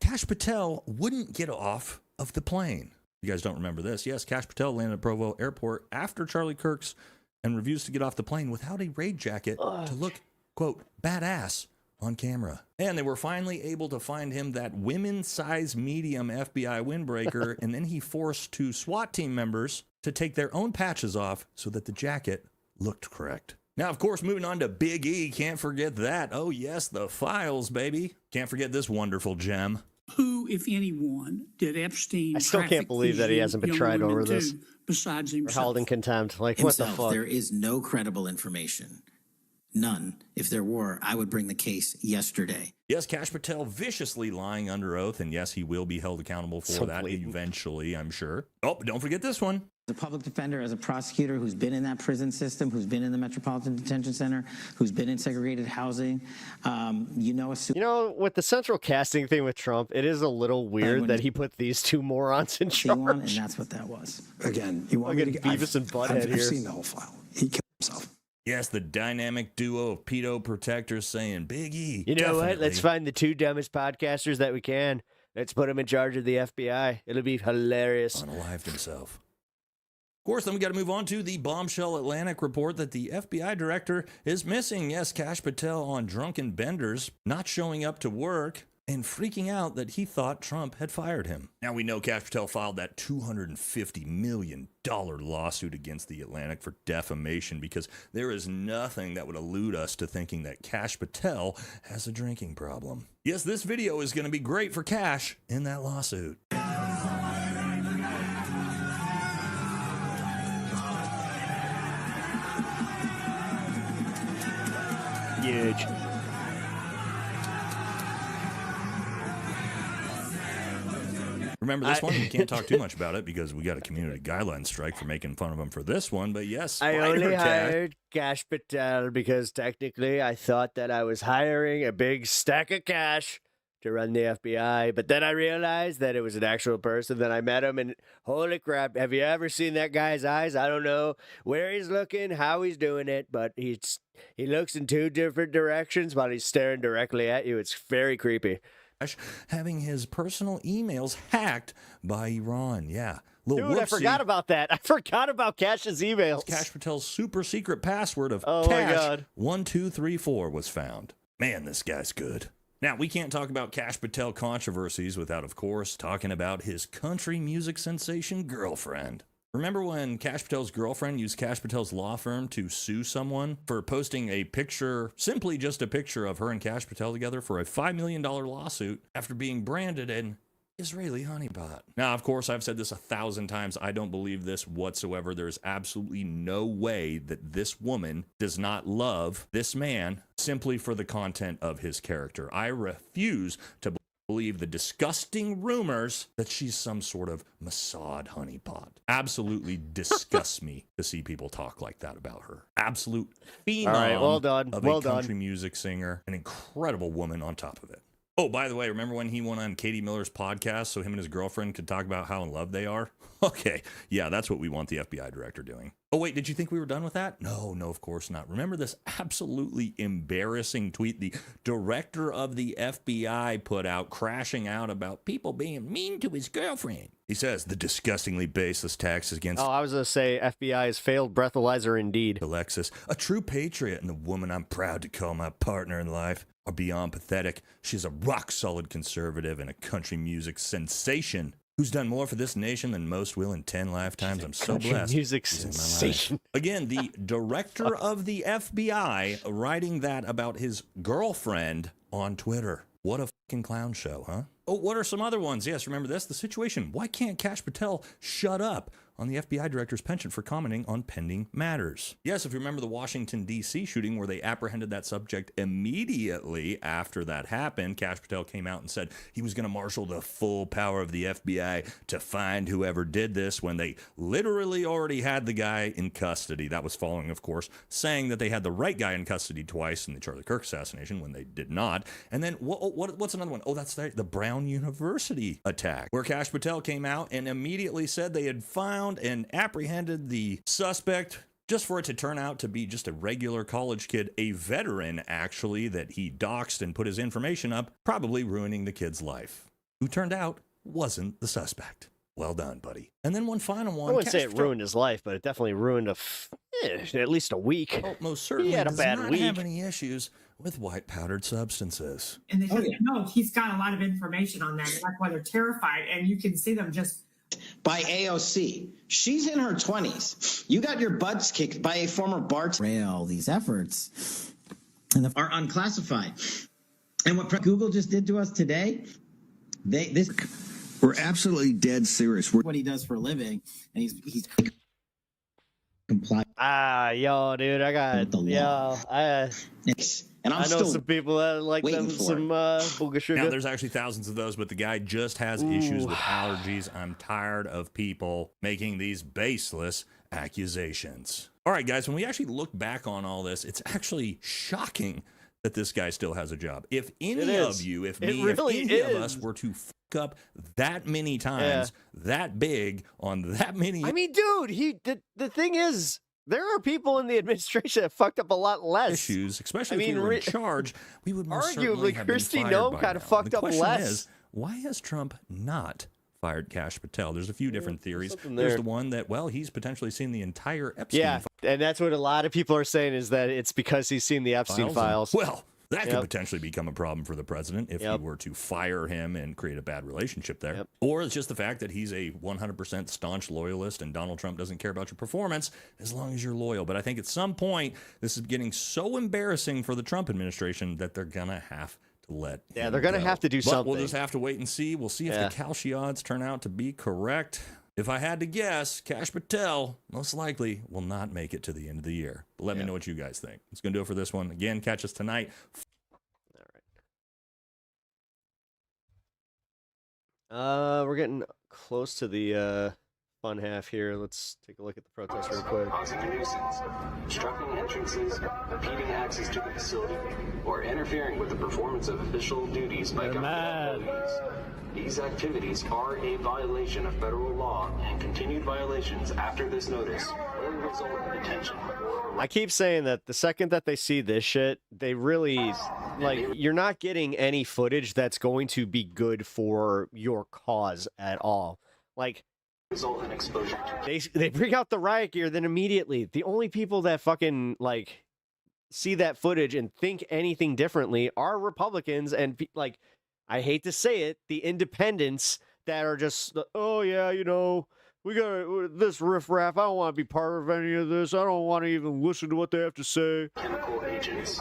Kash Patel wouldn't get off of the plane. You guys don't remember this. Yes, Kash Patel landed at Provo Airport after Charlie Kirk's and refused to get off the plane without a raid jacket to look, quote, badass on camera. And they were finally able to find him that women's size medium FBI windbreaker, and then he forced 2 SWAT team members to take their own patches off so that the jacket looked correct. Now, of course, moving on to Big E, can't forget that. Oh yes, the files, baby. Can't forget this wonderful gem. Who, if anyone, did Epstein? I still can't believe that he hasn't been tried over this. Besides Or himself. held in contempt. Like, Himself, what the fuck? there is no credible information. None. If there were, I would bring the case yesterday. Yes, Kash Patel viciously lying under oath, and yes, he will be held accountable for that eventually, I'm sure. Oh, but don't forget this one. As a public defender, as a prosecutor who's been in that prison system, who's been in the Metropolitan Detention Center, who's been in segregated housing, you know, with the central casting thing with Trump, it is a little weird that he put these 2 morons in charge. and that's what that was. Again, you want me to get Beavis and Butthead here. I've seen the whole file. He killed himself. Yes, the dynamic duo of pedo protectors saying, Big E. You know definitely. what? Let's find the 2 dumbest podcasters that we can. Let's put them in charge of the FBI. It'll be hilarious. Unalived himself. Of course, then we got to move on to the bombshell Atlantic report that the FBI director is missing. Yes, Kash Patel on drunken benders, not showing up to work, and freaking out that he thought Trump had fired him. Now we know Kash Patel filed that $250 million lawsuit against the Atlantic for defamation because there is nothing that would elude us to thinking that Kash Patel has a drinking problem. Yes, this video is going to be great for Kash in that lawsuit. Huge. Remember this one? We can't talk too much about it because we got a community guideline strike for making fun of him for this one. But yes, I only hired Kash Patel because technically I thought that I was hiring a big stack of cash to run the FBI. But then I realized that it was an actual person. Then I met him and holy crap, have you ever seen that guy's eyes? I don't know where he's looking, how he's doing it, but he looks in 2 different directions while he's staring directly at you. It's very creepy. Having his personal emails hacked by Iran. Yeah. Dude, I forgot about that. I forgot about Kash's emails. Kash Patel's super secret password of my God. 1234 was found. Man, this guy's good. Now, we can't talk about Kash Patel controversies without, of course, talking about his country music sensation girlfriend. Remember when Kash Patel's girlfriend used Kash Patel's law firm to sue someone for posting a picture, simply just a picture of her and Kash Patel together for a $5 million lawsuit after being branded an Israeli honeypot? Now, of course, I've said this 1,000 times. I don't believe this whatsoever. There's absolutely no way that this woman does not love this man simply for the content of his character. I refuse to believe the disgusting rumors that she's some sort of Mossad honeypot. Absolutely disgusts me to see people talk like that about her. Absolute phenom. All right, well done. Of a country music singer, an incredible woman on top of it. Oh, by the way, remember when he went on Katie Miller's podcast so him and his girlfriend could talk about how in love they are? Okay, yeah, that's what we want the FBI director doing. Oh, wait, did you think we were done with that? No, of course not. Remember this absolutely embarrassing tweet the director of the FBI put out crashing out about people being mean to his girlfriend? He says, the disgustingly baseless taxes against... Oh, I was going to say FBI's failed breathalyzer indeed. Alexis, a true patriot and the woman I'm proud to call my partner in life, are beyond pathetic. She's a rock-solid conservative and a country music sensation who's done more for this nation than most will in 10 lifetimes. I'm so blessed. Music sensation. Again, the director of the FBI writing that about his girlfriend on Twitter. What a fucking clown show, huh? Oh, what are some other ones? Yes, remember this? The situation. Why can't Kash Patel shut up on the FBI director's penchant for commenting on pending matters? Yes, if you remember the Washington, D.C. shooting where they apprehended that subject immediately after that happened, Kash Patel came out and said he was going to marshal the full power of the FBI to find whoever did this when they literally already had the guy in custody. That was following, of course, saying that they had the right guy in custody twice in the Charlie Kirk assassination when they did not. And then what's another one? Oh, that's the Brown University attack, where Kash Patel came out and immediately said they had found and apprehended the suspect just for it to turn out to be just a regular college kid, a veteran actually, that he doxed and put his information up, probably ruining the kid's life, who turned out wasn't the suspect. Well done, buddy. And then one final one. I wouldn't say it ruined his life, but it definitely ruined at least a week. Oh, most certainly he had a does bad not week. have any issues with white powdered substances. And they don't know he's got a lot of information on that. And that's why they're terrified. And you can see them just by AOC. She's in her 20s. You got your butts kicked by a former bartender. All these efforts are unclassified. And what Google just did to us today, we're absolutely dead serious. What he does for a living, and he's compliant. Yo, dude, I got and I know some people that like them some booga sugar. Now, there's actually thousands of those, but the guy just has issues with allergies. I'm tired of people making these baseless accusations. All right, guys, when we actually look back on all this, it's actually shocking that this guy still has a job. If any of you, if me, if any of us were to fuck up that many times, that big, on that many... I mean, dude, the thing is, there are people in the administration that fucked up a lot less issues, especially if we were in charge. We would most certainly have Kristi been Noem fired kind of by now. fucked The up question less. is, why has Trump not fired Kash Patel? There's a few different theories. something There's there. the one that, well, he's potentially seen the entire Epstein Yeah, and that's what a lot of people are saying, is that it's because he's seen the Epstein files. Well, that could potentially become a problem for the president if he were to fire him and create a bad relationship there. Or it's just the fact that he's a 100% staunch loyalist and Donald Trump doesn't care about your performance as long as you're loyal. But I think at some point, this is getting so embarrassing for the Trump administration that they're going to have to let him they're going to go. have to do But something. we'll just have to wait and see. We'll see if the Kalshi odds turn out to be correct. If I had to guess, Kash Patel most likely will not make it to the end of the year. But let me know what you guys think. It's going to do it for this one. Again, catch us tonight. We're getting close to the fun half here. Let's take a look at the protest real quick. Causing a nuisance, obstructing entrances, impeding access to the facility, or interfering with the performance of official duties by government employees. These activities are a violation of federal law, and continued violations after this notice will result in detention. I keep saying that the second that they see this shit, they really, like, you're not getting any footage that's going to be good for your cause at all. Like, Result in exposure to they bring out the riot gear, then immediately, the only people that fucking, like, see that footage and think anything differently are Republicans and, like, I hate to say it, the independents that are just, oh yeah, you know, we got this riffraff. I don't want to be part of any of this. I don't want to even listen to what they have to say. chemical agents.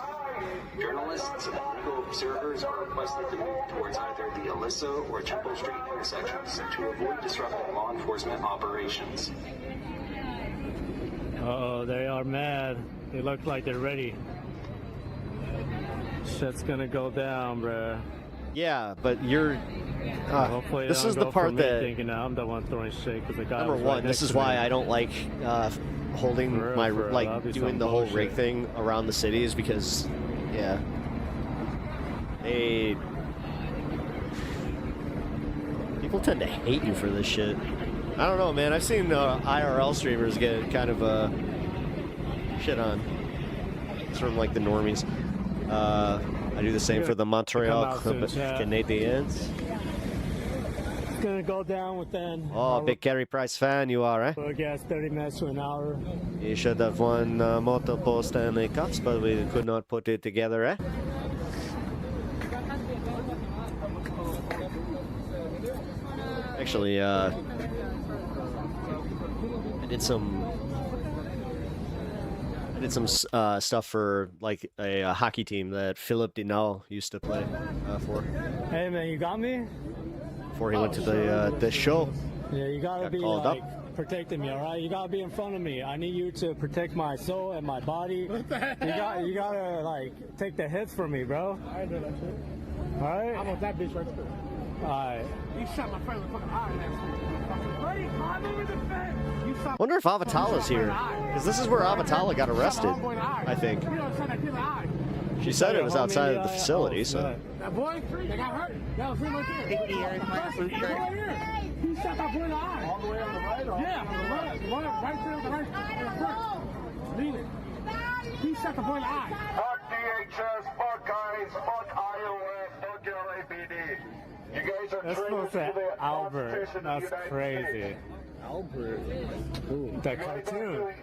Journalists and legal observers are requested to move towards either the Alyssa or Temple Street intersections to avoid disrupting law enforcement operations. Uh-oh, they are mad. They look like they're ready. Shit's gonna go down, bruh. Yeah, but you're... Hopefully this they is don't the go for part me that... thinking now I'm the one throwing shit because the guy Number was one, right this next is to why me. I don't like holding For real, my, for real. like, That'd be doing some the whole rig bullshit. thing around the city is because, yeah. People tend to hate you for this shit. I don't know, man. I've seen IRL streamers get kind of shit on. Sort of like the normies. I do the same for the Montreal Canadiens. It's gonna go down within. Oh, big Carey Price fan you are, eh? I guess 30 minutes to an hour. You should have won multiple Stanley Cups, but we could not put it together, eh? Actually, I did some stuff for like a hockey team that Philippe Dinal used to play for. Hey man, you got me? Before he went to the show. Yeah, you gotta Got be called like up. protecting me, all right? You gotta be in front of me. I need you to protect my soul and my body. You gotta like take the hits for me, bro. I do that shit. All right. I want that bitch right there. All right. You shot my friend with fucking eye next. Buddy, climb over the fence. You shot. Wonder if Avatala's here, because this is where Avatala got arrested. I think. She said it was outside of the facility, so. That boy, they got hurt. That was him right there. 50 years, right here. He shot that boy in the eye. All the way on the right? Yeah, on the right. Right there on the right. He shut the point eye. Fuck DHS, fuck ICE, fuck iOS, fuck LAPD. You guys are That's supposed to say Albert. That's crazy. Albert. The cartoon.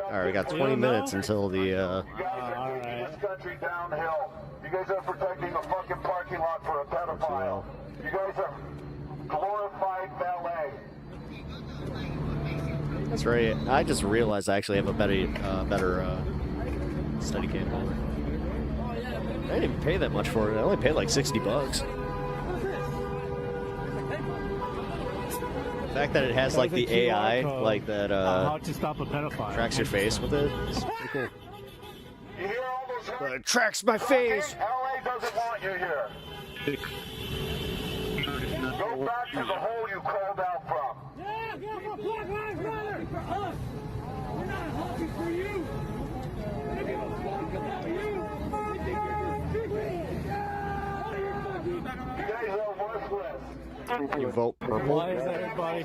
All right, we got 20 minutes until the. All right. This country downhill. You guys are protecting a fucking parking lot for a pedophile. You guys are glorified ballet. That's right. I just realized I actually have a better study cam. I didn't even pay that much for it. I only paid like $60. The fact that it has like the AI, like that how to stop a pedophile. tracks your face with it, it's pretty cool. But it tracks my face. LA doesn't want you here. Go back to the hole you crawled out from. Yeah, for Black Lives Matter. For us. We're not hoping for you. We're for you. You guys are worthless. You vote purple. Why is everybody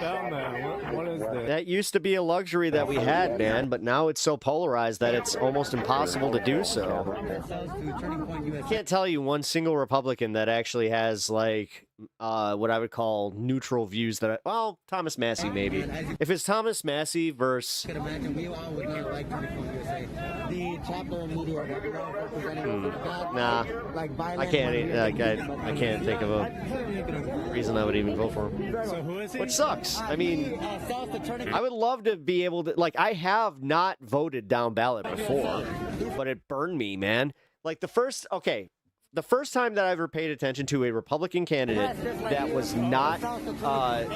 down there? What is this? That used to be a luxury that we had, man, but now it's so polarized that it's almost impossible to do so. I can't tell you one single Republican that actually has, like, what I would call neutral views that, well, Thomas Massey, maybe. If it's Thomas Massey versus... The chapter media Nah, I can't think of a reason I would even vote for him. So who is he? Which sucks. I mean, I would love to be able to, like, I have not voted down ballot before, but it burned me, man. Like the first time that I ever paid attention to a Republican candidate that was not,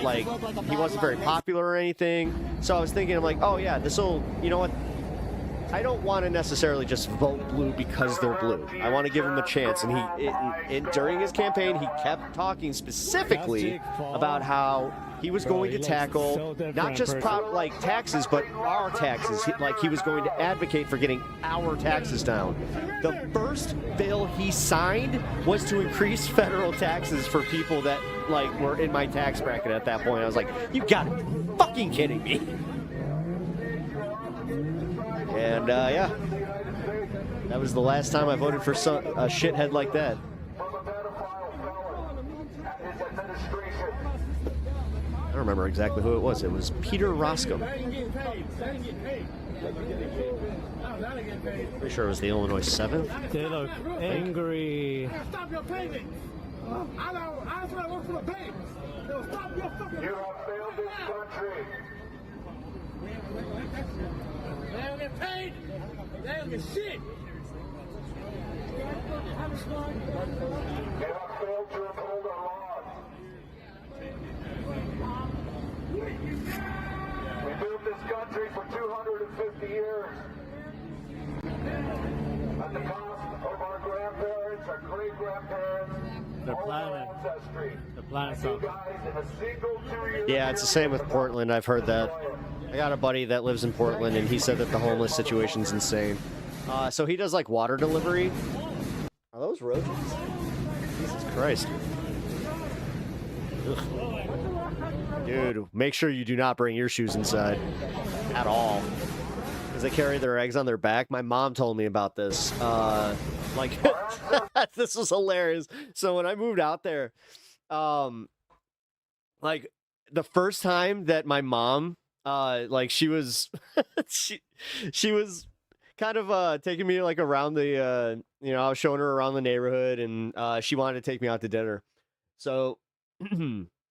like, he wasn't very popular or anything. So I was thinking, I'm like, oh yeah, this'll, you know what? I don't want to necessarily just vote blue because they're blue. I want to give him a chance. And during his campaign, he kept talking specifically about how he was going to tackle not just like taxes, but our taxes. He was going to advocate for getting our taxes down. The first bill he signed was to increase federal taxes for people that like were in my tax bracket at that point. I was like, you gotta be fucking kidding me. And yeah, that was the last time I voted for a shithead like that. I don't remember exactly who it was. It was Peter Roscoe. Pretty sure it was the Illinois 7th. They look angry. Stop your payment. I don't want to work for the bank. Stop your fucking. You have failed this country. They don't get paid. They don't get shit. You have failed to uphold our laws. We built this country for 250 years. At the cost of our grandparents, our great-grandparents, The planet sucks. Yeah, it's the same with Portland. I've heard that. I got a buddy that lives in Portland, and he said that the homeless situation's insane. So he does, like, water delivery. Are those roaches? Jesus Christ. Ugh. Dude, make sure you do not bring your shoes inside. At all. Because they carry their eggs on their back. My mom told me about this. Like, this was hilarious. So when I moved out there, like, the first time that my mom, like, she was, she was kind of taking me, like, around the, you know, I was showing her around the neighborhood, and she wanted to take me out to dinner. So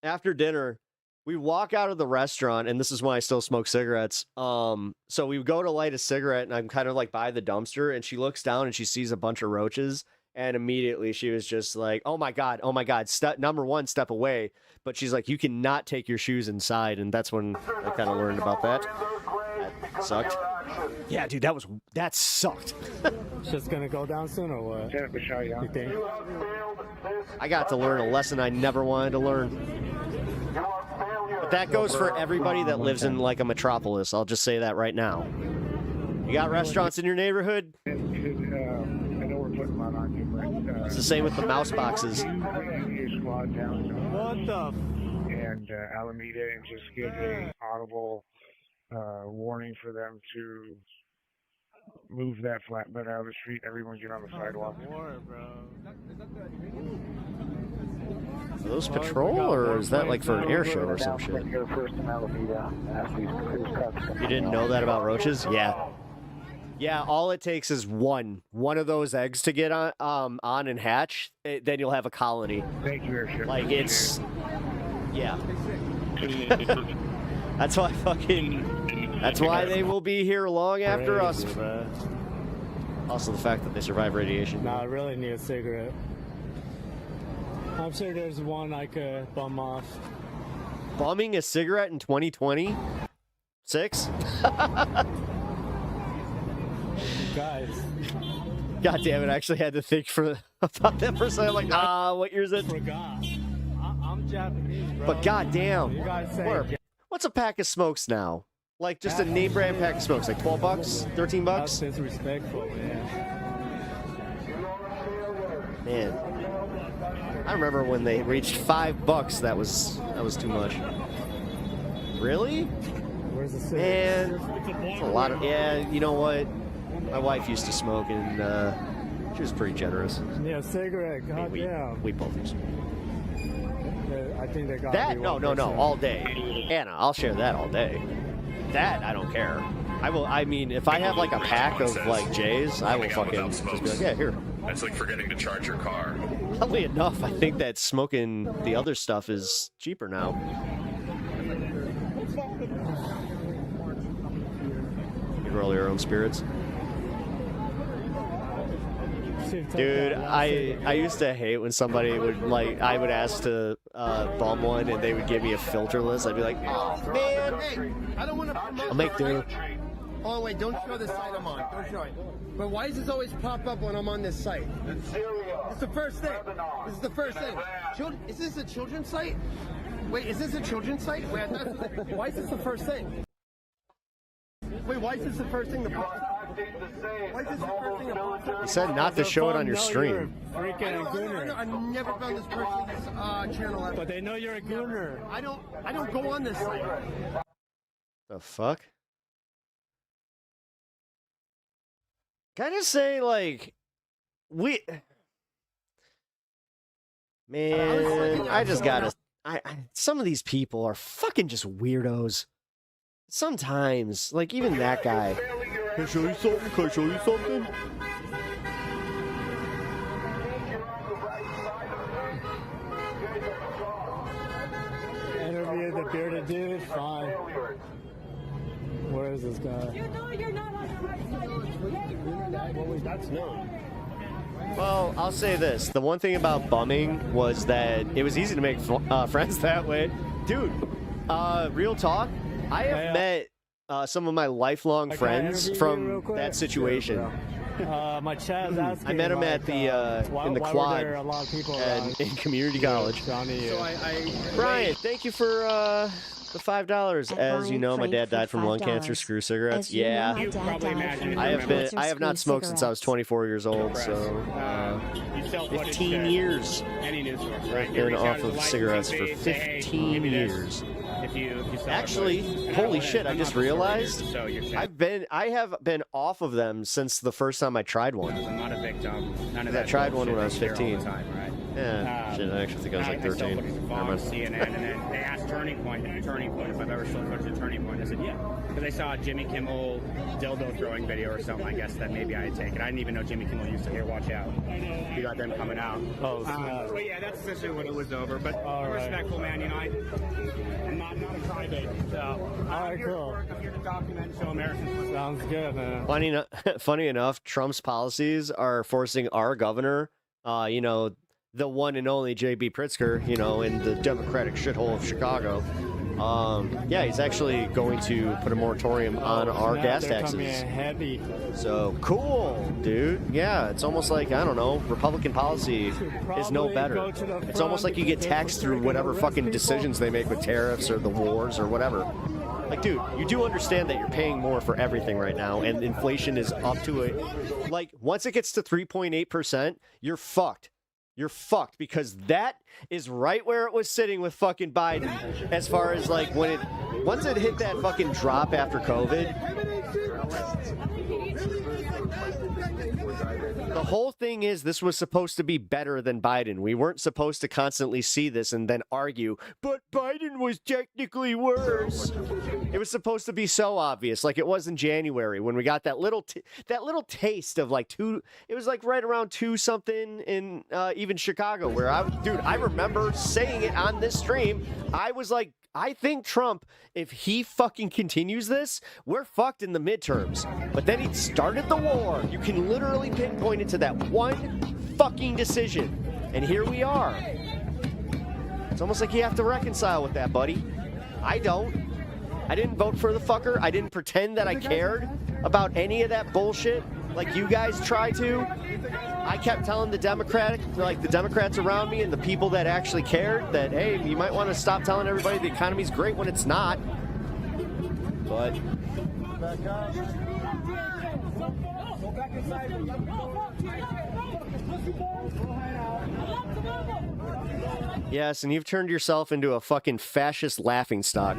after dinner, we walk out of the restaurant, and this is when I still smoke cigarettes. So we go to light a cigarette, and I'm kind of like by the dumpster, and she looks down and she sees a bunch of roaches, and immediately she was just like, oh my God, number one, step away. But she's like, you cannot take your shoes inside. And that's when I kind of learned about that. That sucked. Yeah, dude, that sucked. Just gonna go down soon or what? You think? I got to learn a lesson I never wanted to learn. But that goes for everybody that lives in like a metropolis. I'll just say that right now. You got restaurants in your neighborhood? It's the same with the mouse boxes. What the? And Alameda and just give a audible warning for them to move that flatbed out of the street. Everyone get on the sidewalk. Are those patrol, or is that like for an air show or some shit? You didn't know that about roaches? Yeah. Yeah, all it takes is one of those eggs to get on and hatch. Then you'll have a colony. Thank you, airship. Like, it's... Yeah. That's why that's why they will be here long after us. Also the fact that they survive radiation. Nah, I really need a cigarette. I'm sure there's one I could bum off. Bumming a cigarette in 2026? Guys. God damn it, I actually had to think about that for a second. I'm like, what year is it? Forgot. I'm Japanese, bro. But goddamn, You gotta say what's a pack of smokes now? Like just a name brand pack of smokes, like $12, $13? That's disrespectful, man. Man, I remember when they reached $5. That was too much. Really? Where's the Man, it's a lot of. Yeah, you know what? My wife used to smoke, and she was pretty generous. Yeah, cigarette. God damn. We both used to. I think they got That? No, all day. Anna, I'll share that all day. That, I don't care. I mean, if I have like a pack of like J's, I will fucking just be like, yeah, here. That's like forgetting to charge your car. Oddly enough, I think that smoking the other stuff is cheaper now. You roll your own spirits. Dude, I used to hate when somebody would like, I would ask to bum one and they would give me a filterless. I'd be like, oh man, Hey, I don't want to I'll make do. Oh wait, don't show the site I'm on. Don't show it. But why does this always pop up when I'm on this site? It's the first thing. This is the first thing. Is this a children's site? Wait, is this a children's site? Wait, why is this the first thing? Wait, why is this the first thing that pops up? Why is this the first thing that pops up? You said not to show it on your stream. Freaking gooner. I've never found this person's channel ever. But they know you're a gooner. I don't go on this site. The fuck? Can I just say, like, man, I just gotta, some of these people are fucking just weirdos. Sometimes, like, even that guy. Can I show you something? Can I show you something? Interview the bearded dude? Fine. Where is this guy? You know you're not on the right side. That's known. Well, I'll say this. The one thing about bumming was that it was easy to make friends that way. Dude, real talk, I have met some of my lifelong friends from that situation. My chat's asking. I met him at the in the quad and in community college. Brian, thank you for the $5. As you know, my dad died from lung cancer. Screw cigarettes. Yeah, I have not smoked since I was 24 years old. So 15 years. I've been off of cigarettes for 15 years. Actually, holy shit! I just realized I have been off of them since the first time I tried one. I'm not a victim. None of I that tried one when I was bullshit 15. Time, right? Yeah, shit, I actually think I was like 13. Never mind. CNN, and then they asked Turning Point if I've ever sold much to Turning Point. I said, yeah. Because they saw a Jimmy Kimmel dildo throwing video or something, I guess, that maybe I had taken. I didn't even know Jimmy Kimmel used to. Here, watch out. We got them coming out. Oh, but yeah, that's essentially what it was over. But respectful, man, you know, I'm not a crybaby. So, all right, cool. I'm here to document and show Americans. Sounds good, man. Funny enough, Trump's policies are forcing our governor, you know, the one and only J.B. Pritzker, you know, in the Democratic shithole of Chicago. Yeah, he's actually going to put a moratorium on our gas taxes. Heavy. So cool, dude. Yeah, it's almost like, I don't know, Republican policy is no better. It's almost like you get taxed through whatever fucking decisions they make with tariffs or the wars or whatever. Like, dude, you do understand that you're paying more for everything right now, and inflation is up to it. Like, once it gets to 3.8%, you're fucked. you're fucked, because that is right where it was sitting with fucking Biden as far as like once it hit that fucking drop after COVID. The whole thing is this was supposed to be better than Biden. We weren't supposed to constantly see this and then argue, but Biden was technically worse. It was supposed to be so obvious, like it was in January when we got that little taste of like it was like right around 2 something in even Chicago, where I remember saying it on this stream. I was like, I think Trump, if he fucking continues this, we're fucked in the midterms. But then he started the war. You can literally pinpoint it to that one fucking decision. And here we are. It's almost like you have to reconcile with that, buddy. I don't. I didn't vote for the fucker. I didn't pretend that I cared about any of that bullshit like you guys try to. I kept telling the Democrats around me and the people that actually cared that, hey, you might want to stop telling everybody the economy's great when it's not. But yes, and you've turned yourself into a fucking fascist laughingstock.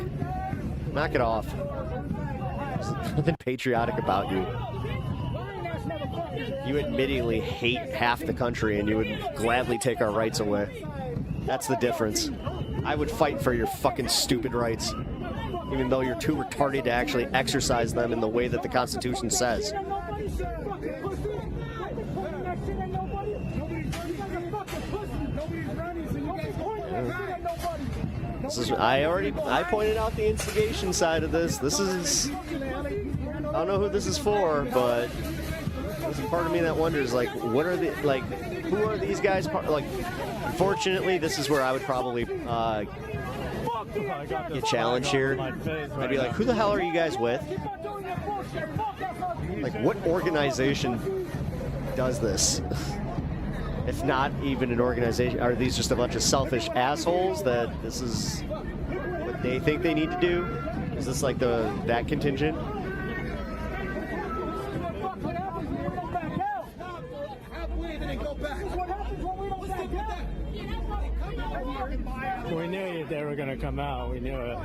Knock it off. There's nothing patriotic about you. You admittedly hate half the country and you would gladly take our rights away. That's the difference. I would fight for your fucking stupid rights, even though you're too retarded to actually exercise them in the way that the Constitution says. I pointed out the instigation side of this. This is, I don't know who this is for, but there's a part of me that wonders, like, what are the, like, who are these guys? Like, unfortunately, this is where I would probably get challenged here. I'd be like, who the hell are you guys with? Like, what organization does this? If not even an organization, are these just a bunch of selfish assholes that this is what they think they need to do? Is this like that contingent? We knew they were gonna come out. We knew it.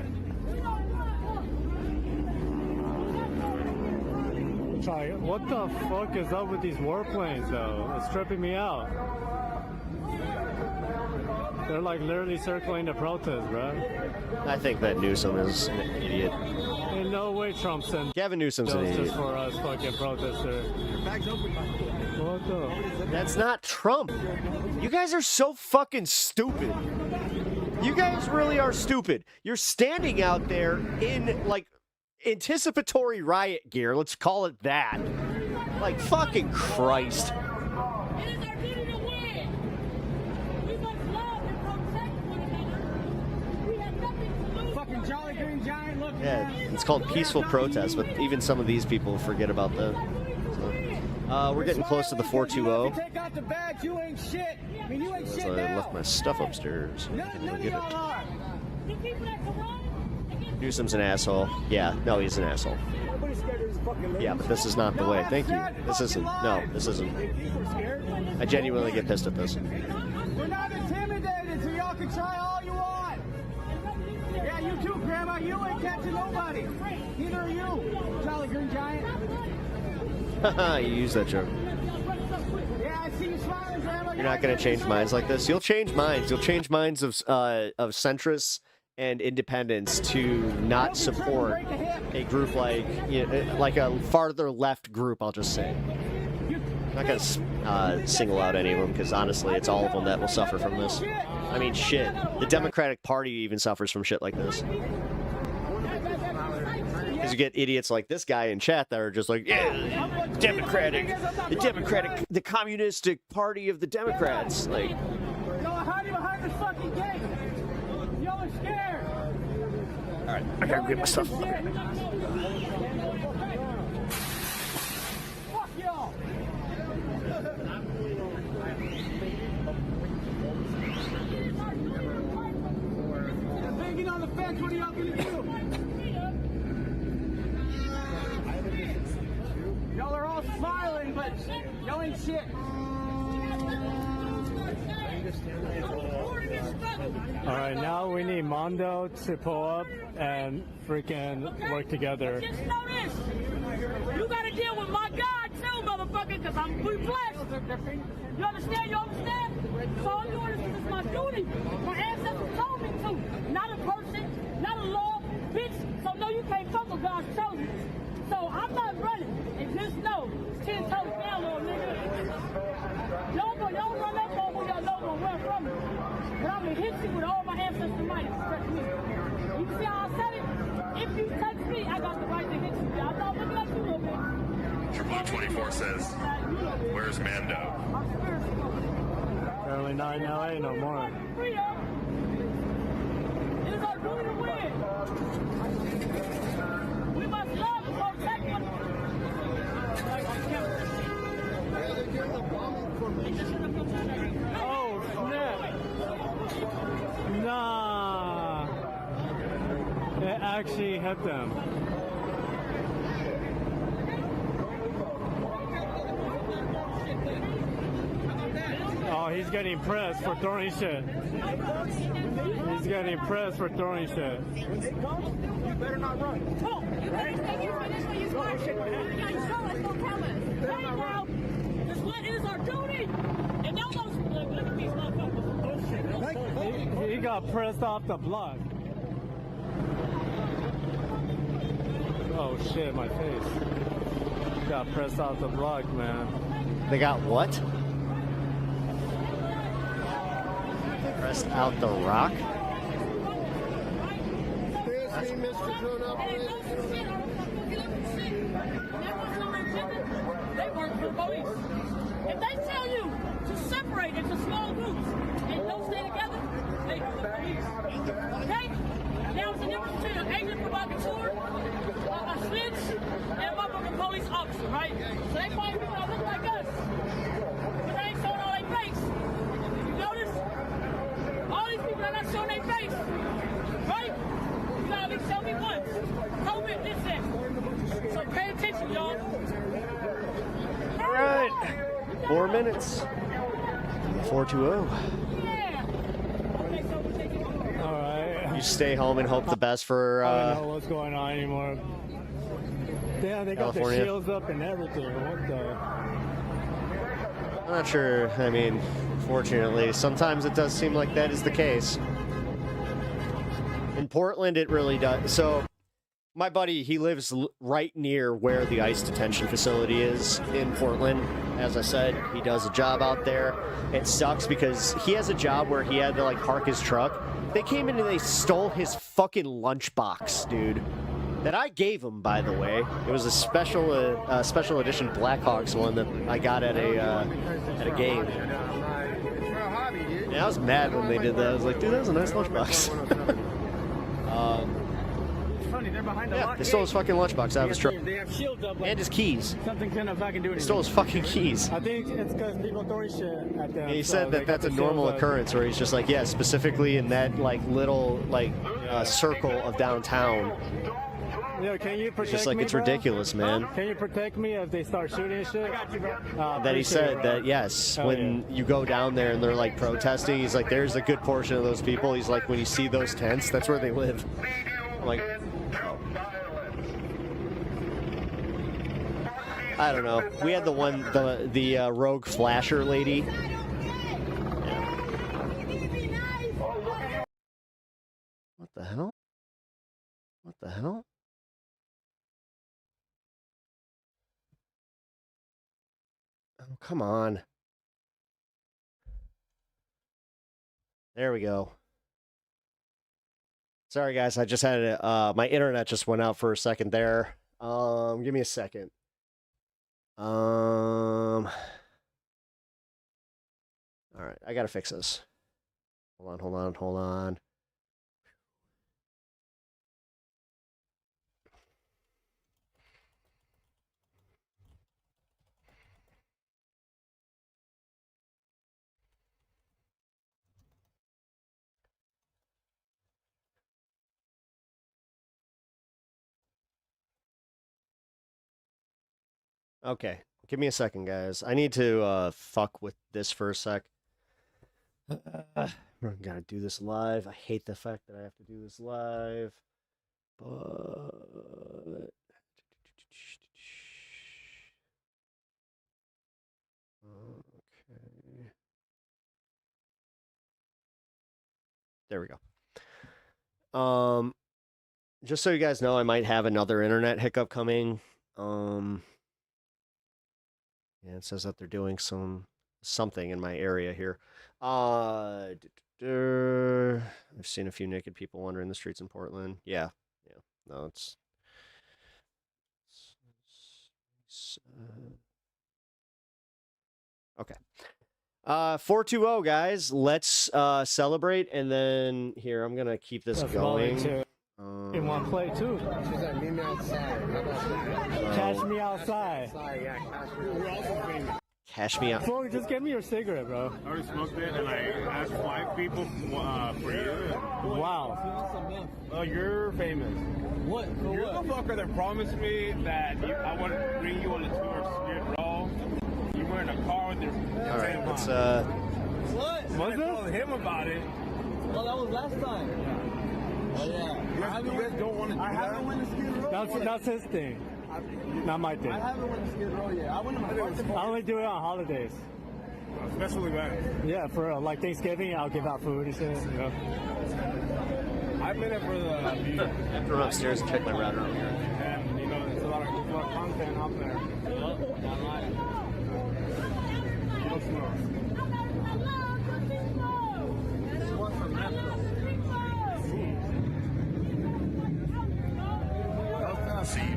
What the fuck is up with these warplanes, though? It's tripping me out. They're like literally circling the protest, bro. I think that Newsom is an idiot. In no way Trump sent Gavin Newsom's an idiot. just for us fucking protesters. What the? That's not Trump. You guys are so fucking stupid. You guys really are stupid. You're standing out there in, like, anticipatory riot gear, let's call it that. Like, fucking Christ. Yeah, it's called peaceful protest, but even some of these people forget about that. So, we're getting close to the 420. So I left my stuff upstairs. I didn't even get it. Newsom's an asshole. Yeah, no, he's an asshole. Yeah, but this is not the way. Thank you. This isn't. No, this isn't. I genuinely get pissed at this. We're not intimidated, so y'all can try all you want. Yeah, you too, Grandma. You ain't catching nobody. Neither are you, Jolly Green Giant. Haha, you use that joke. Yeah, I see you smiling, Grandma. You're not going to change minds like this. You'll change minds. You'll change minds of centrists and independents to not support a group like, you know, like a farther left group, I'll just say. I'm not going to single out any of them, because honestly, it's all of them that will suffer from this. I mean, shit. The Democratic Party even suffers from shit like this. Because you get idiots like this guy in chat that are just like, yeah, the communistic party of the Democrats. Like, Y'all are hiding behind this fucking gate. Y'all are scared. all right, I gotta get my stuff. Okay. Fuck y'all. Banging on the fence, what are y'all gonna do? Y'all are all smiling, but y'all ain't shit. All right, now we need Mondo to pull up and freaking work together. Just know this. You gotta deal with my God too, motherfucker, because I'm blessed. You understand? You understand? So I'm doing this because it's my duty. My ancestors told me to. Not a person, not a law, bitch. So no, you can't fuck with God's chosen. So I'm not running. And just know, 10 toes down, little nigga. Y'all run up on where y'all know gonna run from me. But I'm gonna hit you with all my ancestors' might. Trust me. You see how I said it? If you touch me, I got the right to hit you. Y'all know, look at you a little bit. Triple 24 says, where's Mando? Apparently not in LA no more. Freedom. It is our duty to win. We must love and protect one another. Oh, snap. Nah. It actually hit them. Oh, he's getting pressed for throwing shit. He's getting pressed for throwing shit. When they come, you better not run. Oh, you better stay here and finish what you started. You got to show us, don't tell us. Right now, this is our duty. And y'all know, look at these motherfuckers. He got pressed off the block. Oh shit, my face. He got pressed off the block, man. They got what? Pressed out the rock? They work for the police. If they tell you to separate into small groups and don't stay together, they are the police. Okay? Now it's the difference between an agent provocateur, a snitch, and a motherfucking police officer, right? So they find people that look like us. But they ain't showing all their face. You notice? All these people are not showing their face. Right? You gotta at least show me once. COVID this it. So pay attention, y'all. All right. 4 minutes. 420. All right. You stay home and hope the best for I don't know what's going on anymore. Damn, they got California. the shields up and everything. What the? I'm not sure. I mean, fortunately, sometimes it does seem like that is the case. In Portland, it really does. So, my buddy, he lives right near where the ICE detention facility is in Portland. As I said, he does a job out there. It sucks because he has a job where he had to like park his truck. They came in and they stole his fucking lunchbox, dude. That I gave him, by the way. It was a special edition Blackhawks one that I got at a game. Yeah, I was mad when they did that. I was like, dude, that was a nice lunchbox. Yeah, they stole his fucking lunchbox out of his truck. They have shields up. And his keys. Something kind of fucking do anything. They stole his fucking keys. I think it's because people throwing shit at them. He said that that's a normal occurrence where he's just like, yeah, specifically in that like little like circle of downtown. Yeah, can you protect Just like me, it's bro? ridiculous, man. Can you protect me if they start shooting and shit? That he said that yes, when you go down there and they're like protesting, he's like, there's a good portion of those people. He's like, when you see those tents, that's where they live. I'm like, I don't know. We had the one, the rogue flasher lady. What the hell? What the hell? Oh, come on. There we go. Sorry, guys. I just had my internet just went out for a second there. Give me a second. All right, I gotta fix this. Hold on. Okay, give me a second, guys. I need to fuck with this for a sec. Gotta do this live. I hate the fact that I have to do this live. But okay. There we go. Just so you guys know, I might have another internet hiccup coming. Yeah, it says that they're doing something in my area here. I've seen a few naked people wandering the streets in Portland. Yeah. No, it's okay. 420, guys. Let's celebrate, and then here I'm gonna keep this going. In one play too. She's like, meet me outside. How about that? Cash me outside. Yeah, cash me. Cash me out. Bro, just give me your cigarette, bro. I already smoked it, and I asked 5 people for you. Wow. Oh, you're famous. What? You're the fucker that promised me that I want to bring you on a tour of Skid Row. You were in a car with your... All right, let's What? I told him about it. Oh, that was last time. Oh, yeah. You guys don't want to do that? I haven't went to Skid Row. That's his thing. Not my thing. I haven't went to Skid Row yet. I went to my I only do it on holidays. Especially when? Yeah, for like Thanksgiving, I'll give out food and shit. You know. I've been there for the... I have to run upstairs and check my router out here. And, you know, there's a lot of content out there.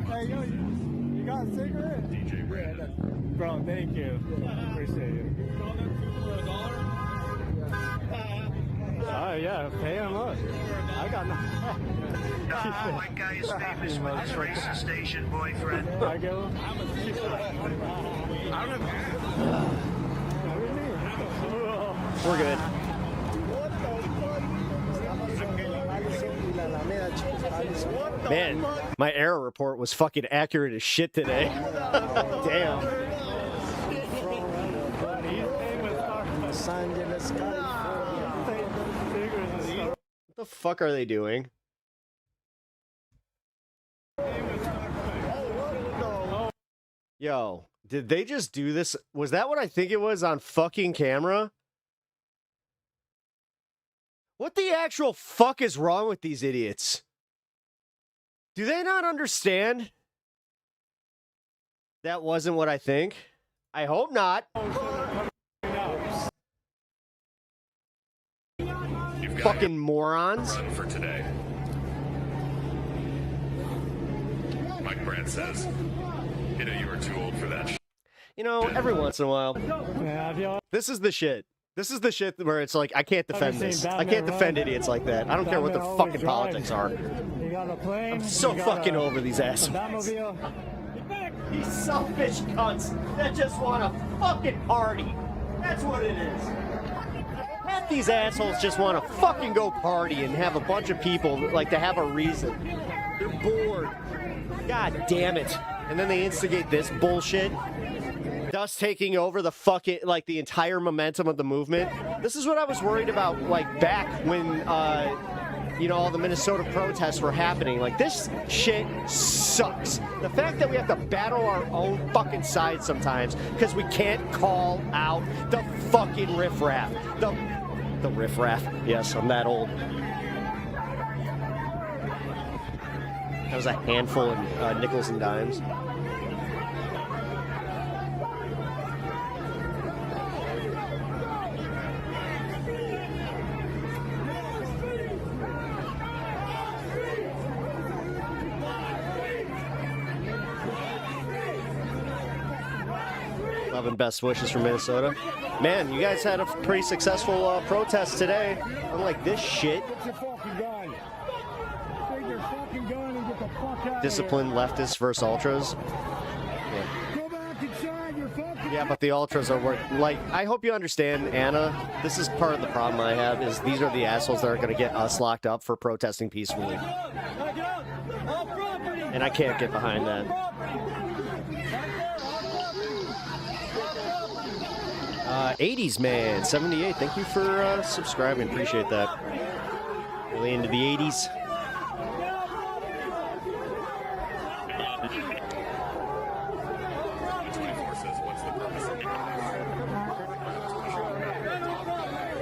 Hey, yo, you got a cigarette? DJ Red. Bro, thank you. Appreciate it. Oh, yeah, pay him up. I got nothing. White guy is famous with his racist Asian boyfriend. I go. We're good. Man, my error report was fucking accurate as shit today. Damn. Los Angeles, California. What the fuck are they doing? Yo, did they just do this? Was that what I think it was on fucking camera? What the actual fuck is wrong with these idiots? Do they not understand? That wasn't what I think. I hope not. Fucking morons. For today. Mike Brandt says, you know, you were too old for that shit. You know, every once in a while. This is the shit. This is the shit where it's like, I can't defend this. I can't defend idiots like that. I don't care what their fucking politics are. I'm so fucking over these assholes. These selfish cunts that just want to fucking party. That's what it is. Half these assholes just want to fucking go party and have a bunch of people like to have a reason. They're bored. God damn it. And then they instigate this bullshit. Thus taking over the fucking, like, the entire momentum of the movement. This is what I was worried about, like, back when, you know, all the Minnesota protests were happening. Like, this shit sucks. The fact that we have to battle our own fucking side sometimes because we can't call out the fucking riffraff. The riffraff. Yes, I'm that old. That was a handful of nickels and dimes. Love and best wishes from Minnesota. Man, you guys had a pretty successful protest today. Unlike this shit. Get your fucking gun. Take your fucking gun and get the fuck out Disciplined leftists versus ultras. Go back inside your fucking... Yeah, but the ultras are like, I hope you understand, Anna. This is part of the problem I have, is these are the assholes that are going to get us locked up for protesting peacefully. And I can't get behind that. 80s man 78. Thank you for subscribing. Appreciate that. Really into the 80s.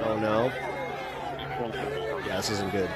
Oh no. Yeah, this isn't good.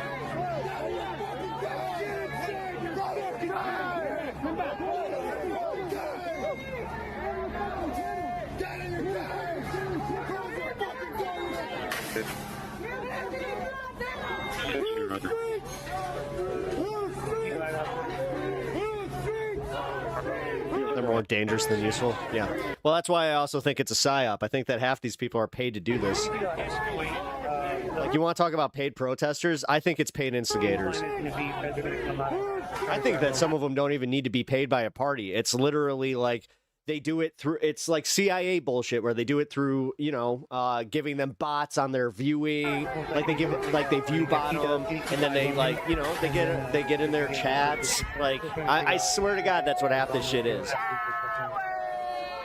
They're more dangerous than useful. Yeah. Well, that's why I also think it's a psyop. I think that half these people are paid to do this. Like, you want to talk about paid protesters? I think it's paid instigators. I think that some of them don't even need to be paid by a party. It's literally like they do it through, it's like CIA bullshit where they do it through, you know, giving them bots on their viewing, like they view bot them, and then they, like, you know, they get in their chats. Like, I swear to God, that's what half this shit is.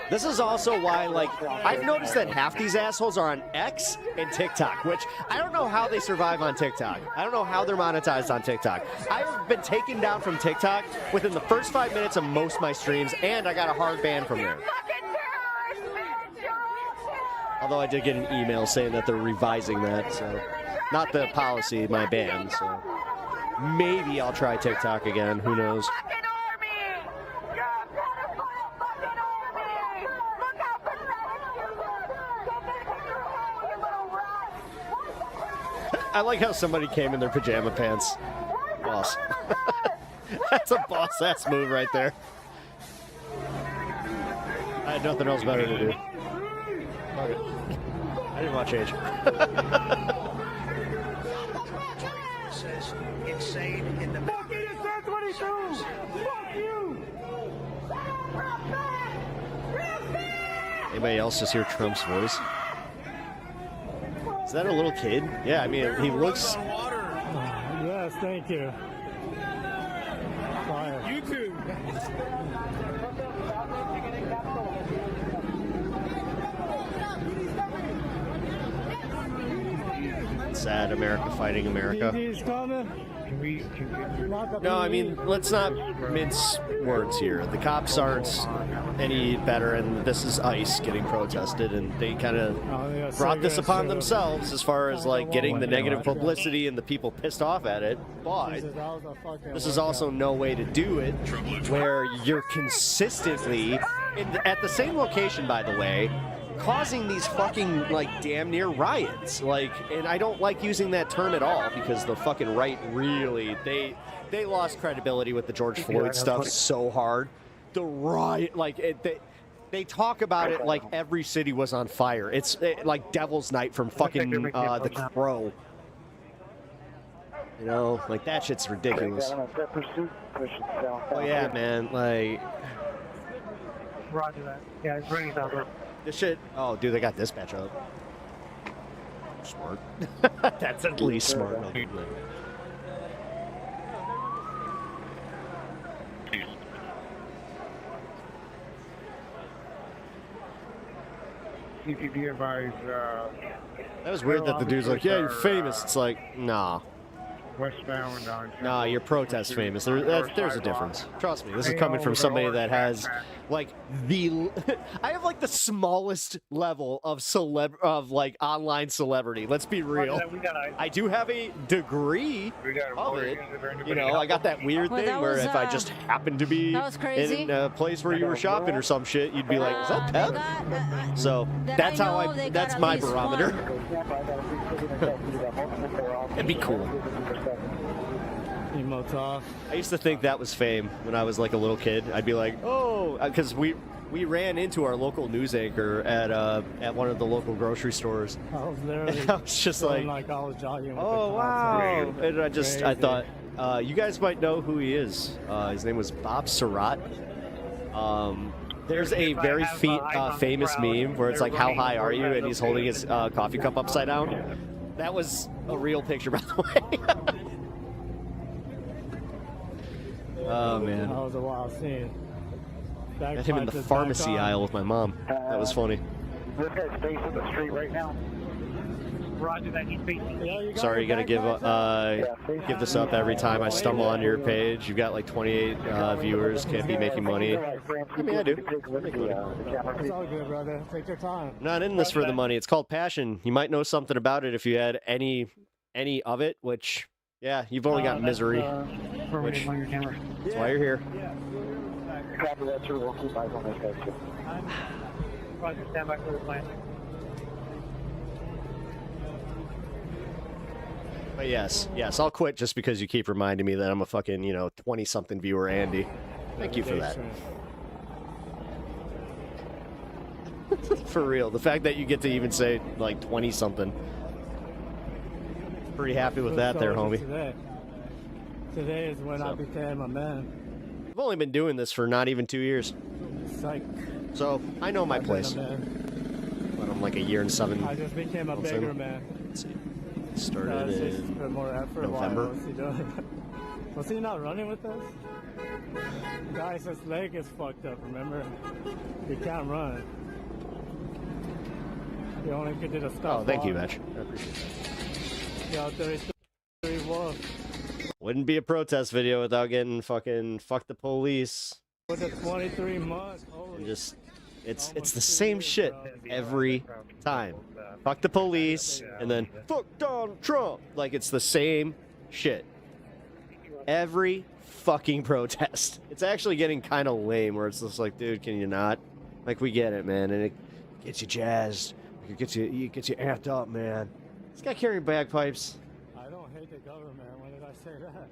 This is also why, like, I've noticed that half these assholes are on X and TikTok, which I don't know how they survive on TikTok. I don't know how they're monetized on TikTok. I've been taken down from TikTok within the first 5 minutes of most of my streams, and I got a hard ban from there. Although I did get an email saying that they're revising that, so not the policy, my ban, so maybe I'll try TikTok again, who knows. I like how somebody came in their pajama pants. Boss. That's a boss-ass move right there. I had nothing else better to do. Okay. I didn't want change. Insane in the Anybody else just hear Trump's voice? Is that a little kid? Yeah, I mean, he looks... Yes, thank you. YouTube. Sad America fighting America. He's coming. No, I mean, let's not mince words here. The cops aren't any better, and this is ICE getting protested, and they kind of brought this upon themselves as far as, like, getting the negative publicity and the people pissed off at it. But this is also no way to do it where you're consistently, at the same location, by the way, causing these fucking, like, damn near riots. Like, and I don't like using that term at all because the fucking right really, they lost credibility with the George Floyd stuff so hard. The riot, like, they talk about it like every city was on fire. It's like Devil's Night from fucking The Crow. You know, like, that shit's ridiculous. Oh yeah, man, like... Roger that. Yeah, it's bringing that up. This shit... Oh, dude, they got dispatch up. Smart. That's at least smart. CPD advised, that was weird that the dude's like, yeah, you're famous. It's like, nah. Westbound on... Nah, you're protest famous. There's a difference. Trust me, this is coming from somebody that has, like, I have, like, the smallest level of like, online celebrity. Let's be real. I do have a degree of it. You know, I got that weird thing where if I just happened to be in a place where you were shopping or some shit, you'd be like, is that Pep? So that's how that's my barometer. It'd be cool. I used to think that was fame when I was like a little kid. I'd be like, oh, because we ran into our local news anchor at one of the local grocery stores. I was literally I was just like I was jogging with oh wow, and I thought you guys might know who he is. His name was Bob Surratt. There's a very famous meme where it's like, how high are you? And he's holding his coffee cup upside down. That was a real picture, by the way. Oh man, that was a wild scene. Got him in the pharmacy aisle with my mom. That was funny. This guy's facing the street right now. Roger that, he's facing. Sorry, you gotta give this up every time I stumble onto your page. You've got like 28 viewers. Can't be making money. I mean, I do. It's all good, brother. Take your time. I'm not in this for the money. It's called passion. You might know something about it if you had any of it. Which, yeah, you've only got misery. Which, that's why you're here. Copy that, sir. We'll keep eyes on this guy, too. Roger, stand by for the plan. But yes, I'll quit just because you keep reminding me that I'm a fucking, 20-something viewer, Andy. Thank you for that. For real, the fact that you get to even say, like, 20-something. Pretty happy with that there, homie. Today is when I became a man. I've only been doing this for not even 2 years. Psych. So, I know my place. But I'm like a year and 7 I just became a bigger man. Let's see. Started in more effort. November. What's he doing? Was he not running with us? Guys, his leg is fucked up, remember? He can't run. He only could do the stuff. Oh, thank you, Mitch. I appreciate that. Yeah, 33 wolf. Wouldn't be a protest video without getting fucking fuck the police. With the 23 months, holy. And just, it's the same shit every time. Fuck the police, and then fuck Donald Trump. Like, it's the same shit. Every fucking protest. It's actually getting kind of lame, where it's just like, dude, can you not? Like, we get it, man, and it gets you jazzed. It gets you amped up, man. This guy carrying bagpipes. I don't hate the government. When did I say that?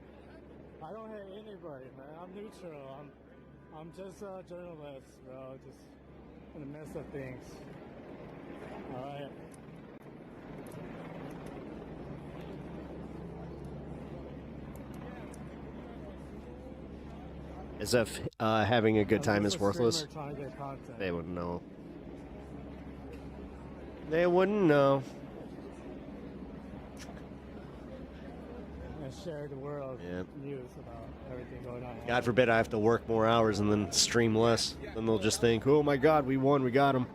I don't hate anybody, man. I'm neutral. I'm just a journalist, bro. Just in the midst of things. All right. As if having a good time is worthless. Trying to get content. They wouldn't know. They wouldn't know. And share the world news about everything going on. God forbid I have to work more hours and then stream less. Then they'll just think, oh my god, we won, we got him.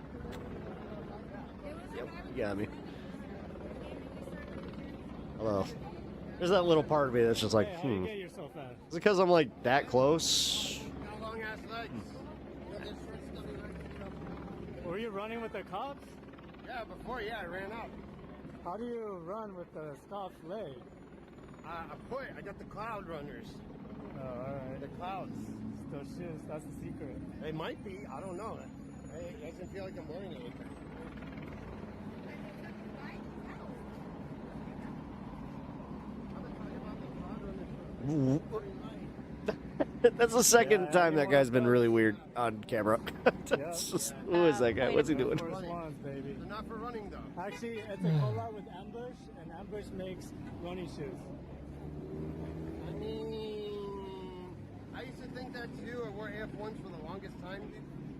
Yep, you got me. Hello. There's that little part of me that's just like, Is it because I'm like that close? Were you running with the cops? Yeah, before, I ran out. How do you run with the cop's leg? I got the cloud runners. Oh, alright. The clouds. Those shoes, that's the secret. It might be, I don't know. It doesn't feel like I'm wearing anything. That's the second time that guy's been really weird on camera. Who is that guy? What's he doing? Baby. They're not for running, though. Actually, it's a collab with Ambush, and Ambush makes running shoes. I mean, I used to think that too. I wore F1s for the longest time.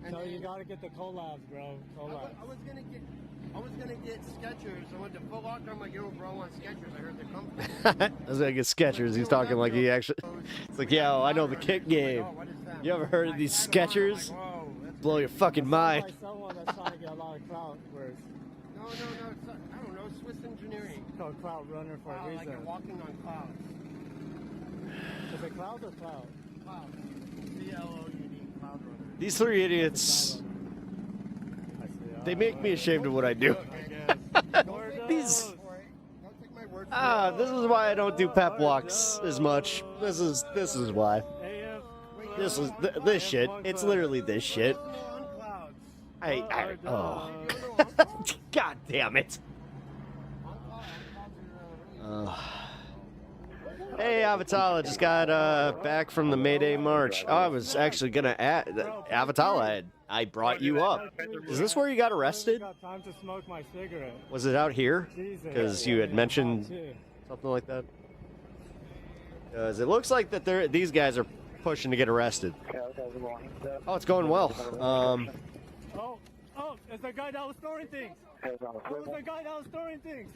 And so you gotta get the collabs, bro. Collabs. I was gonna get Skechers. I went to Foot Locker. I'm like, yo, bro, I want Skechers. I heard they're comfy. I was gonna get Skechers. He's talking like he actually. It's like, yeah, I know the kick game. You ever heard of these Skechers? Blow your fucking mind. Someone that's trying to get a lot of clout first. No, it's not, I don't know, Swiss engineering. It's called clout runner for a reason. Like you're walking on clouds. Is it cloud or cloud? Cloud. CLOUD, cloud runner. These three idiots. They make me ashamed of what I do. These. This is why I don't do pep walks as much. This is why. This shit. It's literally this shit. Oh. God damn it. Hey, Avatala just got back from the Mayday March. Oh, I was actually gonna add Avatala. I brought you up. Is this where you got arrested? Time to smoke my cigarette. Was it out here? Because you had mentioned something like that. Because it looks like that these guys are pushing to get arrested. Oh, it's going well. Oh, it's the guy that was storing things. It was the guy that was storing things.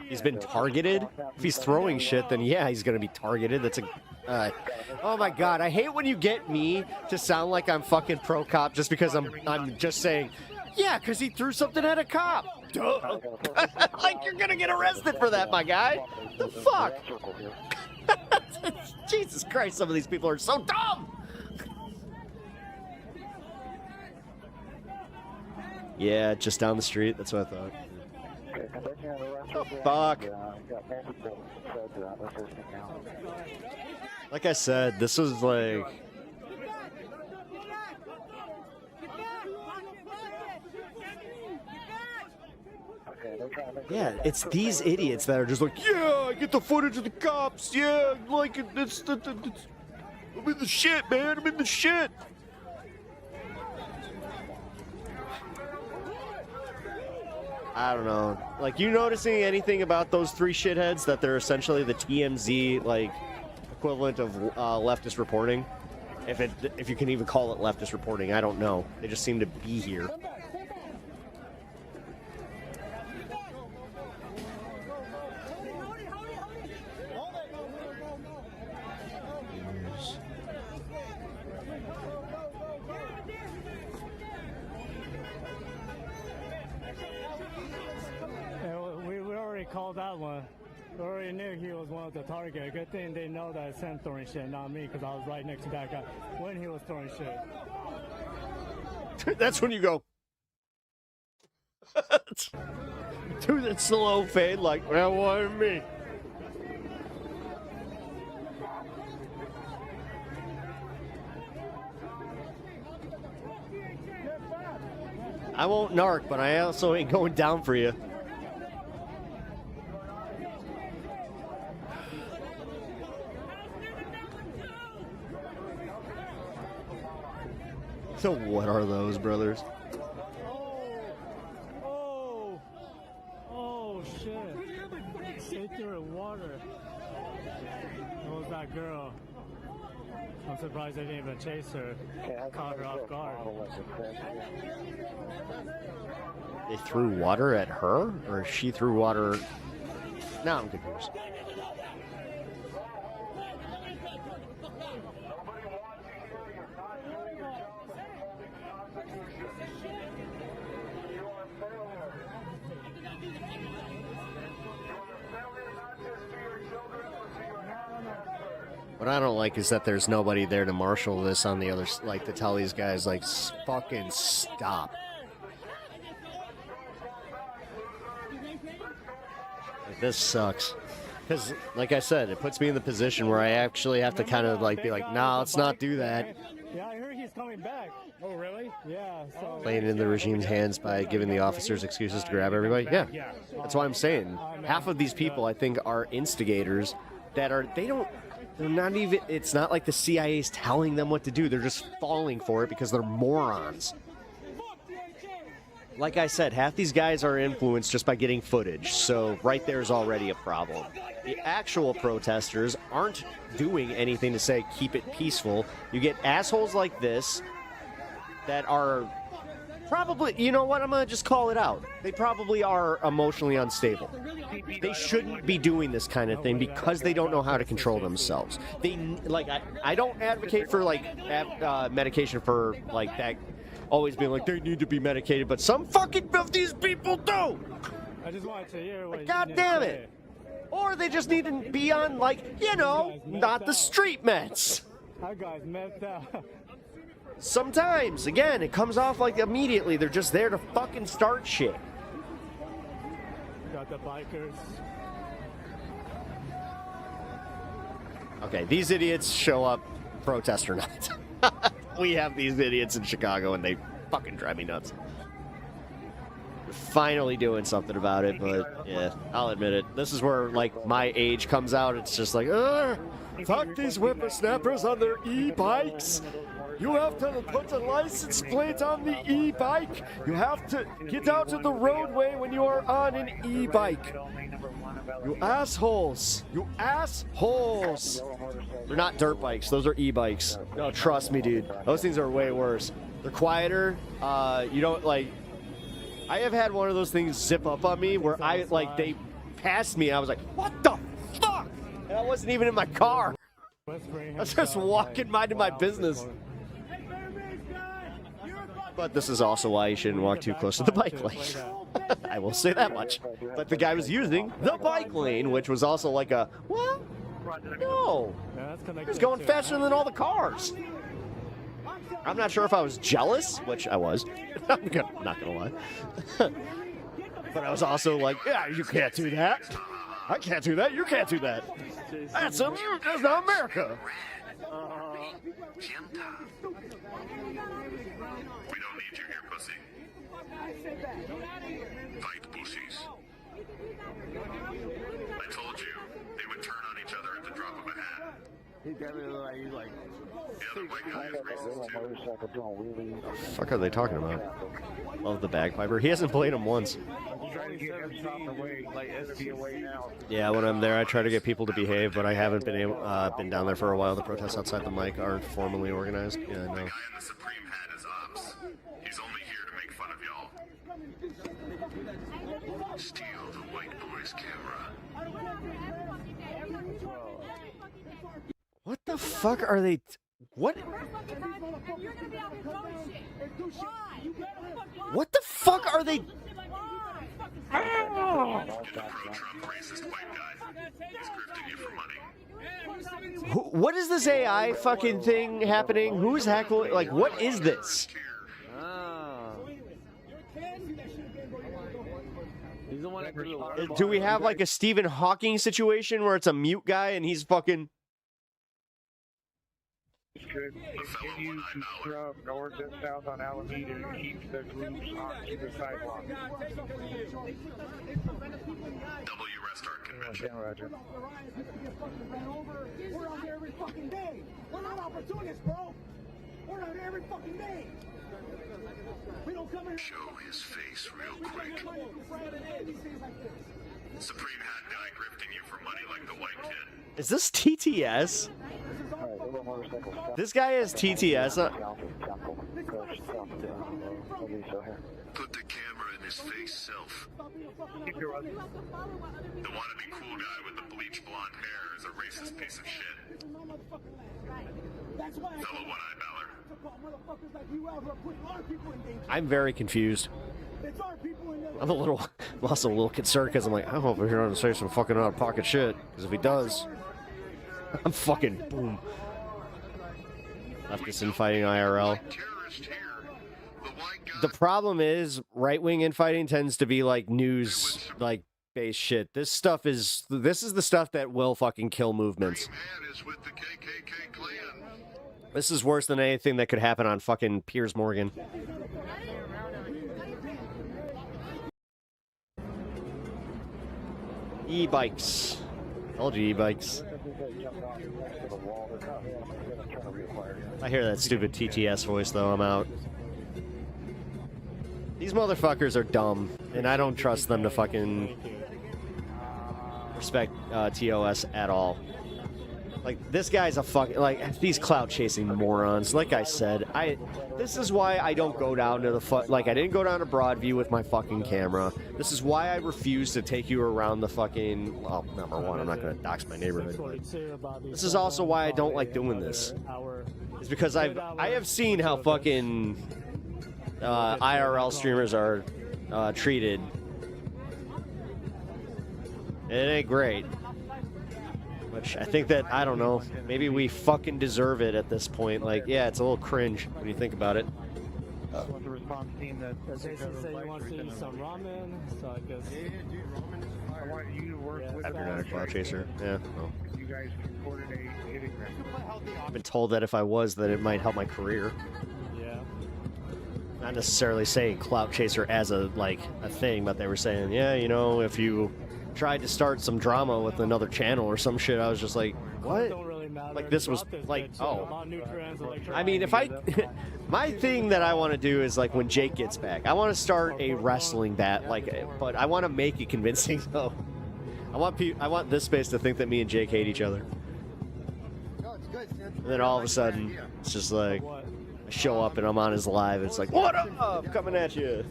He's been targeted? If he's throwing shit, then yeah, he's gonna be targeted. That's a... oh my god, I hate when you get me to sound like I'm fucking pro-cop just because I'm just saying, yeah, because he threw something at a cop. Duh. Like, you're gonna get arrested for that, my guy. The fuck? Jesus Christ, some of these people are so dumb! Yeah, just down the street, that's what I thought. Oh, fuck. Like I said, this was like... yeah, it's these idiots that are just like, yeah, I get the footage of the cops, yeah, like, I'm in the shit, man, I'm in the shit. I don't know. Like, you noticing anything about those three shitheads that they're essentially the TMZ, like, equivalent of leftist reporting? If you can even call it leftist reporting, I don't know. They just seem to be here. Called that one. We already knew he was one of the targets. Good thing they know that it's him throwing shit, not me, because I was right next to that guy when he was throwing shit. That's when you go. Do that slow fade, like, well, why me? I won't narc, but I also ain't going down for you. So what are those, brothers? Oh, shit. They threw water. It was that girl. I'm surprised they didn't even chase her. Caught her off guard. They threw water at her? Or she threw water... Now I'm confused. What I don't like is that there's nobody there to marshal this on the other, like, to tell these guys, like, fucking stop. Like, this sucks. Because, like I said, it puts me in the position where I actually have to kind of, like, be like, nah, let's not do that. Yeah, I heard he's coming back. Oh, really? Yeah. So Playing in the regime's hands by giving the officers excuses to grab everybody. Yeah, that's why I'm saying. Half of these people, I think, are instigators that are, they're not even, it's not like the CIA's telling them what to do. They're just falling for it because they're morons. Like I said, half these guys are influenced just by getting footage. So right there's already a problem. The actual protesters aren't doing anything to say keep it peaceful. You get assholes like this that are probably, you know what, I'm going to just call it out. They probably are emotionally unstable. They shouldn't be doing this kind of thing because they don't know how to control themselves. They, like, I don't advocate for, like, medication for, like, that, always being like, they need to be medicated, but some fucking of these people do! I just wanted to hear what God damn it! Or they just need to be on, like, you know, not the street meds. That guy's messed up. Sometimes, again, it comes off like immediately. They're just there to fucking start shit. Got the bikers. Okay, these idiots show up, protest or not. We have these idiots in Chicago and they fucking drive me nuts. We're finally doing something about it, but yeah, I'll admit it. This is where, like, my age comes out. It's just like, fuck these whippersnappers on their e-bikes. You have to put the license plate on the e-bike. You have to get out to the roadway when you are on an e-bike. You assholes. You assholes. They're not dirt bikes. Those are e-bikes. No, trust me, dude. Those things are way worse. They're quieter. You don't, like... I have had one of those things zip up on me where they passed me. I was like, what the fuck? And I wasn't even in my car. I was just walking, minding my business. But this is also why you shouldn't walk too close to the bike lane. I will say that much. But the guy was using the bike lane, which was also like a, what? No. He was going faster than all the cars. I'm not sure if I was jealous, which I was. I'm not going to lie. But I was also like, yeah, you can't do that. I can't do that. You can't do that. That's not America. We don't need you here, pussy. Fight pussies. I told you, they would turn on each other at the drop of a hat. He definitely looked like he's like. Yeah, the white guy is racist too. What the fuck are they talking about? Love the bagpiper. He hasn't played him once. Yeah, when I'm there, I try to get people to behave, but I haven't been down there for a while. The protests outside the mic aren't formally organized. Yeah, I know. The guy in the Supreme hat is ops. He's only here to make fun of y'all. Steal the white boy's camera. What the fuck are they? What? What the fuck are they? What is this AI fucking thing happening? Who's heckling? Like, what is this? Do we have like a Stephen Hawking situation where it's a mute guy and he's fucking? Could continue to scrub north and south on Alameda and keep the groups onto the sidewalk. W Restart Convention. Roger. We're out here every fucking day. We're not opportunists, bro. We're out here every fucking day. We don't come here. Show his face real quick. Supreme hat guy grifting you for money like the white kid. Is this TTS? This guy is TTS. Put the camera in his face, self. The wannabe cool guy with the bleached blonde hair is a racist piece of shit. Fellow one-eye baller. I'm very confused. I'm also a little concerned because I'm like, I hope he's going to say some fucking out-of-pocket shit. Because if he does, I'm fucking boom. Leftist infighting IRL. The problem is, right-wing infighting tends to be like news, like based shit. This is the stuff that will fucking kill movements. This is worse than anything that could happen on fucking Piers Morgan. E-bikes. Told you e-bikes. I hear that stupid TTS voice though, I'm out. These motherfuckers are dumb, and I don't trust them to fucking respect TOS at all. Like, this guy's a like, these clout chasing morons. Like I said, this is why I don't go down to the I didn't go down to Broadview with my fucking camera. This is why I refuse to take you around the fucking, well, number one, I'm not going to dox my neighborhood, but this is also why I don't like doing this. It's because I have seen how fucking IRL streamers are treated. It ain't great. Which I think that, I don't know, maybe we fucking deserve it at this point. Like, yeah, it's a little cringe when you think about it. Want the response team that Jason said he wants to eat some ramen, so I guess. I want you to work with You're not a cloud chaser. Yeah, well. You guys can coordinate hitting them. I've been told that if I was, that it might help my career. Yeah. Not necessarily saying clout chaser as a thing, but they were saying, yeah, you know, if you tried to start some drama with another channel or some shit, I was just like, what? Like, this was like, oh. I mean, if I my thing that I want to do is, like, when Jake gets back, I want to start a wrestling but I want to make it convincing though. I want this space to think that me and Jake hate each other. And then all of a sudden, it's just like, I show up and I'm on his live, and it's like, what up? Coming at you.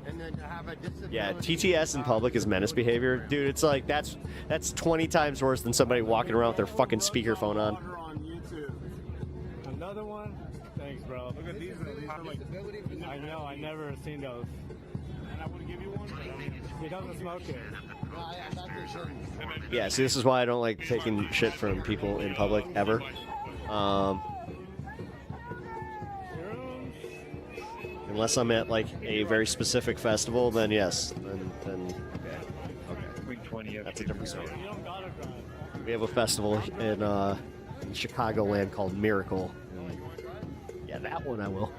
And then have a disability. Yeah, TTS in public is menace behavior. Dude, it's like, that's 20 times worse than somebody walking around with their fucking speakerphone on. Another one? Thanks, bro. Look at these. I know, I never seen those. And I would give you one. He doesn't smoke it. Yeah, see, this is why I don't like taking shit from people in public, ever. Unless I'm at, like, a very specific festival, then yes. Then okay. That's a different story. We have a festival in Chicagoland called Miracle. Yeah, that one I will.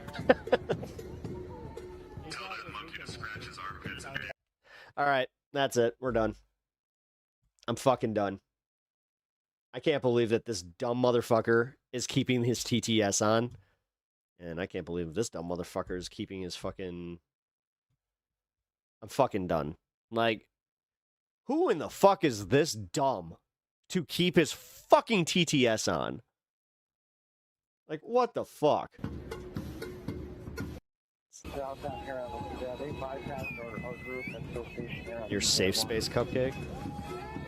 Alright, that's it. We're done. I'm fucking done. I can't believe that this dumb motherfucker is keeping his TTS on. And I can't believe this dumb motherfucker is keeping his fucking... I'm fucking done. Like, who in the fuck is this dumb to keep his fucking TTS on? Like, what the fuck? Your safe space cupcake?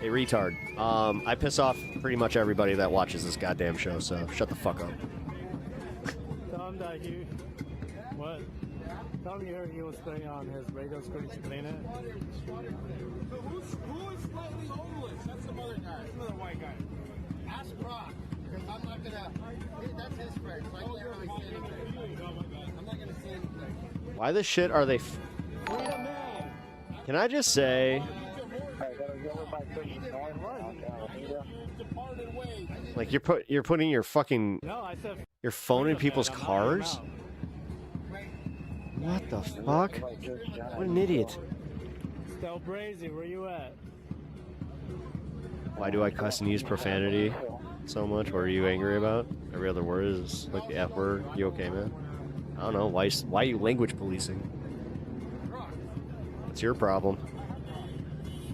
Hey, retard. I piss off pretty much everybody that watches this goddamn show, so shut the fuck up. Tell him that he... What? Tell him he was playing on his radio screen to clean it. Who is slightly homeless? That's some other guy. That's another white guy. Ask Brock. Because I'm not gonna... That's his friend, so I can't really say anything. I'm not gonna say anything. Why the shit are they... Can I just say... Like, you're putting your fucking... your phone in people's cars? What the fuck? What an idiot. Still Brazy, where you at? Why do I cuss and use profanity so much? What are you angry about? Every other word is like the F word. You okay, man? I don't know. Why are you language policing? It's your problem.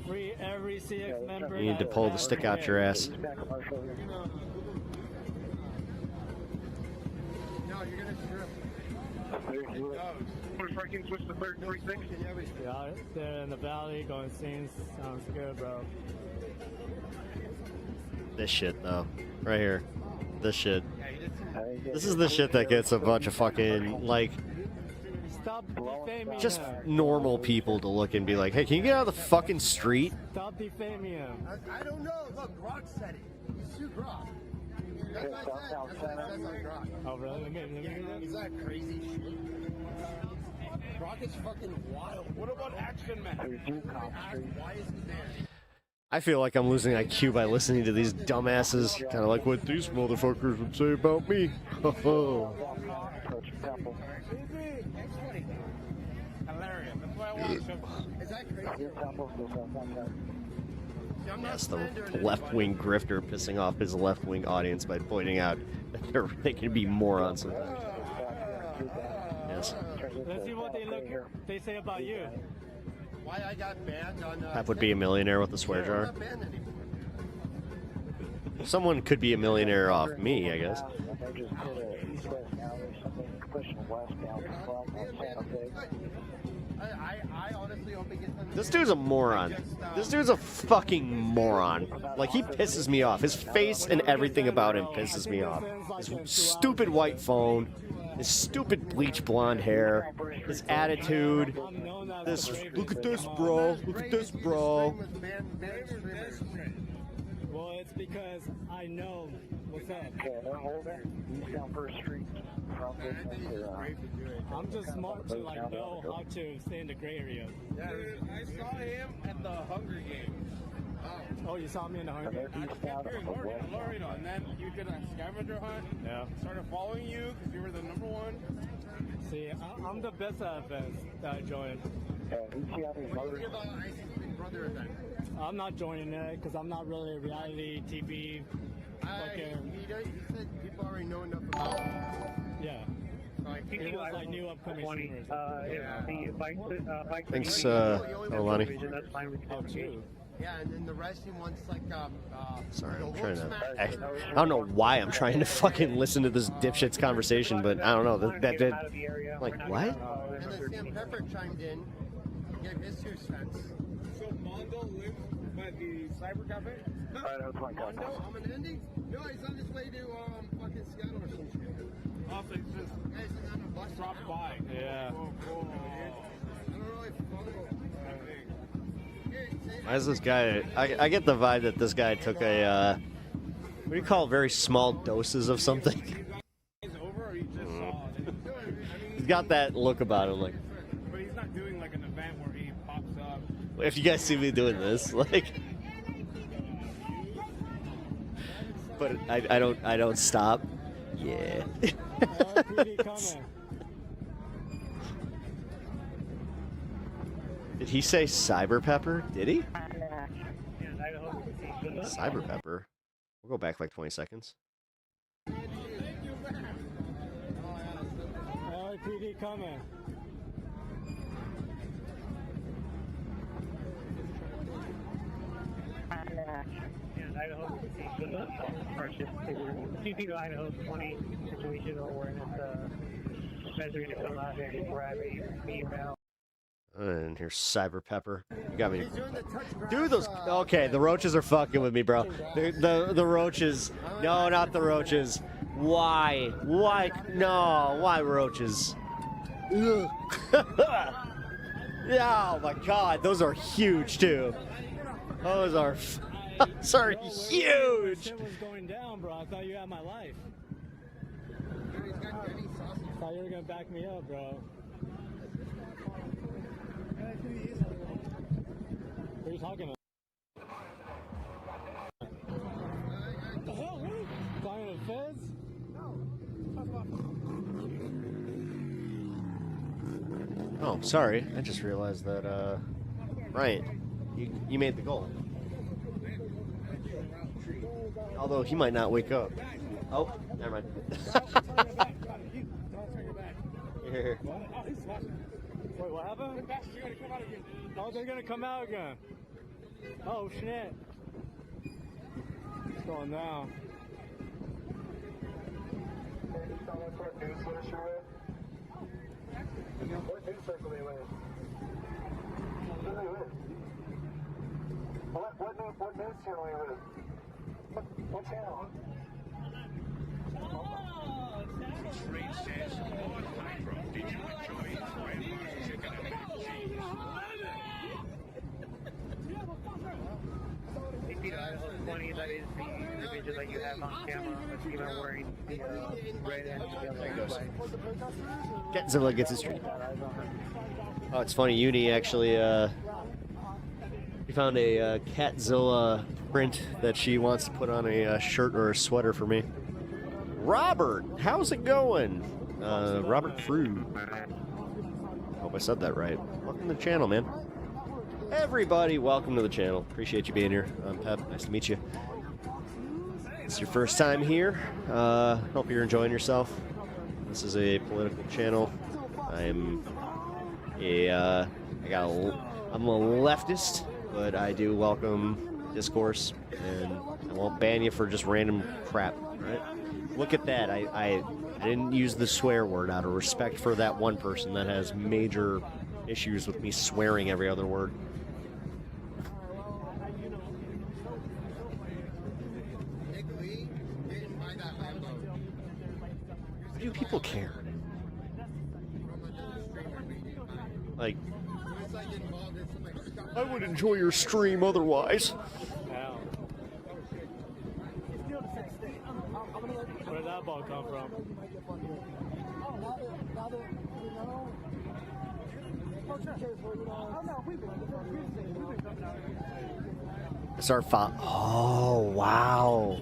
Free every CX member. You need to pull the stick out your ass. No, you're gonna strip. Parking switch to 36. Yeah, they're in the valley going scenes. Sounds good, bro. This shit, though. Right here. This shit. This is the shit that gets a bunch of fucking, like, Stop defaming just him. normal people to look and be like, hey, can you get out of the fucking street? Stop defaming him. I don't know. Look, Grok said it. You sue Grok. That's what I said. That's what it says on Grok. Oh, really? Let me hear that. Is that crazy shit? Grok is fucking wild. What about Action Man? Why is he there? I feel like I'm losing IQ by listening to these dumbasses. Kind of like what these motherfuckers would say about me. Hilarious. That's why I want to show. Is that crazy? That's the left-wing grifter pissing off his left-wing audience by pointing out that they can be morons sometimes. Yes. Let's see what they say about you. Why I got banned on... Pep would be a millionaire with a swear jar. Someone could be a millionaire off me, I guess. I honestly hope it gets... This dude's a moron. This dude's a fucking moron. Like, he pisses me off. His face and everything about him pisses me off. His stupid white phone, his stupid bleach blonde hair, his attitude. This, look at this, bro. Look at this, bro. Well, it's because I know what's up. I'm just smart to like know how to stay in the gray area. Yeah, I saw him at the Hunger Games. Oh, you saw me in the Hunger Games? I kept hearing Laredo, and then you did a scavenger hunt. Yeah. Started following you because you were the #1. See, I'm the best at events that I joined. I'm not joining it because I'm not really a reality TV. You said people already know enough about it. Yeah. It was like new upcoming streamers. Thanks, Olani. That's fine with you. Yeah, and then the resting one's like, Sorry, I'm trying to... I don't know why I'm trying to fucking listen to this dipshit's conversation, but I don't know. That did... Like, what? And then Sam Pepper chimed in. gave his 2 cents. So Mondo lives by the cyber cafe? Mondo? I'm an Indy? No, he's on his way to fucking Seattle or some shit. Oh, so he's just He's on a bus. drop by. Yeah. Cool. I don't really follow. Why is this guy? I get the vibe that this guy took a what do you call it, very small doses of something. He's got that look about him, like. But he's not doing like an event where he pops up. If you guys see me doing this, like. But I don't stop. Yeah. Did he say cyber pepper? Did he? Cyber pepper. We'll go back like 20 seconds. LAPD coming. Idaho 20 situation awareness. Guys are going to come out here and grab a female. And here's cyber pepper. You got me. Dude, those. Okay, the roaches are fucking with me, bro. The roaches. No, not the roaches. Why? Why? No, why roaches? Ugh. Yeah, oh my god, those are huge too. Those are huge. Shit was going down, bro. I thought you had my life. I thought you were gonna back me up, bro. What are you talking about? What the hell? Really? Talking to the feds? Oh, sorry. I just realized that, Ryan, you made the goal. Although he might not wake up. Oh, never mind. Here. Wait, what happened? Oh, they're gonna come out again. Oh, shit. It's going down. What news circle are you with? Who are you with? What news channel are you with? What channel? Train says, on Hydro, did you enjoy Grandma's chicken and cheese? Idaho 20, that is the individual that you have on camera. A female wearing the red and yellow flag. Catzilla gets his treat. Oh, it's funny. Uni actually, he found a Catzilla print that she wants to put on a shirt or a sweater for me. Robert, how's it going? Robert Frew. Hope I said that right. Welcome to the channel, man. Everybody, welcome to the channel. Appreciate you being here. I'm Pep. Nice to meet you. It's your first time here. Hope you're enjoying yourself. This is a political channel. I'm a leftist, but I do welcome discourse, and I won't ban you for just random crap, right? Look at that. I didn't use the swear word out of respect for that one person that has major issues with me swearing every other word. Do people care? Like, I would enjoy your stream otherwise. Where did that ball come from? It's our fault. Oh, wow.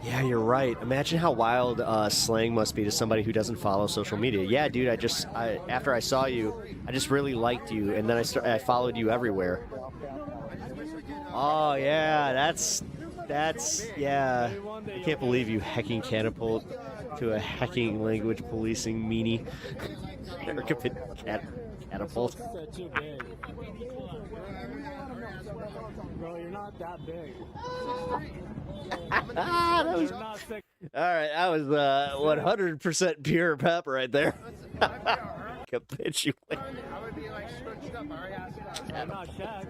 Yeah, you're right. Imagine how wild slang must be to somebody who doesn't follow social media. Yeah, dude, after I saw you, I just really liked you, and then I followed you everywhere. Oh, yeah, that's, yeah. I can't believe you hecking catapult to a hecking language policing meanie. Erika catapult. Too big. Bro, you're not that big. That was, all right, that was 100% pure pep right there. Capitulate. I searched up. I already asked about it. I'm not Shaq.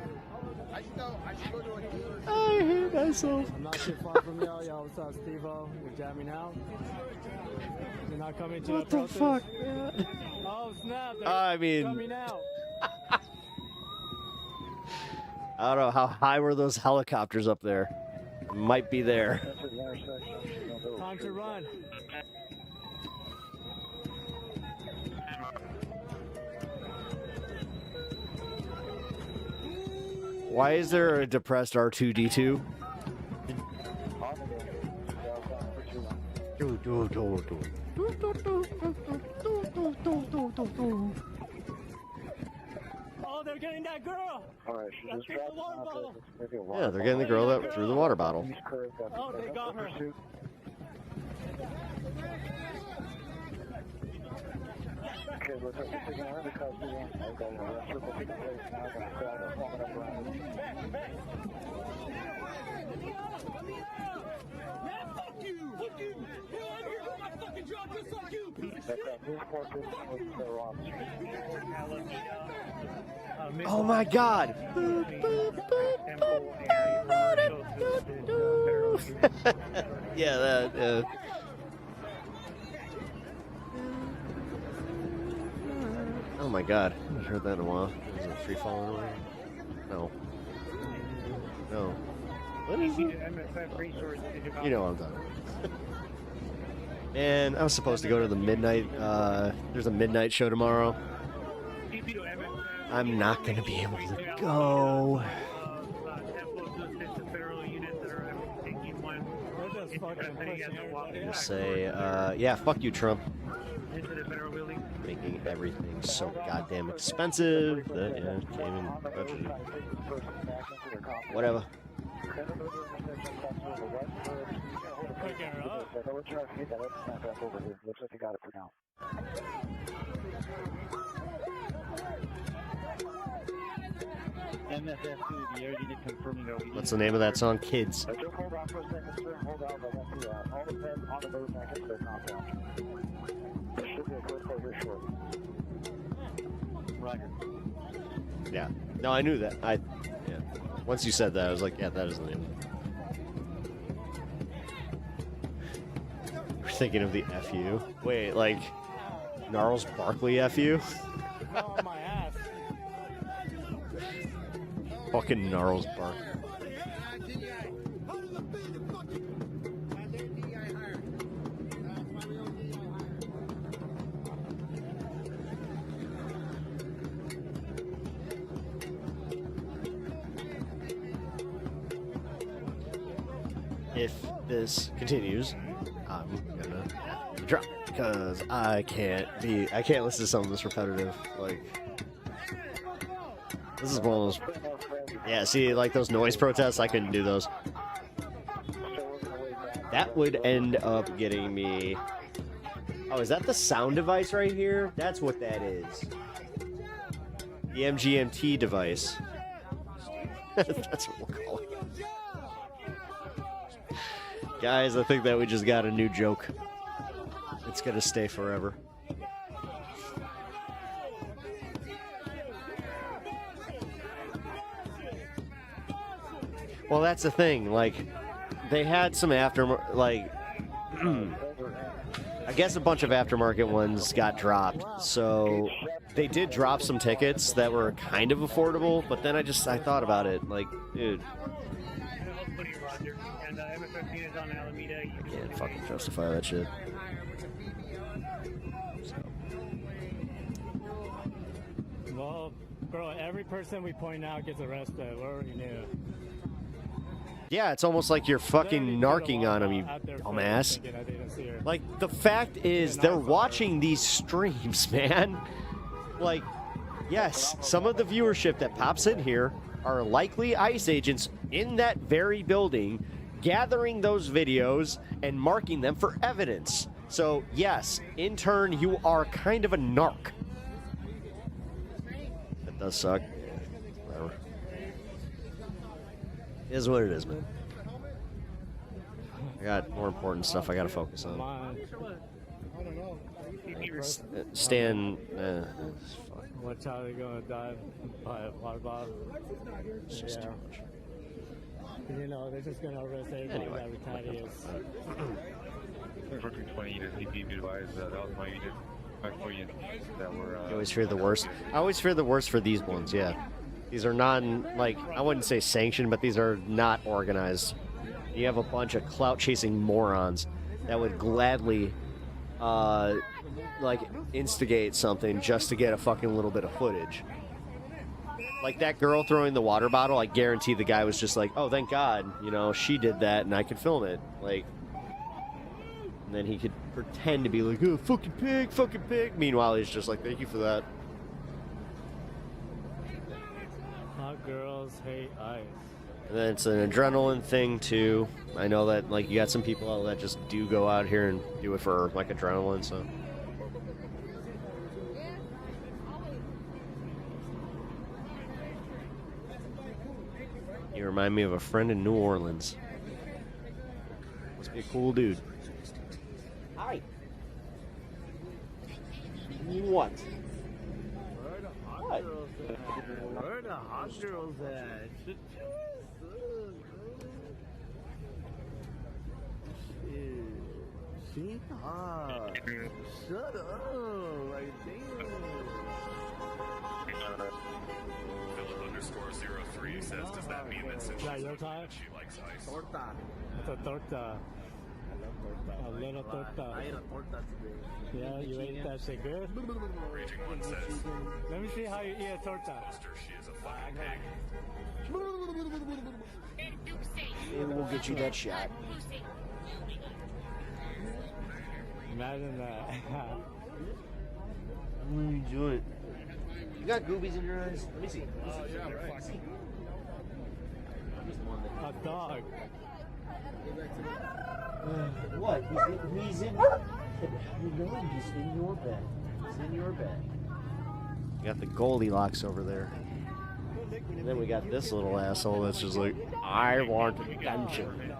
I should go to a dealer. I hate myself. I'm not too far from y'all. Yo, what's up, Steve-O? You're jamming out? You're not coming to What the the fuck, protest? man? Oh, snap. They're I mean, coming out. I don't know how high were those helicopters up there. Might be there. Time to run. Why is there a depressed R2-D2? Oh, they're getting that girl. Alright, she just dropped the water bottle. Yeah, they're getting the girl that threw the water bottle. Oh, they got her. Okay, we're taking her because we want to go to the circle taking place now. We're going to crowd up, forming up around. Man, fuck you! Fuck you! You over here with my fucking job just like you! Move forward with their officers. Oh my god! Yeah, that. Oh my god, I haven't heard that in a while. Is it free falling away? No. No. What is it? You know what I'm talking about. Man, I was supposed to go to the midnight, there's a midnight show tomorrow. I'm not gonna be able to go. Just say, yeah, fuck you, Trump. Making everything so goddamn expensive that, yeah, can't even budget it. Whatever. Looks like you got it for now. What's the name of that song? Kids. Just hold on for a second, sir. Hold on, I won't do that. All the men on the boat back into their compound. There should be a clear flow here shortly. Roger. Yeah. No, I knew that. Yeah. Once you said that, I was like, yeah, that is the name. We're thinking of the FU. Wait, like, Gnarls Barkley FU? Oh, my ass. Fucking Gnarls Barkley. If this continues, I'm gonna have to drop because I can't listen to something this repetitive. Like, this is one of those. Yeah, see, like those noise protests, I couldn't do those. That would end up getting me. Oh, is that the sound device right here? That's what that is. The MGMT device. That's what we'll call it. Guys, I think that we just got a new joke. It's gonna stay forever. Well, that's the thing. Like, they had some I guess a bunch of aftermarket ones got dropped. So they did drop some tickets that were kind of affordable. But then I thought about it. Like, dude. I can't fucking justify that shit. Well, bro, every person we point out gets arrested. We already knew. Yeah, it's almost like you're fucking narking on them, you dumbass. Like, the fact is, they're watching these streams, man. Like, yes, some of the viewership that pops in here are likely ICE agents in that very building, gathering those videos and marking them for evidence. So, yes, in turn, you are kind of a narc. That does suck. Whatever. It is what it is, man. I got more important stuff I gotta focus on. Stan, fuck. What child is gonna die by a water bottle? It's just too much. You know, they're just gonna arrest everybody that retaliates. 1420 units, EP advised that was my unit. My 4 units that were. You always fear the worst. I always fear the worst for these ones, yeah. These are non, like, I wouldn't say sanctioned, but these are not organized. You have a bunch of clout-chasing morons that would gladly, like, instigate something just to get a fucking little bit of footage. Like that girl throwing the water bottle, I guarantee the guy was just like, oh, thank God, you know, she did that and I could film it. Like, and then he could pretend to be like, oh, fucking pig. Meanwhile, he's just like, thank you for that. Hot girls hate ice. And then it's an adrenaline thing, too. I know that, like, you got some people out that just do go out here and do it for, like, adrenaline, so. You remind me of a friend in New Orleans. Must be a cool dude. Hi. What? What? Where the hot girls at? She hot. Shut up. Like, damn. Philip_03 says, does that mean that since she's your time? she likes ice? Torta. It's a torta. A little torta. I ate a torta today. Yeah, you ate that shit good? Raging One says, Let me see how you eat a torta. she is a fucking pig. Maybe we'll get you that shot. Imagine that. What are you doing? You got goobies in your eyes? Let me see. Oh, yeah, right. A dog. What? He's in. You know he's in your bed. He's in your bed. You got the Goldilocks over there. And then we got this little asshole that's just like, I want attention.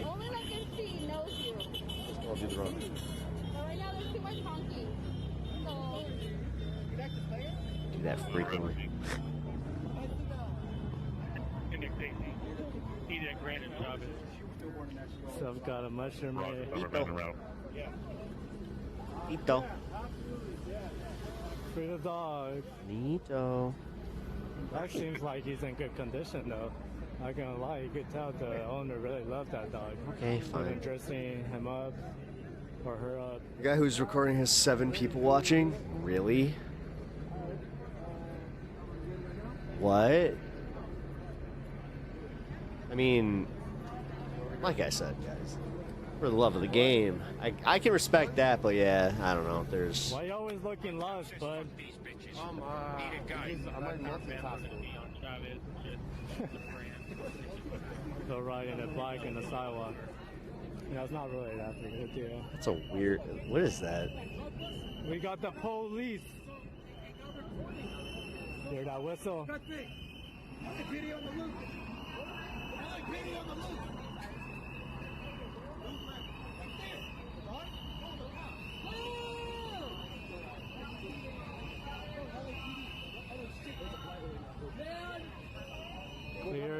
Only like 15 knows you. I'll do the wrong. But right now there's too much honky. So. Do that frequently. Some kind of mushroom head. Ito. Free the dog. Neato. That seems like he's in good condition though. Not gonna lie, you could tell the owner really loved that dog. Okay, fine. Even dressing him up or her up. The guy who's recording has 7 people watching? Really? What? I mean, like I said, guys, for the love of the game, I can respect that, but yeah, I don't know. There's. Why you always looking lost, bud? So riding a bike in the sidewalk. Yeah, it's not really that big of a deal. That's a weird. What is that? We got the police. Hear that whistle?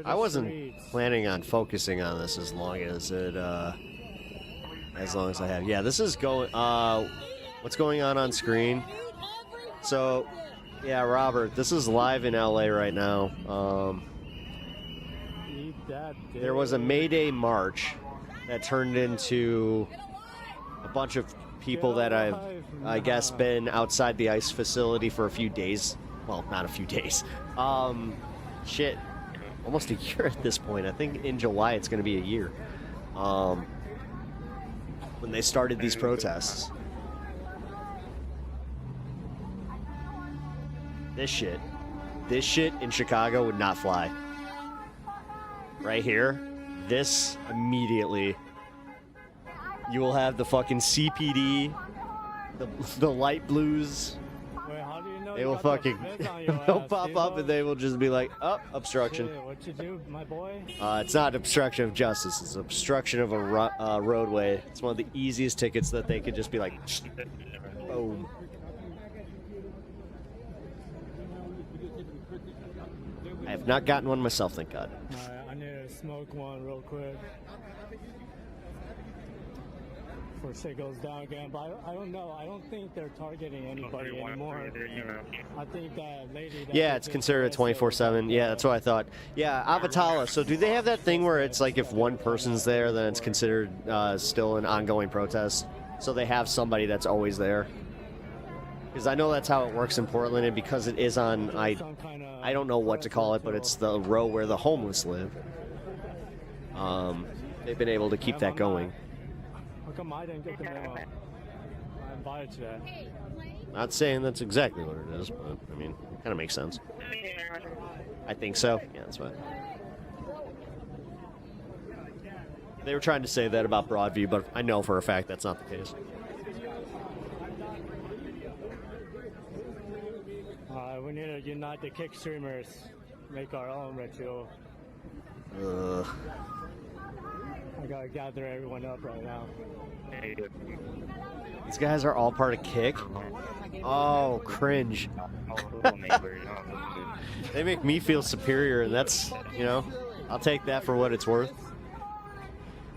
I wasn't planning on focusing on this as long as I have. Yeah, this is going. What's going on screen? So, yeah, Robert, this is live in LA right now. There was a Mayday march that turned into a bunch of people that I've, I guess, been outside the ICE facility for a few days. Well, not a few days. Shit. Almost a year at this point. I think in July it's going to be a year. When they started these protests. This shit in Chicago would not fly. Right here, this immediately. You will have the fucking CPD, the light blues. Wait, how do you know They will fucking, they'll pop up and they will just be like, oh, obstruction. What you do, my boy? It's not obstruction of justice, it's obstruction of a roadway. It's one of the easiest tickets that they could just be like, boom. I have not gotten one myself, thank God. I need to smoke one real quick before shit goes down again. But I don't know. I don't think they're targeting anybody anymore. I think that lady. Yeah, it's considered a 24/7. Yeah, that's what I thought. Yeah, Avatala. So do they have that thing where it's like if one person's there, then it's considered still an ongoing protest? So they have somebody that's always there? Because I know that's how it works in Portland, and because it is on, I don't know what to call it, but it's the row where the homeless live. They've been able to keep that going. How come I didn't get the memo? I invited you that. Not saying that's exactly what it is, but I mean, it kind of makes sense. I think so. Yeah, that's fine. They were trying to say that about Broadview, but I know for a fact that's not the case. We need to unite the kick streamers, make our own ritual. I gotta gather everyone up right now. These guys are all part of Kick? Oh, cringe. They make me feel superior, and that's, you know, I'll take that for what it's worth.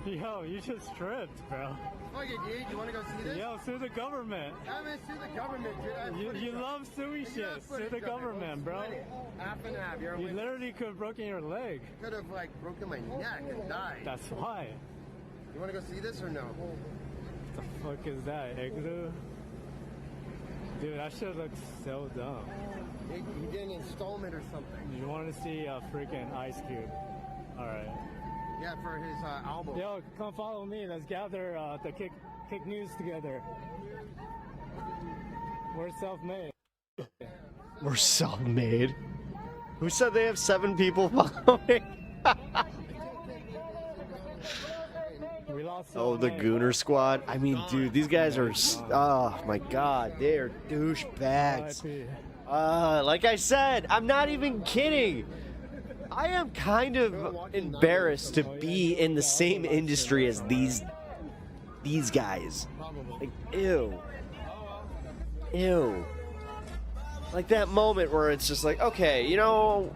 Yo, you just tripped, bro. Fuck it, dude. You want to go see this? Yo, sue the government. I'm gonna sue the government, dude. You love suing shit. Sue the government, bro. Half and half. You literally could have broken your leg. Could have like broken my neck and died. That's why. You want to go see this or no? What the fuck is that, Igloo? Dude, that shit looks so dumb. He did an installment or something. You want to see a freaking Ice Cube? All right. Yeah, for his album. Yo, come follow me. Let's gather the kick news together. We're self-made. We're self-made. Who said they have 7 people following? We lost Oh, the Gooner Squad. I mean, dude, these guys are. Oh my God, they are douchebags. Like I said, I'm not even kidding. I am kind of embarrassed to be in the same industry as these guys. Like, ew. Ew. Like that moment where it's just like, okay, you know,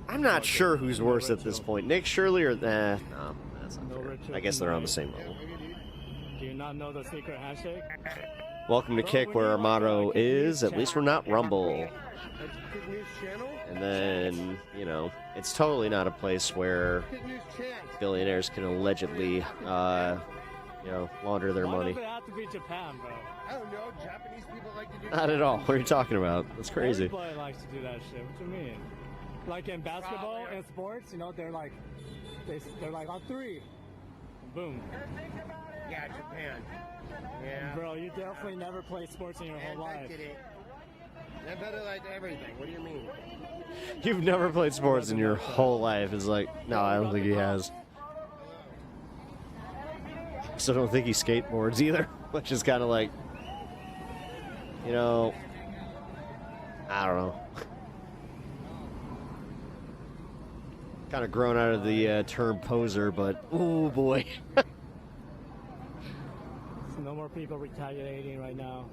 I'm not sure who's worse at this point. Nick Shirley or no, that's not fair. I guess they're on the same level. Do you not know the secret handshake? Welcome to Kick, where our motto is, at least we're not Rumble. And then, you know, it's totally not a place where billionaires can allegedly, you know, launder their money. Why does it have to be Japan, bro? I don't know. Japanese people like to do. Not at all. What are you talking about? That's crazy. Everybody likes to do that shit. What you mean? Like in basketball and sports, you know, they're like on 3. Boom. Yeah, Japan. Yeah. Bro, you definitely never played sports in your whole life. I better like everything. What do you mean? You've never played sports in your whole life. It's like, no, I don't think he has. So I don't think he skateboards either, which is kind of like, you know, I don't know. Kind of grown out of the term poser, but oh boy. No more people retaliating right now.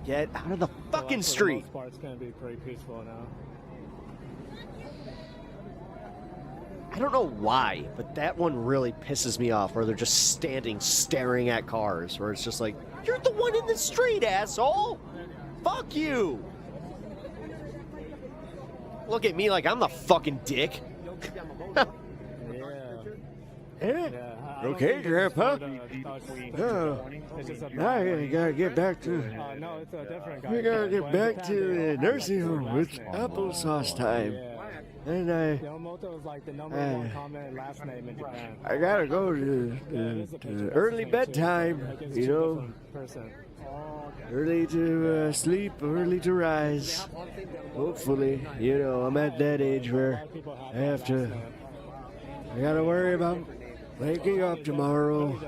Get out of the fucking street. For the most part, it's gonna be pretty peaceful now. I don't know why, but that one really pisses me off, where they're just standing staring at cars, where it's just like, you're the one in the street, asshole! Fuck you! Look at me like I'm the fucking dick. Okay, Grandpa. Now you gotta get back to. No, it's a different guy. We gotta get back to the nursing home. It's applesauce time. And Yamamoto is like the #1 common last name in Japan. I gotta go to early bedtime, you know. Early to sleep, early to rise. Hopefully, you know, I'm at that age where I gotta worry about waking up tomorrow,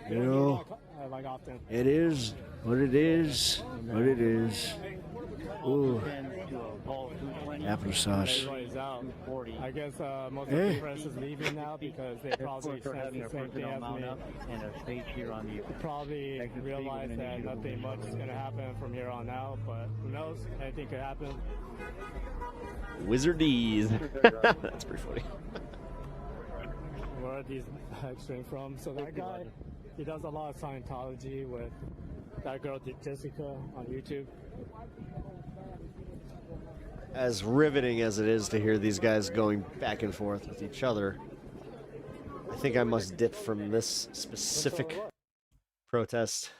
you know. like often. It is what it is. What it is. Ooh. Applesauce. Everybody's out. I guess most of the press is leaving now because they probably sensed the same thing as me. And a stage here on the Probably realize that nothing much is going to happen from here on out, but who knows? Anything could happen. Wizardese. That's pretty funny. Where are these extreme from? So that guy, he does a lot of Scientology with that girl Jessica on YouTube. As riveting as it is to hear these guys going back and forth with each other, I think I must dip from this specific protest.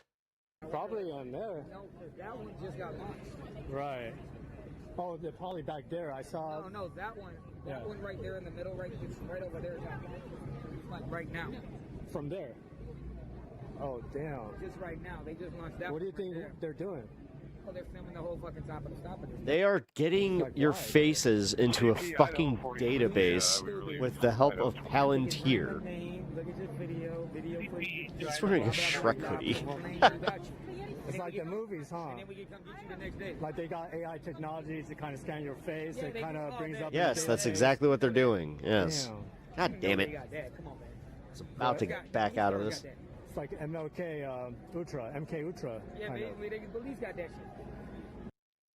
Probably on there. No, that one just got launched. Right. Oh, they're probably back there. I saw. No, that one. That Yeah. one right there in the middle, it's right over there. It's like right now. From there. Oh, damn. Just right now. They just launched that What do you one think right there. they're doing? Oh, they're filming the whole fucking top of the stop of this. They are getting your faces into a fucking database with the help of Palantir. Look at this video footage. He's wearing a Shrek hoodie. It's like the movies, huh? And then we can come get you the next day. Like they got AI technology to kind of scan your face. It kind of brings up. Yes, your that's database. exactly what they're doing. Yes. Damn. God damn it. Come on, man. It's about to get back out of this. It's like MLK Ultra, MK Ultra. Yeah, kind of. basically, the police got that shit.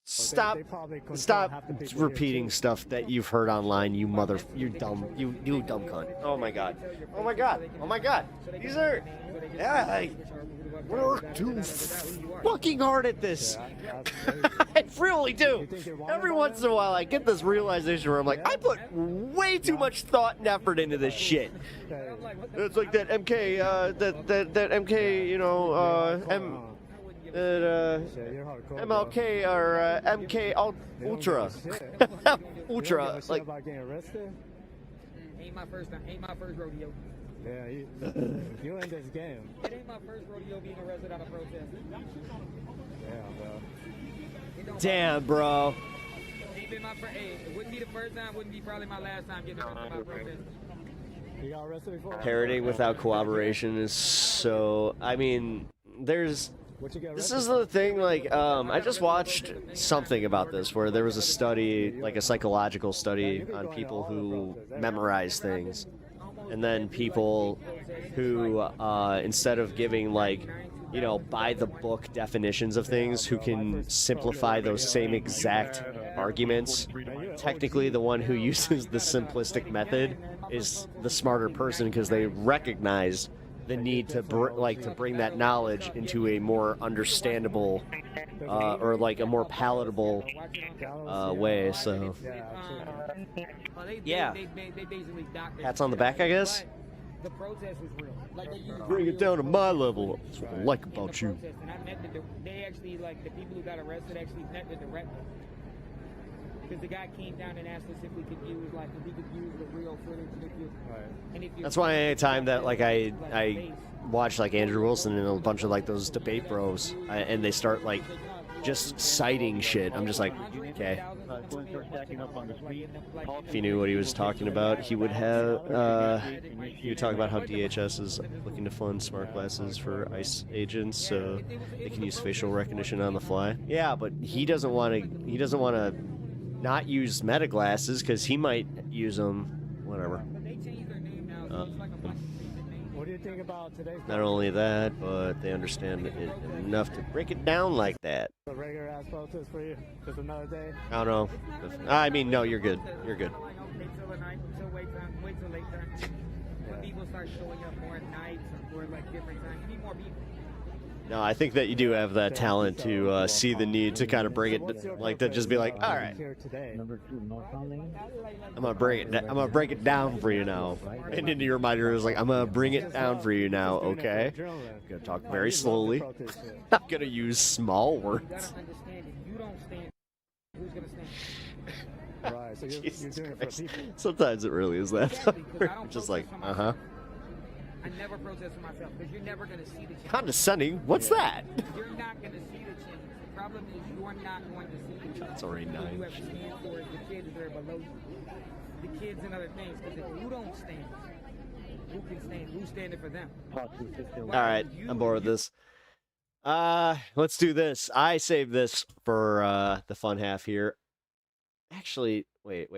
Stop! They probably control Stop half the people here, repeating too. stuff that you've heard online. You dumb cunt. Oh my god. Oh my god. Oh my god. These are. Yeah, I work too fucking hard at this. I really do. Every once in a while, I get this realization where I'm like, I put way too much thought and effort into this shit. It's like that MK, that MK, you know, MLK or MK Ultra. Ultra, like. About getting arrested? Ain't my first rodeo. Yeah, you in this game. It ain't my first rodeo being arrested on a protest. Yeah, bro. Damn, bro. Ain't been my it wouldn't be the first time, wouldn't be probably my last time getting arrested by a protest. You got arrested before? Parroting without cooperation is so. I mean, there's. This is the thing, like, I just watched something about this where there was a study, like a psychological study on people who memorize things. And then people who, instead of giving, like, you know, by the book definitions of things, who can simplify those same exact arguments. Technically, the one who uses the simplistic method is the smarter person because they recognize the need to bring that knowledge into a more understandable or like a more palatable way. So yeah, hats on the back, I guess. The protest was real. Like bring it down to my level. That's what I like about you. And I met they actually, like, the people who got arrested actually met the director. Because the guy came down and asked us if we could use, like, if we could use the real footage. And if That's why anytime that, like, I watch, like, Andrew Wilson and a bunch of, like, those debate bros, and they start, like, just citing shit, I'm just like, okay. If he knew what he was talking about, he would have, he would talk about how DHS is looking to fund smart glasses for ICE agents so they can use facial recognition on the fly. Yeah, but he doesn't want to not use meta glasses because he might use them, whatever. What do you think about today's? Not only that, but they understand it enough to break it down like that. A regular ass protest for you? Just another day? I don't know. I mean, no, you're good. You're good. Wait till late time. When people start showing up more at nights or like different times, you need more people. No, I think that you do have that talent to see the need to kind of bring it, like to just be like, all right, I'm gonna bring it down for you now. And into your mind, you're like, I'm gonna bring it down for you now, okay? I'm gonna talk very slowly. I'm gonna use small words. You don't stand. Who's gonna stand? Right, so you're doing it for people. Sometimes it really is that. Just like, uh-huh. I never protest for myself because you're never going to see the change. Condescending? What's that? You're not going to see the change. The problem is you're not going to see the change. It's already What you 9. have to stand for is the kids that are below you. The kids and other things. Because if you don't stand, who can stand, who's standing for them? All right, I'm bored with this. Let's do this. I saved this for the fun half here. Actually, wait.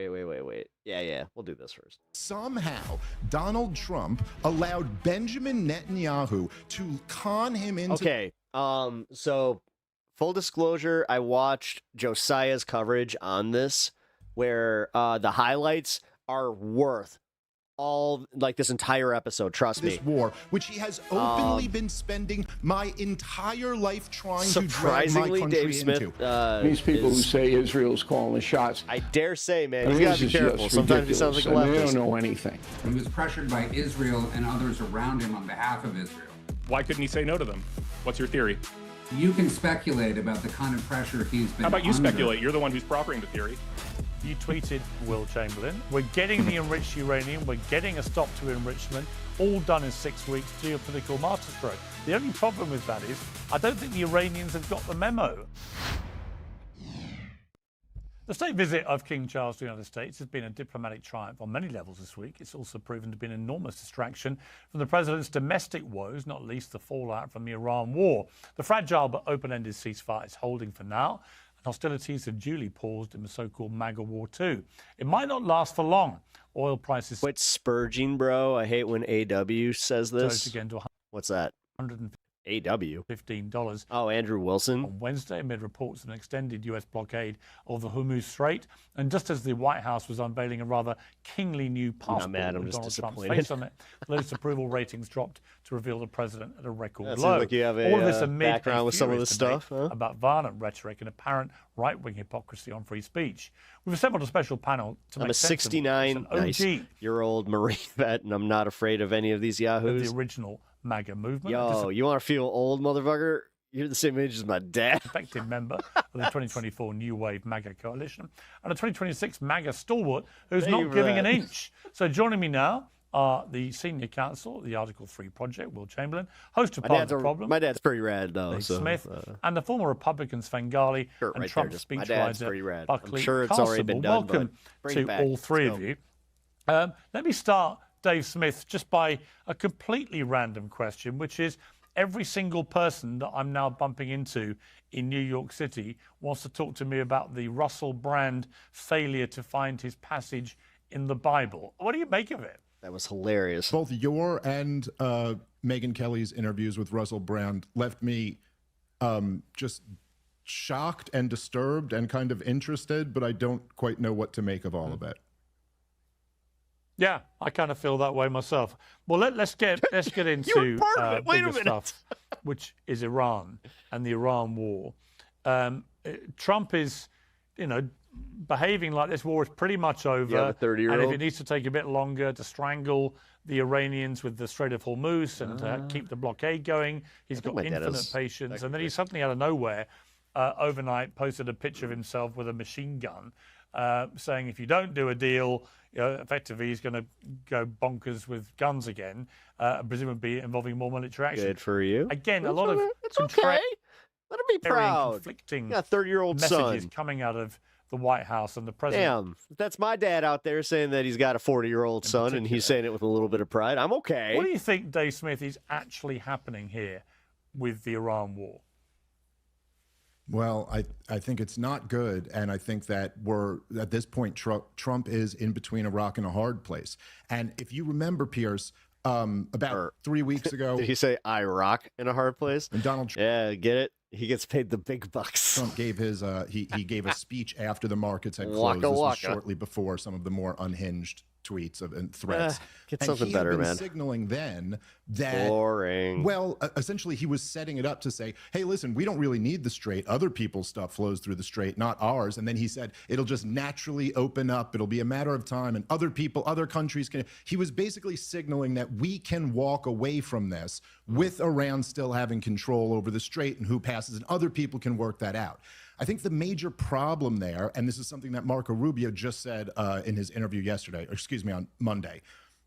Yeah, we'll do this first. Somehow, Donald Trump allowed Benjamin Netanyahu to con him into... Okay, so full disclosure, I watched Josiah's coverage on this, where the highlights are worth all, like, this entire episode, trust me. This war, which he has openly been spending my entire life trying to drag my surprisingly, country Dave Smith, into. These people who say Israel's calling the shots. I dare say, man, I mean, you gotta this be is careful. just Sometimes he sounds like a ridiculous, and leftist. they don't know anything. He was pressured by Israel and others around him on behalf of Israel. Why couldn't he say no to them? What's your theory? You can speculate about the kind of pressure he's been How about you under. speculate? You're the one who's proffering the theory. You tweeted Will Chamberlain, we're getting the enriched uranium, we're getting a stop to enrichment, all done in 6 weeks, geopolitical masterstroke. The only problem with that is, I don't think the Iranians have got the memo. The state visit of King Charles to the United States has been a diplomatic triumph on many levels this week. It's also proven to be an enormous distraction from the president's domestic woes, not least the fallout from the Iran war. The fragile but open-ended ceasefire is holding for now, and hostilities have duly paused in the so-called MAGA war too. It might not last for long. Oil prices... Quit spurging, bro. I hate when AW says this. Again to What's that? AW. $15. Oh, Andrew Wilson. On Wednesday, amid reports of an extended U.S. blockade of the Hormuz Strait, and just as the White House was unveiling a rather kingly new passport mad, I'm with just Donald Trump's disappointed. face on it, the latest approval ratings dropped to reveal the president at a record That low. seems like you have a All of this amid background a with some of furious this debate stuff, huh? about violent rhetoric and apparent right-wing hypocrisy on free speech. We've assembled a special panel to I'm make a sense of this. An OG 69-year-old Marine vet, and I'm not afraid of any of these of yahoos. the original MAGA movement. Yo, you want to feel old, motherfucker? You're the same age as my dad. Effective member of the 2024 New Wave MAGA coalition and a 2026 MAGA stalwart who's Thank you not for giving that. an inch. So joining me now are the senior counsel of the Article 3 Project, Will Chamberlain, host of Part of the Problem, My dad's pretty rad, though. Dave So, Smith, and the former Republican Svengali Sure, and right Trump there, just, my dad's pretty speechwriter rad. Buckley I'm sure it's already been Carson. done, Welcome but bring it to back. all three Let's of go. you. Let me start, Dave Smith, just by a completely random question, which is, every single person that I'm now bumping into in New York City wants to talk to me about the Russell Brand failure to find his passage in the Bible. What do you make of it? That was hilarious. Both your and Megyn Kelly's interviews with Russell Brand left me just shocked and disturbed and kind of interested, but I don't quite know what to make of all of it. Yeah, I kind of feel that way myself. Well, let's get into bigger stuff, which is Iran and the Iran war. Trump is, behaving like this war is pretty much over. Yeah, the 30-year-old. And if it needs to take a bit longer to strangle the Iranians with the Strait of Hormuz and keep the blockade going, he's got my dad infinite is patience. And then he suddenly, out of nowhere, overnight posted a picture of himself with a machine gun, saying if you don't do a deal, effectively he's going to go bonkers with guns again, presumably involving more military action. Good for you. Again, a lot of It's okay. Let him be proud. conflicting You got a 30-year-old messages son. coming out of the White House and the president. Damn, that's my dad out there saying that he's got a 40-year-old son, and he's saying it with a little bit of pride. I'm okay. What do you think, Dave Smith, is actually happening here with the Iran war? Well, I think it's not good, and I think that we're, at this point, Trump is in between a rock and a hard place. And if you remember, Pierce, about 3 weeks ago... Did he say, I rock in a hard place? And Donald Trump... Yeah, get it? He gets paid the big bucks. Trump gave his he gave a speech after the markets had closed. Waka This was waka. shortly before some of the more unhinged tweets and threats. Get and something he better, had been man. signaling then that Boring. Well, essentially, he was setting it up to say, "Hey, listen, we don't really need the strait. Other people's stuff flows through the strait, not ours." And then he said, "It'll just naturally open up. It'll be a matter of time, and other people, other countries can." He was basically signaling that we can walk away from this with Iran still having control over the strait and who passes, and other people can work that out. I think the major problem there, and this is something that Marco Rubio just said in his interview yesterday, or excuse me, on Monday,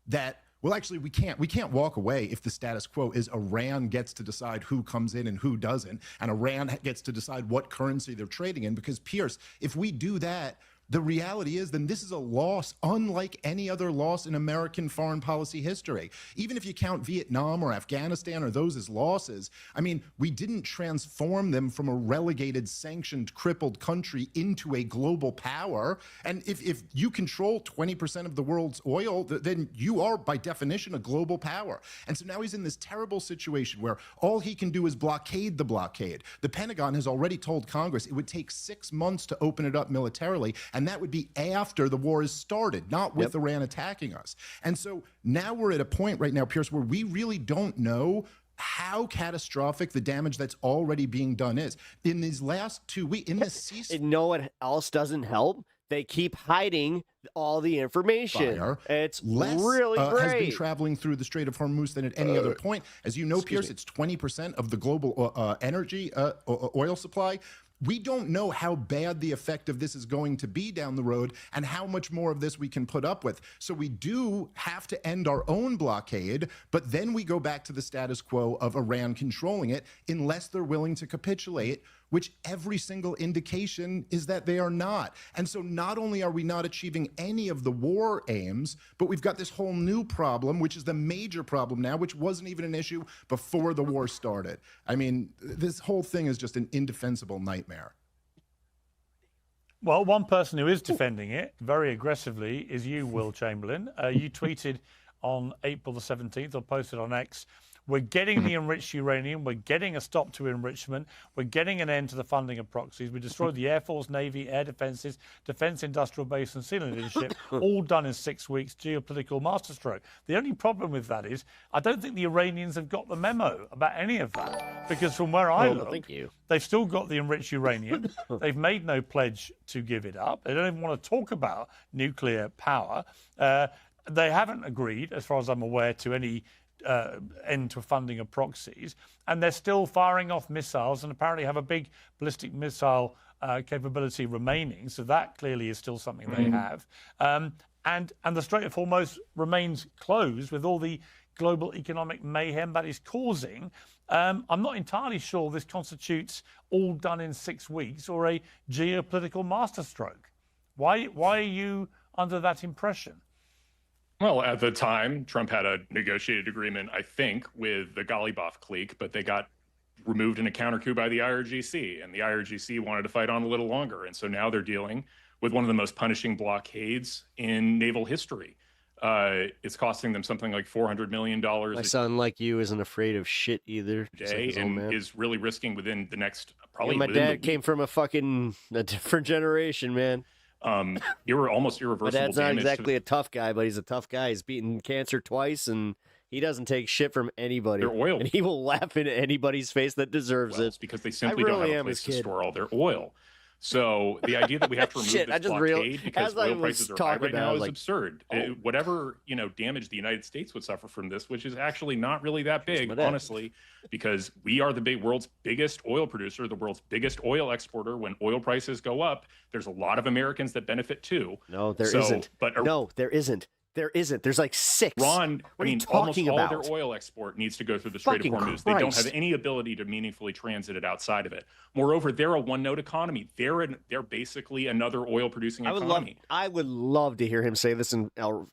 that, well, actually, we can't walk away if the status quo is Iran gets to decide who comes in and who doesn't, and Iran gets to decide what currency they're trading in, because, Pierce, if we do that, the reality is then this is a loss unlike any other loss in American foreign policy history. Even if you count Vietnam or Afghanistan or those as losses, I mean, we didn't transform them from a relegated, sanctioned, crippled country into a global power. And if you control 20% of the world's oil, then you are by definition a global power. And so now he's in this terrible situation where all he can do is blockade the blockade. The Pentagon has already told Congress it would take 6 months to open it up militarily, and that would be after the war is started, not with Iran attacking us. And so now we're at a point right now, Pierce, where we really don't know how catastrophic the damage that's already being done is. In these last 2 weeks, in this ceasefire... You know what else doesn't help? They keep hiding all the information. It's really great. Has been traveling through the Strait of Hormuz than at any other point. As you know, Pierce, it's 20% of the global energy oil supply. We don't know how bad the effect of this is going to be down the road and how much more of this we can put up with. So we do have to end our own blockade, but then we go back to the status quo of Iran controlling it unless they're willing to capitulate, which every single indication is that they are not. And so not only are we not achieving any of the war aims, but we've got this whole new problem, which is the major problem now, which wasn't even an issue before the war started. I mean, this whole thing is just an indefensible nightmare. Well, one person who is defending it very aggressively is you, Will Chamberlain. You tweeted on April the 17th, or posted on X, we're getting the enriched uranium, we're getting a stop to enrichment, we're getting an end to the funding of proxies, we destroyed the Air Force, Navy, air defences, defence industrial base and sea leadership, all done in 6 weeks, geopolitical masterstroke. The only problem with that is I don't think the Iranians have got the memo about any of that, because from where I look, they've still got the enriched uranium, they've made no pledge to give it up, they don't even want to talk about nuclear power, they haven't agreed, as far as I'm aware, to any end to funding of proxies, and they're still firing off missiles and apparently have a big ballistic missile capability remaining, so that clearly is still something they have. And the Strait of Hormuz remains closed with all the global economic mayhem that is causing. I'm not entirely sure this constitutes all done in 6 weeks or a geopolitical masterstroke. Why are you under that impression? Well, at the time, Trump had a negotiated agreement, I think, with the Ghalibaf clique, but they got removed in a counter coup by the IRGC, and the IRGC wanted to fight on a little longer. And so now they're dealing with one of the most punishing blockades in naval history. It's costing them something like $400 million My son, like you, isn't afraid of shit either. a day, and is really risking within the next, probably my dad came from a different generation, man. Almost irreversible. My dad's not damage exactly a tough guy, but he's a tough guy. He's beaten cancer twice, and he doesn't take shit from anybody. Their oil. And he will laugh in anybody's face that deserves it. It's because they simply don't have a place to store all their oil. So the idea that we have to remove this blockade because oil prices are high right now is absurd. Whatever damage the United States would suffer from this, which is actually not really that big, honestly, because we are the world's biggest oil producer, the world's biggest oil exporter. When oil prices go up, there's a lot of Americans that benefit too. No, there isn't. No, there isn't. There isn't. There's like 6. Ron, what are you almost talking all about? their oil export needs to go through the Strait of Hormuz. They don't have any ability to meaningfully transit it outside of it. Moreover, they're a one-note economy. They're basically another oil-producing economy. I would love to hear him say this in a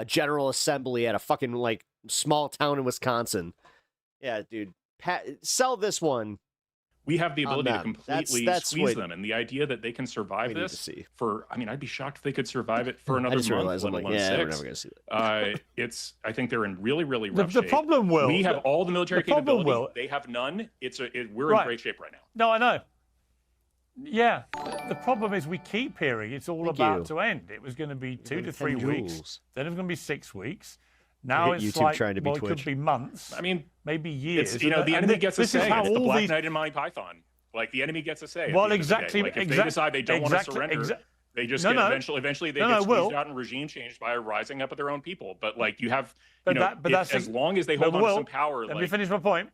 general assembly at a fucking small town in Wisconsin. Yeah, dude, sell this one. We have the ability to completely squeeze them, and the idea that they can survive this for, I'd be shocked if they could survive it for another month, let alone 6. We're never gonna see that. I think they're in really, really rough shape. The problem, Will, we have all the military capability. They have none. We're in great shape right now. No, I know. Yeah, the problem is we keep hearing it's all about to end. It was going to be 2 to 3 weeks, then it was going to be 6 weeks. Now it's YouTube trying to be it could be months. Maybe years. The enemy gets a say. It's the Black Knight in Monty Python. The enemy gets a say. Well, exactly. If they decide they don't want to surrender, they just get eventually they get squeezed out and regime changed by rising up of their own people. But you have, as long as they hold on to some power. Let me finish my point.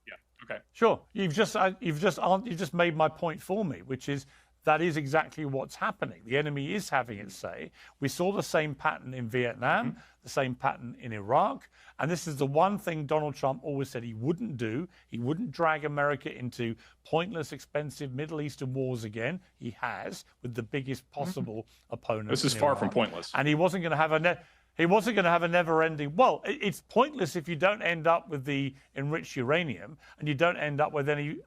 Yeah. Okay. Sure. You've just made my point for me, which is that is exactly what's happening. The enemy is having its say. We saw the same pattern in Vietnam, the same pattern in Iraq. And this is the one thing Donald Trump always said he wouldn't do. He wouldn't drag America into pointless, expensive Middle Eastern wars again. He has, with the biggest possible opponent. This is far from pointless. And he wasn't going to have a never-ending. Well, it's pointless if you don't end up with the enriched uranium and you don't end up with any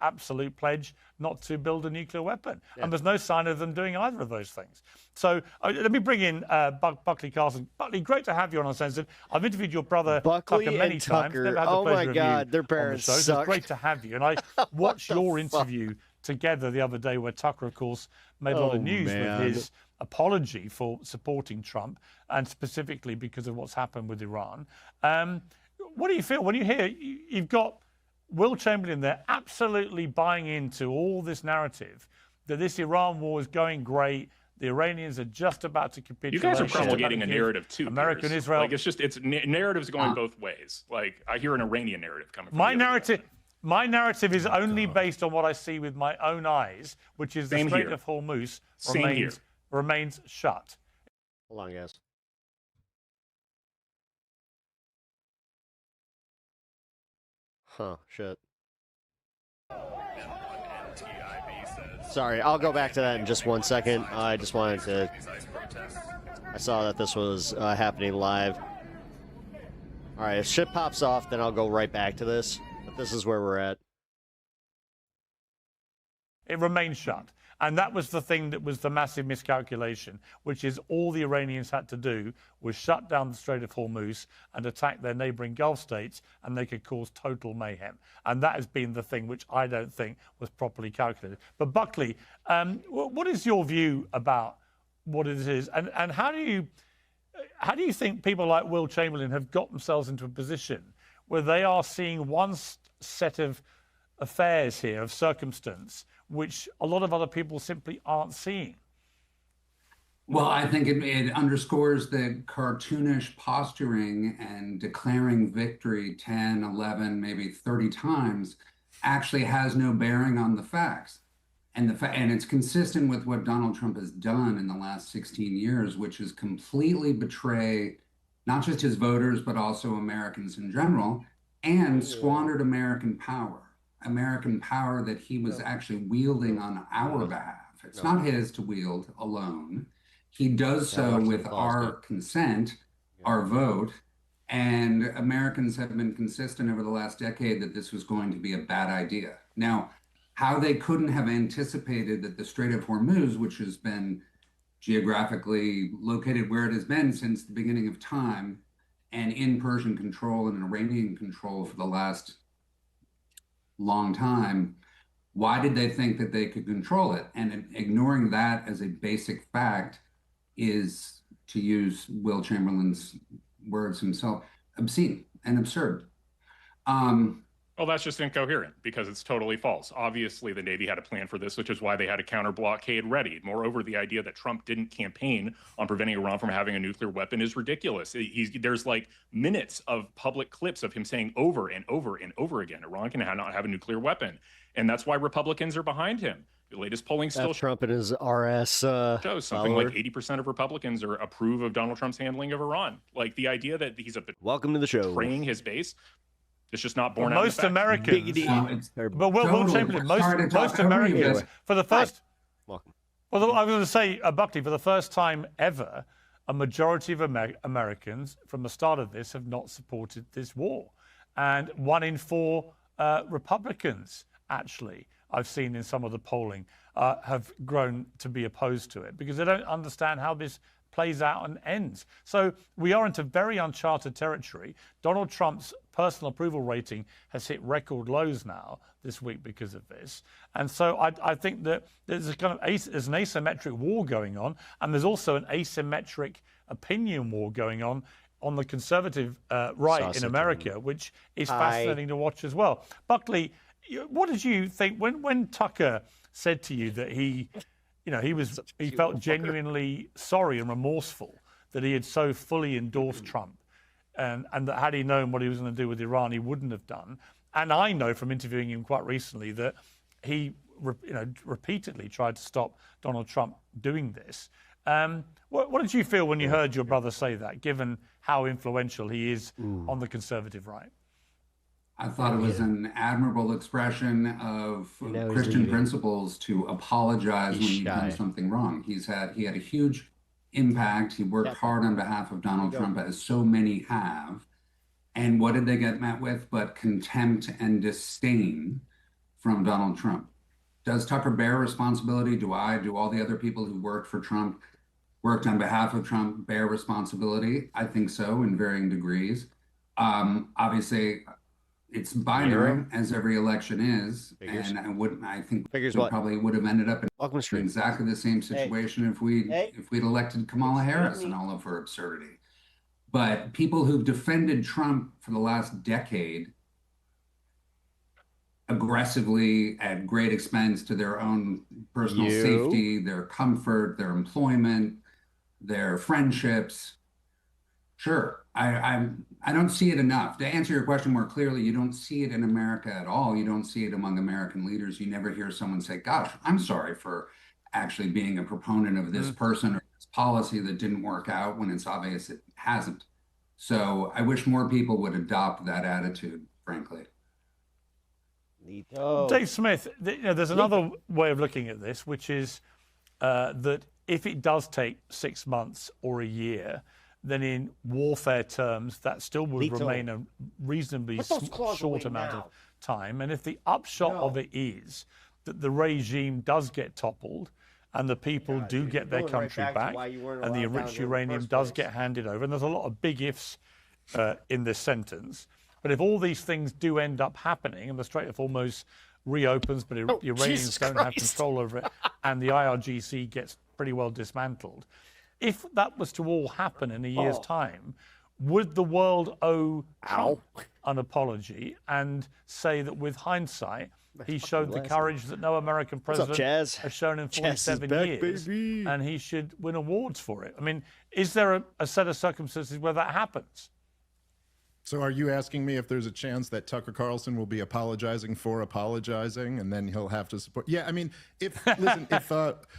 absolute pledge not to build a nuclear weapon. Yeah. And there's no sign of them doing either of those things. So let me bring in Buckley Carlson. Buckley, great to have you on Uncensored. I've interviewed your brother Buckley Tucker many times. Never had the pleasure my God, of you their parents on the show. suck. So it's great to have you. And I watched your interview together the other day where Tucker, of course, made a lot of news with his apology for supporting Trump, and specifically because of what's happened with Iran. What do you feel when you hear you've got Will Chamberlain there absolutely buying into all this narrative that this Iran war is going great, the Iranians are just about to capitulate. You guys are promulgating a narrative too. America and Israel. Like it's narratives going both ways. Like I hear an Iranian narrative coming from My narrative is only based on what I see with my own eyes, which is the Strait of Hormuz remains shut. Hold on, guys. Huh, shit. Sorry, I'll go back to that in just 1 second. I just wanted to... I saw that this was happening live. Alright, if shit pops off, then I'll go right back to this. But this is where we're at. It remains shut. And that was the thing that was the massive miscalculation, which is all the Iranians had to do was shut down the Strait of Hormuz and attack their neighboring Gulf states, and they could cause total mayhem. And that has been the thing which I don't think was properly calculated. But Buckley, what is your view about what it is? And how do you think people like Will Chamberlain have got themselves into a position where they are seeing one set of affairs here, of circumstance, which a lot of other people simply aren't seeing? Well, I think it underscores the cartoonish posturing and declaring victory 10, 11, maybe 30 times actually has no bearing on the facts. And it's consistent with what Donald Trump has done in the last 16 years, which is completely betray not just his voters, but also Americans in general, and squandered American power that he was actually wielding on our behalf. It's not his to wield alone. He does so with our consent, our vote, and Americans have been consistent over the last decade that this was going to be a bad idea. Now, how they couldn't have anticipated that the Strait of Hormuz, which has been geographically located where it has been since the beginning of time, and in Persian control and Iranian control for the last long time, why did they think that they could control it? And ignoring that as a basic fact is, to use Will Chamberlain's words himself, obscene and absurd. Well, that's just incoherent because it's totally false. Obviously, the Navy had a plan for this, which is why they had a counter blockade ready. Moreover, the idea that Trump didn't campaign on preventing Iran from having a nuclear weapon is ridiculous. There's like minutes of public clips of him saying over and over and over again, Iran can not have a nuclear weapon. And that's why Republicans are behind him. The latest polling still Trump and his RS shows something like 80% of Republicans approve of Donald Trump's handling of Iran. Like the idea that he's welcome to the show, betraying his base. It's just not born out. Most Americans, but Will Chamberlain, most Americans, for the first, well, I was going to say, Buckley, for the first time ever, a majority of Americans from the start of this have not supported this war. And 1 in 4 Republicans, actually, I've seen in some of the polling, have grown to be opposed to it because they don't understand how this plays out and ends. So we are into very uncharted territory. Donald Trump's personal approval rating has hit record lows now this week because of this. And so I think that there's a kind of there's an asymmetric war going on, and there's also an asymmetric opinion war going on the conservative right in America, which is fascinating to watch as well. Buckley, what did you think when Tucker said to you that he felt genuinely sorry and remorseful that he had so fully endorsed Trump, and that had he known what he was going to do with Iran, he wouldn't have done. And I know from interviewing him quite recently that he repeatedly tried to stop Donald Trump doing this. What did you feel when you heard your brother say that, given how influential he is on the conservative right? I thought it was an admirable expression of Christian principles to apologize when you've done something wrong. He had a huge impact. He worked hard on behalf of Donald Trump, as so many have. And what did they get met with but contempt and disdain from Donald Trump? Does Tucker bear responsibility? Do all the other people who worked for Trump, worked on behalf of Trump, bear responsibility? I think so, in varying degrees. Obviously, it's binary, as every election is, and I think we probably would have ended up in exactly the same situation if we'd elected Kamala Harris and all of her absurdity. But people who've defended Trump for the last decade aggressively at great expense to their own personal safety, their comfort, their employment, their friendships. Sure, I don't see it enough. To answer your question more clearly, you don't see it in America at all. You don't see it among American leaders. You never hear someone say, gosh, I'm sorry for actually being a proponent of this person or this policy that didn't work out, when it's obvious it hasn't. So I wish more people would adopt that attitude, frankly. Dave Smith, there's another way of looking at this, which is that if it does take 6 months or a year, then in warfare terms, that still would remain a reasonably short amount of time. And if the upshot of it is that the regime does get toppled and the people do get their country back and the enriched uranium does get handed over, and there's a lot of big ifs in this sentence, but if all these things do end up happening and the Strait of Hormuz reopens, but Iranians don't have control over it, and the IRGC gets pretty well dismantled, if that was to all happen in a year's time, would the world owe Trump an apology and say that with hindsight, he showed the courage that no American president has shown in 47 years, and he should win awards for it? I mean, is there a set of circumstances where that happens? So are you asking me if there's a chance that Tucker Carlson will be apologizing for apologizing, and then he'll have to support? Yeah, I mean, listen,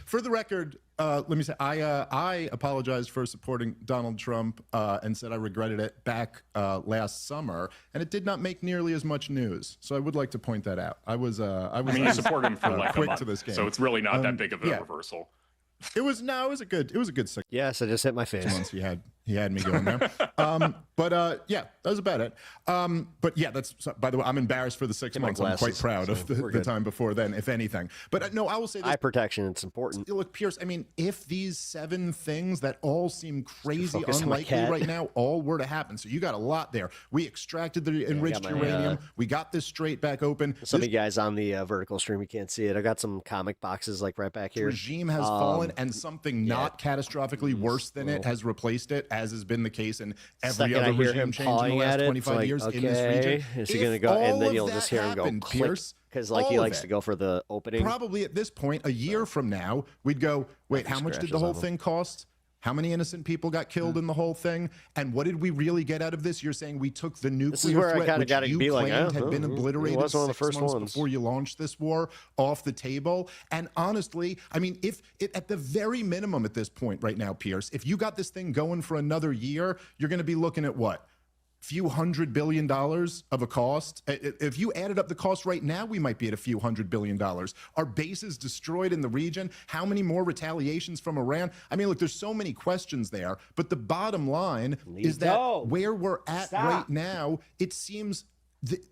for the record, let me say, I apologized for supporting Donald Trump and said I regretted it back last summer, and it did not make nearly as much news. So I would like to point that out. I mean, you support him for like quick a month, to this game, so it's really not that big of a reversal. It was a good 6 Yes, I just hit my face. months. He had me going there. Yeah, that was about it. But yeah, by the way, I'm embarrassed for the 6 months. I'm quite proud of the time before then, if anything. But no, I will say this. Eye protection, it's important. Look, Pierce, I mean, if these 7 things that all seem crazy unlikely right now all were to happen, so you got a lot there. We extracted the enriched uranium. We got this strait back open. Some of you guys on the vertical stream, you can't see it. I got some comic boxes like right back here. Regime has fallen, and something not catastrophically worse than it has replaced it, as has been the case in every other regime change in the last 25 years in this region. Is he going to go? And then you'll just hear him go click, because like he likes to go for the opening. Probably at this point, a year from now, we'd go, wait, how much did the whole thing cost? How many innocent people got killed in the whole thing? And what did we really get out of this? You're saying we took the nuclear threat, which you claimed had been obliterated 6 months before you launched this war, off the table. And honestly, I mean, if at the very minimum at this point right now, Pierce, if you got this thing going for another year, you're going to be looking at what? Few $100 billion of a cost. If you added up the cost right now, we might be at a few $100 billion. Our bases destroyed in the region. How many more retaliations from Iran? I mean, look, there's so many questions there, but the bottom line is that where we're at right now, it seems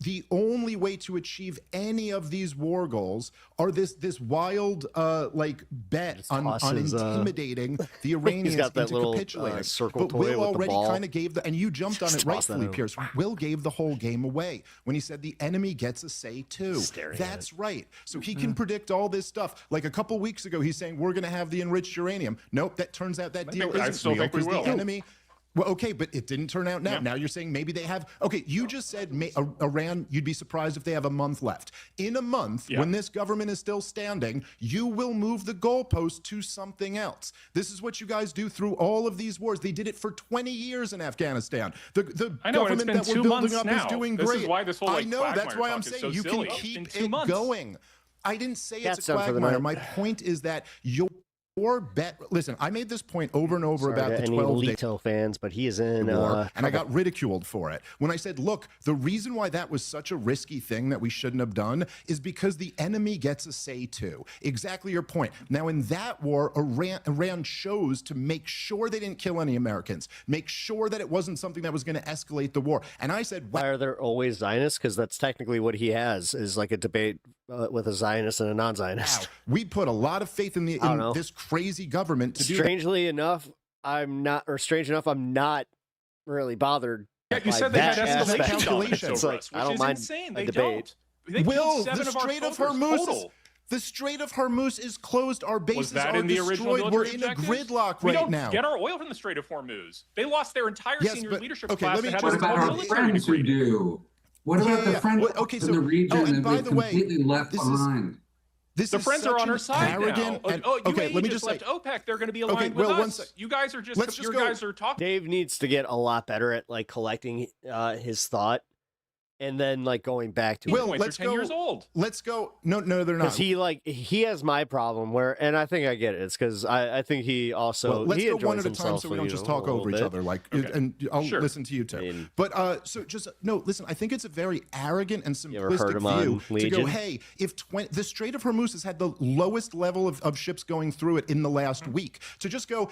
the only way to achieve any of these war goals are this wild like bet on intimidating the Iranians into capitulating. But Will already kind of gave and you jumped on it rightfully, Pierce. Will gave the whole game away when he said the enemy gets a say too. That's right. So he can predict all this stuff. Like a couple weeks ago, he's saying we're going to have the enriched uranium. Nope, that turns out that deal isn't real because the enemy. Well, okay, but it didn't turn out now. Yeah. Now you're saying maybe they have. Okay, you just said Iran, you'd be surprised if they have a month left. In a month, when this government is still standing, you will move the goalpost to something else. This is what you guys do through all of these wars. They did it for 20 years in Afghanistan. The government that we're building up is doing great. This is why this whole I know, that's why I'm saying you can keep it going. I didn't say Cat's it's a done for the quagmire. night. My point is that your bet. Listen, I made this point over and over Sorry about to the any 12-day Alito fans, but he is in war, and I got ridiculed for it. When I said, look, the reason why that was such a risky thing that we shouldn't have done is because the enemy gets a say too. Exactly your point. Now, in that war, Iran chose to make sure they didn't kill any Americans, make sure that it wasn't something that was going to escalate the war. And I said, why are there always Zionists? Because that's technically what he has, is like a debate with a Zionist and a non-Zionist. Wow. We put a lot of faith in this crazy government to do that. Strangely enough, I'm not really bothered. Yeah, you said they had calculations over us, which I don't is mind insane. a They debate. don't. They Will, killed 7 the of our Strait of soldiers Hormuz total. the Strait of Hormuz is closed. Our bases that are in the original destroyed. We're military in a objectives? gridlock We right don't now. get our oil from the Strait of Hormuz. They lost their entire Yes, senior but- leadership okay, class let me that had just- their What about whole our military friends who degraded. do? What about the friends in the region and by that the we way, completely left this is- behind? This The is friends are such on an our side arrogant now. and- UAE let me just just left say, OPEC. They're going to be aligned well, with one us. sec- You guys are just let's because just your go- guys are talking. Dave needs to get a lot better at like collecting his thought and then like going back to Will, points let's are 10 go. years old. Let's go. No, they're not. because he has my problem where, and I think I get it. It's because I think he also Well, let's he go enjoys one at a time himself so we a don't just little talk over each bit. other. Like, Okay. and I'll Sure. listen to you too. I mean- But so just no. Listen, I think it's a very arrogant and ever heard simplistic him on view to go, Legion? hey, if the Strait of Hormuz has had the lowest level of ships going through it in the last week, to just go,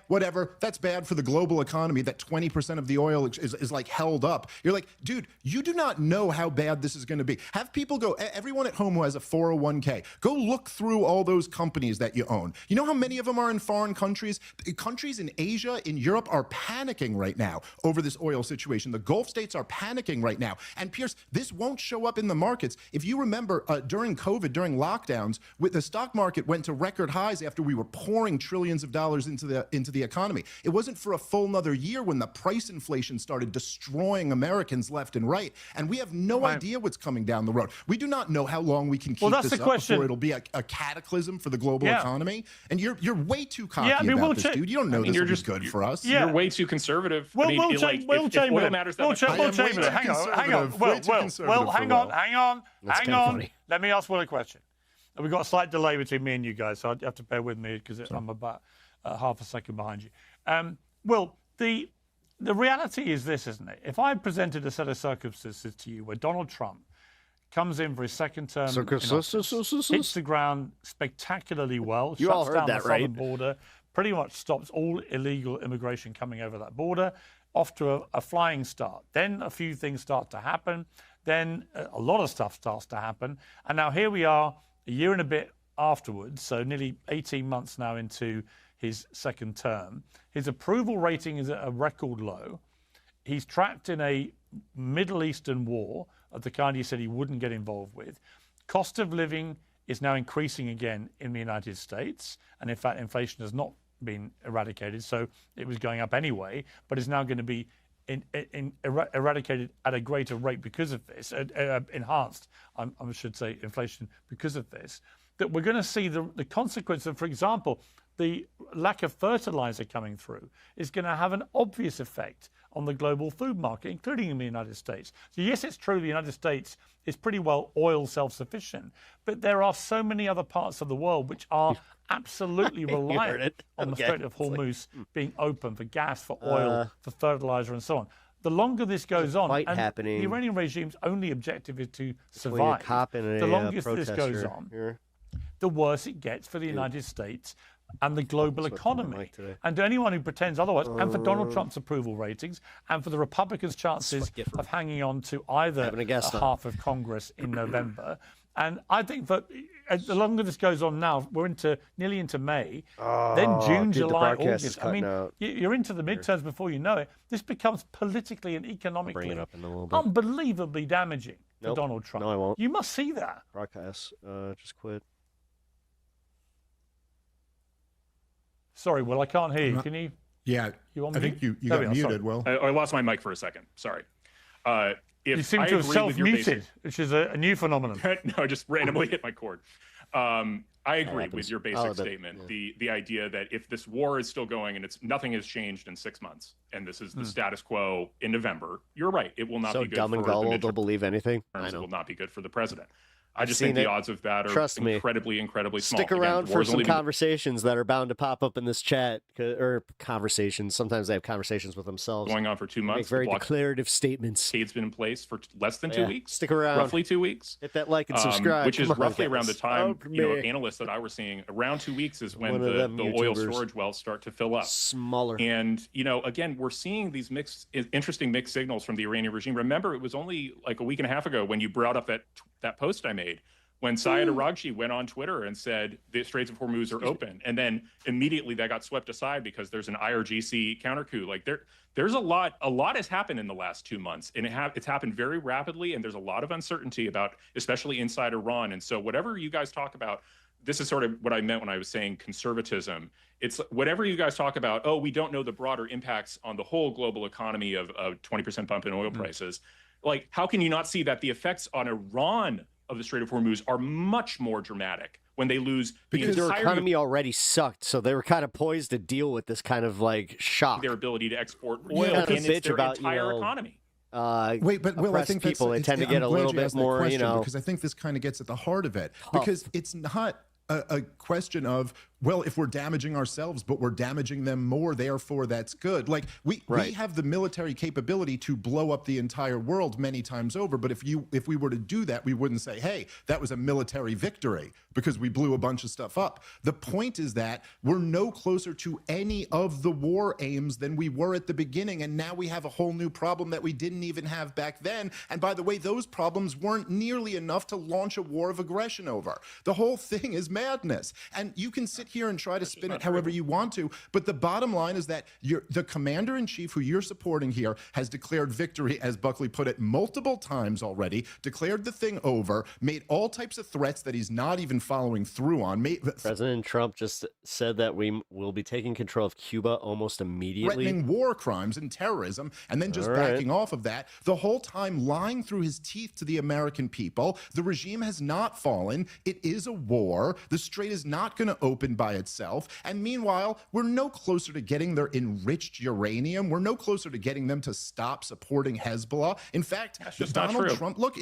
whatever, that's bad for the global economy. That 20% of the oil is like held up. You're like, dude, you do not know how bad this is going to be. Have people go, everyone at home who has a 401k, go look through all those companies that you own. You know how many of them are in foreign countries? Countries in Asia, in Europe are panicking right now over this oil situation. The Gulf states are panicking right now. And Pierce, this won't show up in the markets. If you remember, during COVID, during lockdowns, the stock market went to record highs after we were pouring trillions of dollars into the economy. It wasn't for a full another year when the price inflation started destroying Americans left and right. And we have no idea what's coming down the road. We do not know how long we can keep that's this the up question. before it'll be a cataclysm for the global economy. And you're way too cocky Yeah, I mean, about Will this, Cha- dude. You don't know this you're will be just good for us. Yeah. You're way too conservative. Will, I mean, Will, like, Will if Chamberlain. oil matters that Will, much, Will I am way Chamberlain. too Hang on. conservative, way Will, too Will, conservative Will, for hang on. Will. That's Hang kinda on. funny. Let me ask Will a question. And we've got a slight delay between me and you guys, so you have to bear with me because I'm about half a second behind you. Will, the reality is this, isn't it? If I presented a set of circumstances to you where Donald Trump comes in for his second term, in office, hits the ground spectacularly well, You all shuts heard down that, the right? southern border, pretty much stops all illegal immigration coming over that border, off to a flying start. Then a few things start to happen. Then a lot of stuff starts to happen. And now here we are, a year and a bit afterwards, so nearly 18 months now into his second term. His approval rating is at a record low. He's trapped in a Middle Eastern war of the kind he said he wouldn't get involved with. Cost of living is now increasing again in the United States. And in fact, inflation has not been eradicated, so it was going up anyway, but is now going to be eradicated at a greater rate because of this, enhanced, I should say, inflation because of this. That we're going to see the consequence of, for example, the lack of fertilizer coming through is going to have an obvious effect on the global food market, including in the United States. So yes, it's true the United States is pretty well oil self-sufficient, but there are so many other parts of the world which are absolutely reliant on the Strait of Hormuz being open for gas, for oil, for fertilizer, and so on. The longer this goes on, and the Iranian regime's only objective is to survive. The longest this goes on, the worse it gets for the United States and the global economy. And to anyone who pretends otherwise, and for Donald Trump's approval ratings, and for the Republicans' chances of hanging on to either half of Congress in November. And I think that the longer this goes on now, we're nearly into May, then June, July, August. I mean, you're into the midterms before you know it. This becomes politically and economically unbelievably damaging to Donald Trump. No, I won't. You must see that. Broadcast, just quit. Sorry, Will, I can't hear you. Can you? Yeah, you want I think you got muted, Will. I lost my mic for a second. Sorry. You seem to have self-muted, which is a new phenomenon. No, I just randomly hit my cord. I agree with your basic statement. The idea that if this war is still going and nothing has changed in 6 months, and this is the status quo in November, you're right. It will not be good dumb and for gullible the they'll believe anything. It will not be good for the president. I just think the odds of that are incredibly small. Stick around for some conversations that are bound to pop up in this chat, or conversations. Sometimes they have conversations with themselves. Going on for 2 months. Make very declarative statements. It's been in place for less than 2 weeks. Stick around. Roughly 2 weeks. Hit that like and subscribe. Which is roughly around the time, analysts that I were seeing, around 2 weeks is when the oil storage wells start to fill up. Smaller. And, again, we're seeing these interesting mixed signals from the Iranian regime. Remember, it was only like a week and a half ago when you brought up that post I made, when Syed Aragchi went on Twitter and said the Straits of Hormuz are open, and then immediately that got swept aside because there's an IRGC counter coup. Like there's a lot has happened in the last 2 months, and it's happened very rapidly, and there's a lot of uncertainty about, especially inside Iran. And so whatever you guys talk about, this is sort of what I meant when I was saying conservatism. It's whatever you guys talk about, we don't know the broader impacts on the whole global economy of 20% bump in oil prices. Like, how can you not see that the effects on Iran of the Strait of Hormuz are much more dramatic when they lose because their economy already sucked, so they were kind of poised to deal with this kind of like shock. Their ability to export oil and it's their entire economy. Wait, but Will, I think people they tend to get a little bit more, because I think this kind of gets at the heart of it, because it's not a question of, well, if we're damaging ourselves, but we're damaging them more, therefore that's good. Like we have the military capability to blow up the entire world many times over. But if we were to do that, we wouldn't say, hey, that was a military victory because we blew a bunch of stuff up. The point is that we're no closer to any of the war aims than we were at the beginning. And now we have a whole new problem that we didn't even have back then. And by the way, those problems weren't nearly enough to launch a war of aggression over. The whole thing is madness. And you can sit here and try to spin it however you want to, but the bottom line is that the commander-in-chief who you're supporting here has declared victory, as Buckley put it, multiple times already, declared the thing over, made all types of threats that he's not even following through on. President Trump just said that we will be taking control of Cuba almost immediately. Threatening war crimes and terrorism, and then just backing off of that, the whole time lying through his teeth to the American people. The regime has not fallen. It is a war. The strait is not going to open by itself. And meanwhile, we're no closer to getting their enriched uranium. We're no closer to getting them to stop supporting Hezbollah. In fact, Donald Trump, look,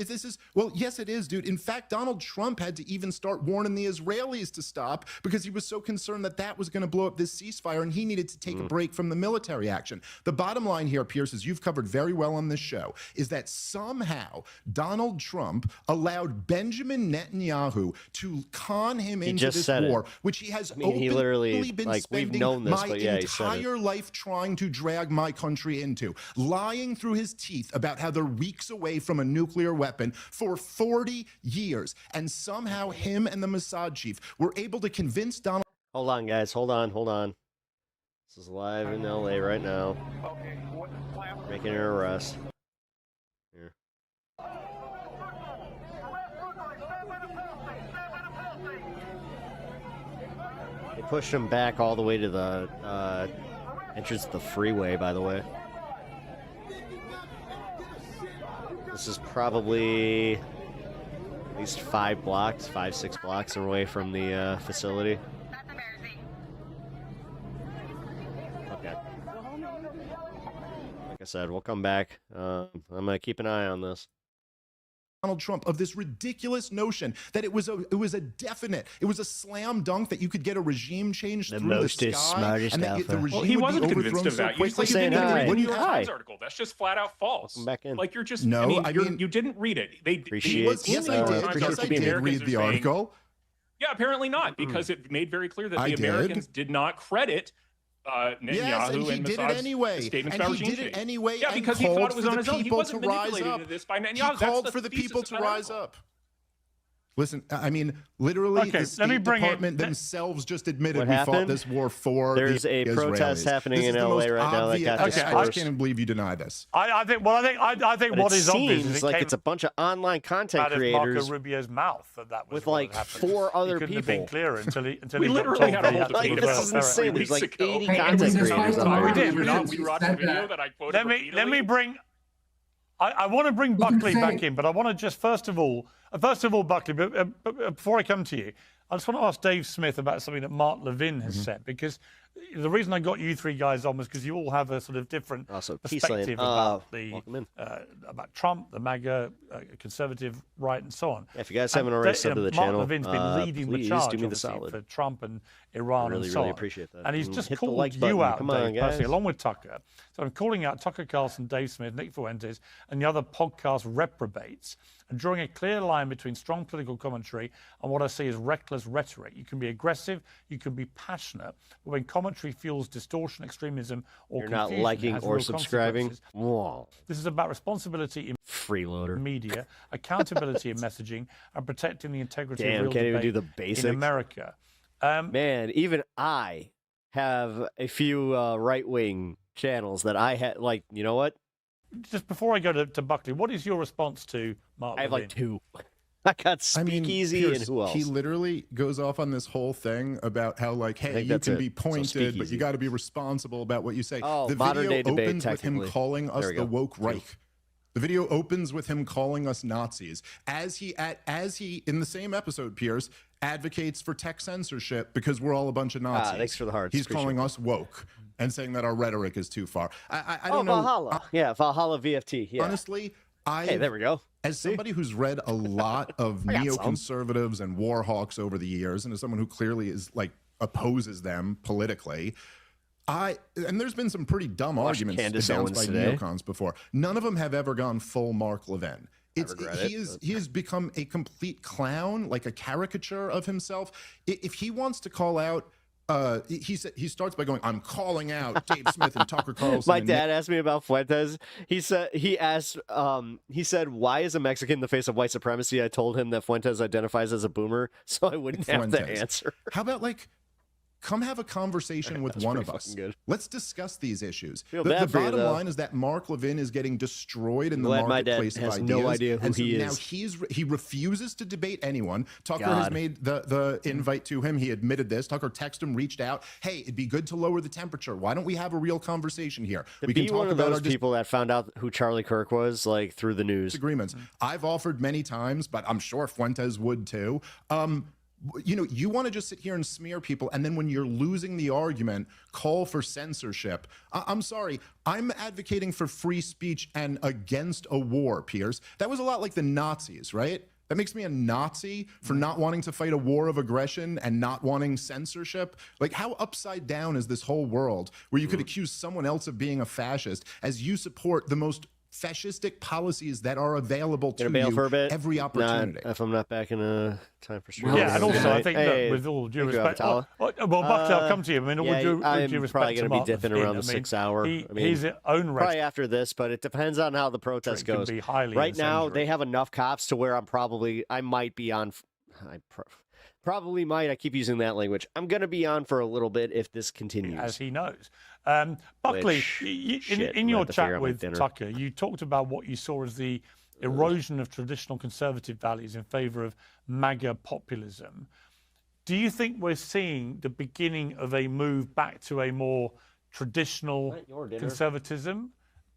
well, yes, it is, dude. In fact, Donald Trump had to even start warning the Israelis to stop because he was so concerned that that was going to blow up this ceasefire and he needed to take a break from the military action. The bottom line here, Pierce, as you've covered very well on this show, is that somehow Donald Trump allowed Benjamin Netanyahu to con him into this war, which he has he literally been we've known this, my entire life trying to drag my country into, lying through his teeth about how they're weeks away from a nuclear weapon for 40 years. And somehow him and the Mossad chief were able to convince Donald. Hold on, guys. Hold on. This is live in LA right now. Making an arrest. Here. They pushed him back all the way to the entrance to the freeway, by the way. This is probably at least 5 blocks, 6 blocks away from the facility. Okay. Like I said, we'll come back. I'm going to keep an eye on this. Donald Trump of this ridiculous notion that it was a definite, it was a slam dunk that you could get a regime change through the sky, and that the regime he would wasn't be convinced of that. So You didn't even read the New York Times article. That's just flat out false. Back in. Like you're just no. You didn't read it. Yes, I did read the article. Yeah, apparently not, because it made very clear that the Americans did not credit Netanyahu and Mossad's statements about regime change. Yeah, because he thought it was on his own. He wasn't manipulated to this by Netanyahu. He called for the people to rise up. Listen, I mean, literally, the State Department themselves just admitted we fought this war for There's a protest happening in LA right now that got dispersed. I can't believe you deny this. I think what is obvious is like it's a bunch of online content creators. Marco Rubio's mouth that was with like 4 other people. Have been clearer until he we literally had a whole debate about this is insane. There's like 80 content creators on there. We watched the video that I quoted. Let me bring. I want to bring Buckley back in, but I want to just first of all, Buckley, before I come to you, I just want to ask Dave Smith about something that Mark Levin has said, because the reason I got you three guys on was because you all have a sort of different perspective about about Trump, the MAGA, conservative right, and so on. Yeah, if you guys haven't already subbed to the channel, Mark Levin's been leading the charge do me the solid. for Trump and Iran and so on. Really appreciate that. And he's just hit the called like you button. out, Come on, Dave, guys. personally, along with Tucker. So I'm calling out Tucker Carlson, Dave Smith, Nick Fuentes, and the other podcast reprobates, and drawing a clear line between strong political commentary and what I see as reckless rhetoric. You can be aggressive, you can be passionate, but when commentary fuels distortion, extremism, or You're confusion, not liking it has or real subscribing. consequences. Whoa. This is about responsibility in freeloader media, accountability in messaging, and protecting the integrity Damn, of real can't even debate do the basics. in America. Man, even I have a few right-wing channels that I had. Like, you know what? Just before I go to Buckley, what is your response to Mark I have Levin? like two. I got Speakeasy Pierce, and who else? He literally goes off on this whole thing about how, like, hey, you can be pointed, but you got to be responsible about what you say. Oh, the modern video day debate, opens with him technically. calling us the woke Reich. The video opens with him calling us Nazis, as he in the same episode, Pierce, advocates for tech censorship because we're all a bunch of Nazis. Thanks for the hearts. He's Appreciate calling that. us woke and saying that our rhetoric is too far. I Oh, don't know. Valhalla. Yeah, Valhalla VFT. Yeah. Honestly, Hey, there we go. As somebody who's read a lot of I got some. neoconservatives and war hawks over the years, and as someone who clearly is like opposes them politically, and there's been some pretty dumb arguments Candace advanced Owens by today. neocons before. None of them have ever gone full Mark Levin. He has become a complete clown, like a caricature of himself. If he wants to call out. He starts by going, "I'm calling out Dave Smith and Tucker Carlson." My dad asked me about Fuentes. He said, "Why is a Mexican the face of white supremacy?" I told him that Fuentes identifies as a boomer, so I wouldn't have to answer. How about come have a conversation with one of us. Good. Let's discuss these issues. Feel The bad for you, bottom though. line is that Mark Levin is getting destroyed in the Glad my dad marketplace of has ideas. no idea who and so he now is. he refuses to debate anyone. Tucker has God. made the invite to him. He admitted this. Tucker texted him, reached out. Hey, it'd be good to lower the temperature. Why don't we have a real conversation here? To We can be talk one of about those our people that found out who Charlie Kirk was, like, through the news. disagreements. I've offered many times, but I'm sure Fuentes would too. You want to just sit here and smear people, and then when you're losing the argument, call for censorship. I'm sorry. I'm advocating for free speech and against a war, Pierce. That was a lot like the Nazis, right? That makes me a Nazi for not wanting to fight a war of aggression and not wanting censorship. Like, how upside down is this whole world where you could accuse someone else of being a fascist as you support the most fascistic policies that are available to bail you for a bit? every opportunity? If I'm not back in time for stream. Yeah, and also I think that with all due respect, well, Buckley, I'll come to you. I mean, all due respect I'm probably to going to be Mark dipping Levin, around the 6 hour. His own probably after this, but it depends on how the protest can goes. be highly Right now, incendiary. they have enough cops to where I might be on. Probably might. I keep using that language. I'm going to be on for a little bit if this continues. As he knows. Buckley, in your chat with Tucker, you talked about what you saw as the erosion of traditional conservative values in favor of MAGA populism. Do you think we're seeing the beginning of a move back to a more traditional conservatism?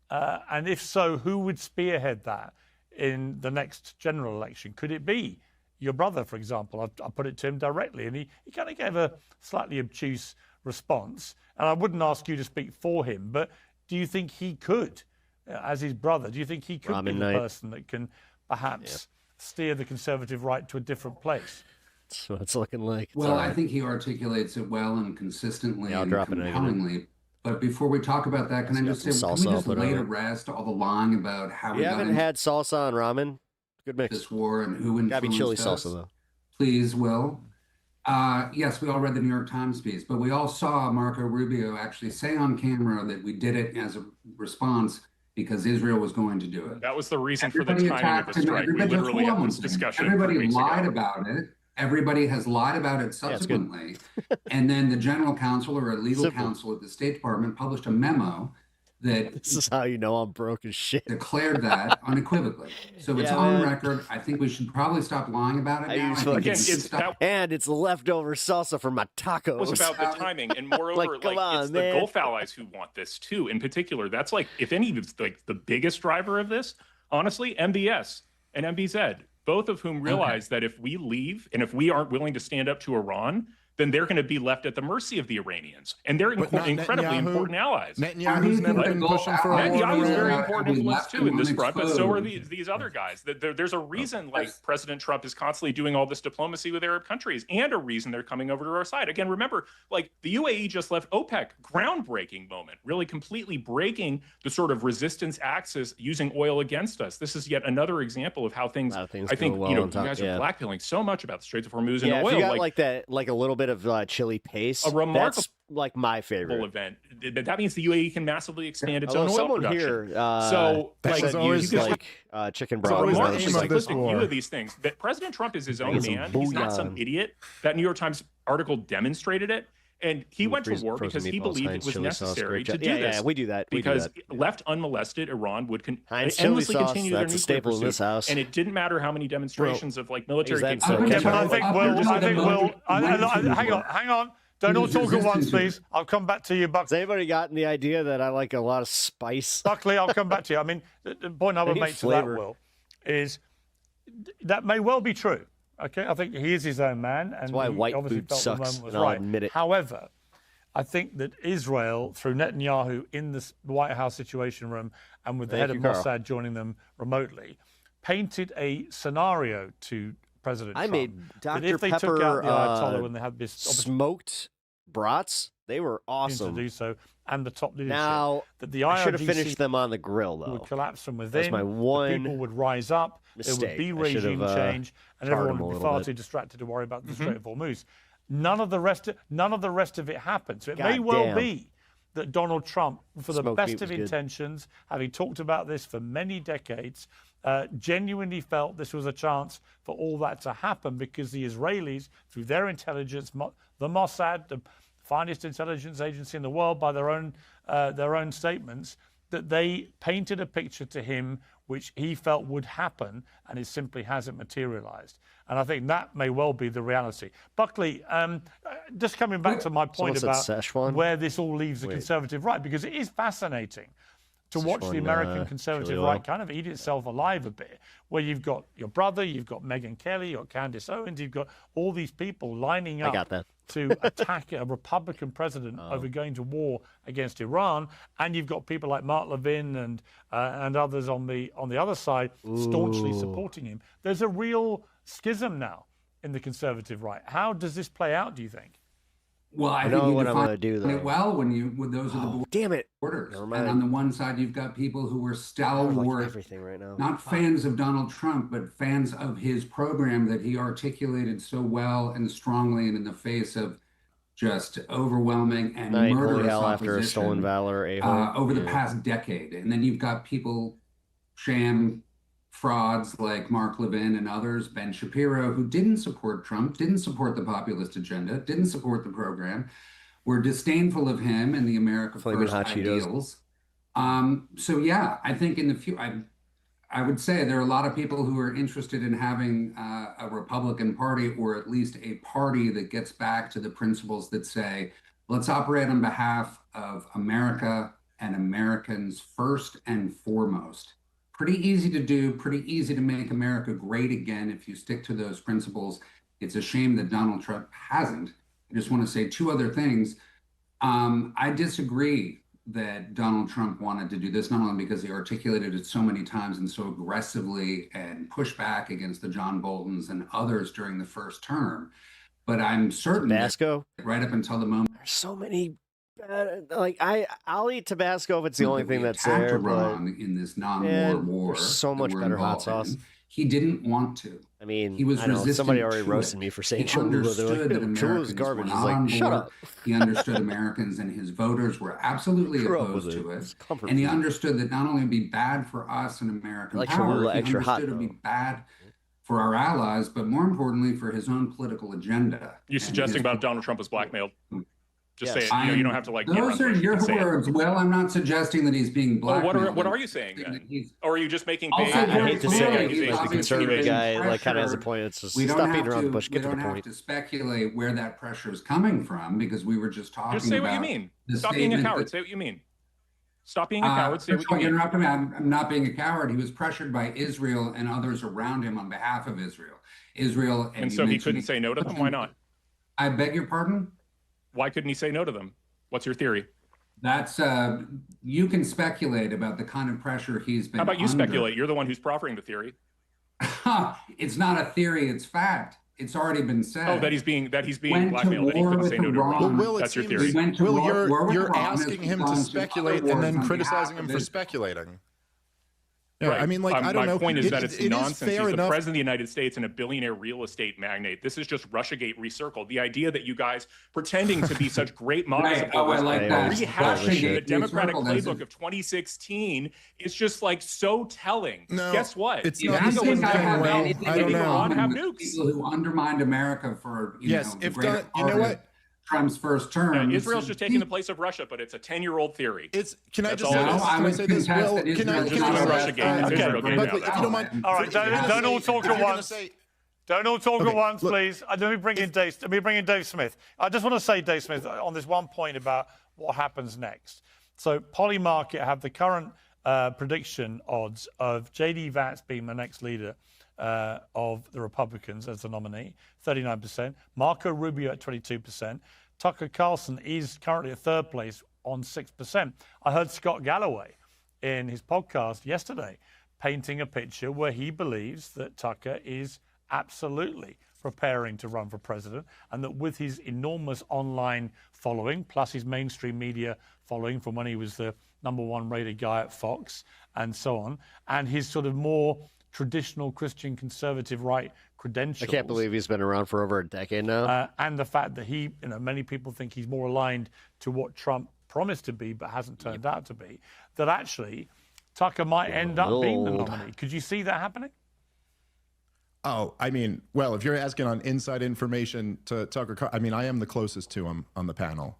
And if so, who would spearhead that in the next general election? Could it be your brother, for example? I put it to him directly, and he kind of gave a slightly obtuse response. And I wouldn't ask you to speak for him, but do you think he could, as his brother, do you think he could be the person that can perhaps steer the conservative right to a different place? That's what it's looking like. Well, I think he articulates it well and consistently and drop it compellingly. But before we talk about that, can I just say, can we just lay to rest all the lying about how we haven't had salsa and ramen? Good mix. This war and who influenced Gotta be chili us? salsa, though. Please, Will. Yes, we all read the New York Times piece, but we all saw Marco Rubio actually say on camera that we did it as a response because Israel was going to do it. That was the reason for the timing of the strike. We literally had this discussion. Everybody lied about it. Everybody has lied about it subsequently. And then the general counsel or a legal counsel at the State Department published a memo that this is how you know I'm broke as shit. Declared that unequivocally. So it's on record. I think we should probably stop lying about it now. And it's leftover salsa for my tacos. It was about the timing, and moreover, it's the Gulf allies who want this too. In particular, that's like, if any, it's like the biggest driver of this. Honestly, MBS and MBZ. both of whom realize that if we leave and if we aren't willing to stand up to Iran, then they're going to be left at the mercy of the Iranians. And they're incredibly important allies. Netanyahu's never been pushing for a war. Netanyahu's very important influence too in this front, but so are these other guys. There's a reason like President Trump is constantly doing all this diplomacy with Arab countries, and a reason they're coming over to our side. Again, remember, like the UAE just left OPEC, groundbreaking moment, really completely breaking the sort of resistance axis using oil against us. This is yet another example of how things, I think, well, you guys are blackpilling so much about the Straits of Hormuz and oil. If you got like that, like a little bit of chili paste. A remarkable that's like my favorite event. That means the UAE can massively expand its own oil someone production. Here, so like always like chicken broth. It's a simplistic view of these things. That President Trump is his own man. He's not some idiot. That New York Times article demonstrated it. And he went to war because he believed it was necessary to do this. Yeah, we do that. Because left unmolested, Iran would endlessly continue their nuclear pursuit. In this house. And it didn't matter how many demonstrations of like military capability. Hang on. Don't all talk at once, please. I'll come back to you, Buckley. Has anybody gotten the idea that I like a lot of spice? Buckley, I'll come back to you. I mean, the point I would make to that, Will, is that may well be true. Okay, I think he is his own man, and that's why white obviously food felt sucks, the moment was and I'll right. admit it. However, I think that Israel, through Netanyahu in the White House Situation Room and with the head of Mossad joining them remotely, painted a scenario to President Trump. I made Dr. If they Pepper took out the Ayatollah when they had this smoked brats, they were awesome to do so, and the top leadership. Now, that the I should have IRGC finished them on the grill, though. Would collapse from within. That's my one people would rise up. mistake. There would be regime change, and everyone would be far too distracted to worry about the Strait of Hormuz. None of the rest of it happened. So it may well be that Donald Trump, for the best of intentions, having talked about this for many decades, genuinely felt this was a chance for all that to happen because the Israelis, through their intelligence, the Mossad, the finest intelligence agency in the world by their own statements, that they painted a picture to him which he felt would happen, and it simply hasn't materialized. And I think that may well be the reality. Buckley, just coming back to my point about where this all leaves the conservative right, because it is fascinating to watch the American conservative right kind of eat itself alive a bit, where you've got your brother, you've got Megyn Kelly, you've got Candace Owens, you've got all these people lining up to attack a Republican president over going to war against Iran, and you've got people like Mark Levin and others on the other side staunchly supporting him. There's a real schism now in the conservative right. How does this play out, do you think? Well, I know think what you I'm going to do, though. it well when those are the damn it borders. And on the one side, you've got people who are stalwart, everything right now. not fans of Donald Trump, but fans of his program that he articulated so well and strongly, and in the face of just overwhelming and murderous after a stolen valor over the past decade. And then you've got people, sham frauds like Mark Levin and others, Ben Shapiro, who didn't support Trump, didn't support the populist agenda, didn't support the program, were disdainful of him and the America First ideals. So yeah, I think in the future, I would say there are a lot of people who are interested in having a Republican Party, or at least a party that gets back to the principles that say, let's operate on behalf of America and Americans first and foremost. Pretty easy to do, pretty easy to make America great again if you stick to those principles. It's a shame that Donald Trump hasn't. I just want to say two other things. I disagree that Donald Trump wanted to do this, not only because he articulated it so many times and so aggressively and pushed back against the John Boltons and others during the first term, but I'm certain Tabasco, that right up until the moment. There's so many. I'll eat Tabasco if it's the only thing that's there. But in this non-war war, there's so much better hot sauce. He didn't want to. I mean, he was resistant. Somebody already roasted me for saying Cholula. They're like, Cholula's garbage. He's like, shut up. He understood Americans and his voters were absolutely opposed to it. And he understood that not only would be bad for us and American power, he understood it would be bad for our allies, but more importantly for his own political agenda. You're suggesting about Donald Trump was blackmailed? Just say it. You don't have to like. Those are your words. Well, I'm not suggesting that he's being blackmailed. What are you saying then? Or are you just making? I hate to say it, like the conservative guy, like kind of has a point. It's just stop beating around the bush. Get to the point. We don't have to speculate where that pressure is coming from because we were just talking. Just say what you mean. Stop being a coward. Say what you mean. Stop being a coward. Say what you mean. Interrupt me. I'm not being a coward. He was pressured by Israel and others around him on behalf of Israel. And so he couldn't say no to them? Why not? I beg your pardon? Why couldn't he say no to them? What's your theory? That's you can speculate about the kind of pressure he's been. How about you under. speculate? You're the one who's proffering the theory. It's not a theory, it's fact. It's already been said. Oh, that he's being blackmailed, that he couldn't say no to Iran. Well, that's your theory. You're asking him to speculate and then criticizing him for speculating. Yeah, right. I mean, like, I don't know. My point is that it's nonsense. He's the enough. president of the United States and a billionaire real estate magnate. This is just Russiagate recircled. The idea that you guys pretending to be such great models of rehashing the Democratic playbook of 2016 is just like so telling. No, guess what? It's not the same thing. I don't know. Have nukes. People who undermined America for you know what. Trump's first term. Israel's just taking the place of Russia, but it's a 10-year-old theory. Can I just say this? Will, can I just Russiagate? If you don't mind. All right, don't all talk at once. Don't all talk at once, please. Let me bring in Dave. Let me bring in Dave Smith. I just want to say, Dave Smith, on this one point about what happens next. So, Polymarket have the current prediction odds of J.D. Vance being the next leader of the Republicans as the nominee, 39%. Marco Rubio at 22%. Tucker Carlson is currently at third place on 6%. I heard Scott Galloway in his podcast yesterday painting a picture where he believes that Tucker is absolutely preparing to run for president, and that with his enormous online following, plus his mainstream media following from when he was the #1 rated guy at Fox and so on, and his sort of more traditional Christian conservative right credentials. I can't believe he's been around for over a decade now. And the fact that he, many people think he's more aligned to what Trump promised to be but hasn't turned out to be, that actually Tucker might end up being the nominee. Could you see that happening? Oh, I mean, well, if you're asking on inside information to Tucker, I mean, I am the closest to him on the panel.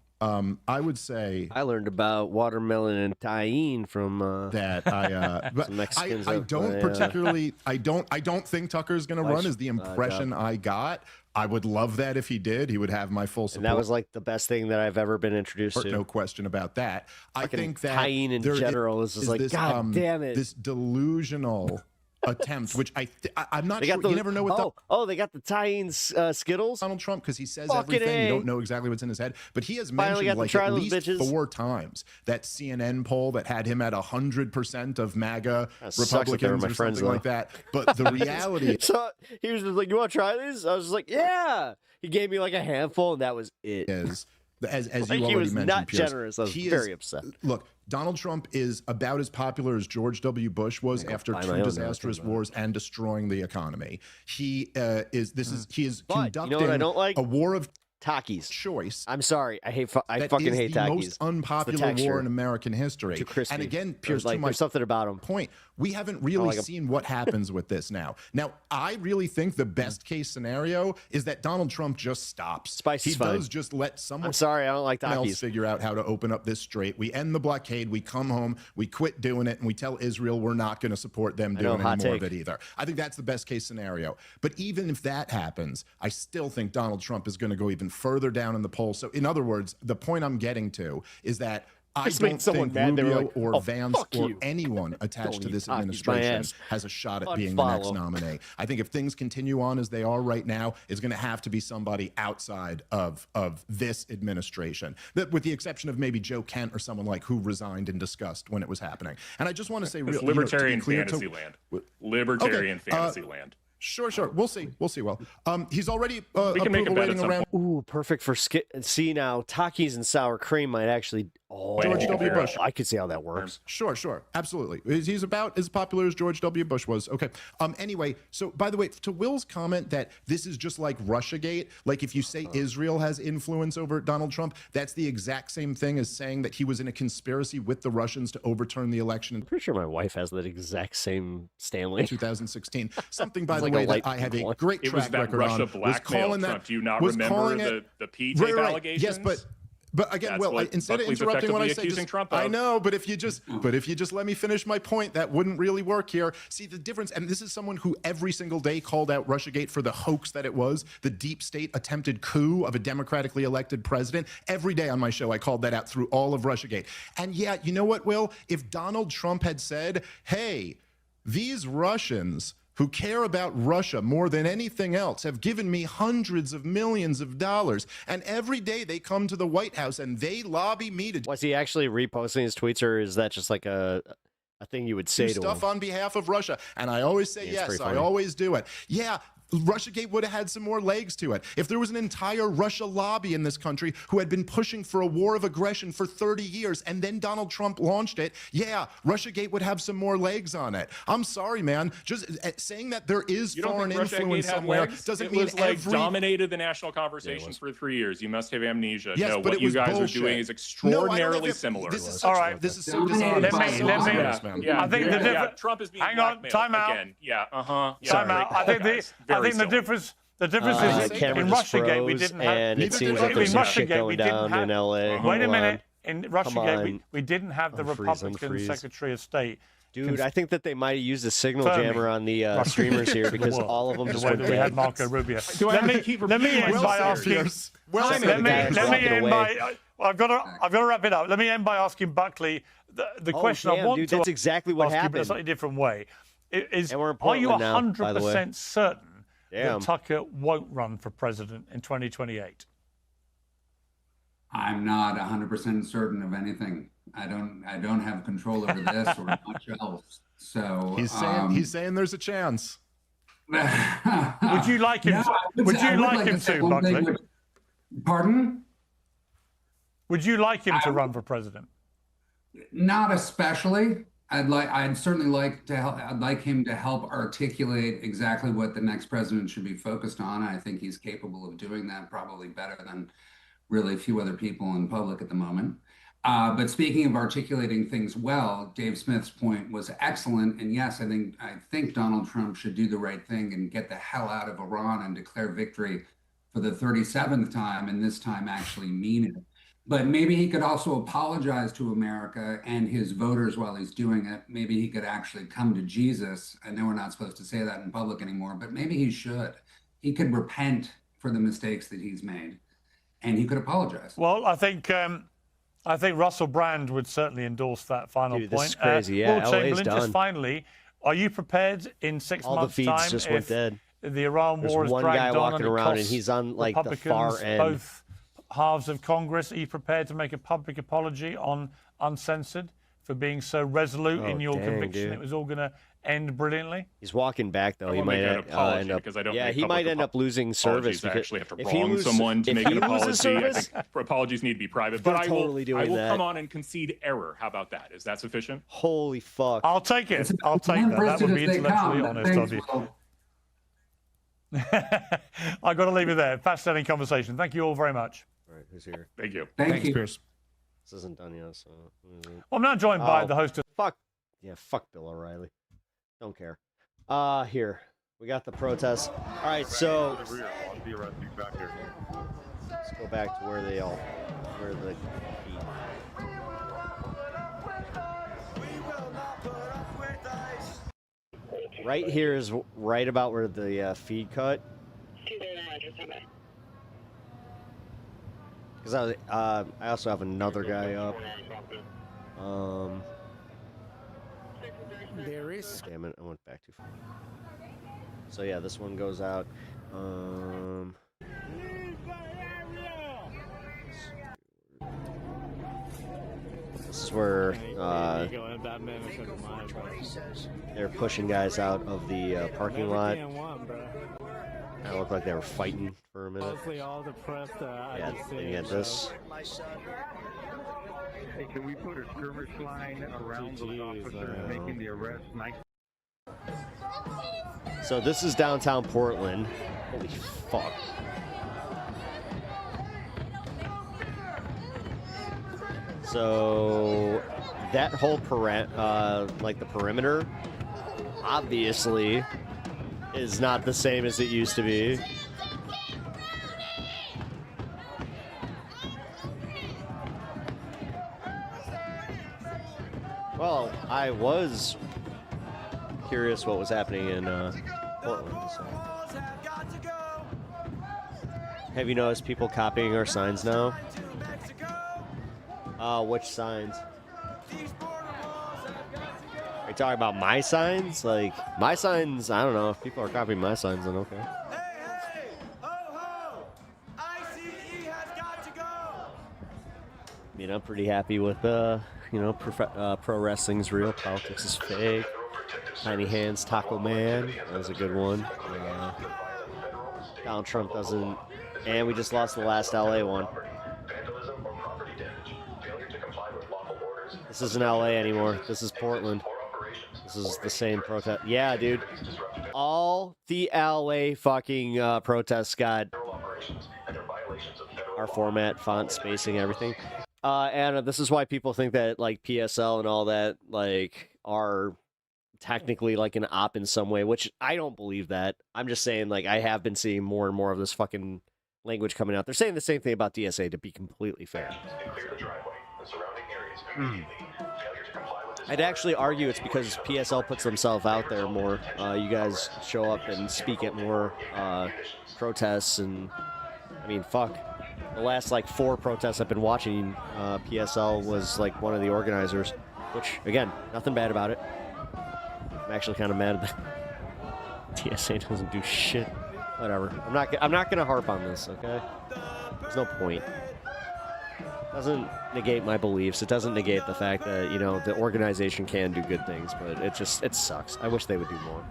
I would say I learned about watermelon and tahine from that. I don't particularly. I don't think Tucker's going to run. Is the impression I got. I would love that if he did. He would have my full support. And that was like the best thing that I've ever been introduced to. No question about that. I think that tahine in general is just like, God damn it, this delusional attempt, which I'm not sure. You never know what they got the tahine Skittles. Donald Trump, because he says everything. You don't know exactly what's in his head, but he has mentioned like at least 4 times that CNN poll that had him at 100% of MAGA Republicans or something like that. But the reality, so he was just like, "You want to try these?" I was just like, "Yeah." He gave me like a handful, and that was it. As you already he was mentioned, not Pierce, generous. I was very upset. Look, Donald Trump is about as popular as George W. Bush was after 2 disastrous wars and destroying the economy. He is conducting you know what I don't like? A war of Takis choice. I'm sorry. I fucking hate Takis. The most unpopular war in American history. Too crispy. And again, Pierce, to my there's something about him. Point. We haven't really seen what happens with this now. Now, I really think the best case scenario is that Donald Trump just stops. Spicy's fine. Does just let someone I don't like Takis. else figure out how to open up this strait. We end the blockade. We come home. We quit doing it, and we tell Israel we're not going to support them doing any more of it either. I think that's the best case scenario. But even if that happens, I still think Donald Trump is going to go even further down in the polls. So, in other words, the point I'm getting to is that I don't think Rubio or Vance or anyone attached to this administration has a shot at being the next nominee. I think if things continue on as they are right now, it's going to have to be somebody outside of this administration, with the exception of maybe Joe Kent or someone like who resigned in disgust when it was happening. And I just want to say, libertarian fantasy land. Libertarian fantasy land. Sure. We'll see. Well, he's already we can make a bet around. Ooh, perfect for see now. Takis and sour cream might actually. George W. Bush. I could see how that works. Sure. Absolutely. He's about as popular as George W. Bush was. Okay. Anyway, so by the way, to Will's comment that this is just like Russiagate, like if you say Israel has influence over Donald Trump, that's the exact same thing as saying that he was in a conspiracy with the Russians to overturn the election. I'm pretty sure my wife has that exact same Stanley. 2016. Something, by the way, that I have a great track record on. Russia blackmailed Trump. Do you not remember the P-tape allegations? Yes, but But again, instead of interrupting what I say, I know, but if you just let me finish my point, that wouldn't really work here. See the difference, and this is someone who every single day called out Russiagate for the hoax that it was, the deep state attempted coup of a democratically elected president. Every day on my show, I called that out through all of Russiagate. And yeah, you know what, Will? If Donald Trump had said, hey, these Russians who care about Russia more than anything else have given me hundreds of millions of dollars, and every day they come to the White House and they lobby me to... Was he actually reposting his tweets, or is that just like a thing you would say to stuff him? On behalf of Russia? And I always say yes, I always do it. Yeah, Russiagate would have had some more legs to it. If there was an entire Russia lobby in this country who had been pushing for a war of aggression for 30 years and then Donald Trump launched it, yeah, Russiagate would have some more legs on it. I'm sorry, man. Just saying that there is foreign influence somewhere doesn't mean dominated the national conversation for 3 years. You must have amnesia. Yes, no, but what you guys are doing is extraordinarily similar. This is all right. This is so dishonest. I think the difference. Trump is being blackmailed time out. Again. Yeah. Time out. I think the difference is in Russiagate we didn't have. And it seems like there's some shit going down in LA. Wait a minute. In Russiagate, we didn't have the Republican Secretary of State. Dude, I think that they might have used a signal jammer on the streamers here because all of them just went dead. We had Marco Rubio. Let me end by asking. I've got to wrap it up. Let me end by asking Buckley the question I want to that's exactly what happened. In a slightly different way. Are you 100% certain that Tucker won't run for president in 2028? I'm not 100% certain of anything. I don't have control over this or much else. So he's saying there's a chance. Would you like him? Would you like him to, Buckley? Pardon? Would you like him to run for president? Not especially. I'd certainly like to help. I'd like him to help articulate exactly what the next president should be focused on. I think he's capable of doing that probably better than really a few other people in public at the moment. But speaking of articulating things well, Dave Smith's point was excellent. And yes, I think Donald Trump should do the right thing and get the hell out of Iran and declare victory for the 37th time, and this time actually mean it. But maybe he could also apologize to America and his voters while he's doing it. Maybe he could actually come to Jesus. I know we're not supposed to say that in public anymore, but maybe he should. He could repent for the mistakes that he's made, and he could apologize. Well, I think Russell Brand would certainly endorse that final point. This is crazy. Yeah, Will Chamberlain, just finally, are you prepared in 6 All months' the feeds time just went dead. The Iran war is one dragged guy on walking and it around, and costs he's on like the far Republicans end. both halves of Congress? Are you prepared to make a public apology on Uncensored for being so resolute in your conviction it was all going to end brilliantly? He's walking back though. He might end up. He might end up losing service. Because I actually have to wrong someone to make an apology. I think apologies need to be private. But I will come on and concede error. How about that? Is that sufficient? Holy fuck! I'll take it. I'll take that. That would be intellectually honest of you. I've got to leave it there. Fascinating conversation. Thank you all very much. All right, who's here? Thank you. Thank you. Pierce. This isn't done yet, so. Well, I'm now joined by the host of. Fuck Bill O'Reilly. Don't care. Here we got the protests. All right, so let's go back to where the right here is right about where the feed cut. Because I also have another guy up. There is. Damn it! I went back too far. So yeah, this one goes out. This is where they're pushing guys out of the parking lot. Kind of looked like they were fighting for a minute. Yeah, and you had this. Hey, can we put a skirmish line around those officers making the arrest? So this is downtown Portland. Holy fuck. So that whole the perimeter obviously is not the same as it used to be. Well, I was curious what was happening in Portland. So. Have you noticed people copying our signs now? Which signs? Are you talking about my signs? Like, my signs, I don't know. If people are copying my signs, then okay. I mean, I'm pretty happy with, pro wrestling's real, politics is fake. Tiny Hands, Taco Man, that was a good one. Donald Trump doesn't, and we just lost the last LA one. This isn't LA anymore. This is Portland. This is the same protest. Yeah, dude. All the LA fucking protests got our format, font, spacing, everything. And this is why people think that like PSL and all that like are technically like an op in some way, which I don't believe that. I'm just saying like I have been seeing more and more of this fucking language coming out. They're saying the same thing about DSA, to be completely fair. I'd actually argue it's because PSL puts themselves out there more. You guys show up and speak at more protests, and I mean, fuck. The last like 4 protests I've been watching, PSL was like one of the organizers, which again, nothing bad about it. I'm actually kind of mad that TSA doesn't do shit. Whatever. I'm not gonna harp on this, okay? There's no point. It doesn't negate my beliefs. It doesn't negate the fact that, you know, the organization can do good things, but it sucks. I wish they would do more.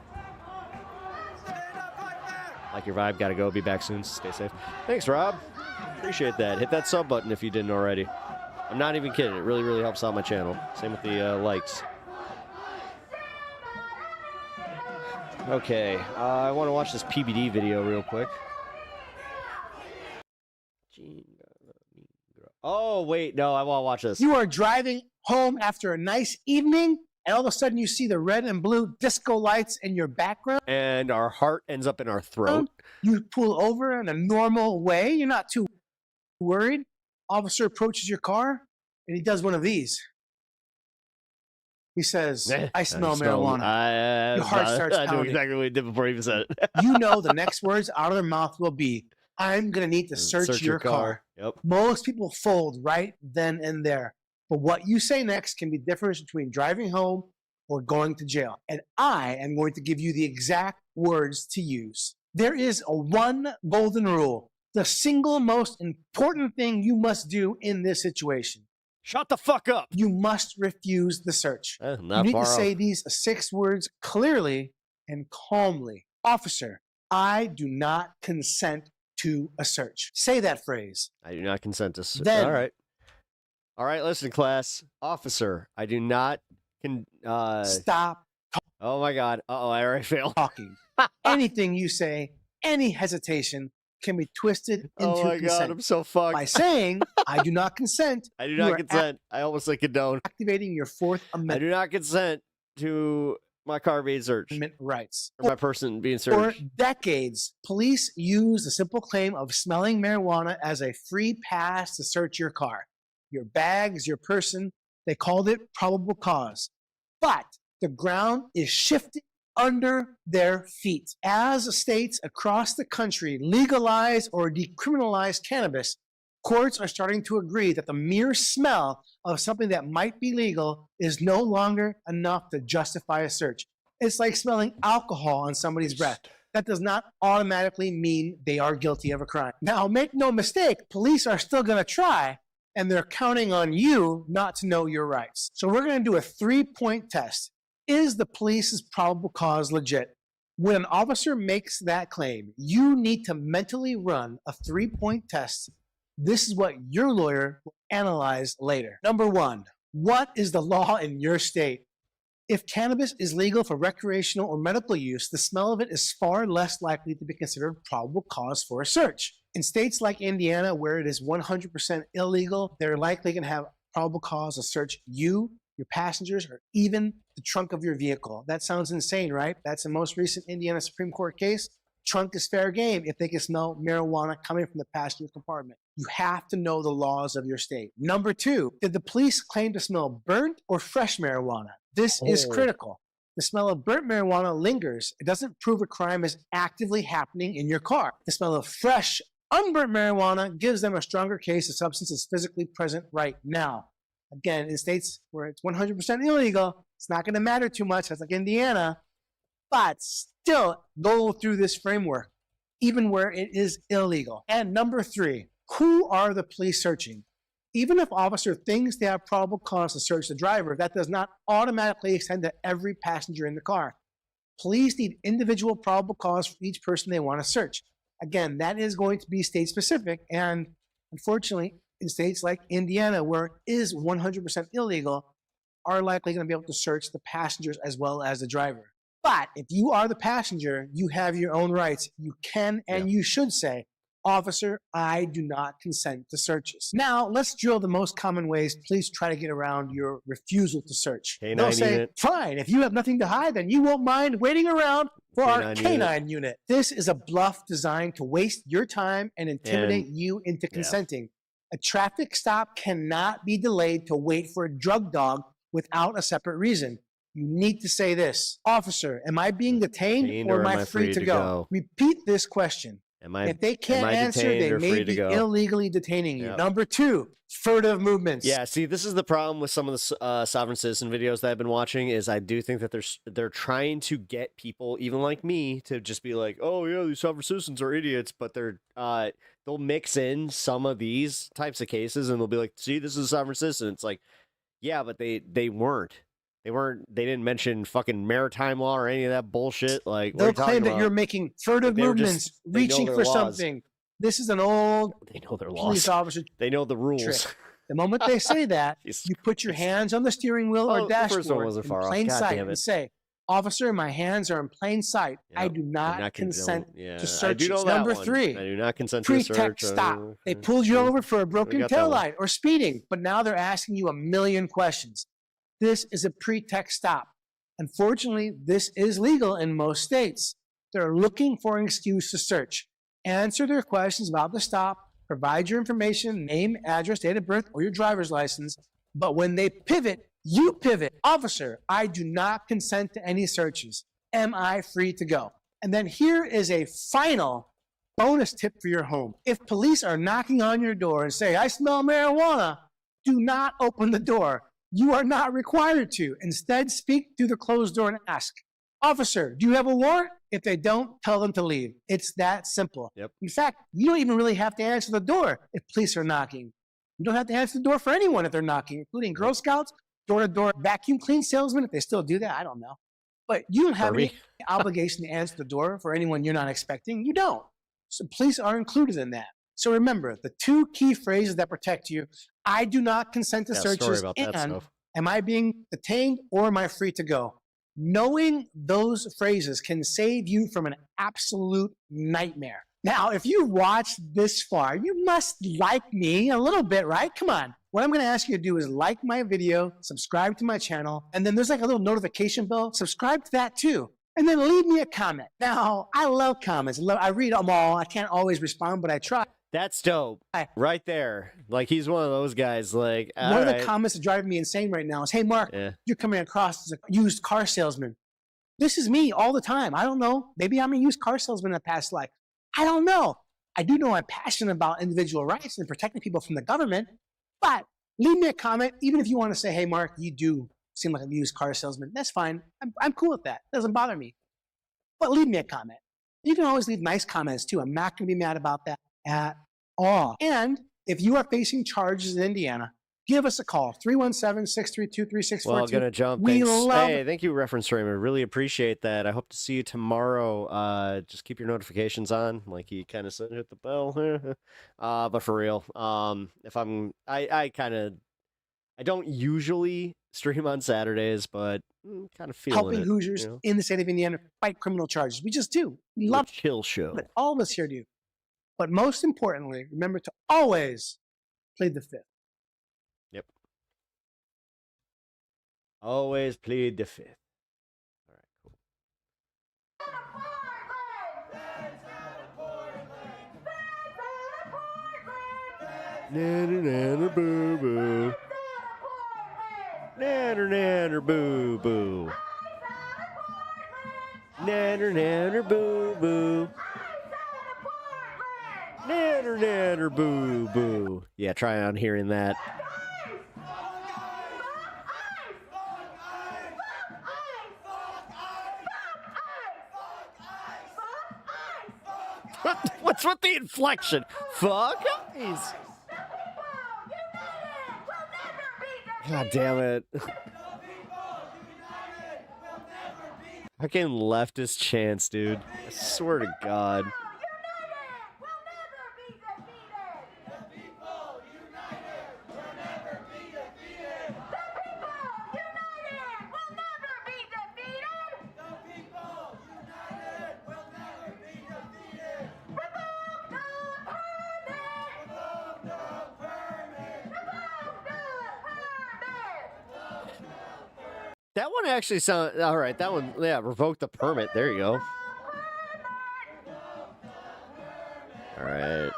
Like your vibe, gotta go. Be back soon. Stay safe. Thanks, Rob. Appreciate that. Hit that sub button if you didn't already. I'm not even kidding. It really, really helps out my channel. Same with the likes. Okay, I want to watch this PBD video real quick. Oh, wait, no, I want to watch this. You are driving home after a nice evening, and all of a sudden you see the red and blue disco lights in your background. And our heart ends up in our throat. You pull over in a normal way. You're not too worried. Officer approaches your car, and he does one of these. He says, I smell marijuana. Your heart starts pounding. I knew exactly what he did before he even said it. You know the next words out of their mouth will be, I'm going to need to search your car. Yep. Most people fold right then and there. But what you say next can be the difference between driving home or going to jail. And I am going to give you the exact words to use. There is a one golden rule. The single most important thing you must do in this situation. Shut the fuck up. You must refuse the search. You need to say these 6 words clearly and calmly. Officer, I do not consent to a search. Say that phrase. I do not consent to search. Then, all right, listen, class. Officer, I do not stop. Oh my God. I already failed. Talking. Anything you say, any hesitation can be twisted into consent. Oh my God, I'm so fucked. By saying, I do not consent. I do not consent. I almost said condone. Activating your 4th Amendment. I do not consent to my car being searched. Rights. Or my person being searched. For decades, police used the simple claim of smelling marijuana as a free pass to search your car. Your bags, your person. They called it probable cause. But the ground is shifting under their feet. As states across the country legalize or decriminalize cannabis, courts are starting to agree that the mere smell of something that might be legal is no longer enough to justify a search. It's like smelling alcohol on somebody's breath. That does not automatically mean they are guilty of a crime. Now, make no mistake, police are still going to try, and they're counting on you not to know your rights. So we're going to do a 3-point test. Is the police's probable cause legit? When an officer makes that claim, you need to mentally run a 3-point test. This is what your lawyer will analyze later. Number 1, what is the law in your state? If cannabis is legal for recreational or medical use, the smell of it is far less likely to be considered probable cause for a search. In states like Indiana, where it is 100% illegal, they're likely going to have probable cause to search you, your passengers, or even the trunk of your vehicle. That sounds insane, right? That's the most recent Indiana Supreme Court case. Trunk is fair game if they can smell marijuana coming from the passenger compartment. You have to know the laws of your state. Number 2, did the police claim to smell burnt or fresh marijuana? This is critical. The smell of burnt marijuana lingers. It doesn't prove a crime is actively happening in your car. The smell of fresh, unburnt marijuana gives them a stronger case the substance is physically present right now. Again, in states where it's 100% illegal, it's not going to matter too much. That's like Indiana. But still go through this framework, even where it is illegal. And number 3, who are the police searching? Even if officer thinks they have probable cause to search the driver, that does not automatically extend to every passenger in the car. Police need individual probable cause for each person they want to search. Again, that is going to be state specific. And unfortunately, in states like Indiana, where it is 100% illegal, are likely going to be able to search the passengers as well as the driver. But if you are the passenger, you have your own rights. You can and you should say, officer, I do not consent to searches. Now, let's drill the most common ways police try to get around your refusal to search. They'll say, fine, if you have nothing to hide, then you won't mind waiting around for our canine unit. This is a bluff designed to waste your time and intimidate you into consenting. A traffic stop cannot be delayed to wait for a drug dog without a separate reason. You need to say this. Officer, am I being detained or am I free to go? Repeat this question. If they can't answer, they may be illegally detaining you. Number 2, furtive movements. Yeah, see, this is the problem with some of the sovereign citizen videos that I've been watching is I do think that they're trying to get people, even like me, to just be like, oh, yeah, these sovereign citizens are idiots, but they'll mix in some of these types of cases and they'll be like, see, this is a sovereign citizen. It's like, yeah, but they weren't. They didn't mention fucking maritime law or any of that bullshit. Like, they'll claim that you're making furtive movements, reaching for something. This is an old police officer. They know the rules. Trick. The moment they say that, you put your hands on the steering wheel or dashboard in plain sight and say, officer, my hands are in plain sight. I do not consent to searches. Number 3, I do not consent to search. Pretext stop. They pulled you over for a broken taillight or speeding, but now they're asking you a million questions. This is a pretext stop. Unfortunately, this is legal in most states. They're looking for an excuse to search. Answer their questions about the stop, provide your information, name, address, date of birth, or your driver's license. But when they pivot, you pivot. Officer, I do not consent to any searches. Am I free to go? And then here is a final bonus tip for your home. If police are knocking on your door and say, I smell marijuana, do not open the door. You are not required to. Instead, speak through the closed door and ask, officer, do you have a warrant? If they don't, tell them to leave. It's that simple. In fact, you don't even really have to answer the door if police are knocking. You don't have to answer the door for anyone if they're knocking, including Girl Scouts, door-to-door vacuum clean salesmen, if they still do that, I don't know. But you don't have any obligation to answer the door for anyone you're not expecting. You don't. So police are included in that. So remember, the 2 key phrases that protect you, I do not consent to searches, and am I being detained or am I free to go? Knowing those phrases can save you from an absolute nightmare. Now, if you watched this far, you must like me a little bit, right? Come on. What I'm going to ask you to do is like my video, subscribe to my channel, and then there's like a little notification bell. Subscribe to that too. And then leave me a comment. Now, I love comments. I read them all. I can't always respond, but I try. That's dope. Right there. Like, he's one of those guys. Like, one of the comments that drive me insane right now is, hey, Mark, you're coming across as a used car salesman. This is me all the time. I don't know. Maybe I'm a used car salesman in a past life. I don't know. I do know I'm passionate about individual rights and protecting people from the government. But leave me a comment, even if you want to say, hey, Mark, you do seem like a used car salesman. That's fine. I'm cool with that. It doesn't bother me. But leave me a comment. You can always leave nice comments, too. I'm not going to be mad about that at all. And if you are facing charges in Indiana, give us a call, 317-632-3642. Well, I'm going to jump. Hey, thank you, Reference Raymond. Really appreciate that. I hope to see you tomorrow. Just keep your notifications on, like he kind of said, hit the bell. But for real, if I don't usually stream on Saturdays, but kind of feeling helping Hoosiers in the state of Indiana fight criminal charges. We just do. We love a chill show. But all of us here do. But most importantly, remember to always plead the fifth. Yep. Always plead the fifth. All right, cool. Nanner, nanner, boo boo. Nanner, nanner, boo boo. Nanner, nanner, boo boo. Nanner, nanner, boo boo. Yeah, try on hearing that. What's with the inflection? Fuck eyes. God damn it. Fucking leftist chants, dude. I swear to God. That one actually sounds all right. That one, yeah, revoke the permit. There you go. All right.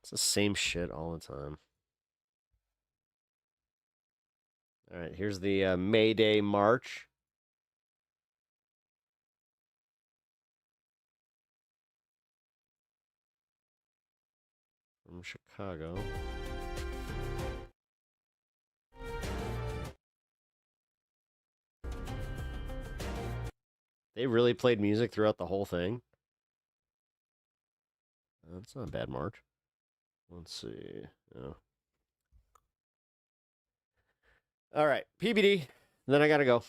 It's the same shit all the time. All right, here's the Mayday March. From Chicago. They really played music throughout the whole thing. That's not a bad march. Let's see. Oh. All right, PBD. Then I gotta go.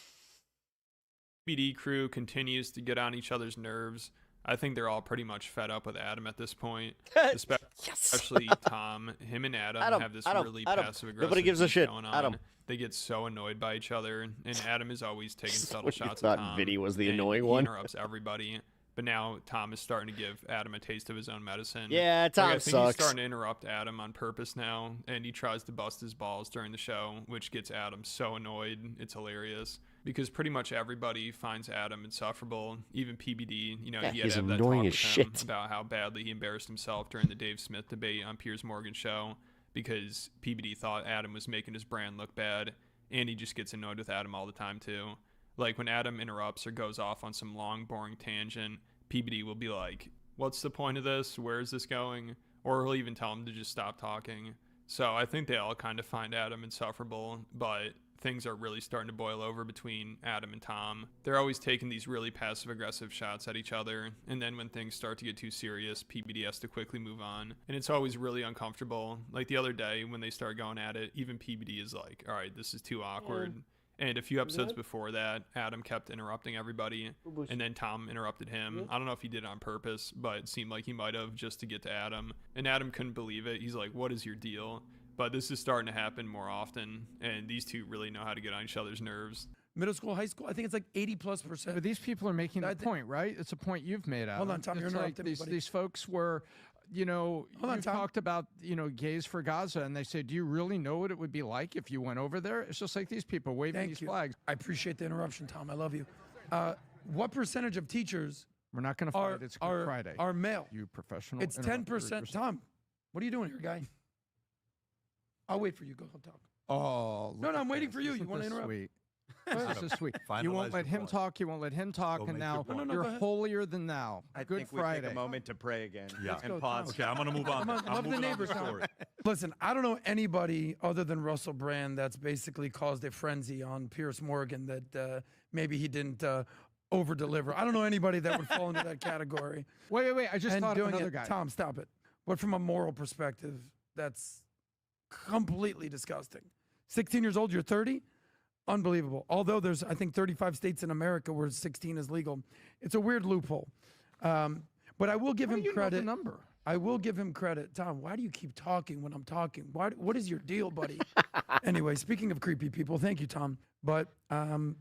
PBD crew continues to get on each other's nerves. I think they're all pretty much fed up with Adam at this point, especially Tom. Him and Adam have this really passive-aggressive Nobody gives a shit. going on. Adam. They get so annoyed by each other, and Adam is always taking subtle What, shots you at thought Tom. Vinny was the and annoying he one? interrupts everybody. But now Tom is starting to give Adam a taste of his own medicine. Yeah, Tom I think sucks. he's starting to interrupt Adam on purpose now, and he tries to bust his balls during the show, which gets Adam so annoyed. It's hilarious. Because pretty much everybody finds Adam insufferable, even PBD. You know, Yeah, he had he's to have that annoying talk as with shit. him about how badly he embarrassed himself during the Dave Smith debate on Piers Morgan's show, because PBD thought Adam was making his brand look bad, and he just gets annoyed with Adam all the time too. Like when Adam interrupts or goes off on some long, boring tangent, PBD will be like, "What's the point of this? Where is this going?" Or he'll even tell him to just stop talking. So I think they all kind of find Adam insufferable, but things are really starting to boil over between Adam and Tom. They're always taking these really passive-aggressive shots at each other, and then when things start to get too serious, PBD has to quickly move on. And it's always really uncomfortable. Like the other day when they start going at it, even PBD is like, all right, this is too awkward. And a few episodes before that, Adam kept interrupting everybody, and then Tom interrupted him. I don't know if he did it on purpose, but it seemed like he might have, just to get to Adam. And Adam couldn't believe it. He's like, what is your deal? But this is starting to happen more often, and these two really know how to get on each other's nerves. Middle school, high school, I think it's like 80+%. But these people are making the point, right? It's a point you've made, Adam. Hold on, Tom, you're It's interrupting like me, buddy. these folks were, you know, Hold on, you've Tom. talked about, you know, gays for Gaza, and they say, do you really know what it would be like if you went over there? It's just like these people waving Thank these you. flags. I appreciate the interruption, Tom. I love you. What percentage of teachers We're not going to fight. It's Good Friday. are male? You professional. It's interrupter 10%. yourself. Tom, what are you doing here, guy? I'll wait for you. Go talk. Oh, No, look I'm at waiting this. for you. You Isn't want to this interrupt? Sweet. This is sweet. You won't let him talk. You won't let him talk. Go And make now your point. No, no, you're go ahead. holier than thou. I Good think we Friday. take a moment to pray again. Let's and go, pause. Tom. Okay, I'm going to move on. Love the moving on neighbors, with the Tom. story. Listen, I don't know anybody other than Russell Brand that's basically caused a frenzy on Piers Morgan that maybe he didn't over deliver. I don't know anybody that would fall into that category. Wait. I just And thought of doing another it, guy. Tom, stop it. But from a moral perspective, that's completely disgusting. 16 years old, you're 30? Unbelievable. Although there's, I think, 35 states in America where 16 is legal. It's a weird loophole. But I will give How him do you know credit. the number? I will give him credit. Tom, why do you keep talking when I'm talking? What is your deal, buddy? Anyway, speaking of creepy people, thank you, Tom. But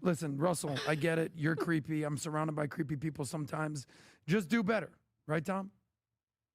listen, Russell, I get it. You're creepy. I'm surrounded by creepy people sometimes. Just do better. Right, Tom?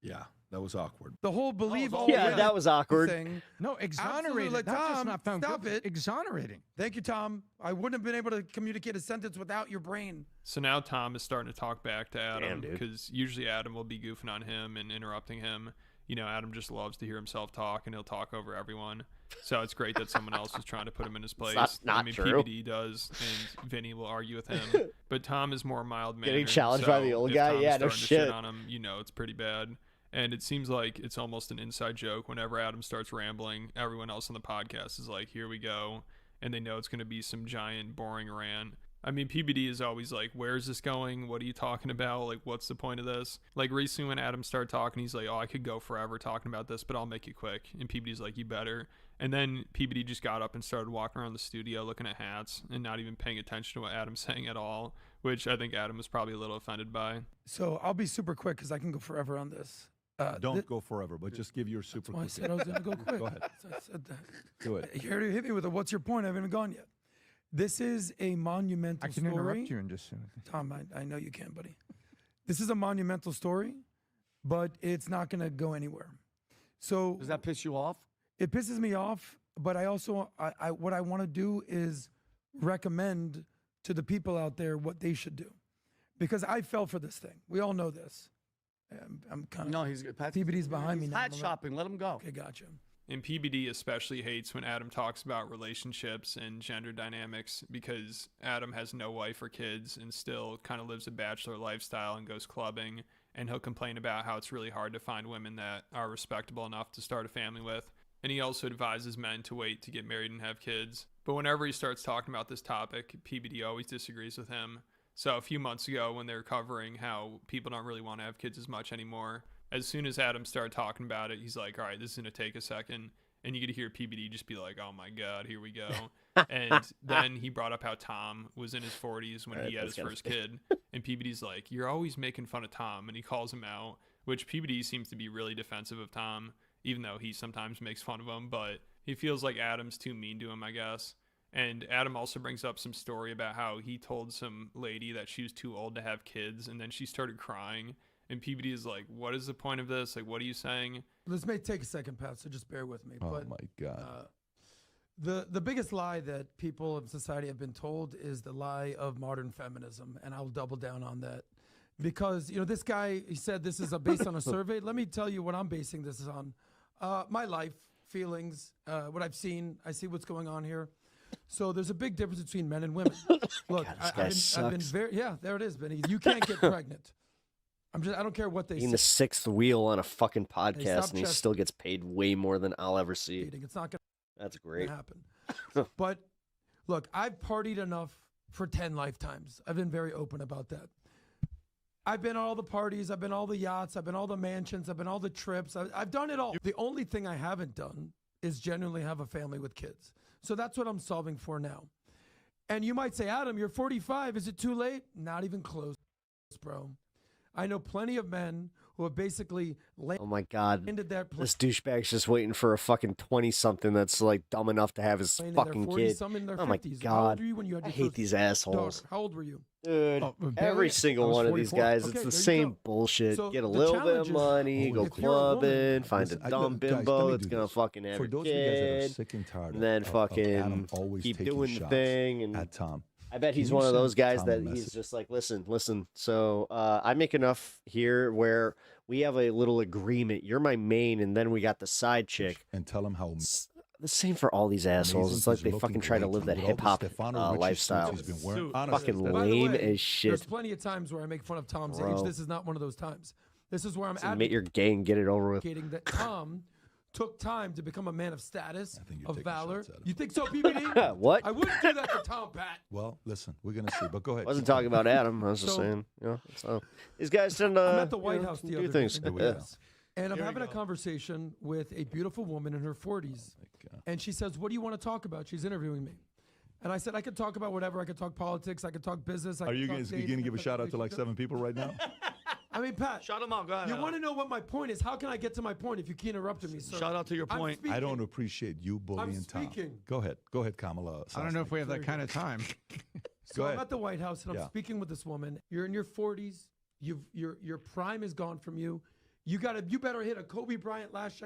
Yeah. That was awkward. The whole believe all Yeah, women that was awkward. thing. No, exonerated. Absolutely. That does Tom, not sound stop good. it. Exonerating. Thank you, Tom. I wouldn't have been able to communicate a sentence without your brain. So now Tom is starting to talk back to Adam dude. because usually Adam will be goofing on him and interrupting him. You know, Adam just loves to hear himself talk, and he'll talk over everyone. So it's great that someone else is trying to put him in his place. not I mean, true. PBD does, and Vinny will argue with him. But Tom is more mild-mannered. Getting challenged by the old guy? Yeah, no starting to shit. on him, you know, it's pretty bad. And it seems like it's almost an inside joke. Whenever Adam starts rambling, everyone else on the podcast is like, here we go. And they know it's going to be some giant, boring rant. I mean, PBD is always like, where's this going? What are you talking about? Like, what's the point of this? Like, recently when Adam started talking, he's like, oh, I could go forever talking about this, but I'll make it quick. And PBD's like, you better. And then PBD just got up and started walking around the studio looking at hats and not even paying attention to what Adam's saying at all, which I think Adam was probably a little offended by. So I'll be super quick because I can go forever on this. Don't go forever, but just give your super Why I quick. said I was going to go quick. Go ahead. So I said that. Do it. You already hit me with a, what's your point? I haven't even gone yet. This is a monumental I can story. interrupt you and just. Tom, I know you can, buddy. This is a monumental story, but it's not going to go anywhere. So Does that piss you off? it pisses me off, but I also, what I want to do is recommend to the people out there what they should do. Because I fell for this thing. We all know this. I'm kind of. No, he's PBD's behind me he's now. hat shopping. Let him go. Okay, gotcha. And PBD especially hates when Adam talks about relationships and gender dynamics because Adam has no wife or kids and still kind of lives a bachelor lifestyle and goes clubbing. And he'll complain about how it's really hard to find women that are respectable enough to start a family with. And he also advises men to wait to get married and have kids. But whenever he starts talking about this topic, PBD always disagrees with him. So a few months ago when they were covering how people don't really want to have kids as much anymore, as soon as Adam started talking about it, he's like, all right, this is going to take a second. And you get to hear PBD just be like, oh my God, here we go. And then he brought up how Tom was in his 40s when he had his first kid. And PBD's like, you're always making fun of Tom. And he calls him out, which PBD seems to be really defensive of Tom, even though he sometimes makes fun of him. But he feels like Adam's too mean to him, I guess. And Adam also brings up some story about how he told some lady that she was too old to have kids. And then she started crying. And PBD is like, what is the point of this? Like, what are you saying? This may take a second, Pat, so just bear with me. Oh but, my God. The biggest lie that people in society have been told is the lie of modern feminism, and I'll double down on that. Because, you know, this guy, he said this is based on a survey. Let me tell you what I'm basing this on. My life, feelings, what I've seen. I see what's going on here. So there's a big difference between men and women. Look, God, I've been very, yeah, there it is, Benny. You can't get pregnant. I don't care what they Being say. the sixth wheel on a fucking stop podcast, and he just- still gets paid way more than I'll ever see. It's not going That's to great. happen. But look, I've partied enough for 10 lifetimes. I've been very open about that. I've been all the parties. I've been all the yachts. I've been all the mansions. I've been all the trips. I've done it all. The only thing I haven't done is genuinely have a family with kids. So that's what I'm solving for now. And you might say, Adam, you're 45. Is it too late? Not even close, bro. I know plenty of men who have basically Oh my God. landed that This douchebag's just waiting for a fucking 20-something that's like dumb enough to have his in their fucking 40s, kid. some in their Oh my 50s. How old God. were you when you had I your hate first these assholes. daughter? How old were you? Dude, every single one of these guys, it's the same bullshit. So Get a the little bit challenge of is- money, go if you're a woman- clubbing, find a Listen, dumb guys, let bimbo me that's do gonna this. fucking have For a those of you guys that are kid, sick and tired and then of fucking Adam always keep taking doing the shots thing. And at Tom. I bet he's Can you one of those send guys Tom a that he's message? just like, listen. So I make enough here where we have a little agreement. You're my main, and then we got the side chick. And tell him how It's the same for all these assholes. It's like they fucking try to live that hip hop lifestyle. Fucking By the lame way, as There's shit. plenty of times where I make fun of Tom's Bro. age. This is not one of those times. This is where I'm Just admit you're gay and get it over with. advocating that Tom took time to become a man of status, of valor. You think so, PBD? What? I wouldn't do that to Tom, Pat. Well, listen, we're gonna see, but go ahead. I wasn't talking about Adam. I was just So- saying, you know, so these guys tend to I'm at the White House the do other things. day. Yeah. And I'm having a conversation with a beautiful woman in her 40s. And she says, what do you want to talk about? She's interviewing me. And I said, I could talk about whatever. I could talk politics. I could talk business. Are you going to give a shout out to like 7 people right now? I mean, Pat. Shut him out. Go ahead. You want to know what my point is? How can I get to my point if you keep interrupting me, sir? Shout out to your I'm point. speaking. I don't appreciate you bullying Tom. speaking. Go ahead, Kamala. I don't know if we have that kind of time. So Go I'm ahead. at the White House and I'm Yeah. speaking with this woman. You're in your 40s. Your prime is gone from you. You better hit a Kobe Bryant last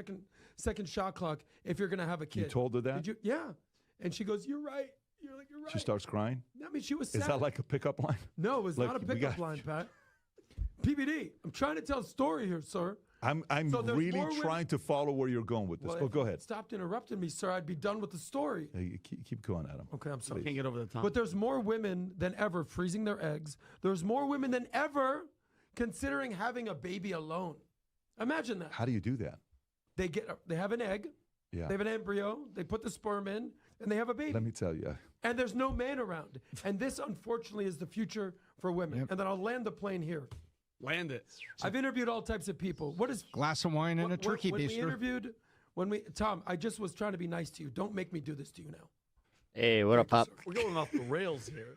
second shot clock if you're gonna have a kid. You told her that? Yeah. And she goes, "You're right." You're like, "You're right." She starts crying. I mean, she was. Is that 7. like a pickup line? No, it was Like, not a we pickup got- line, Pat. PBD. I'm trying to tell a story here, sir. I'm So there's really more women- trying to follow where you're going with this. Well, But if go you ahead. Stopped interrupting me, sir. I'd be done with the story. Hey, keep going, Adam. Okay, I'm sorry. Can't get over the top. But there's more women than ever freezing their eggs. There's more women than ever considering having a baby alone. Imagine that. How do you do that? They have an egg. Yeah. They have an embryo. They put the sperm in, and they have a baby. Let me tell you. And there's no man around. And this, unfortunately, is the future for women. And then I'll land the plane here. Land it. I've interviewed all types of people. What is glass of wine and a turkey when we baster. interviewed, Tom, I just was trying to be nice to you. Don't make me do this to you now. Hey, what up, Pop? We're going off the rails here.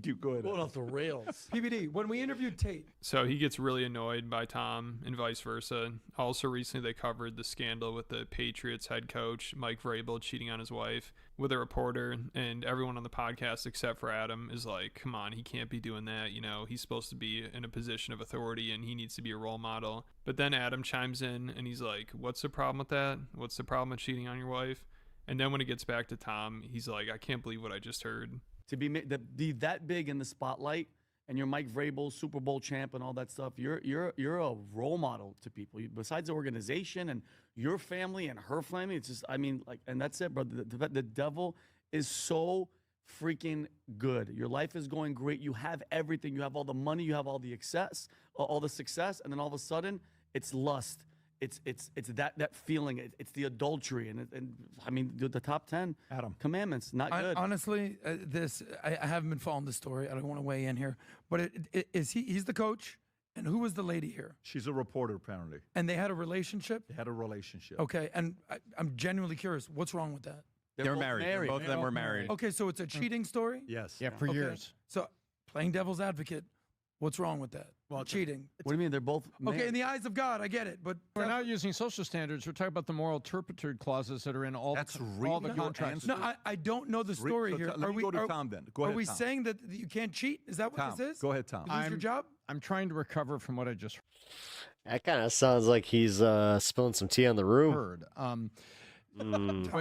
You go ahead. Going off the rails. PBD, when we interviewed Tate. So he gets really annoyed by Tom and vice versa. Also, recently they covered the scandal with the Patriots head coach, Mike Vrabel, cheating on his wife with a reporter. And everyone on the podcast, except for Adam, is like, come on, he can't be doing that. You know, he's supposed to be in a position of authority and he needs to be a role model. But then Adam chimes in and he's like, what's the problem with that? What's the problem with cheating on your wife? And then when it gets back to Tom, he's like, I can't believe what I just heard. To be that big in the spotlight, and you're Mike Vrabel, Super Bowl champ, and all that stuff. You're a role model to people. Besides the organization and your family and her family, it's just, I mean, like, and that's it, bro. The devil is so freaking good. Your life is going great. You have everything. You have all the money. You have all the all the success, and then all of a sudden, it's lust. It's that feeling. It's the adultery, and I mean the top 10 commandments. Not good. Honestly, I haven't been following the story. I don't want to weigh in here, but he's the coach, and who was the lady here? She's a reporter, apparently. And they had a relationship. They had a relationship. Okay, and I'm genuinely curious. What's wrong with that? They're married. Both of them were married. Okay, so it's a cheating story. Yes. Yeah, for years. So playing devil's advocate, what's wrong with that? Well, cheating. What do you mean? They're both married. Okay, in the eyes of God, I get it, but We're not using social standards. We're talking about the moral turpitude clauses that are in all the contracts. No, I don't know the story here. Let me go to Tom then. Go are ahead, we Tom. saying that you can't cheat? Is that what Tom, this is? go ahead, Tom. You lose your job? I'm trying to recover from what I just That kind of sounds like he's spilling some tea on the room. heard. Tom,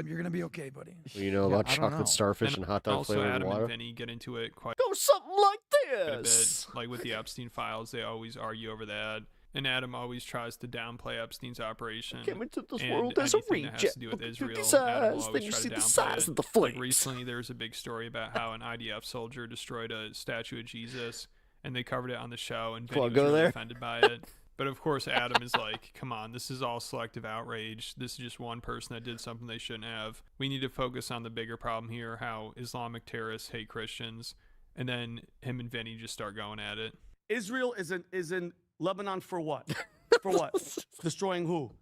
you're gonna be okay, buddy. You know about chocolate starfish and hot dog also flavored Adam water? and Vinny get into it quite Go something like a this. bit. Like with the Epstein files, they always argue over that. And Adam always tries to downplay Epstein's operation. Came into this and world as a anything that has reject to do with of Israel, beauty's Adam will eyes, always then you try see to the downplay size it. of the Like flames. recently, there was a big story about how an IDF soldier destroyed a statue of Jesus, and they covered it on the show, and Vinny Well, was go really there. offended by it. But of course, Adam is like, come on, this is all selective outrage. This is just one person that did something they shouldn't have. We need to focus on the bigger problem here, how Islamic terrorists hate Christians. And then him and Vinny just start going at it. Israel is in Lebanon for what? For what? Destroying who?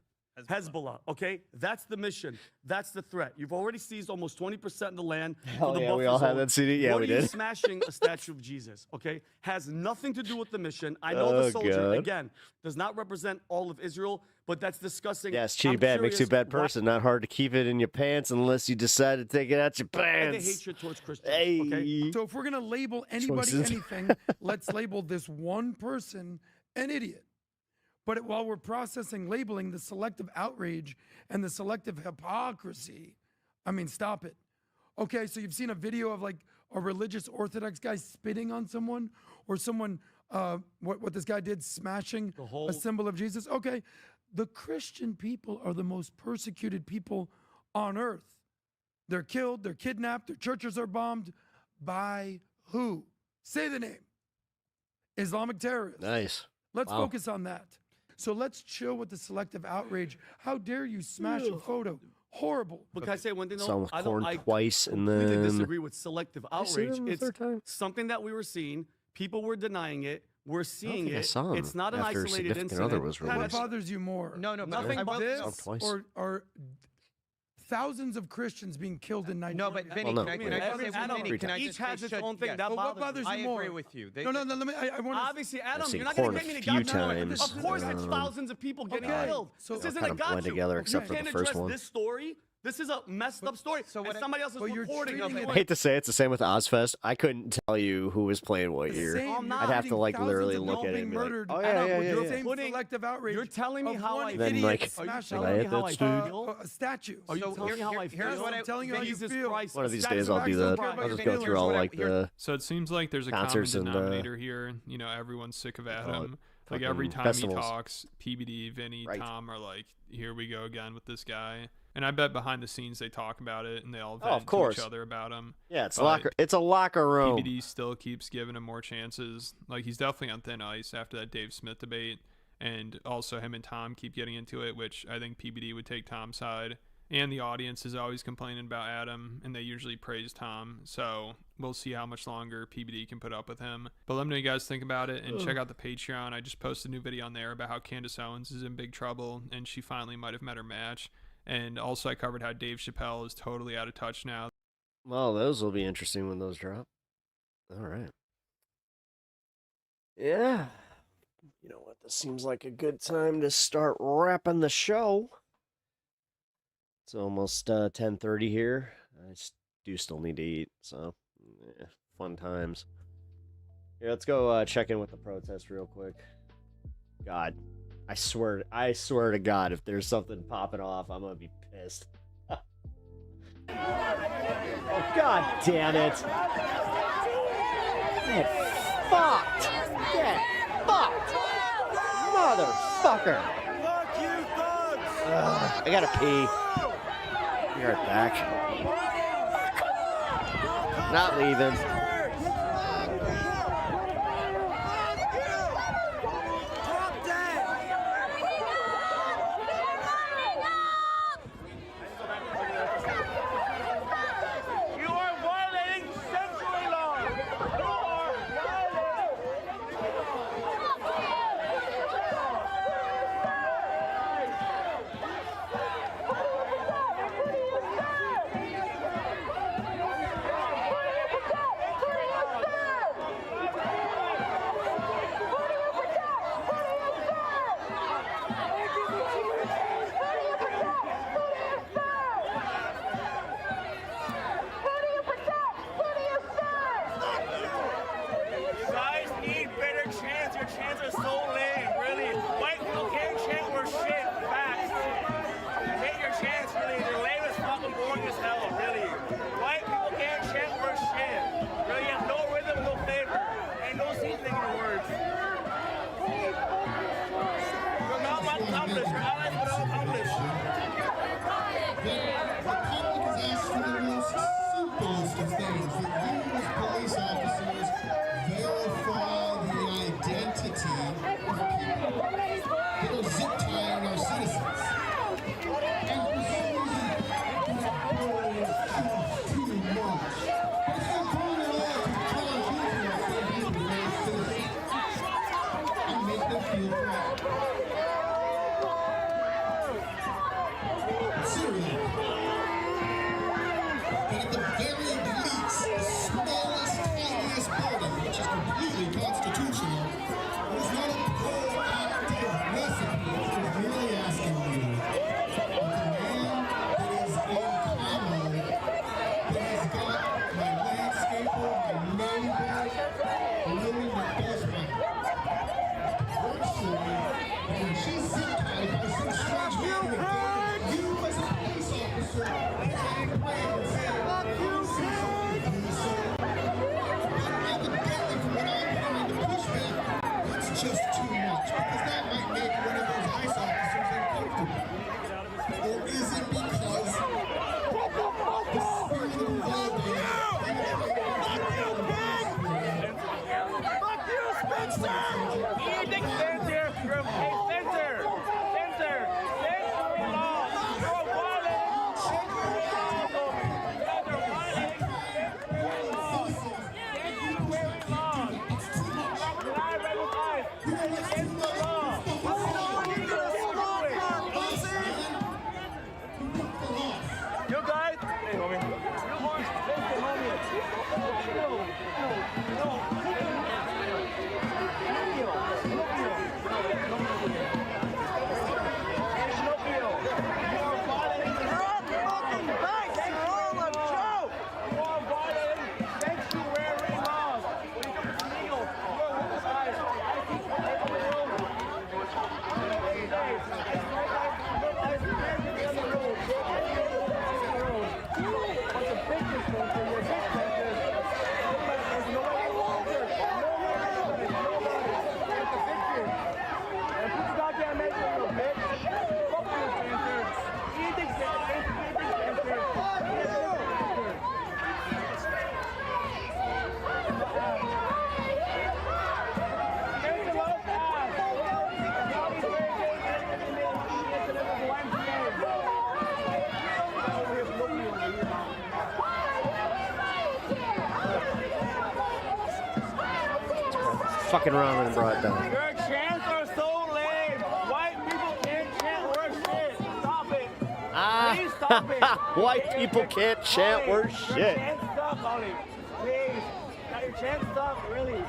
Hezbollah. Okay, that's the mission. That's the threat. You've already seized almost 20% of the land. Hell for the yeah, buffer we all had zone. that CD. Yeah, what we are you did. smashing a statue of Jesus? Okay, has nothing to do with the mission. I know the Oh, soldier God. again does not represent all of Israel, but that's discussing. Yeah, it's cheating I'm bad. Makes you a curious bad why- person. Not hard to keep it in your pants unless you decide to take it out your And the pants. hatred towards Christians. Hey. Okay. So if we're gonna label anybody Choices. anything, let's label this one person an idiot. But while we're processing labeling the selective outrage and the selective hypocrisy, I mean, stop it. Okay, so you've seen a video of like a religious Orthodox guy spitting on someone, or someone, what this guy did, smashing a symbol of Jesus. Okay, the Christian people are the most persecuted people on earth. They're killed, they're kidnapped, their churches are bombed. By who? Say the name. Islamic terrorists. Nice. Let's Wow. focus on that. So let's chill with the selective outrage. How dare you smash a photo? Horrible. But can I say one thing though? Saw him with I corn twice and completely then- disagree with selective I see outrage. him the It's third time. something that we were seeing. People were denying it. We're seeing think I it. saw him It's not an after a isolated significant incident. other was What released. bothers you more? No, but Nothing I but will- this Oh, twice. or thousands of Christians being killed in Nigeria? No, but Vinny, Well, no, can wait. I just say one Adam, thing? Can I each just has say its shut- own thing. yes. That But what bothers me. bothers you I more? agree with you. No, let me. I want to. Obviously, Adam, seen you're not corn going to get me a to few goddamn. times. Of course, it's thousands of people getting Okay. killed. So- This They all isn't kind a of blend gotcha. together You except for can't the first address one. this story This is a messed up story. So and somebody else is reporting of it. I hate to say it's the same with Ozfest. I couldn't tell you who was playing what year. I'd have to like literally look at it and be like, oh yeah. Selective outrage. You're telling me how I then like, are you I telling me hit how that I dude. feel? A statue. Are you telling me how I feel? Here's what I'm telling you how you Jesus feel. Christ. One of these days I'll do that. I'll just go through all like the So it seems like there's a common concerts and denominator here. You know, everyone's sick of Adam. Like every time festivals. he talks, PBD, Vinny, Tom are like, here we go again with this guy. And I bet behind the scenes they talk about it and they all vent to each other about him. Yeah, it's a locker room. PBD still keeps giving him more chances. Like he's definitely on thin ice after that Dave Smith debate. And also him and Tom keep getting into it, which I think PBD would take Tom's side. And the audience is always complaining about Adam, and they usually praise Tom. So we'll see how much longer PBD can put up with him. But let me know what you guys think about it, and check out the Patreon. I just posted a new video on there about how Candace Owens is in big trouble, and she finally might have met her match. And also I covered how Dave Chappelle is totally out of touch now. Well, those will be interesting when those drop. All right. Yeah. You know what? This seems like a good time to start wrapping the show. It's almost 10:30 here. I do still need to eat, so yeah, fun times. Yeah, let's go check in with the protest real quick. God, I swear to God, if there's something popping off, I'm gonna be pissed. Oh God damn it! Get fucked! Get fucked! Motherfucker! Fuck you, thugs! I gotta pee. Be right back. Not leaving. You are violating century law. You are You guys need better chants. Your chants are so lame, really. White people can't chant worth shit. Facts. I hate your chants, really. They're lame as fucking boring as hell, really. White people can't chant worth shit. Really, you have no rhythm, no flavor, and no seasoning in your words. You're not well accomplished. Your allies will not accomplished. Simplest of things, that you as police officers verify the identity of people that are zip tying our citizens. And for some reason, that bill is just too much. It's important at all to tell people that they're being citizens and make them feel proud. Seriously. But at the very least, the smallest, tiniest burden, which is completely constitutional, is not a proactive recipe, which is really asking you. A man that is in combo, that has got my landscaper, my neighbor, living the best life. Virtually, when she's zip-tied by some strange man who abandoned you as a police officer, and away and say, fuck you, evidently, from what I'm hearing, the pushback, it's just too much, because that might make one of those ICE officers uncomfortable. Or is it because the spirit of well-being Fuck you, Spencer! Edict Spencer! Hey, Spencer! Spencer! Spencer law! You're violating Sanctuary laws! Lie revolutionized! Against the law! You guys, hey homie, you are listen homie. No. fucking around and brought it down. Your chants are so lame. White people can't chant worse shit. Stop it. Please stop it. White people can't chant worse Your shit. chant stuff, Ollie. Please. Now your chant stuff, really.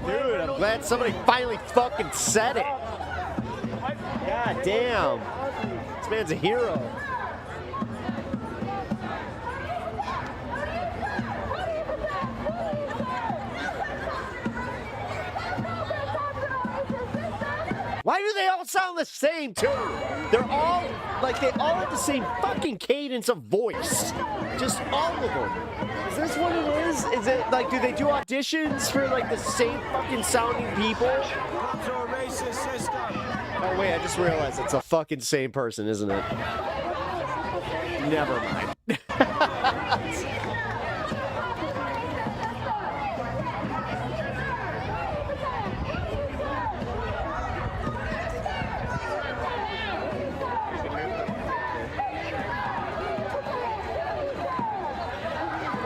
Dude, I'm glad somebody finally fucking said it. God damn. This man's a hero. Why do they all sound the same, too? They're all, like, they all have the same fucking cadence of voice. Just all of them. Is this what it is? Is it, like, do they do auditions for, like, the same fucking sounding people? Oh, wait, I just realized it's a fucking same person, isn't it? Never mind.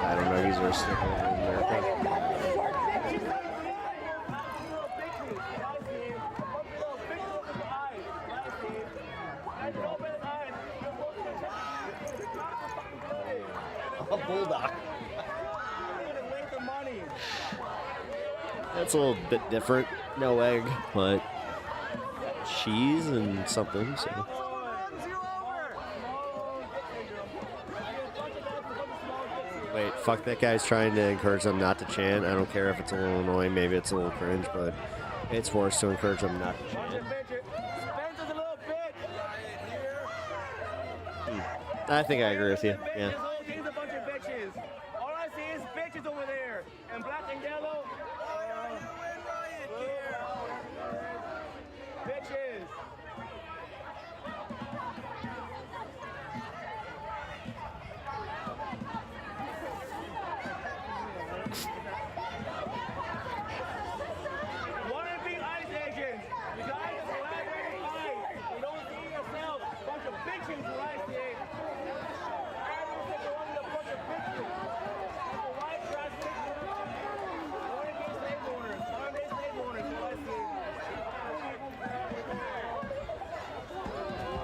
I don't know, these are sticking in America. A bulldog. That's a little bit different. No egg, but cheese and something, so. Wait, fuck, that guy's trying to encourage them not to chant. I don't care if it's a little annoying, maybe it's a little cringe, but it's forced to encourage them not to chant. I think I agree with you, yeah. He's a bunch of bitches. All I see is bitches over there. And black and yellow. Bitches. Wanna be ice agents? You guys collaborate with ice. You don't see yourself. Bunch of bitches who ice agents.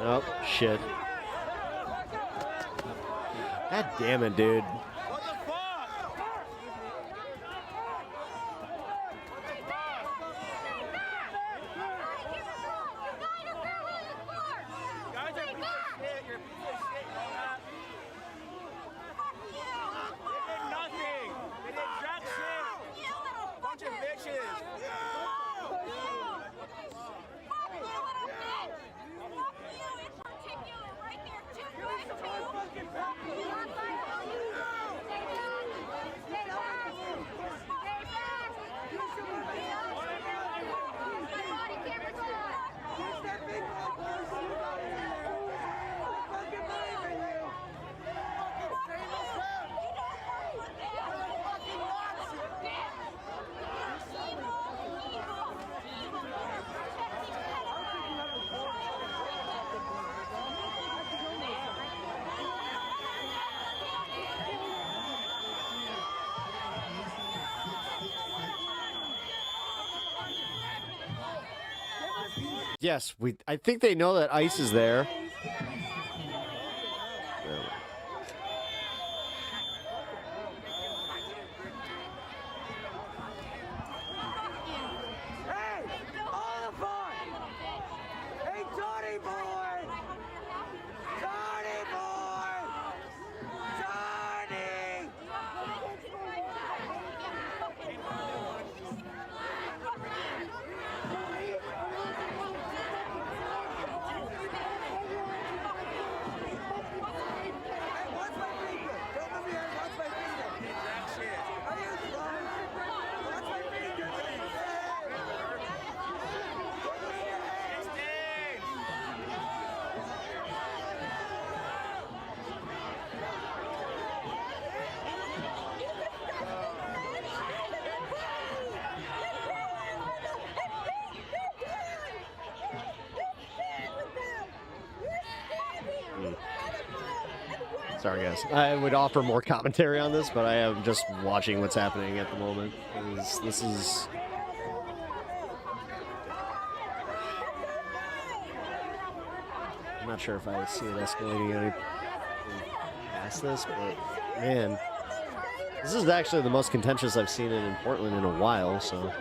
Oh, shit. God damn it, dude. Yes, I think they know that ice is there. Sorry, guys. I would offer more commentary on this, but I am just watching what's happening at the moment. This is... I'm not sure if I see it escalating any past this, but man, this is actually the most contentious I've seen it in Portland in a while, so...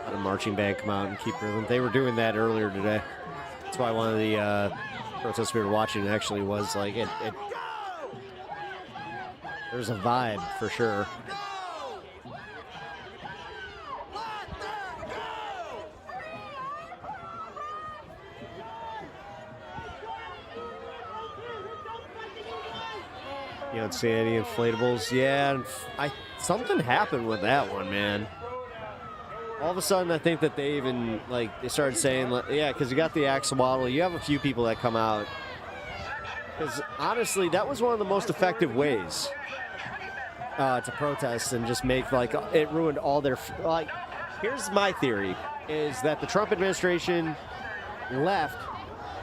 Let a marching band come out and keep rhythm. They were doing that earlier today. That's why one of the protests we were watching actually was like there's a vibe for sure. You don't see any inflatables? Yeah, something happened with that one, man. All of a sudden, I think that they even, they started saying, yeah, because you got the axolotl. You have a few people that come out. Because, honestly, that was one of the most effective ways to protest and just make, it ruined all their, here's my theory, is that the Trump administration left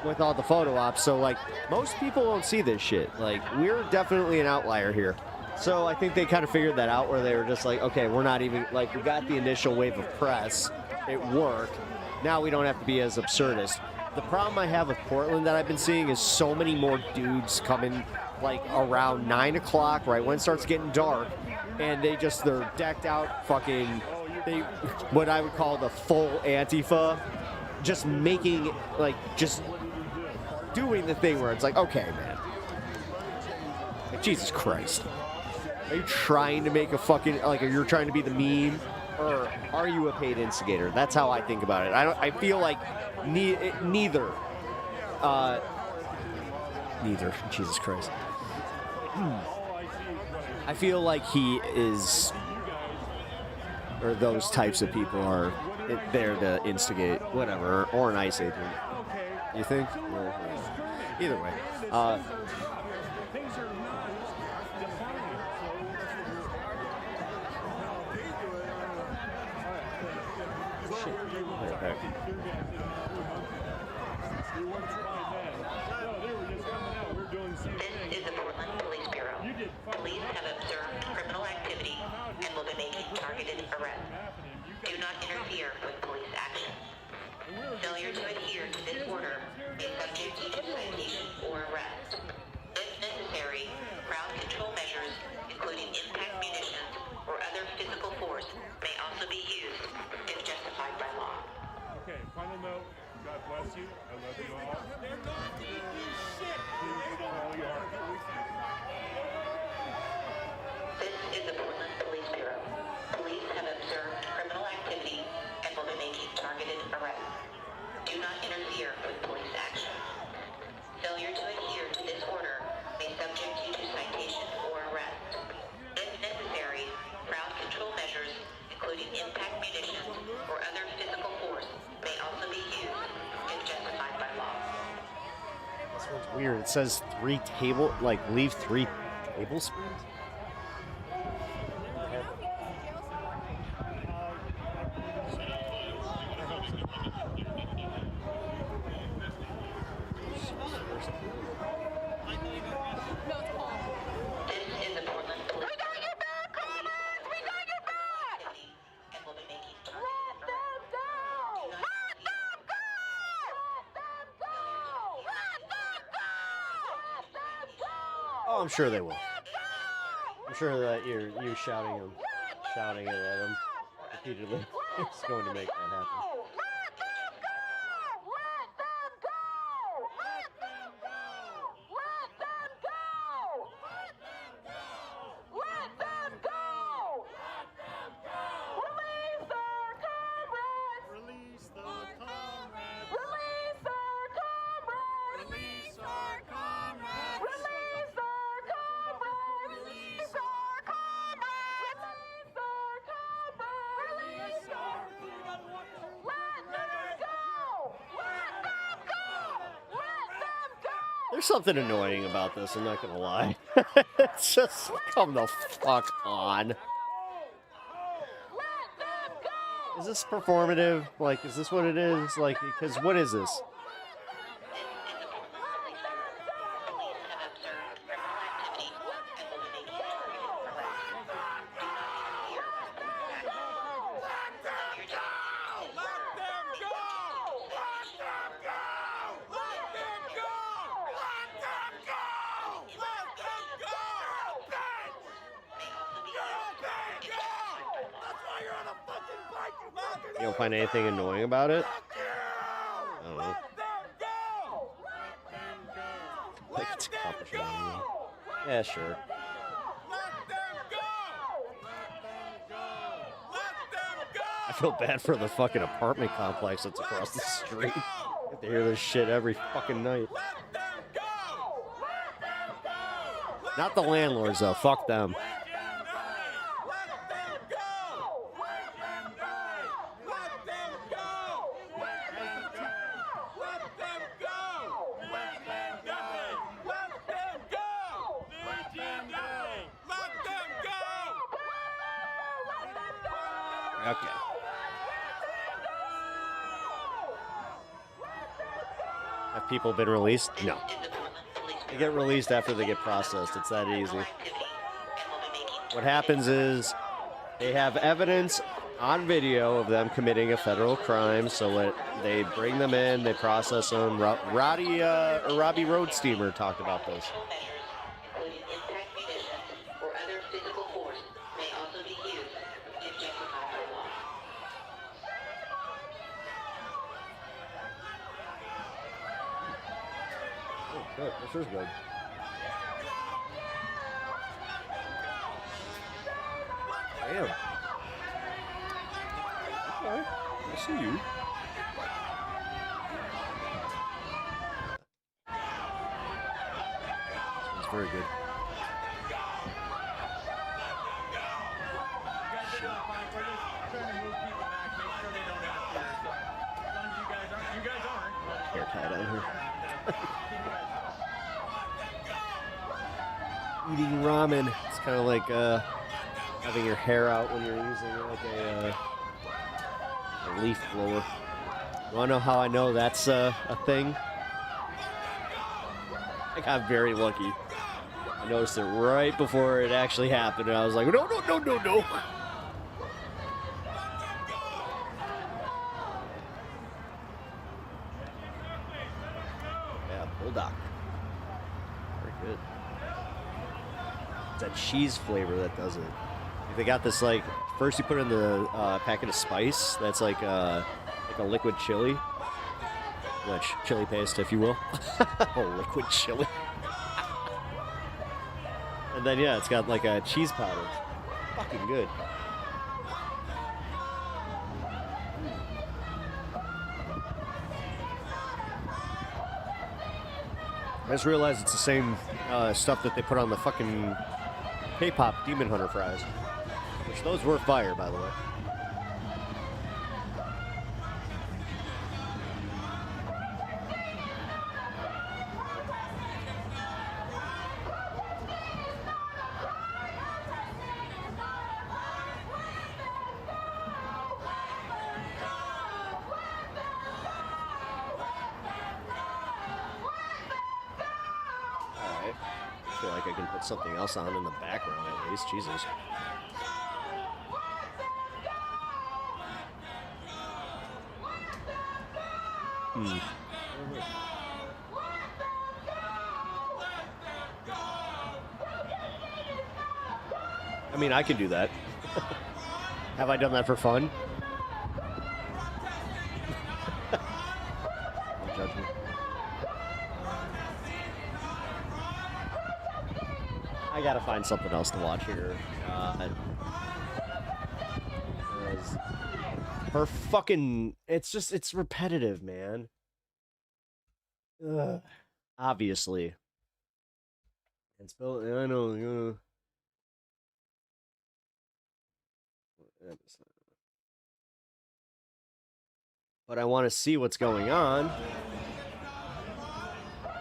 with all the photo ops. So, most people don't see this shit. We're definitely an outlier here. So I think they kind of figured that out where they were just okay, we're not even, we got the initial wave of press. It worked. Now we don't have to be as absurdist. The problem I have with Portland that I've been seeing is so many more dudes coming, around 9 o'clock, right when it starts getting dark, and they're decked out what I would call the full Antifa, just making, just doing the thing where it's okay, man. Jesus Christ. Are you trying to make a fucking, are you trying to be the meme, or are you a paid instigator? That's how I think about it. I feel like neither. Neither. Jesus Christ. I feel like he is, or those types of people are there to instigate, whatever, or an ICE agent. You think? Well, either way. This is the Portland Police Bureau. Police have observed criminal activity and will be making targeted arrests. Do not interfere with police action. Failure to adhere to this order may subject you to citation or arrest. If necessary, crowd control measures, including impact munitions or other physical force, may also be used if justified by law. Okay, final note. God bless you. I love you all. This is the Portland Police Bureau. Police have observed criminal activity and will be making targeted arrests. Do not interfere with police action. Failure to adhere to this order may subject you to citation or arrest. If necessary, crowd control measures, including impact munitions or other physical force, may also be used if justified by law. This one's weird. It says leave 3 tablespoons? I'm sure they will. I'm sure that you shouting it at them repeatedly is going to make that happen. There's something annoying about this, I'm not gonna lie. It's just, come the fuck on. Is this performative? Is this what it is? Because what is this? You don't find anything annoying about it? I don't know. Like it's accomplishing anything. Yeah, sure. I feel bad for the fucking apartment complex that's across the street. You have to hear this shit every fucking night. Not the landlords, though. Fuck them. Okay. Have people been released? No. They get released after they get processed. It's that easy. What happens is they have evidence on video of them committing a federal crime, so they bring them in, they process them. Robbie Roadsteamer talked about this. Oh, this is good. Damn. Okay, I see you. It's very good. Hair tied on here. Eating ramen. It's kind of like having your hair out when you're using like a leaf blower. You want to know how I know that's a thing? I got very lucky. I noticed it right before it actually happened, and I was like, no, no, no, no, no. Yeah, bulldog. Very good. It's that cheese flavor that does it. They got this, like, first you put it in the packet of spice. That's like a liquid chili. Which, chili paste, if you will. Oh, liquid chili. And then, yeah, it's got like a cheese powder. Fucking good. I just realized it's the same stuff that they put on the fucking K-pop Demon Hunter fries. Which those were fire, by the way. Something else on in the background at least. Jesus. I mean, I could do that. Have I done that for fun? Don't judge me. I gotta find something else to watch here. Her fucking... It's repetitive, man. Ugh. Obviously. I know, but I want to see what's going on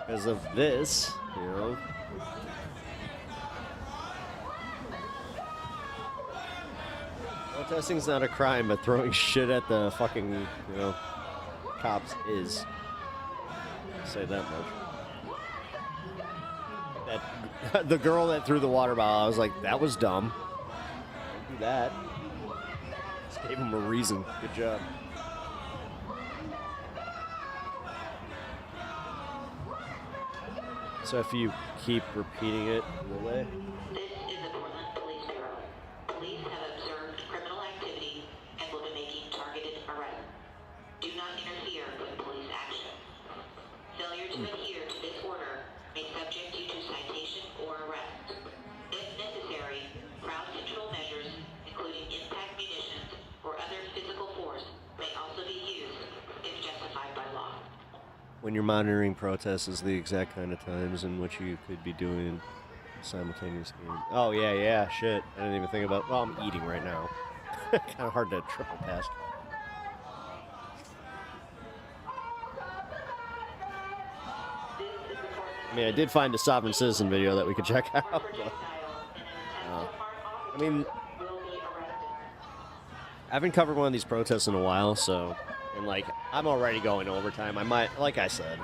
because of this, you know. Protesting's not a crime, but throwing shit at the fucking, you know, cops is. I'll say that much. The girl that threw the water bottle, I was like, that was dumb. Don't do that. Just gave him a reason. Good job. So if you keep repeating it, will they? This is the Portland Police Bureau. Police have when you're monitoring protests is the exact kind of times in which you could be doing simultaneous game. Oh, yeah, shit. I didn't even think about, well, I'm eating right now. Kind of hard to triple task. I mean, I did find a sovereign citizen video that we could check out. But, I mean, I haven't covered one of these protests in a while, so, and like, I'm already going overtime. I might, like I said,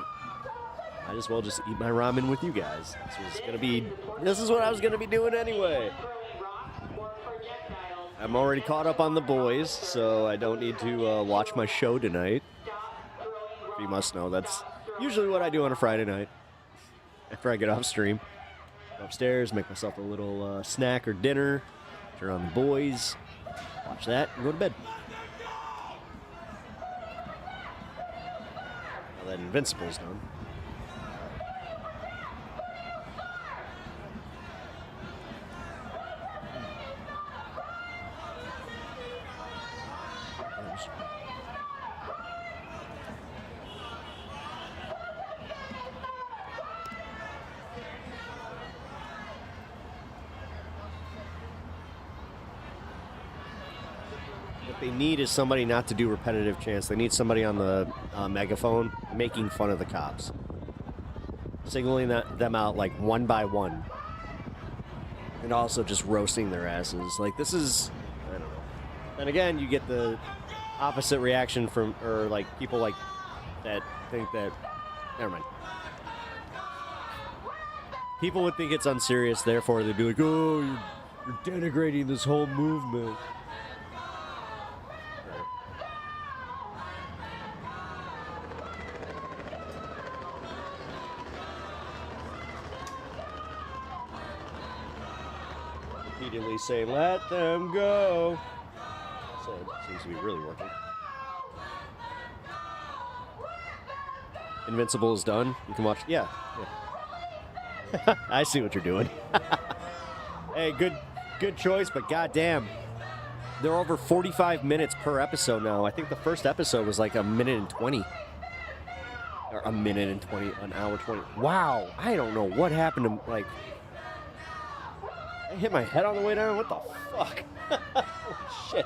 might as well just eat my ramen with you guys. This is what I was gonna be doing anyway. I'm already caught up on The Boys, so I don't need to watch my show tonight. You must know that's usually what I do on a Friday night after I get off stream. Go upstairs, make myself a little snack or dinner, turn on The Boys, watch that, and go to bed. Now that Invincible's done. What they need is somebody not to do repetitive chants. They need somebody on the megaphone making fun of the cops. Signaling them out like one by one. And also just roasting their asses. Like, this is, I don't know. And again, you get the opposite reaction from, or like people like that think that, never mind. People would think it's unserious, therefore they'd be like, oh, you're denigrating this whole movement. Repeatedly say, let them go. So it seems to be really working. Invincible is done. You can watch. Yeah. I see what you're doing. Hey, good choice, but goddamn, they're over 45 minutes per episode now. I think the first episode was like a minute and 20. Or a minute and 20, an hour 20. Wow, I don't know what happened to, like, I hit my head on the way down? What the fuck? Holy shit.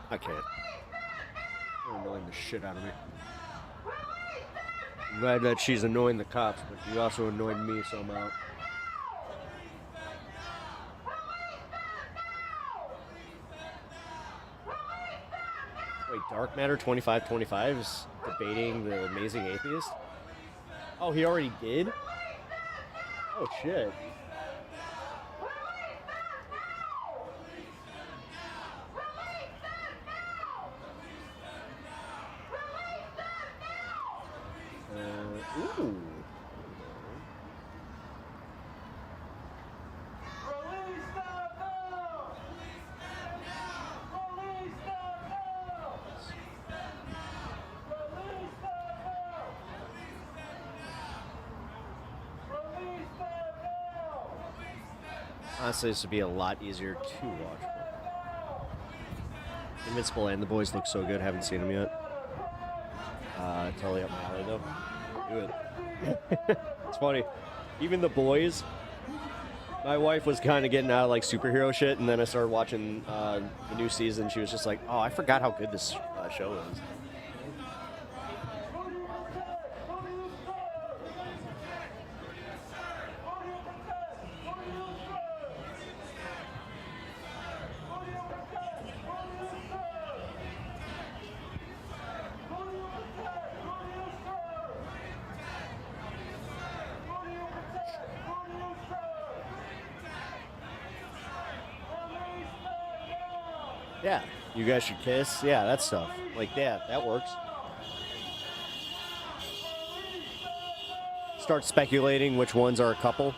I can't. You're annoying the shit out of me. I'm glad that she's annoying the cops, but she also annoyed me somehow. Wait, Dark Matter 2525 is debating the Amazing Atheist? Oh, he already did? Oh, shit. Ooh. Honestly, this would be a lot easier to watch. Invincible and The Boys look so good. Haven't seen them yet. Totally up my alley, though. Do it. It's funny. Even The Boys, my wife was kind of getting out of like superhero shit, and then I started watching the new season. She was just like, "Oh, I forgot how good this show is." Yeah, you guys should kiss. Yeah, that stuff. Like, yeah, that works. Start speculating which ones are a couple.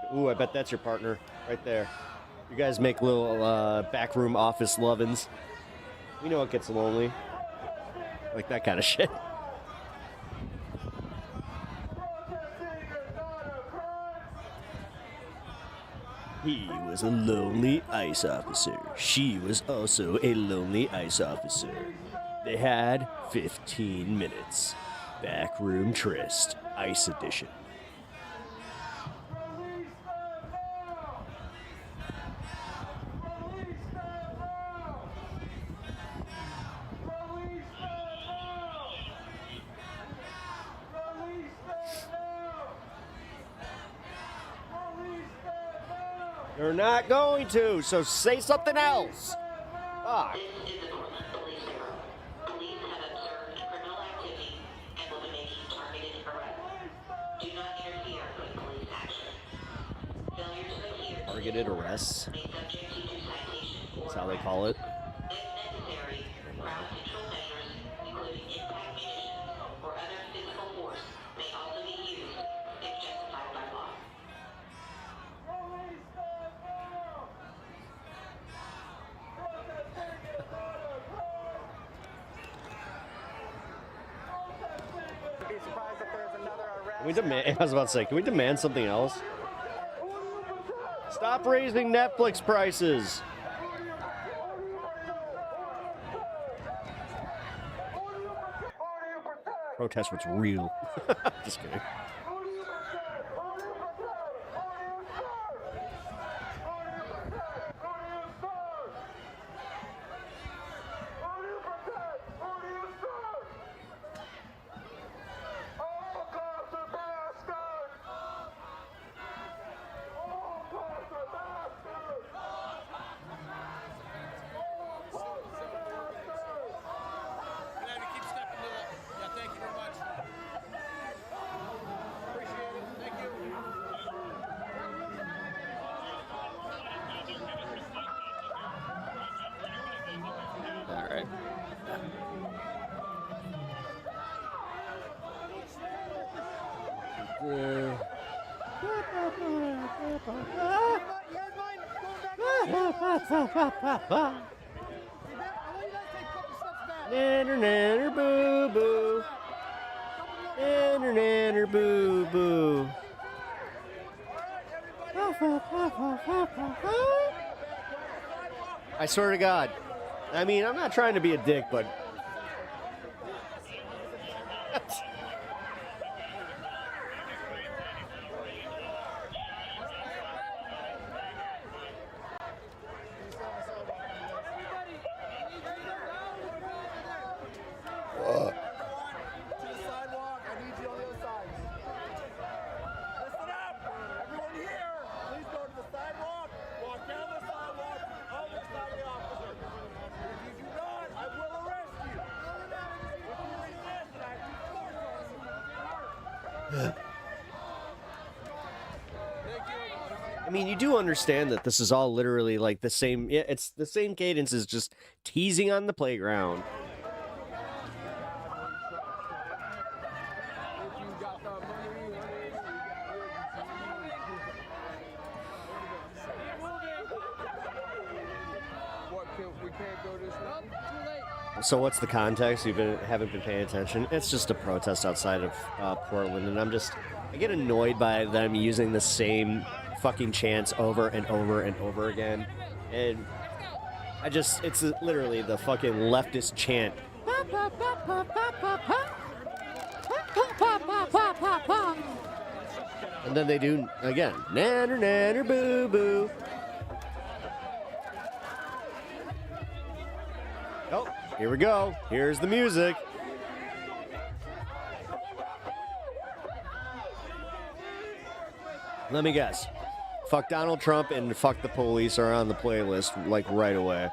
Like, ooh, I bet that's your partner right there. You guys make little backroom office lovin's. We know it gets lonely. Like that kind of shit. He was a lonely ICE officer. She was also a lonely ICE officer. They had 15 minutes. Backroom tryst, ICE edition. You're not going to, so say something else. Fuck. This is the Portland Police Bureau. Police have observed criminal activity and will be making targeted arrests. Do not interfere with police action. Failure to adhere to Targeted arrests. may subject you to citation or That's how they call it. if necessary, crowd control measures, including impact munitions or other physical force, may also be used if justified by law. Can we demand? I was about to say, can we demand something else? Stop raising Netflix prices. Protest what's real. Just kidding. Nanner, nanner, boo boo. Nanner, nanner, boo boo. I swear to God. I mean, I'm not trying to be a dick, but I mean, you do understand that this is all literally like the same. Yeah, it's the same cadence as just teasing on the playground. So what's the context? Haven't been paying attention. It's just a protest outside of Portland, and I get annoyed by them using the same fucking chants over and over and over again, and it's literally the fucking leftist chant. And then they do again, nanner nanner boo boo. Oh, here we go. Here's the music. Let me guess. Fuck Donald Trump and fuck the police are on the playlist, like, right away.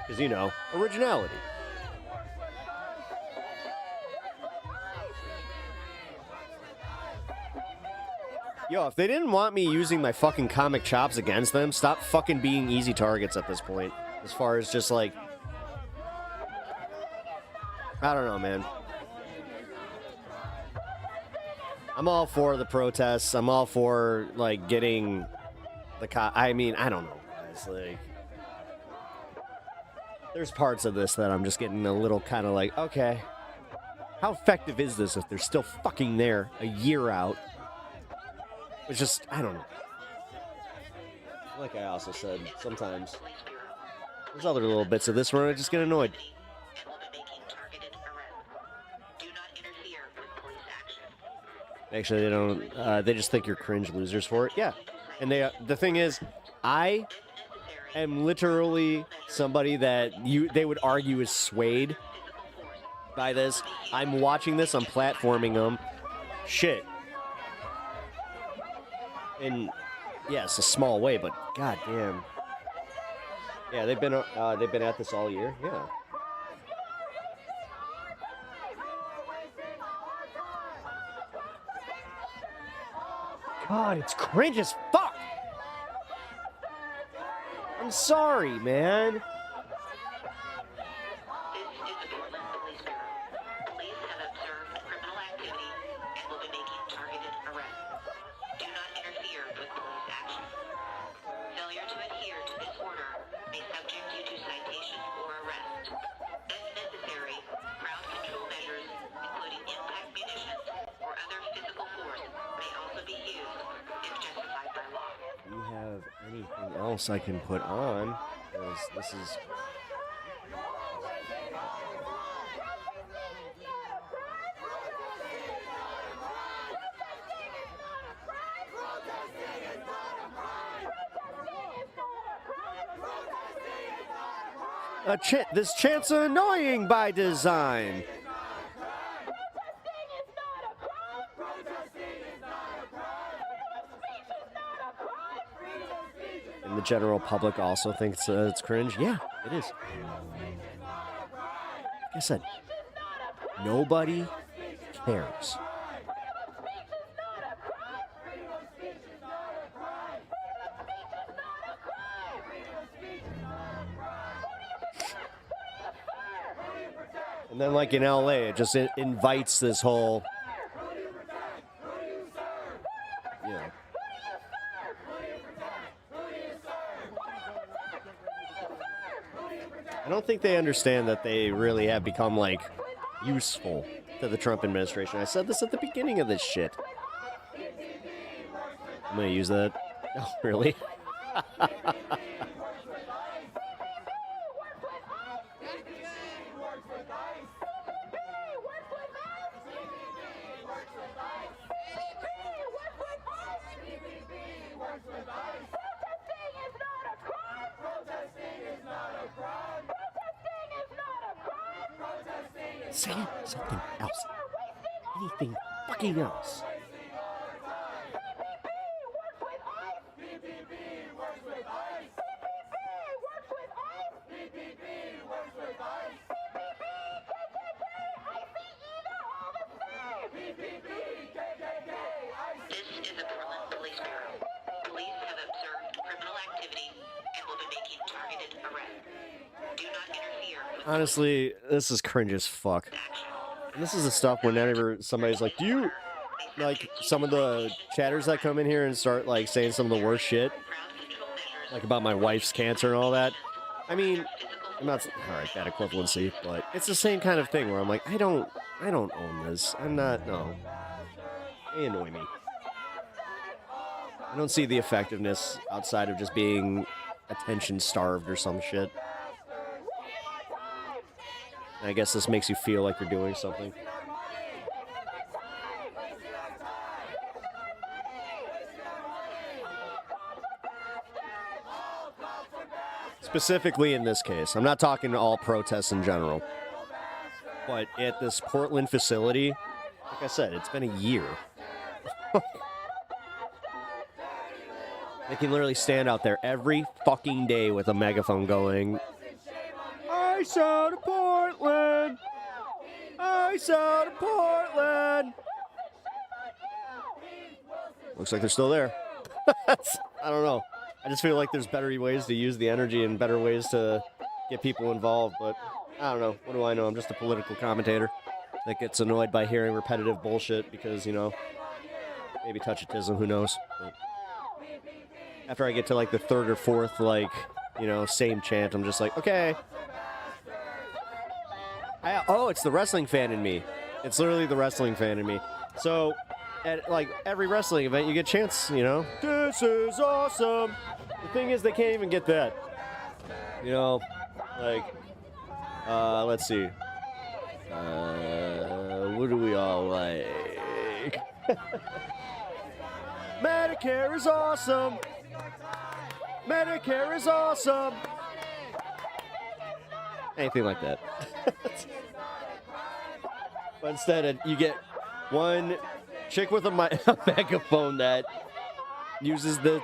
Because, you know, originality. Yo, if they didn't want me using my fucking comic chops against them, stop fucking being easy targets at this point. As far as just, like, I don't know, man. I'm all for the protests. I'm all for, like, getting the I mean, I don't know, guys. Like, there's parts of this that I'm just getting a little kind of like, okay, how effective is this if they're still fucking there a year out? It's just, I don't know. Like I also said, sometimes there's other little bits of this where I just get annoyed. Actually, they don't. They just think you're cringe losers for it. Yeah, and the thing is, I am literally somebody that they would argue is swayed by this. I'm watching this. I'm platforming them. Shit. And yeah, it's a small way, but goddamn. Yeah, they've been at this all year. Yeah. God, it's cringe as fuck. I'm sorry, man. Anything else I can put on? Because this is. This chant's annoying by design. And the general public also thinks it's cringe. Yeah, it is. Like I said, nobody cares. And then, like in LA, it just invites this whole, you know. I don't think they understand that they really have become, like, useful to the Trump administration. I said this at the beginning of this shit. I'm gonna use that. Oh, really? Say something else. Anything fucking else. Honestly, this is cringe as fuck. And this is the stuff whenever somebody's like, do you, like, some of the chatters that come in here and start, like, saying some of the worst shit, like about my wife's cancer and all that. I mean, I'm not, all right, bad equivalency, but it's the same kind of thing where I'm like, I don't own this. I'm not, no. They annoy me. I don't see the effectiveness outside of just being attention starved or some shit. I guess this makes you feel like you're doing something. Specifically in this case. I'm not talking all protests in general. But at this Portland facility, like I said, it's been a year. They can literally stand out there every fucking day with a megaphone going, I saw to Portland! I saw to Portland! Looks like they're still there. I don't know. I just feel like there's better ways to use the energy and better ways to get people involved, but I don't know. What do I know? I'm just a political commentator that gets annoyed by hearing repetitive bullshit because, you know, maybe touchatism, who knows. But after I get to, like, the third or fourth, like, you know, same chant, I'm just like, okay. Oh, it's the wrestling fan in me. It's literally the wrestling fan in me. So, at like every wrestling event, you get a chance, you know. This is awesome. The thing is, they can't even get that. You know, like, let's see. What do we all like? Medicare is awesome. Medicare is awesome. Anything like that. But instead, you get one chick with a megaphone that uses the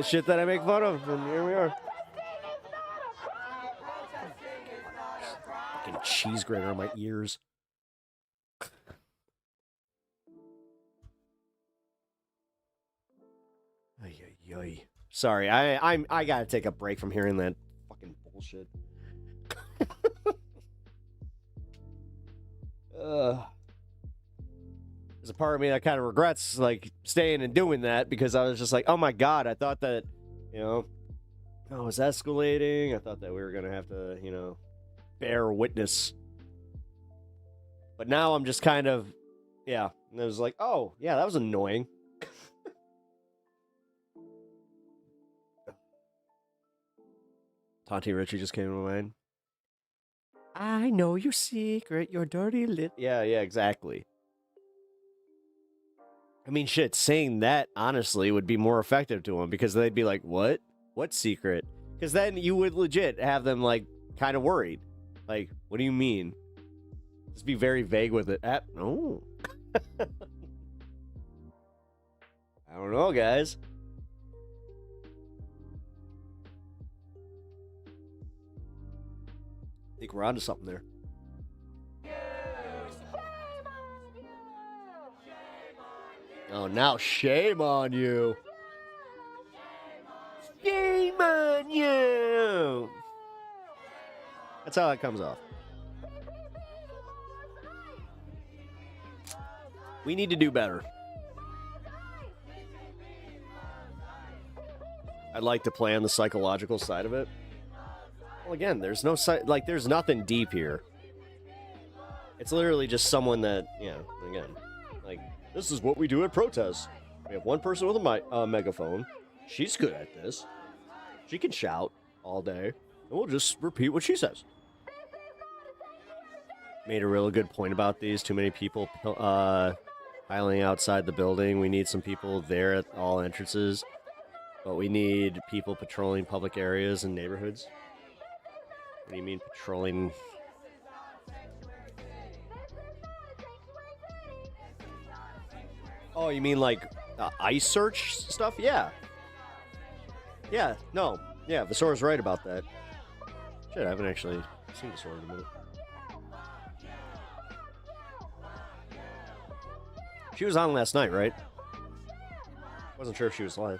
shit that I make fun of, and here we are. Fucking cheese grater on my ears. Ay. Sorry, I gotta take a break from hearing that fucking bullshit. There's a part of me that kind of regrets like staying and doing that because I was just like, oh my god, I thought that, you know, I was escalating. I thought that we were gonna have to, you know, bear witness. But now I'm just kind of, yeah. And it was like, oh yeah, that was annoying. Tonti Richie just came to mind. I know your secret, your dirty Yeah, exactly. I mean, shit, saying that, honestly, would be more effective to them because they'd be like, what? What secret? Because then you would legit have them, like, kind of worried. Like, what do you mean? Just be very vague with it. No. I don't know, guys. I think we're onto something there. Oh, now shame on you. Shame on you. That's how that comes off. We need to do better. I'd like to play on the psychological side of it. Well, again, there's no there's nothing deep here. It's literally just someone that, you know, again, like, this is what we do at protests. We have one person with a megaphone. She's good at this. She can shout all day, and we'll just repeat what she says. Made a really good point about these. Too many people piling outside the building. We need some people there at all entrances, but we need people patrolling public areas and neighborhoods. What do you mean patrolling? Oh, you mean like ice search stuff? Yeah. Yeah, no. Yeah, Visora's right about that. Shit, I haven't actually seen Visora in a minute. She was on last night, right? Wasn't sure if she was live.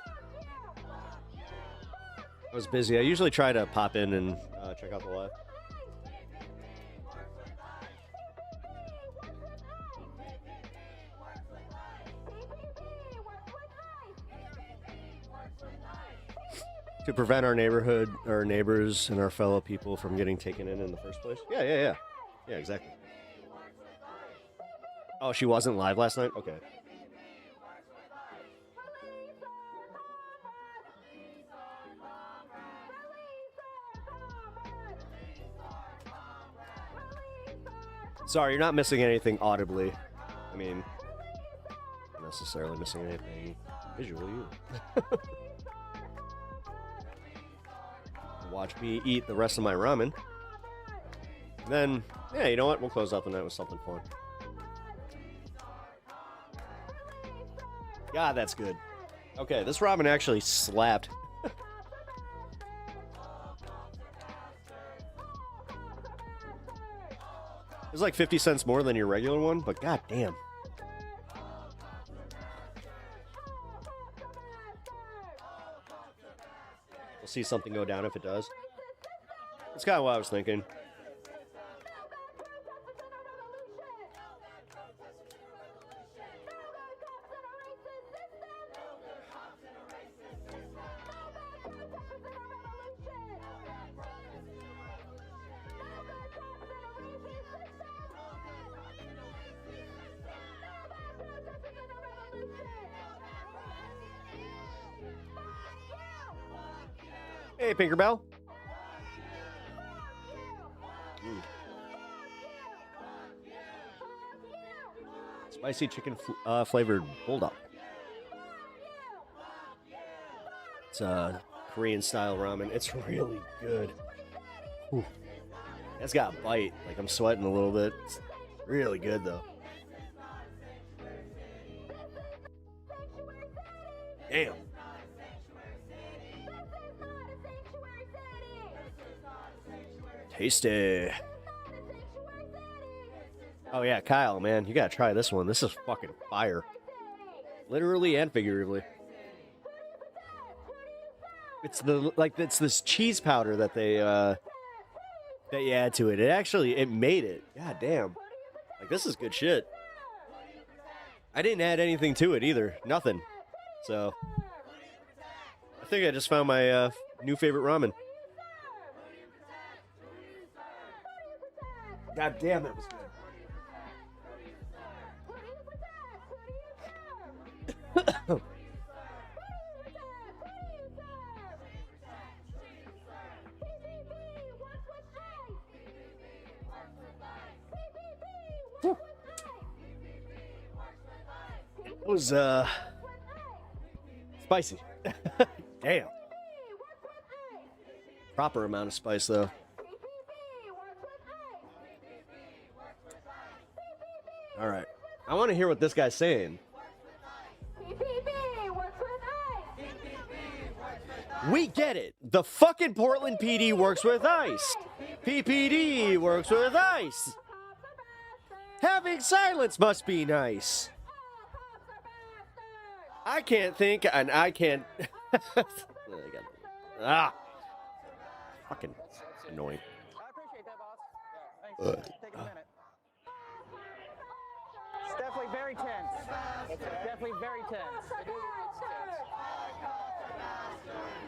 I was busy. I usually try to pop in and check out the live. To prevent our neighborhood, our neighbors, and our fellow people from getting taken in the first place? Yeah. Yeah, exactly. Oh, she wasn't live last night? Okay. Sorry, you're not missing anything audibly. I mean, not necessarily missing anything visually either. Watch me eat the rest of my ramen. And then, yeah, you know what? We'll close out the night with something fun. God, that's good. Okay, this ramen actually slapped. It's like 50 cents more than your regular one, but god damn. We'll see something go down if it does. That's kind of what I was thinking. Hey, Pinkerbell. Spicy chicken flavored bulldog. It's Korean style ramen. It's really good. Whew. It's got a bite. Like I'm sweating a little bit. It's really good though. Damn. Tasty. Oh yeah, Kyle, man, you gotta try this one. This is fucking fire. Literally and figuratively. It's it's this cheese powder that they that you add to it. It made it. God damn. Like this is good shit. I didn't add anything to it either. Nothing. So I think I just found my new favorite ramen. God damn, it was good. It was spicy. Damn. Proper amount of spice though. All right. I want to hear what this guy's saying. We get it. The fucking Portland PD works with ICE. PPD works with ICE. Having silence must be nice. I can't think, and I can't. Fucking annoying. I appreciate that, boss. Yeah, thanks. Take a minute. It's definitely very tense. It's definitely very tense.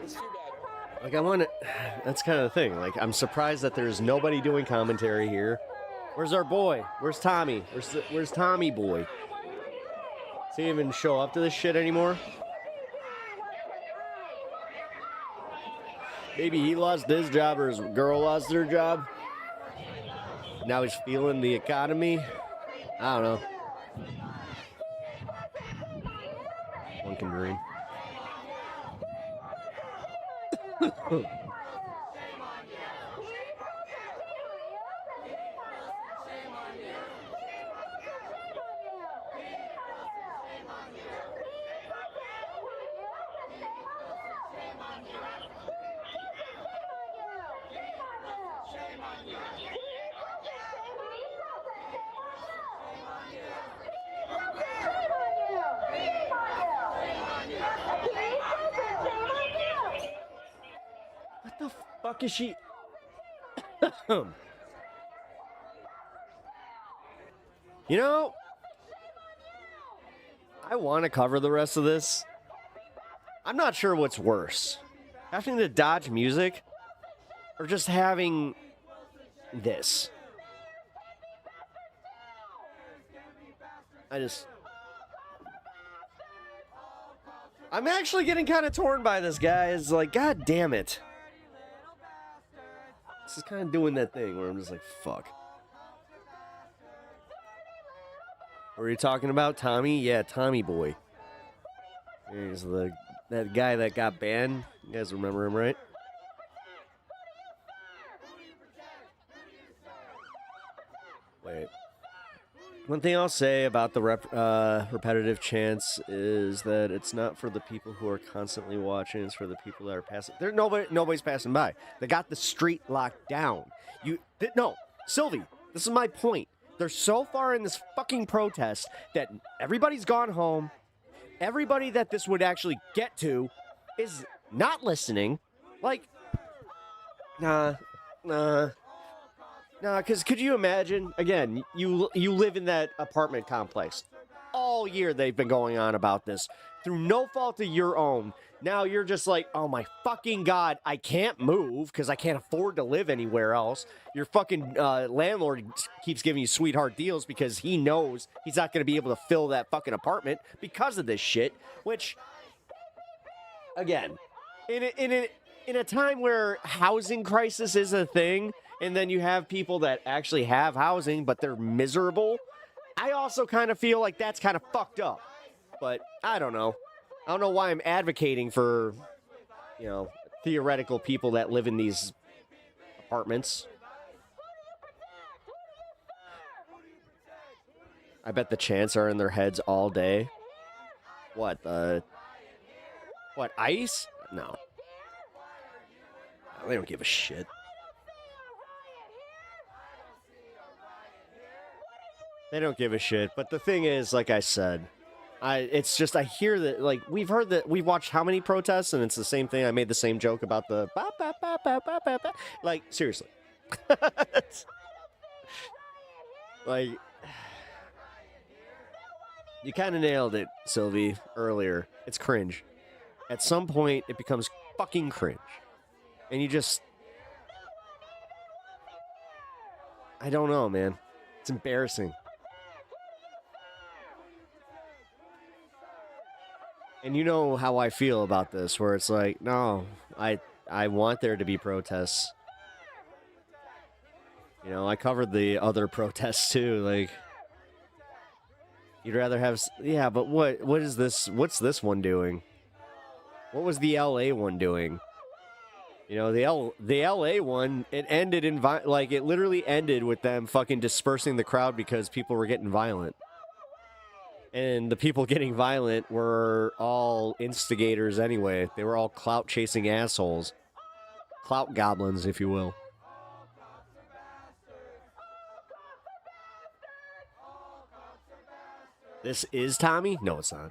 It's too bad. Like, I want to. That's kind of the thing. Like, I'm surprised that there's nobody doing commentary here. Where's our boy? Where's Tommy? Where's Tommy boy? Does he even show up to this shit anymore? Maybe he lost his job or his girl lost their job. Now he's feeling the economy. I don't know. One can dream. What the fuck is she? You know, I want to cover the rest of this. I'm not sure what's worse. Having to dodge music or just having this. I'm actually getting kind of torn by this, guys. Like, god damn it. This is kind of doing that thing where I'm just like, fuck. What are you talking about? Tommy? Yeah, Tommy boy. Here's that guy that got banned. You guys remember him, right? Wait. One thing I'll say about the repetitive chants is that it's not for the people who are constantly watching. It's for the people that are passing. Nobody's passing by. They got the street locked down. No, Sylvie, this is my point. They're so far in this fucking protest that everybody's gone home. Everybody that this would actually get to is not listening. Like, nah, because could you imagine, again, you live in that apartment complex. All year they've been going on about this. Through no fault of your own. Now you're just like, oh my fucking God, I can't move because I can't afford to live anywhere else. Your fucking landlord keeps giving you sweetheart deals because he knows he's not going to be able to fill that fucking apartment because of this shit. Which, again, in in a time where housing crisis is a thing, and then you have people that actually have housing, but they're miserable, I also kind of feel like that's kind of fucked up. But I don't know. I don't know why I'm advocating for, you know, theoretical people that live in these apartments. I bet the chants are in their heads all day. What, ICE? No. They don't give a shit. They don't give a shit. But the thing is, like I said, it's just, I hear that, like, we've watched how many protests, and it's the same thing. I made the same joke about the like, seriously. Like, you kind of nailed it, Sylvie, earlier. It's cringe. At some point, it becomes fucking cringe. And you just... I don't know, man. It's embarrassing. And you know how I feel about this, where it's like, no, I want there to be protests. You know, I covered the other protests too, like... You'd rather have... Yeah, but what is this... What's this one doing? What was the LA one doing? You know, the LA one, it ended in... Like, it literally ended with them fucking dispersing the crowd because people were getting violent. And the people getting violent were all instigators anyway. They were all clout-chasing assholes. Clout goblins, if you will. This is Tommy? No, it's not.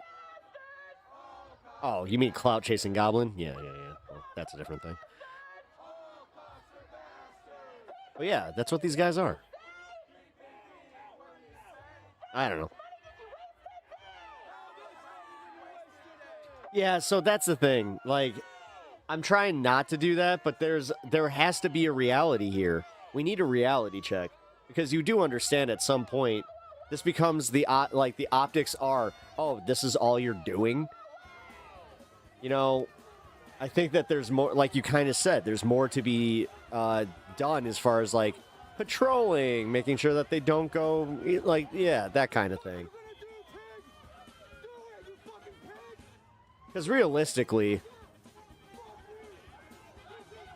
Oh, you mean clout chasing goblin? Yeah. Well, that's a different thing. But yeah, that's what these guys are. I don't know. Yeah, so that's the thing. Like, I'm trying not to do that, but there has to be a reality here. We need a reality check. Because you do understand at some point, this becomes the optics are, oh, this is all you're doing? You know, I think that there's more, like you kind of said, there's more to be done as far as, like, patrolling, making sure that they don't go, like, yeah, that kind of thing. Because realistically,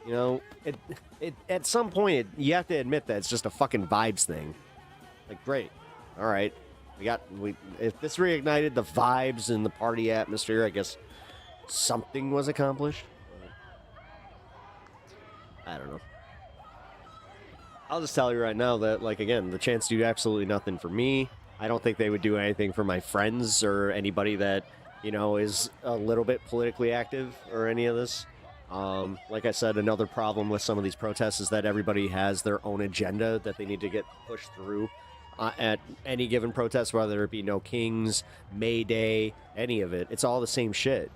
you know, it at some point, you have to admit that it's just a fucking vibes thing. Like, great. All right, if this reignited the vibes and the party atmosphere, I guess something was accomplished. I don't know. I'll just tell you right now that, like, again, the chants do absolutely nothing for me. I don't think they would do anything for my friends or anybody that, you know, is a little bit politically active or any of this. Like I said, another problem with some of these protests is that everybody has their own agenda that they need to get pushed through. At any given protest, whether it be No Kings, Mayday, any of it. It's all the same shit.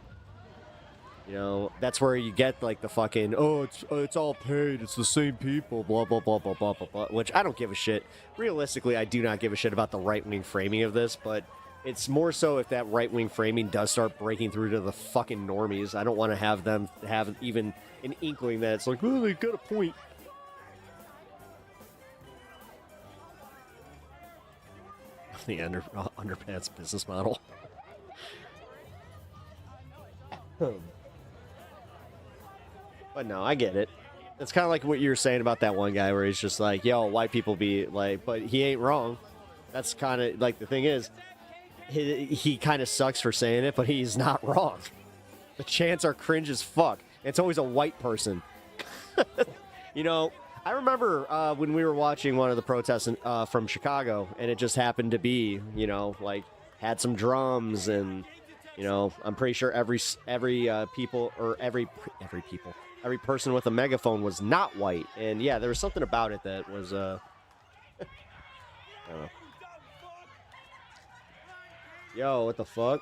You know, that's where you get, like, the fucking, oh, it's all paid, it's the same people, blah, blah, blah, blah, blah, blah, blah, which I don't give a shit. Realistically, I do not give a shit about the right-wing framing of this, but it's more so if that right-wing framing does start breaking through to the fucking normies. I don't want to have them have even an inkling that it's like, oh, they got a point. The underpants business model. But no, I get it. It's kind of like what you were saying about that one guy where he's just like, yo, white people be like, but he ain't wrong. That's kind of like, the thing is, he kind of sucks for saying it, but he's not wrong. The chants are cringe as fuck. It's always a white person. You know, I remember when we were watching one of the protests from Chicago, and it just happened to be, you know, like, had some drums, and, you know, I'm pretty sure every person with a megaphone was not white, and yeah, there was something about it that was, I don't know. Yo, what the fuck?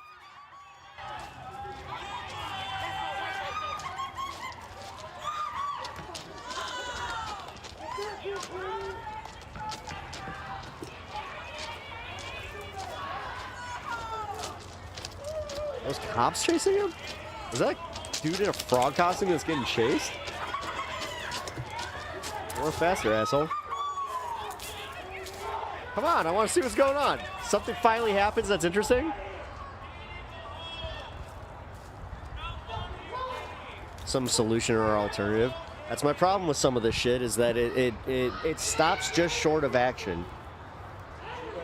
Those cops chasing him? Was that dude in a frog costume that's getting chased? More faster, asshole. Come on, I want to see what's going on. Something finally happens that's interesting. Some solution or alternative. That's my problem with some of this shit, is that it stops just short of action.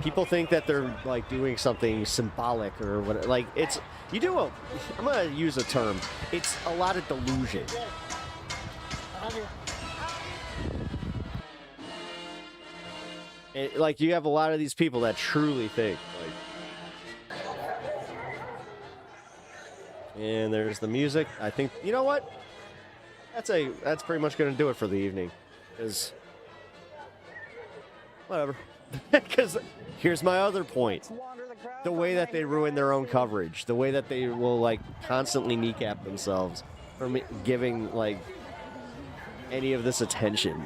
People think that they're like doing something symbolic or what, like it's, you do a, I'm gonna use a term, it's a lot of delusion. Like you have a lot of these people that truly think like, and there's the music. I think, you know what? That's pretty much gonna do it for the evening. Because whatever. Because here's my other point. The way that they ruin their own coverage, the way that they will like constantly kneecap themselves from giving like any of this attention.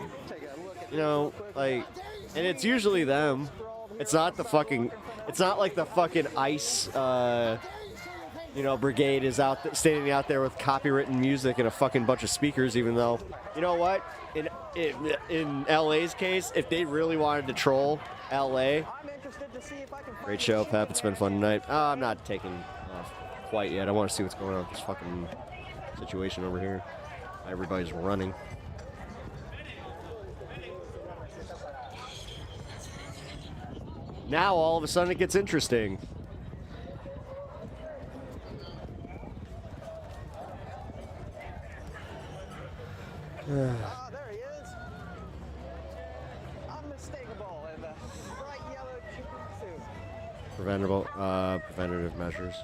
You know, like, and it's usually them. It's not the fucking, it's not like the fucking ICE you know, brigade is standing out there with copywritten music and a fucking bunch of speakers, even though, you know what? In LA's case, if they really wanted to troll LA, great show, Pep. It's been fun tonight. I'm not taking off quite yet. I want to see what's going on with this fucking situation over here. Everybody's running. Now all of a sudden it gets interesting. There he is. Unmistakable in the bright yellow chicken suit. Preventative measures.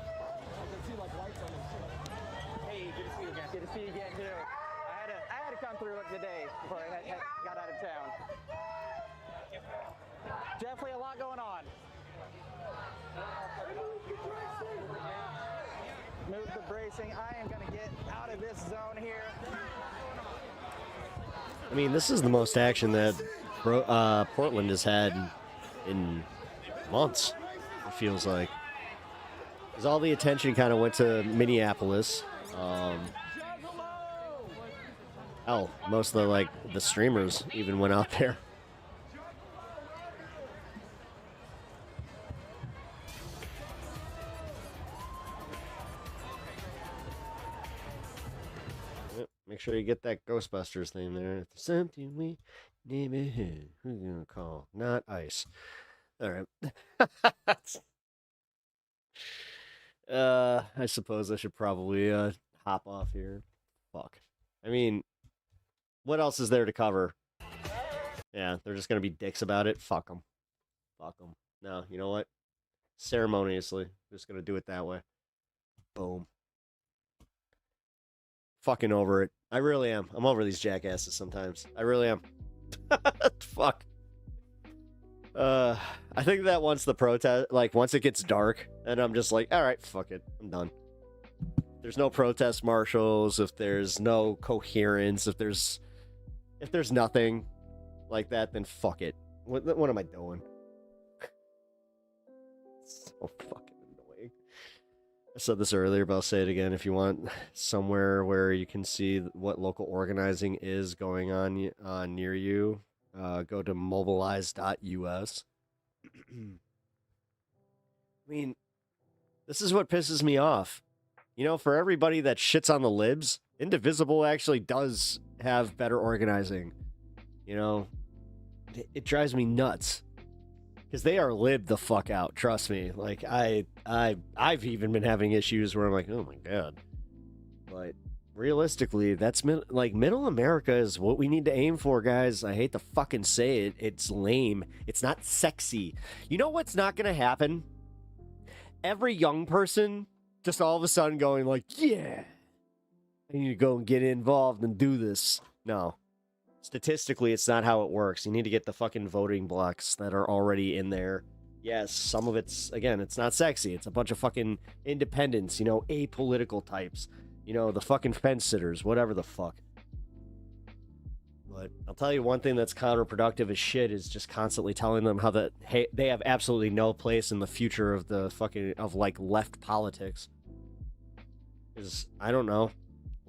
Hey, good to see you again. Good to see you again too. I had to come through today before I got out of town. Definitely a lot going on. Move the bracing. I am going to get out of this zone here. I mean, this is the most action that Portland has had in months, it feels like. Because all the attention kind of went to Minneapolis. Hell, most of the streamers even went out there. Make sure you get that Ghostbusters thing there. If there's something we name it, who you gonna call? Not ICE. All right. I suppose I should probably hop off here. Fuck. I mean, what else is there to cover? Yeah, they're just gonna be dicks about it. Fuck them. Fuck them. No, you know what? Ceremoniously, just gonna do it that way. Boom. Fucking over it. I really am. I'm over these jackasses sometimes. I really am. Fuck. I think that once the protest, like once it gets dark, and I'm just like, all right, fuck it, I'm done. There's no protest marshals, if there's no coherence, if there's nothing like that, then fuck it. What am I doing? So fucking annoying. I said this earlier, but I'll say it again. If you want somewhere where you can see what local organizing is going on near you, go to mobilize.us. I mean, this is what pisses me off. You know, for everybody that shits on the libs, Indivisible actually does have better organizing. You know, it drives me nuts. Because they are lib the fuck out, trust me. Like, I've even been having issues where I'm like, oh my god. But realistically, that's like middle America is what we need to aim for, guys. I hate to fucking say it. It's lame. It's not sexy. You know what's not going to happen? Every young person just all of a sudden going like, yeah, I need to go and get involved and do this. No. Statistically, it's not how it works. You need to get the fucking voting blocks that are already in there. Yes, some of it's, again, it's not sexy. It's a bunch of fucking independents, you know, apolitical types. You know, the fucking fence sitters, whatever the fuck. But I'll tell you one thing that's counterproductive as shit is just constantly telling them how that, hey, they have absolutely no place in the future of the fucking, of like left politics. Because, I don't know.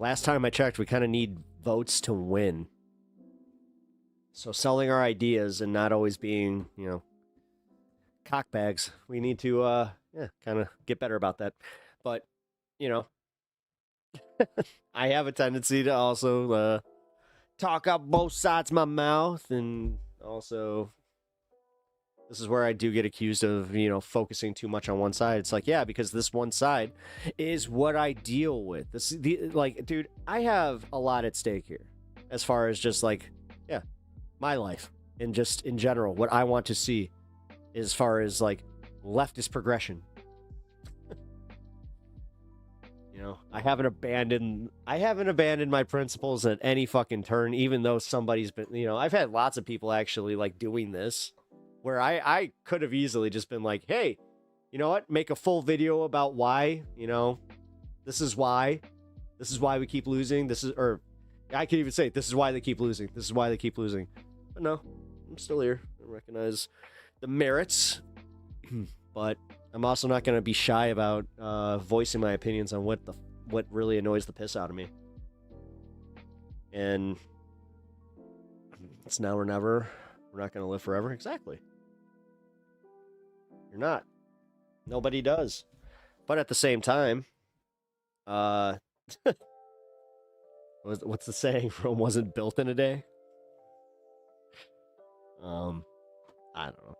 last time I checked, we kind of need votes to win. So selling our ideas and not always being, you know, cockbags. We need to, kind of get better about that. But, you know, I have a tendency to also talk out both sides of my mouth, and also this is where I do get accused of, you know, focusing too much on one side. It's like, yeah, because this one side is what I deal with. This, like, dude, I have a lot at stake here as far as just like, yeah, my life and just in general, what I want to see as far as like leftist progression. You know, I haven't abandoned my principles at any fucking turn, even though somebody's been, you know, I've had lots of people actually like doing this where I could have easily just been like, hey, you know what? Make a full video about why, you know, this is why we keep losing. Or I could even say, this is why they keep losing. This is why they keep losing. But no, I'm still here. I recognize the merits, but I'm also not going to be shy about voicing my opinions on what really annoys the piss out of me. And it's now or never. We're not going to live forever. Exactly. You're not. Nobody does. But at the same time, what's the saying? Rome wasn't built in a day. I don't know.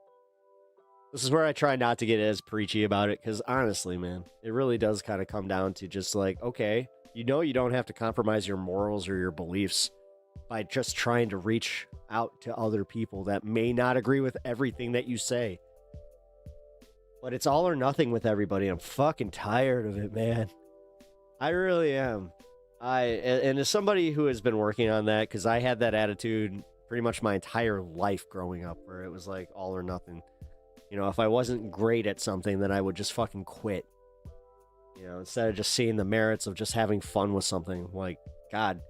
This is where I try not to get as preachy about it, because honestly, man, it really does kind of come down to just like, okay, you know, you don't have to compromise your morals or your beliefs by just trying to reach out to other people that may not agree with everything that you say. But it's all or nothing with everybody. I'm fucking tired of it, man. I really am. And as somebody who has been working on that, because I had that attitude pretty much my entire life growing up, where it was like all or nothing. You know, if I wasn't great at something, then I would just fucking quit. You know, instead of just seeing the merits of just having fun with something. Like, God,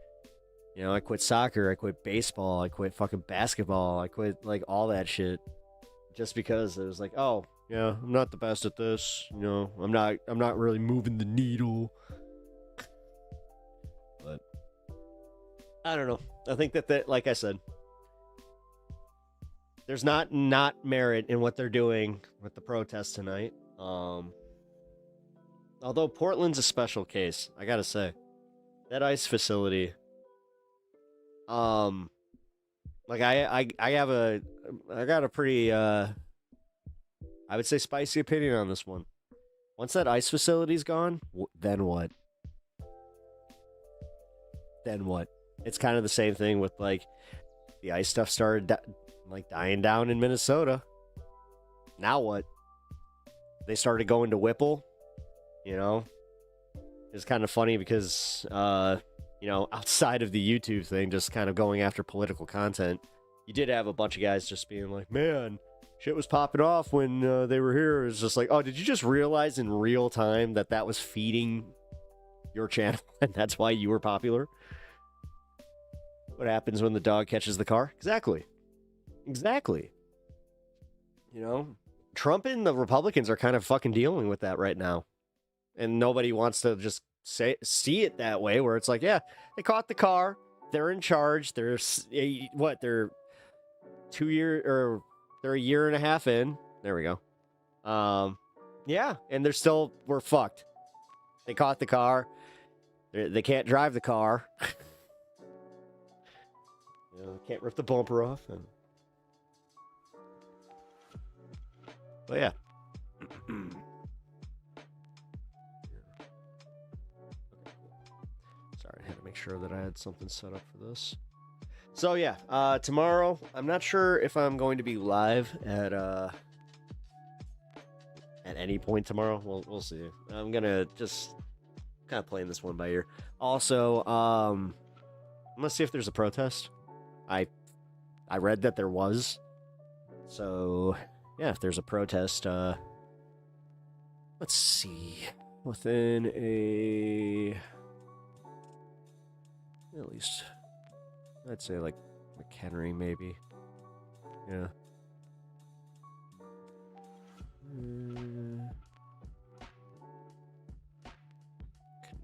you know, I quit soccer, I quit baseball, I quit fucking basketball, I quit like all that shit. Just because it was like, oh, yeah, I'm not the best at this. You know, I'm not really moving the needle. But I don't know. I think that like I said, there's not merit in what they're doing with the protest tonight. Although Portland's a special case, I gotta say, that ICE facility. Like I got a pretty I would say spicy opinion on this one. Once that ICE facility's gone, then what? Then what? It's kind of the same thing with like the ICE stuff started dying down in Minnesota. Now what? They started going to Whipple. You know, it's kind of funny because you know, outside of the YouTube thing, just kind of going after political content, you did have a bunch of guys just being like, man, shit was popping off when they were here. It's just like, oh, did you just realize in real time that was feeding your channel and that's why you were popular? What happens when the dog catches the car? Exactly. You know, Trump and the Republicans are kind of fucking dealing with that right now. And nobody wants to just see it that way, where it's like, yeah, they caught the car, they're in charge, they're 2 years or they're a year and a half in. There we go. Yeah, and we're fucked. They caught the car. They can't drive the car. You know, can't rip the bumper off. But yeah. Sorry, I had to make sure that I had something set up for this. So yeah, tomorrow, I'm not sure if I'm going to be live at any point tomorrow. We'll see. I'm gonna just kind of playing this one by ear. Also, I'm gonna see if there's a protest. I read that there was. So yeah, if there's a protest, let's see. Within at least, I'd say like McHenry, maybe. Yeah.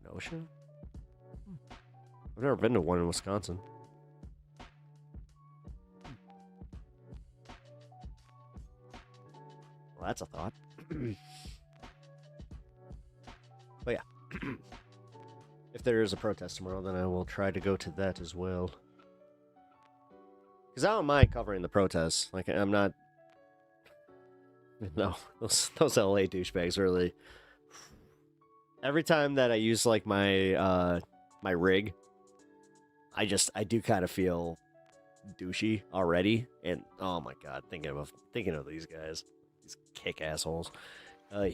Kenosha? I've never been to one in Wisconsin. Well, that's a thought. But yeah. If there is a protest tomorrow, then I will try to go to that as well. Because I don't mind covering the protests. Like, I'm not... No, those LA douchebags really... Every time that I use, like, my my rig, I do kind of feel douchey already. And, oh my god, thinking of these guys. These kick assholes. But,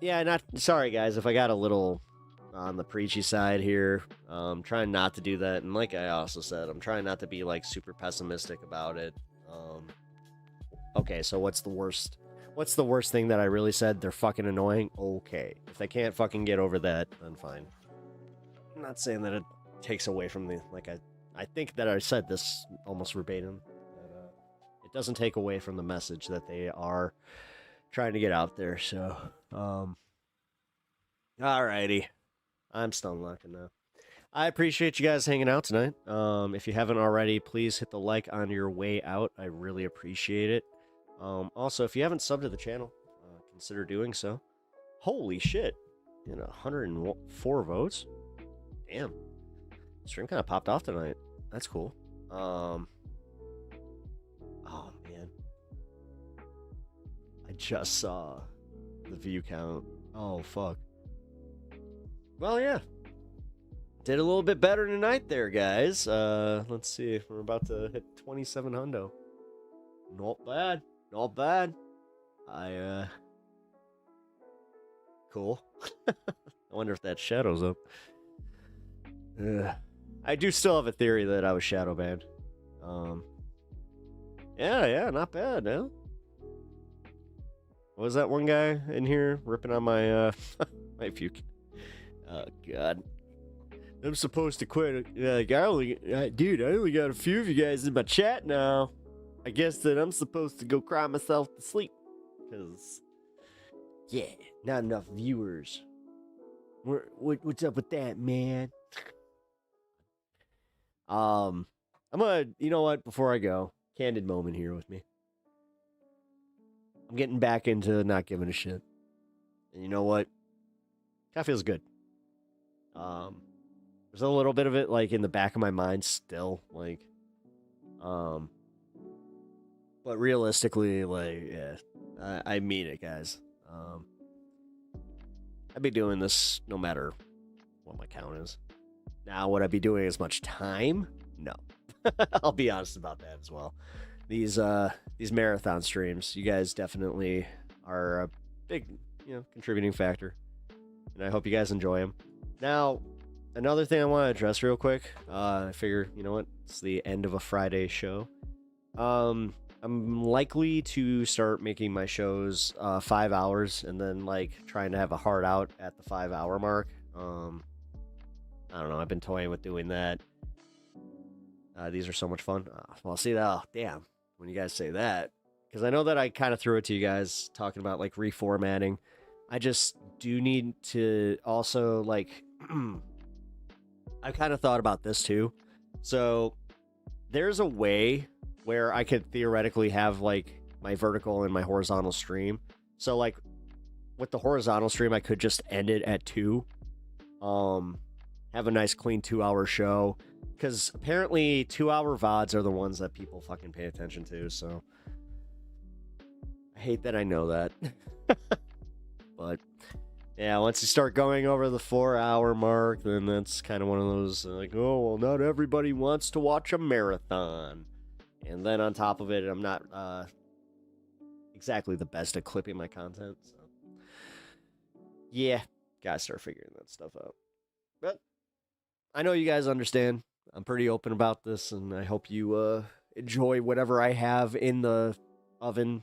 yeah, sorry guys if I got a little on the preachy side here. Trying not to do that, and like I also said, I'm trying not to be like super pessimistic about it. Okay, so what's the worst thing that I really said? They're fucking annoying. Okay, if they can't fucking get over that, then fine. I'm not saying that it takes away from the, like, I think that I said this almost verbatim, that it doesn't take away from the message that they are trying to get out there. So alrighty, I'm still knocking now. I appreciate you guys hanging out tonight. If you haven't already, please hit the like on your way out. I really appreciate it. Also, if you haven't subbed to the channel, consider doing so. Holy shit, 104 votes. Damn, stream kind of popped off tonight. That's cool. Oh man, I just saw the view count. Oh fuck. Well, yeah. Did a little bit better tonight there, guys. Let's see. We're about to hit 27 hundo. Not bad. Not bad. Cool. I wonder if that shadows up. I do still have a theory that I was shadow banned. Yeah, not bad, no? What was that one guy in here ripping on my, my view? Oh, God. I'm supposed to quit. Like, I only got a few of you guys in my chat now. I guess that I'm supposed to go cry myself to sleep. Because, yeah, not enough viewers. What's up with that, man? I'm gonna, you know what, before I go, candid moment here with me. I'm getting back into not giving a shit. And you know what? Kind of feels good. There's a little bit of it, like, in the back of my mind still, like, but realistically, like, yeah, I mean it, guys. I'd be doing this no matter what my count is. Now, would I be doing as much time? No. I'll be honest about that as well. These marathon streams, you guys definitely are a big, contributing factor. And I hope you guys enjoy them. Now, another thing I want to address real quick. I figure, you know what? It's the end of a Friday show. I'm likely to start making my shows 5 hours and then, like, trying to have a hard out at the 5 hour mark. I don't know. I've been toying with doing that. These are so much fun. Well, see that. Oh, damn. When you guys say that, because I know that I kind of threw it to you guys talking about, like, reformatting. I just do need to also, like, I kind of thought about this too. So there's a way where I could theoretically have, like, my vertical and my horizontal stream. So, like, with the horizontal stream, I could just end it at 2. Have a nice clean 2 hour show. Because apparently 2 hour VODs are the ones that people fucking pay attention to. So I hate that I know that. But yeah, once you start going over the 4 hour mark, then that's kind of one of those, like, oh, well, not everybody wants to watch a marathon. And then on top of it, I'm not exactly the best at clipping my content. So yeah, gotta start figuring that stuff out. But I know you guys understand. I'm pretty open about this, and I hope you enjoy whatever I have in the oven.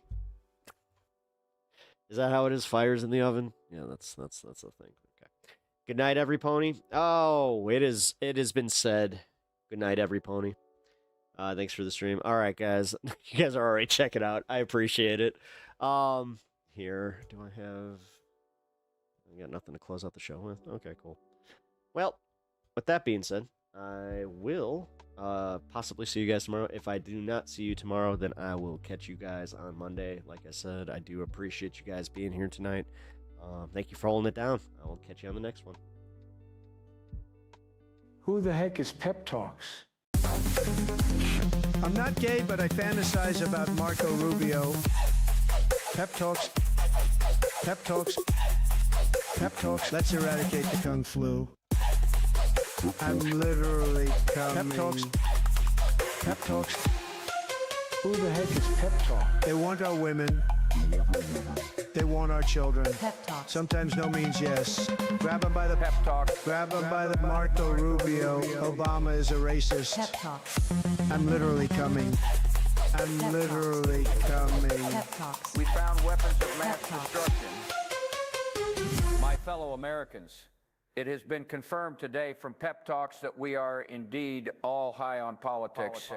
Is that how it is? Fires in the oven? Yeah, that's a thing. Okay. Good night, every pony. Oh, it has been said. Good night, every pony. Thanks for the stream. All right, guys. You guys are already checking out. I appreciate it. Here, do I have I got nothing to close out the show with. Okay, cool. Well, with that being said, I will possibly see you guys tomorrow. If I do not see you tomorrow, then I will catch you guys on Monday. Like I said, I do appreciate you guys being here tonight. Thank you for holding it down. I will catch you on the next one. Who the heck is PepTalks? I'm not gay, but I fantasize about Marco Rubio. PepTalks. PepTalks. PepTalks. Let's eradicate the Kung Flu. I'm literally coming. PepTalks. PepTalks. Who the heck is PepTalk? They want our women. They want our children. PepTalks. Sometimes no means yes. Grab them by the PepTalk. Grab them by the Marco Rubio. Obama is a racist. PepTalks. I'm literally coming. I'm literally coming. PepTalks. We found weapons of mass destruction. My fellow Americans, it has been confirmed today from PepTalks that we are indeed all high on politics.